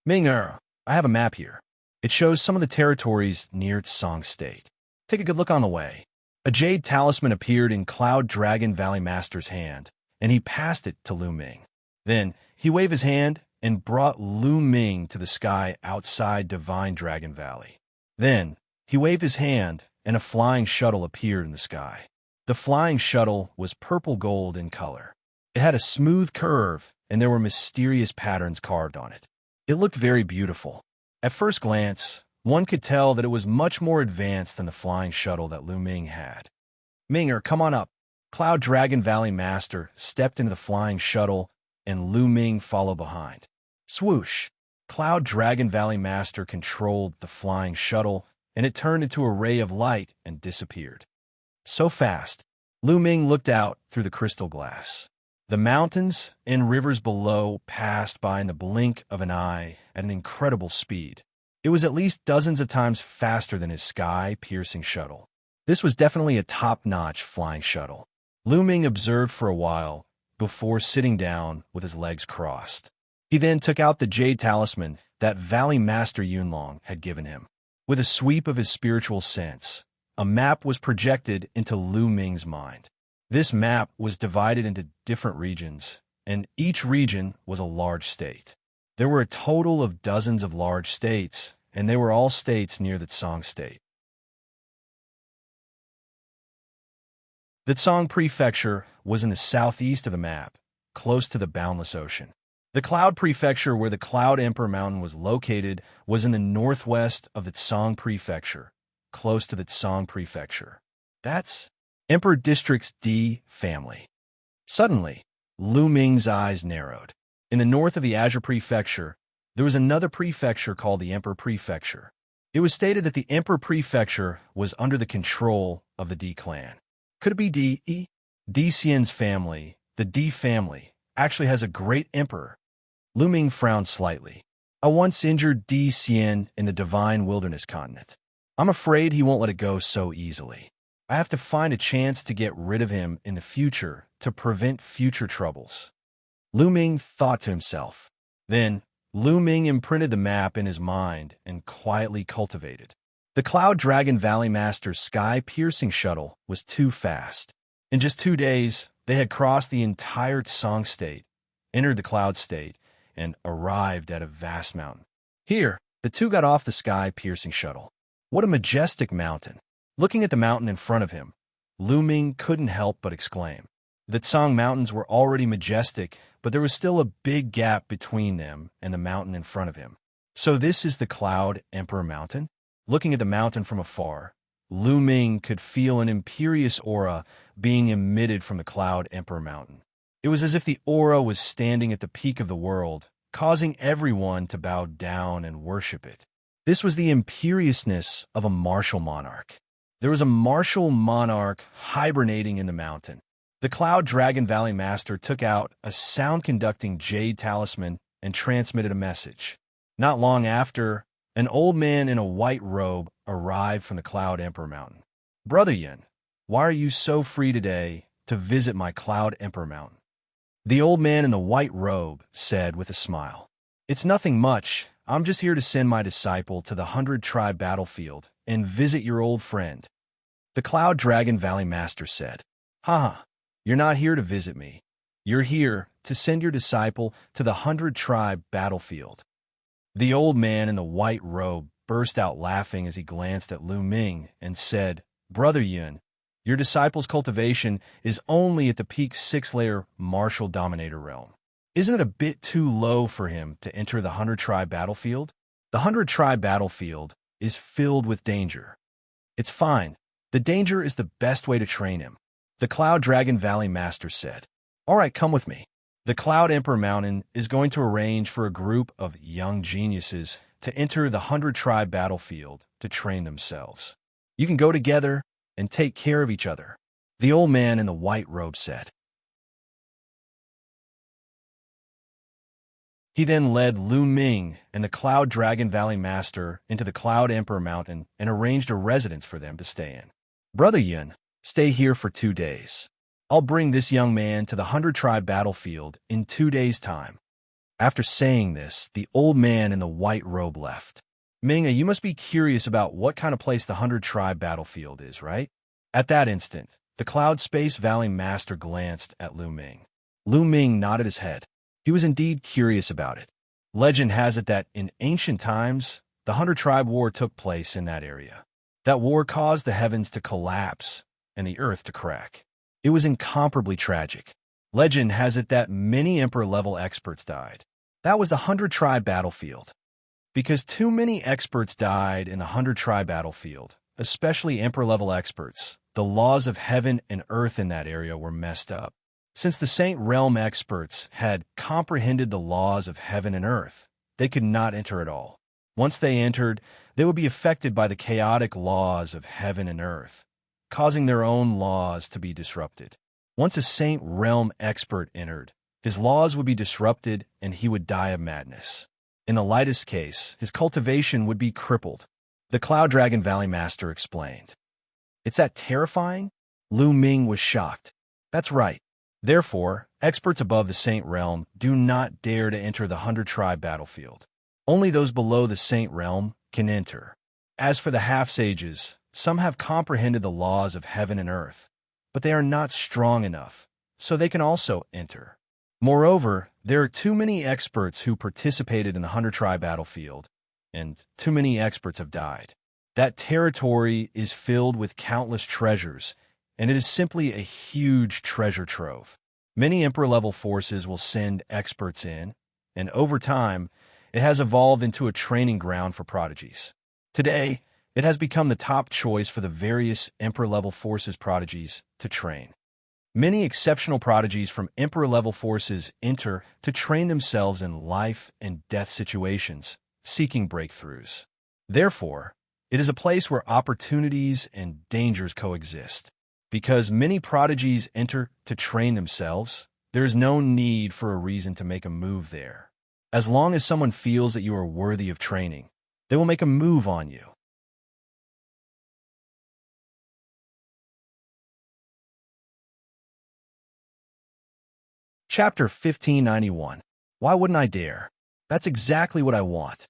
Ming-er, I have a map here. It shows some of the territories near Tsang State. Take a good look on the way. A jade talisman appeared in Cloud Dragon Valley Master's hand, and he passed it to Lu Ming. Then he waved his hand and brought Lu Ming to the sky outside Divine Dragon Valley. Then he waved his hand, and a flying shuttle appeared in the sky. The flying shuttle was purple gold in color. It had a smooth curve, and there were mysterious patterns carved on it. It looked very beautiful. At first glance, one could tell that it was much more advanced than the flying shuttle that Lu Ming had. Minger, come on up. Cloud Dragon Valley Master stepped into the flying shuttle, and Lu Ming followed behind. Swoosh! Cloud Dragon Valley Master controlled the flying shuttle, and it turned into a ray of light and disappeared. So fast, Lu Ming looked out through the crystal glass. The mountains and rivers below passed by in the blink of an eye at an incredible speed. It was at least dozens of times faster than his sky-piercing shuttle. This was definitely a top-notch flying shuttle. Lu Ming observed for a while before sitting down with his legs crossed. He then took out the jade talisman that Valley Master Yunlong had given him. With a sweep of his spiritual sense, a map was projected into Lu Ming's mind. This map was divided into different regions, and each region was a large state. There were a total of dozens of large states, and they were all states near the Tsang State. The Tsang Prefecture was in the southeast of the map, close to the boundless ocean. The Cloud Prefecture, where the Cloud Emperor Mountain was located, was in the northwest of the Tsang Prefecture, close to the Tsang Prefecture. That's Emperor District's D family. Suddenly, Lu Ming's eyes narrowed. In the north of the Azure Prefecture, there was another prefecture called the Emperor Prefecture. It was stated that the Emperor Prefecture was under the control of the D clan. Could it be D? D Xian's family, the D family, actually has a great emperor. Lu Ming frowned slightly. I once injured D Xian in the Divine Wilderness Continent. I'm afraid he won't let it go so easily. I have to find a chance to get rid of him in the future to prevent future troubles. Lu Ming thought to himself. Then, Lu Ming imprinted the map in his mind and quietly cultivated. The Cloud Dragon Valley Master's sky-piercing shuttle was too fast. In just 2 days, they had crossed the entire Tsang State, entered the Cloud State, and arrived at a vast mountain. Here, the two got off the sky-piercing shuttle. What a majestic mountain! Looking at the mountain in front of him, Lu Ming couldn't help but exclaim. The Tsang Mountains were already majestic, but there was still a big gap between them and the mountain in front of him. So this is the Cloud Emperor Mountain? Looking at the mountain from afar, Lu Ming could feel an imperious aura being emitted from the Cloud Emperor Mountain. It was as if the aura was standing at the peak of the world, causing everyone to bow down and worship it. This was the imperiousness of a martial monarch. There was a martial monarch hibernating in the mountain. The Cloud Dragon Valley Master took out a sound-conducting jade talisman and transmitted a message. Not long after, an old man in a white robe arrived from the Cloud Emperor Mountain. Brother Yun, why are you so free today to visit my Cloud Emperor Mountain? The old man in the white robe said with a smile. It's nothing much. I'm just here to send my disciple to the 100-tribe battlefield and visit your old friend. The Cloud Dragon Valley Master said, Ha! You're not here to visit me. You're here to send your disciple to the 100-tribe battlefield. The old man in the white robe burst out laughing as he glanced at Lu Ming and said, Brother Yun, your disciple's cultivation is only at the peak 6-layer martial dominator realm. Isn't it a bit too low for him to enter the 100-tribe battlefield? The 100-tribe battlefield is filled with danger. It's fine. The danger is the best way to train him. The Cloud Dragon Valley Master said, All right, come with me. The Cloud Emperor Mountain is going to arrange for a group of young geniuses to enter the 100-tribe battlefield to train themselves. You can go together and take care of each other, the old man in the white robe said. He then led Lu Ming and the Cloud Dragon Valley Master into the Cloud Emperor Mountain and arranged a residence for them to stay in. Brother Yun, stay here for 2 days. I'll bring this young man to the 100-tribe battlefield in 2 days' time. After saying this, the old man in the white robe left. Minga, you must be curious about what kind of place the 100-tribe battlefield is, right? At that instant, the Cloud Space Valley Master glanced at Lu Ming. Lu Ming nodded his head. He was indeed curious about it. Legend has it that in ancient times, the 100-tribe war took place in that area. That war caused the heavens to collapse and the earth to crack. It was incomparably tragic. Legend has it that many Emperor-level experts died. That was the 100-tribe battlefield. Because too many experts died in the 100-tribe battlefield, especially Emperor-level experts, the laws of heaven and earth in that area were messed up. Since the Saint Realm experts had comprehended the laws of heaven and earth, they could not enter at all. Once they entered, they would be affected by the chaotic laws of heaven and earth, causing their own laws to be disrupted. Once a Saint Realm expert entered, his laws would be disrupted and he would die of madness. In the lightest case, his cultivation would be crippled. The Cloud Dragon Valley Master explained. It's that terrifying? Lu Ming was shocked. That's right. Therefore, experts above the Saint Realm do not dare to enter the 100-tribe battlefield. Only those below the Saint Realm can enter. As for the half-sages, some have comprehended the laws of heaven and earth, but they are not strong enough, so they can also enter. Moreover, there are too many experts who participated in the 100-tribe battlefield, and too many experts have died. That territory is filled with countless treasures, and it is simply a huge treasure trove. Many Emperor-level forces will send experts in, and over time, it has evolved into a training ground for prodigies. Today, it has become the top choice for the various Emperor-level forces prodigies to train. Many exceptional prodigies from Emperor-level forces enter to train themselves in life and death situations, seeking breakthroughs. Therefore, it is a place where opportunities and dangers coexist. Because many prodigies enter to train themselves, there is no need for a reason to make a move there. As long as someone feels that you are worthy of training, they will make a move on you. Chapter 1591. Why wouldn't I dare? That's exactly what I want.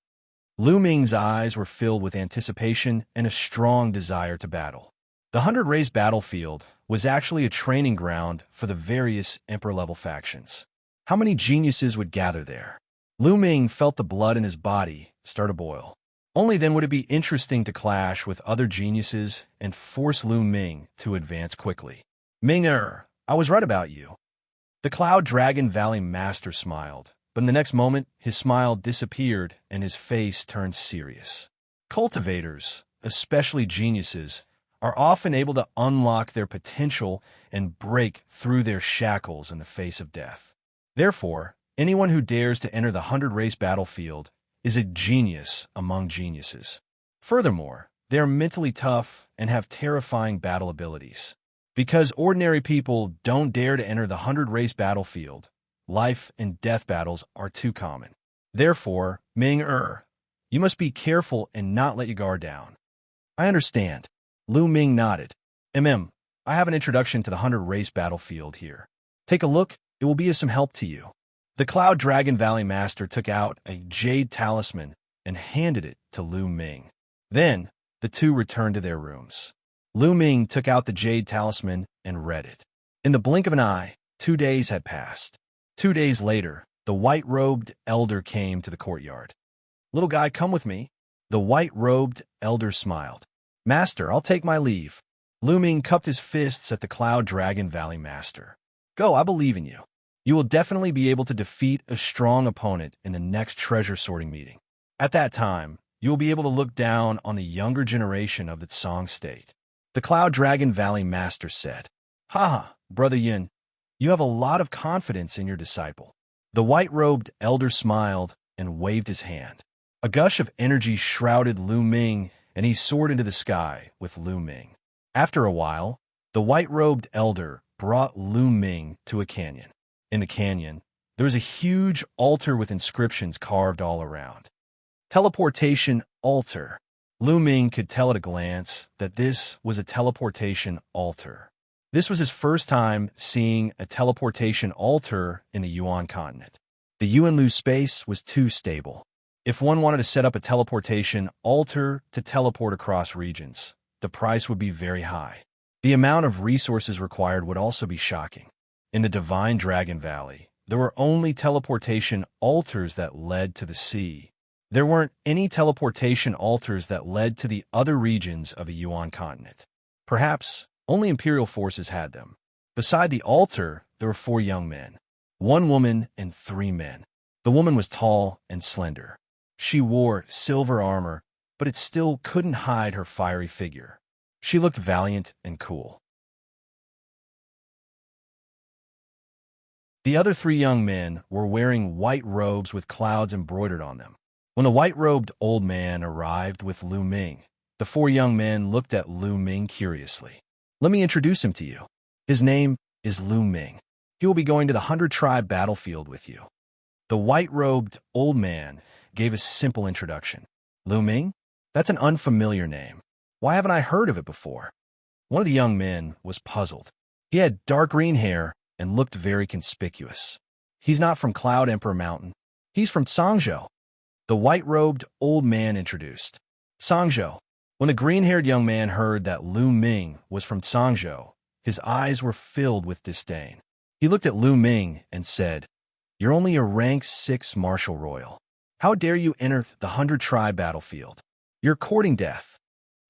Lu Ming's eyes were filled with anticipation and a strong desire to battle. The 100-race battlefield was actually a training ground for the various Emperor-level factions. How many geniuses would gather there? Lu Ming felt the blood in his body start to boil. Only then would it be interesting to clash with other geniuses and force Lu Ming to advance quickly. Ming-er, I was right about you. The Cloud Dragon Valley Master smiled, but in the next moment, his smile disappeared and his face turned serious. Cultivators, especially geniuses, are often able to unlock their potential and break through their shackles in the face of death. Therefore, anyone who dares to enter the 100-race battlefield is a genius among geniuses. Furthermore, they are mentally tough and have terrifying battle abilities. Because ordinary people don't dare to enter the 100-race battlefield, life and death battles are too common. Therefore, Ming-er, you must be careful and not let your guard down. I understand. Lu Ming nodded. I have an introduction to the 100-race battlefield here. Take a look, it will be of some help to you. The Cloud Dragon Valley Master took out a jade talisman and handed it to Lu Ming. Then, the two returned to their rooms. Lu Ming took out the jade talisman and read it. In the blink of an eye, 2 days had passed. 2 days later, the white-robed elder came to the courtyard. Little guy, come with me. The white-robed elder smiled. Master, I'll take my leave. Lu Ming cupped his fists at the Cloud Dragon Valley Master. Go, I believe in you. You will definitely be able to defeat a strong opponent in the next treasure sorting meeting. At that time, you will be able to look down on the younger generation of the Tsang state. The Cloud Dragon Valley Master said, Haha, Brother Yin, you have a lot of confidence in your disciple. The white-robed elder smiled and waved his hand. A gush of energy shrouded Lu Ming, and he soared into the sky with Lu Ming. After a while, the white-robed elder brought Lu Ming to a canyon. In the canyon, there was a huge altar with inscriptions carved all around. Teleportation altar. Lu Ming could tell at a glance that this was a teleportation altar. This was his first time seeing a teleportation altar in the Yuan continent. The Yuanlu space was too stable. If one wanted to set up a teleportation altar to teleport across regions, the price would be very high. The amount of resources required would also be shocking. In the Divine Dragon Valley, there were only teleportation altars that led to the sea. There weren't any teleportation altars that led to the other regions of a Yuan continent. Perhaps only Imperial forces had them. Beside the altar, there were 4 young men, 1 woman and 3 men. The woman was tall and slender. She wore silver armor, but it still couldn't hide her fiery figure. She looked valiant and cool. The other 3 young men were wearing white robes with clouds embroidered on them. When the white-robed old man arrived with Lu Ming, the 4 young men looked at Lu Ming curiously. Let me introduce him to you. His name is Lu Ming. He will be going to the 100-tribe battlefield with you. The white-robed old man gave a simple introduction. Lu Ming? That's an unfamiliar name. Why haven't I heard of it before? One of the young men was puzzled. He had dark green hair and looked very conspicuous. He's not from Cloud Emperor Mountain. He's from Xianxia. The white-robed old man introduced. Xianxia. When the green-haired young man heard that Lu Ming was from Xianxia, his eyes were filled with disdain. He looked at Lu Ming and said, "You're only a rank 6 martial royal. How dare you enter the 100-tribe battlefield? You're courting death."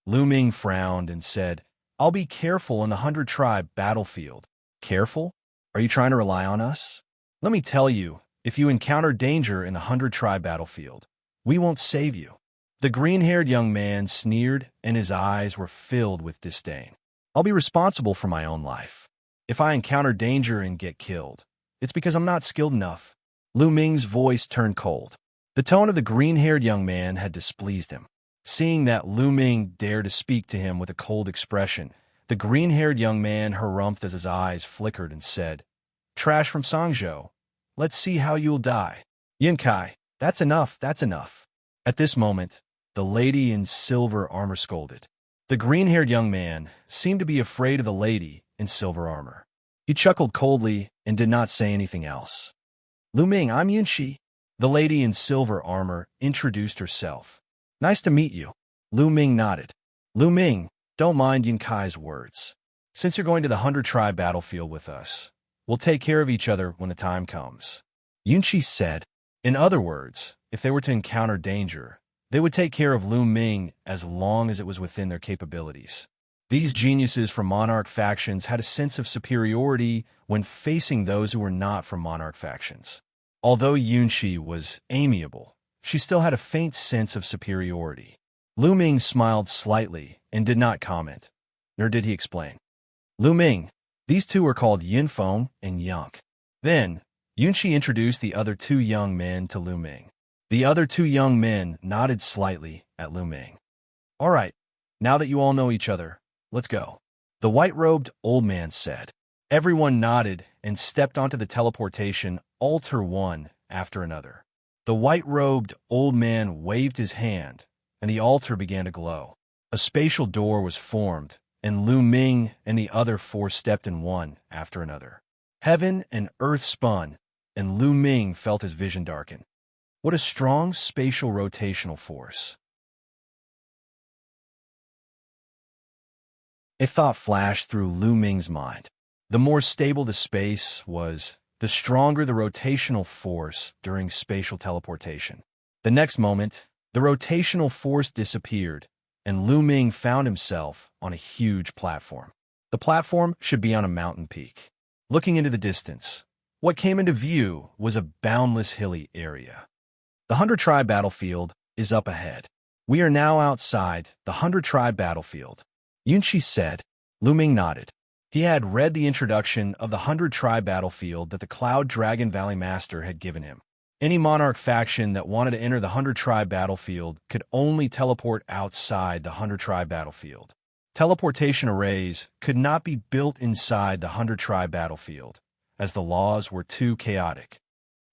Lu Ming frowned and said, "I'll be careful in the 100-tribe battlefield." Careful? Are you trying to rely on us? Let me tell you, if you encounter danger in the 100-tribe battlefield, we won't save you. The green-haired young man sneered, and his eyes were filled with disdain. I'll be responsible for my own life. If I encounter danger and get killed, it's because I'm not skilled enough. Lu Ming's voice turned cold. The tone of the green-haired young man had displeased him. Seeing that Lu Ming dared to speak to him with a cold expression, the green-haired young man harumphed as his eyes flickered and said, "Trash from Xianxia. Let's see how you'll die." "Yinkai, that's enough, that's enough." At this moment, the lady in silver armor scolded. The green-haired young man seemed to be afraid of the lady in silver armor. He chuckled coldly and did not say anything else. "Lu Ming, I'm Xianxia." The lady in silver armor introduced herself. "Nice to meet you." Lu Ming nodded. "Lu Ming, don't mind Yinkai's words. Since you're going to the 100-tribe battlefield with us, we'll take care of each other when the time comes." Xianxia said. In other words, if they were to encounter danger, they would take care of Lu Ming as long as it was within their capabilities. These geniuses from monarch factions had a sense of superiority when facing those who were not from monarch factions. Although Xianxia was amiable, she still had a faint sense of superiority. Lu Ming smiled slightly and did not comment, nor did he explain. "Lu Ming, these 2 are called Yinfeng and Yunk." Then, Xianxia introduced the other 2 young men to Lu Ming. The other 2 young men nodded slightly at Lu Ming. "All right, now that you all know each other, let's go," the white-robed old man said. Everyone nodded and stepped onto the teleportation altar one after another. The white-robed old man waved his hand, and the altar began to glow. A spatial door was formed, and Lu Ming and the other 4 stepped in one after another. Heaven and earth spun, and Lu Ming felt his vision darken. What a strong spatial rotational force. A thought flashed through Lu Ming's mind. The more stable the space was, the stronger the rotational force during spatial teleportation. The next moment, the rotational force disappeared, and Lu Ming found himself on a huge platform. The platform should be on a mountain peak. Looking into the distance, what came into view was a boundless hilly area. The 100-tribe battlefield is up ahead. We are now outside the 100-tribe battlefield, Xianxia said. Lu Ming nodded. He had read the introduction of the 100-tribe battlefield that the Cloud Dragon Valley Master had given him. Any monarch faction that wanted to enter the 100-tribe battlefield could only teleport outside the 100-tribe battlefield. Teleportation arrays could not be built inside the 100-tribe battlefield, as the laws were too chaotic.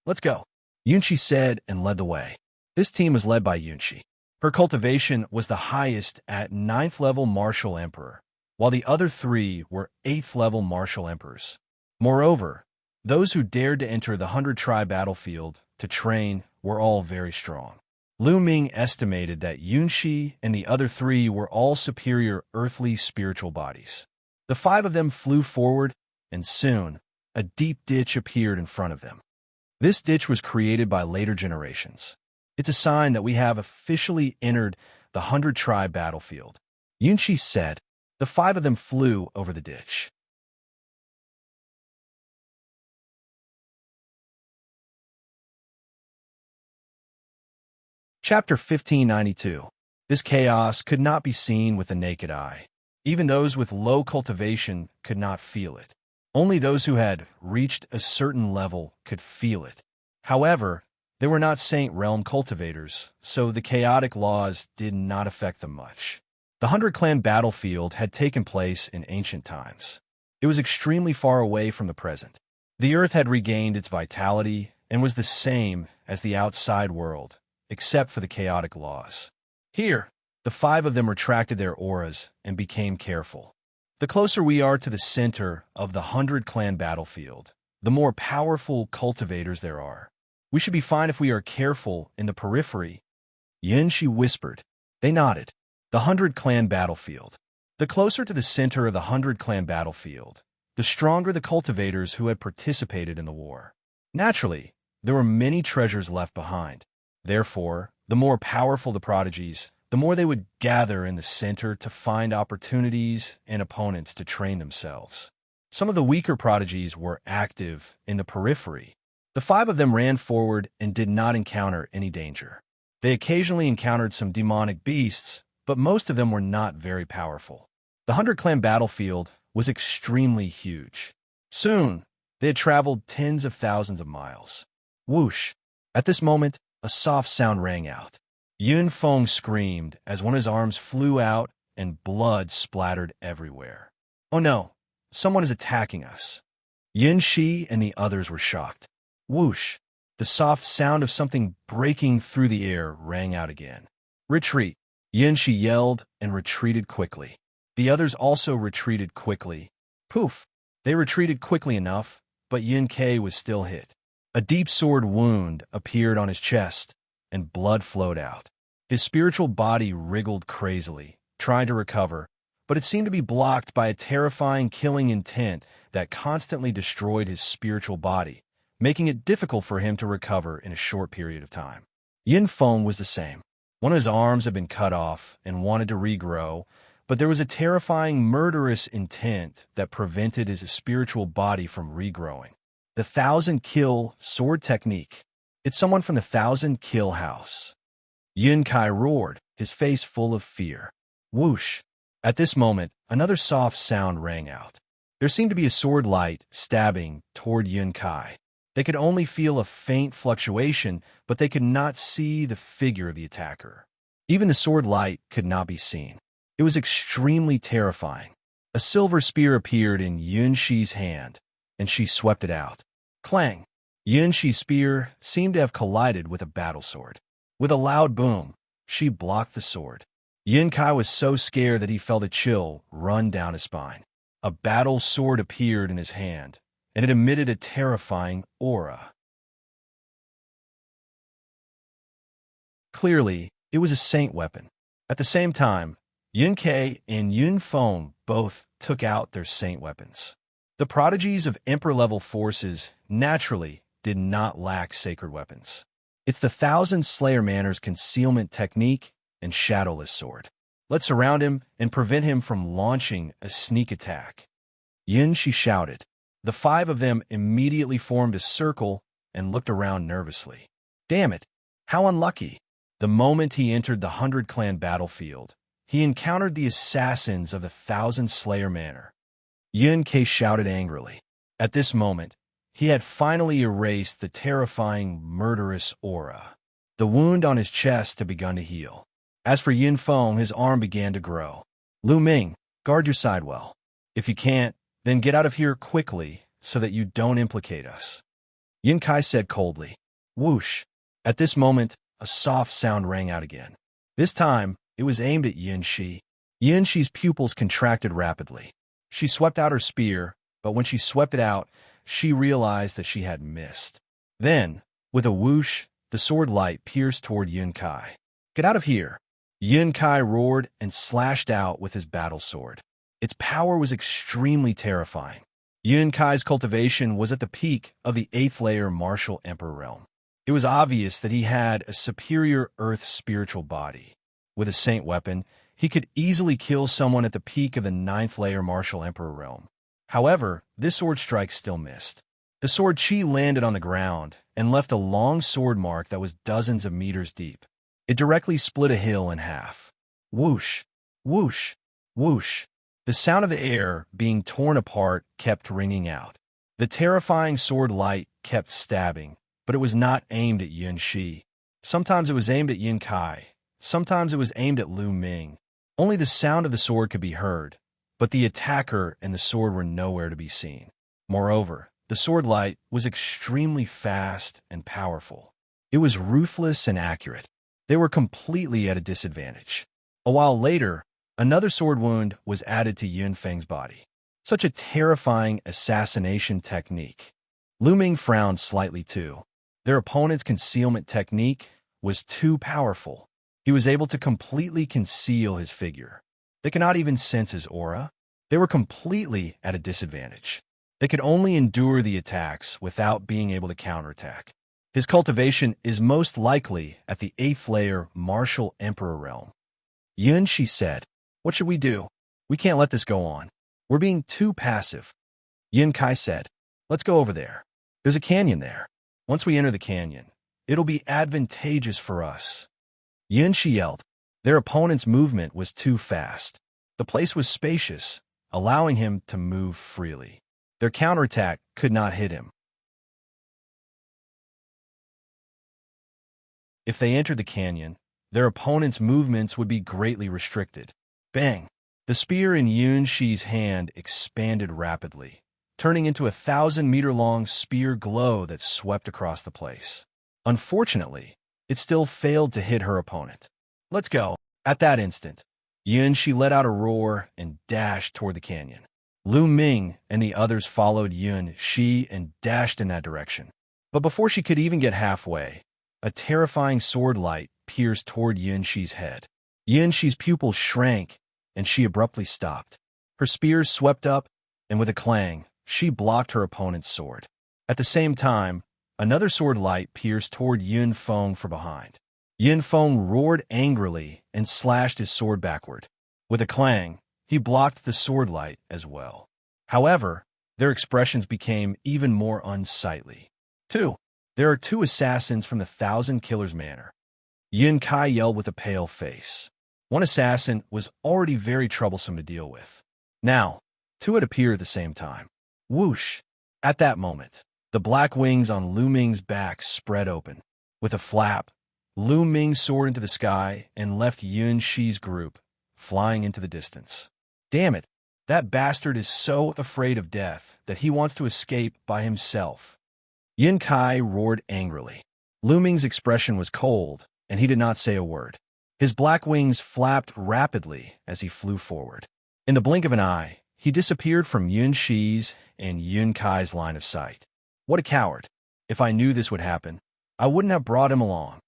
"Let's go," Xianxia said and led the way. This team was led by Xianxia. Her cultivation was the highest at 9th-level Martial Emperor, while the other 3 were 8th-level Martial Emperors. Moreover, those who dared to enter the 100-tribe battlefield to train were all very strong. Lu Ming estimated that Yunxi and the other three were all superior earthly spiritual bodies. The five of them flew forward, and soon, a deep ditch appeared in front of them. This ditch was created by later generations. It's a sign that we have officially entered the 100-tribe battlefield. Yunxi said. The five of them flew over the ditch. Chapter 1592. This chaos could not be seen with the naked eye. Even those with low cultivation could not feel it. Only those who had reached a certain level could feel it. However, they were not Saint Realm cultivators, so the chaotic laws did not affect them much. The 100-clan battlefield had taken place in ancient times. It was extremely far away from the present. The earth had regained its vitality and was the same as the outside world, except for the chaotic laws. Here, the five of them retracted their auras and became careful. The closer we are to the center of the 100-clan battlefield, the more powerful cultivators there are. We should be fine if we are careful in the periphery. Yunxi whispered. They nodded. The 100-clan battlefield. The closer to the center of the 100-clan battlefield, the stronger the cultivators who had participated in the war. Naturally, there were many treasures left behind. Therefore, the more powerful the prodigies, the more they would gather in the center to find opportunities and opponents to train themselves. Some of the weaker prodigies were active in the periphery. The five of them ran forward and did not encounter any danger. They occasionally encountered some demonic beasts, but most of them were not very powerful. The 100-clan battlefield was extremely huge. Soon, they had traveled tens of thousands of miles. Whoosh! At this moment, a soft sound rang out. Yun Feng screamed as one of his arms flew out and blood splattered everywhere. Oh no, someone is attacking us. Yin Shi and the others were shocked. Whoosh! The soft sound of something breaking through the air rang out again. Retreat! Yin Shi yelled and retreated quickly. The others also retreated quickly. Poof! They retreated quickly enough, but Yin Kai was still hit. A deep sword wound appeared on his chest, and blood flowed out. His spiritual body wriggled crazily, trying to recover, but it seemed to be blocked by a terrifying killing intent that constantly destroyed his spiritual body, making it difficult for him to recover in a short period of time. Yin Feng was the same. One of his arms had been cut off and wanted to regrow, but there was a terrifying murderous intent that prevented his spiritual body from regrowing. The 1,000-kill sword technique. It's someone from the 1,000-kill house. Yun Kai roared, his face full of fear. Whoosh! At this moment, another soft sound rang out. There seemed to be a sword light stabbing toward Yun Kai. They could only feel a faint fluctuation, but they could not see the figure of the attacker. Even the sword light could not be seen. It was extremely terrifying. A silver spear appeared in Yun Shi's hand, and she swept it out. Clang! Yun Shi's spear seemed to have collided with a battle sword. With a loud boom, she blocked the sword. Yun Kai was so scared that he felt a chill run down his spine. A battle sword appeared in his hand, and it emitted a terrifying aura. Clearly, it was a saint weapon. At the same time, Yun Kai and Yun Feng both took out their saint weapons. The prodigies of Emperor-level forces naturally did not lack sacred weapons. It's the 1,000 Slayer Manor's concealment technique and shadowless sword. Let's surround him and prevent him from launching a sneak attack. Yin Shi shouted. The five of them immediately formed a circle and looked around nervously. Damn it! How unlucky! The moment he entered the 100-clan battlefield, he encountered the assassins of the 1,000 Slayer Manor. Yun Kai shouted angrily. At this moment, he had finally erased the terrifying, murderous aura. The wound on his chest had begun to heal. As for Yin Feng, his arm began to grow. Lu Ming, guard your side well. If you can't, then get out of here quickly so that you don't implicate us. Yin Kai said coldly. Whoosh! At this moment, a soft sound rang out again. This time, it was aimed at Yin Shi. Yin Shi's pupils contracted rapidly. She swept out her spear, but when she swept it out, she realized that she had missed. Then, With a whoosh, the sword light pierced toward Yun Kai. "Get out of here!" Yun Kai roared and slashed out with his battle sword. Its power was extremely terrifying. Yun Kai's cultivation was at the peak of the 8th layer martial emperor realm. It was obvious that he had a superior earth spiritual body. With a saint weapon, he could easily kill someone at the peak of the 9th layer martial emperor realm. However, this sword strike still missed. The sword chi landed on the ground and left a long sword mark that was dozens of meters deep. It directly split a hill in half. Whoosh, whoosh, whoosh. The sound of the air being torn apart kept ringing out. The terrifying sword light kept stabbing, but it was not aimed at Yun Shi. Sometimes it was aimed at Yun Kai. Sometimes it was aimed at Lu Ming. Only the sound of the sword could be heard, but the attacker and the sword were nowhere to be seen. Moreover, the sword light was extremely fast and powerful. It was ruthless and accurate. They were completely at a disadvantage. A while later, another sword wound was added to Yun Feng's body. Such a terrifying assassination technique. Lu Ming frowned slightly too. Their opponent's concealment technique was too powerful. He was able to completely conceal his figure. They could not even sense his aura. They were completely at a disadvantage. They could only endure the attacks without being able to counterattack. His cultivation is most likely at the 8th layer martial emperor realm. Yun Shi said, "What should we do? We can't let this go on. We're being too passive." Yun Kai said, "Let's go over there. There's a canyon there. Once we enter the canyon, it'll be advantageous for us." Yun Shi yelled. Their opponent's movement was too fast. The place was spacious, allowing him to move freely. Their counterattack could not hit him. If they entered the canyon, their opponent's movements would be greatly restricted. Bang! The spear in Yun Shi's hand expanded rapidly, turning into a 1,000-meter-long spear glow that swept across the place. Unfortunately, it still failed to hit her opponent. "Let's go." At that instant, Yun Shi let out a roar and dashed toward the canyon. Lu Ming and the others followed Yun Shi and dashed in that direction. But before she could even get halfway, a terrifying sword light pierced toward Yun Shi's head. Yun Shi's pupils shrank, and she abruptly stopped. Her spear swept up, and with a clang, she blocked her opponent's sword. At the same time, another sword light pierced toward Yun Feng from behind. Yun Feng roared angrily and slashed his sword backward. With a clang, he blocked the sword light as well. However, their expressions became even more unsightly. There are two assassins from the 1,000 Killers Manor. Yun Kai yelled with a pale face. One assassin was already very troublesome to deal with. Now, two had appeared at the same time. Whoosh! At that moment, the black wings on Lu Ming's back spread open. With a flap, Lu Ming soared into the sky and left Yun Shi's group, flying into the distance. Damn it! That bastard is so afraid of death that he wants to escape by himself. Yun Kai roared angrily. Lu Ming's expression was cold, and he did not say a word. His black wings flapped rapidly as he flew forward. In the blink of an eye, he disappeared from Yun Shi's and Yun Kai's line of sight. What a coward. If I knew this would happen, I wouldn't have brought him along.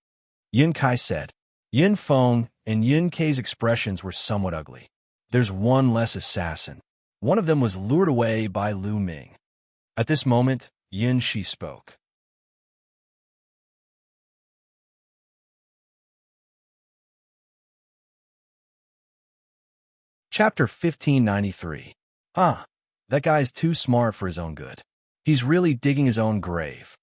Yun Kai said. Yun Feng and Yun Kai's expressions were somewhat ugly. There's one less assassin. One of them was lured away by Lu Ming. At this moment, Yun Shi spoke. Chapter 1593. That guy is too smart for his own good. He's really digging his own grave.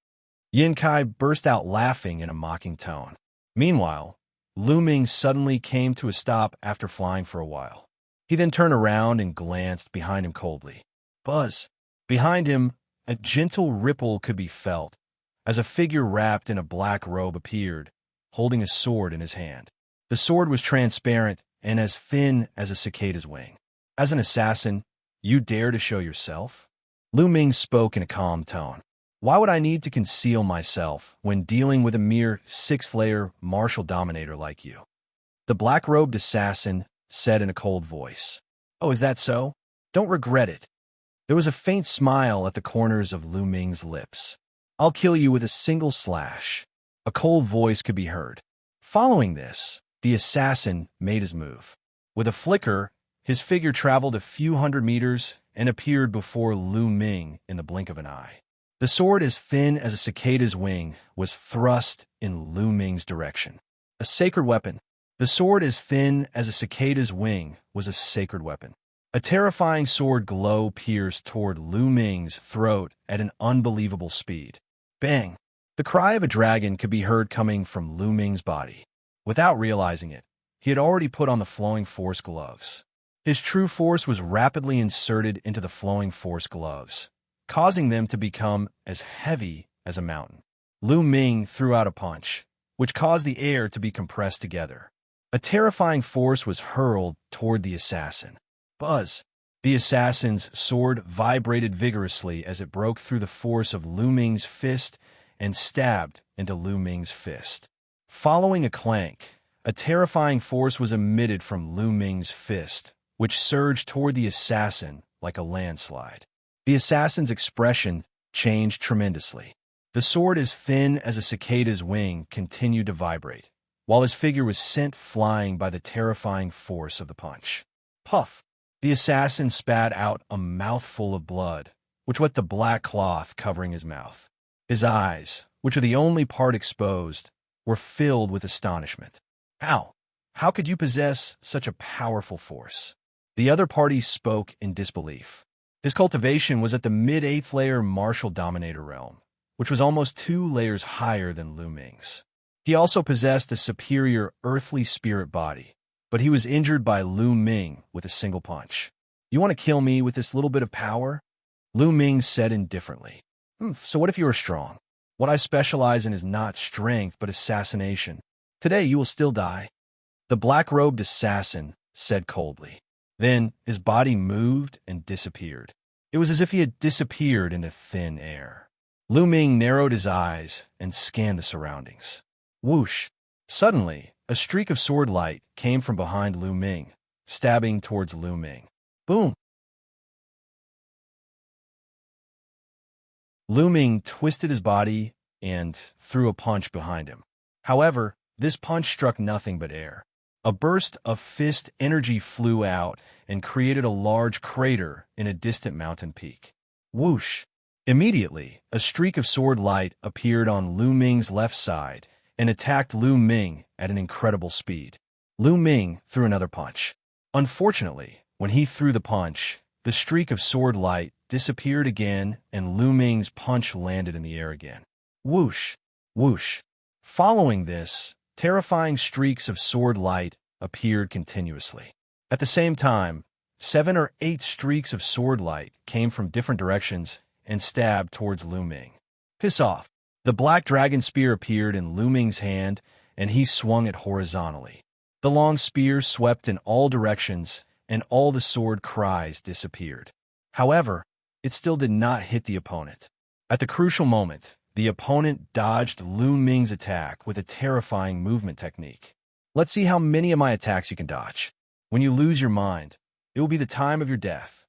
Yun Kai burst out laughing in a mocking tone. Meanwhile, Lu Ming suddenly came to a stop after flying for a while. He then turned around and glanced behind him coldly. Buzz! Behind him, a gentle ripple could be felt as a figure wrapped in a black robe appeared, holding a sword in his hand. The sword was transparent and as thin as a cicada's wing. As an assassin, you dare to show yourself? Lu Ming spoke in a calm tone. Why would I need to conceal myself when dealing with a mere 6th-layer martial dominator like you? The black-robed assassin said in a cold voice. Oh, is that so? Don't regret it. There was a faint smile at the corners of Lu Ming's lips. I'll kill you with a single slash." A cold voice could be heard. Following this, the assassin made his move. With a flicker, his figure traveled a few hundred meters and appeared before Lu Ming in the blink of an eye. The sword, as thin as a cicada's wing, was thrust in Lu Ming's direction. A sacred weapon. The sword, as thin as a cicada's wing, was a sacred weapon. A terrifying sword glow pierced toward Lu Ming's throat at an unbelievable speed. Bang! The cry of a dragon could be heard coming from Lu Ming's body. Without realizing it, he had already put on the flowing force gloves. His true force was rapidly inserted into the flowing force gloves, causing them to become as heavy as a mountain. Lu Ming threw out a punch, which caused the air to be compressed together. A terrifying force was hurled toward the assassin. Buzz! The assassin's sword vibrated vigorously as it broke through the force of Lu Ming's fist and stabbed into Lu Ming's fist. Following a clank, a terrifying force was emitted from Lu Ming's fist, which surged toward the assassin like a landslide. The assassin's expression changed tremendously. The sword, as thin as a cicada's wing, continued to vibrate, while his figure was sent flying by the terrifying force of the punch. Puff! The assassin spat out a mouthful of blood, which wet the black cloth covering his mouth. His eyes, which were the only part exposed, were filled with astonishment. How? How could you possess such a powerful force? The other party spoke in disbelief. His cultivation was at the mid-8th layer martial dominator realm, which was almost 2 layers higher than Lu Ming's. He also possessed a superior earthly spirit body, but he was injured by Lu Ming with a single punch. "You want to kill me with this little bit of power?" Lu Ming said indifferently. "So what if you are strong? What I specialize in is not strength, but assassination. Today you will still die." The black-robed assassin said coldly. Then his body moved and disappeared. It was as if he had disappeared into thin air. Lu Ming narrowed his eyes and scanned the surroundings. Whoosh! Suddenly, a streak of sword light came from behind Lu Ming, stabbing towards Lu Ming. Boom! Lu Ming twisted his body and threw a punch behind him. However, this punch struck nothing but air. A burst of fist energy flew out and created a large crater in a distant mountain peak. Whoosh! Immediately, a streak of sword light appeared on Lu Ming's left side and attacked Lu Ming at an incredible speed. Lu Ming threw another punch. Unfortunately, when he threw the punch, the streak of sword light disappeared again and Lu Ming's punch landed in the air again. Whoosh! Whoosh! Following this, terrifying streaks of sword light appeared continuously. At the same time, 7 or 8 streaks of sword light came from different directions and stabbed towards Lu Ming. Piss off! The black dragon spear appeared in Lu Ming's hand, and he swung it horizontally. The long spear swept in all directions, and all the sword cries disappeared. However, it still did not hit the opponent. At the crucial moment, the opponent dodged Lu Ming's attack with a terrifying movement technique. Let's see how many of my attacks you can dodge. When you lose your mind, it will be the time of your death.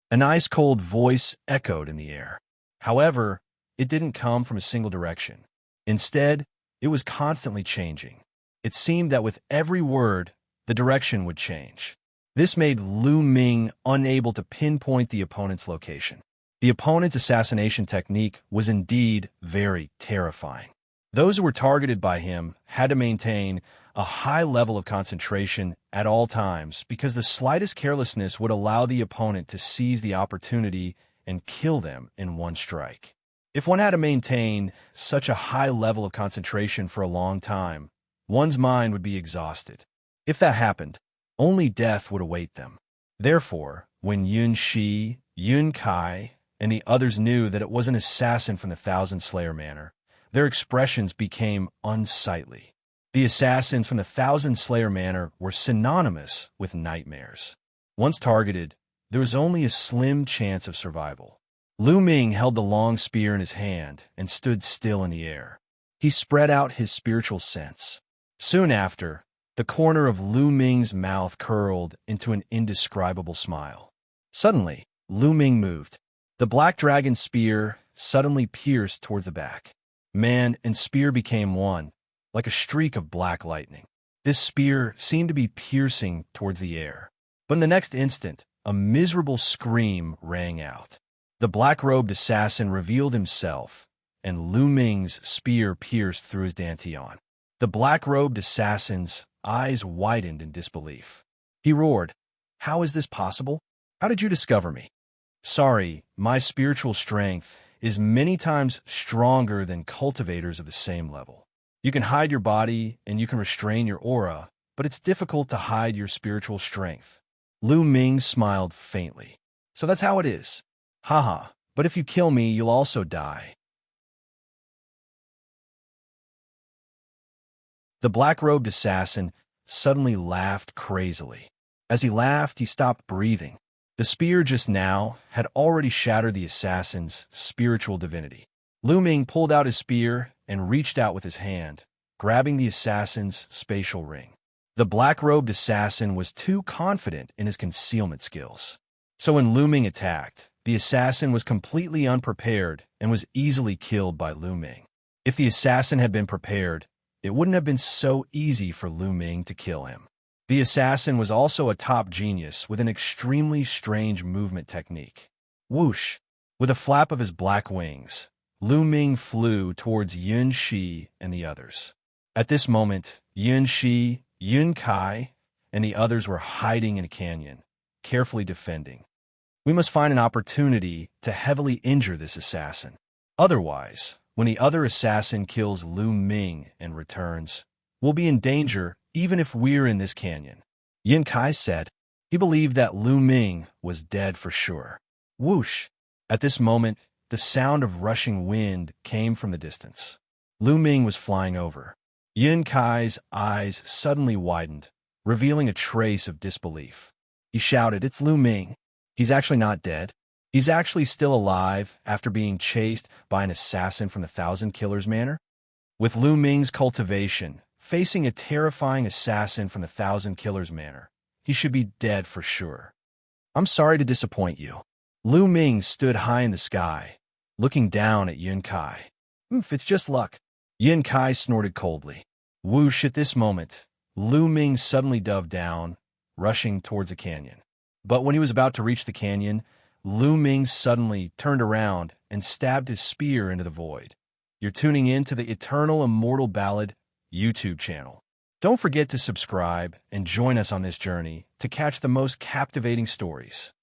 An ice-cold voice echoed in the air. However, it didn't come from a single direction. Instead, it was constantly changing. It seemed that with every word, the direction would change. This made Lu Ming unable to pinpoint the opponent's location. The opponent's assassination technique was indeed very terrifying. Those who were targeted by him had to maintain a high level of concentration at all times because the slightest carelessness would allow the opponent to seize the opportunity and kill them in one strike. If one had to maintain such a high level of concentration for a long time, one's mind would be exhausted. If that happened, only death would await them. Therefore, when Yun Shi, Yun Kai, and the others knew that it was an assassin from the Thousand Slayer Manor, their expressions became unsightly. The assassins from the Thousand Slayer Manor were synonymous with nightmares. Once targeted, there was only a slim chance of survival. Lu Ming held the long spear in his hand and stood still in the air. He spread out his spiritual sense. Soon after, the corner of Lu Ming's mouth curled into an indescribable smile. Suddenly, Lu Ming moved. The black dragon spear suddenly pierced towards the back. Man and spear became one, like a streak of black lightning. This spear seemed to be piercing towards the air. But in the next instant, a miserable scream rang out. The black-robed assassin revealed himself, and Lu Ming's spear pierced through his dantian. The black-robed assassin's eyes widened in disbelief. He roared, "How is this possible? How did you discover me?" "Sorry, my spiritual strength is many times stronger than cultivators of the same level. You can hide your body and you can restrain your aura, but it's difficult to hide your spiritual strength." Lu Ming smiled faintly. "So that's how it is. Haha, but if you kill me, you'll also die." The black-robed assassin suddenly laughed crazily. As he laughed, he stopped breathing. The spear just now had already shattered the assassin's spiritual divinity. Lu Ming pulled out his spear and reached out with his hand, grabbing the assassin's spatial ring. The black-robed assassin was too confident in his concealment skills. So when Lu Ming attacked, the assassin was completely unprepared and was easily killed by Lu Ming. If the assassin had been prepared, it wouldn't have been so easy for Lu Ming to kill him. The assassin was also a top genius with an extremely strange movement technique. Whoosh! With a flap of his black wings, Lu Ming flew towards Yun Shi and the others. At this moment, Yun Shi, Yun Kai, and the others were hiding in a canyon, carefully defending. We must find an opportunity to heavily injure this assassin. Otherwise, when the other assassin kills Lu Ming and returns, we'll be in danger even if we're in this canyon. Yin Kai said. He believed that Lu Ming was dead for sure. Whoosh! At this moment, the sound of rushing wind came from the distance. Lu Ming was flying over. Yin Kai's eyes suddenly widened, revealing a trace of disbelief. He shouted, "It's Lu Ming. He's actually not dead. He's actually still alive after being chased by an assassin from the Thousand Killers Manor?" With Lu Ming's cultivation, facing a terrifying assassin from the Thousand Killers Manor, he should be dead for sure. "I'm sorry to disappoint you." Lu Ming stood high in the sky, looking down at Yun Kai. It's just luck." Yun Kai snorted coldly. Whoosh! At this moment, Lu Ming suddenly dove down, rushing towards a canyon. But when he was about to reach the canyon, Lu Ming suddenly turned around and stabbed his spear into the void. You're tuning in to the Eternal Immortal Ballad YouTube channel. Don't forget to subscribe and join us on this journey to catch the most captivating stories.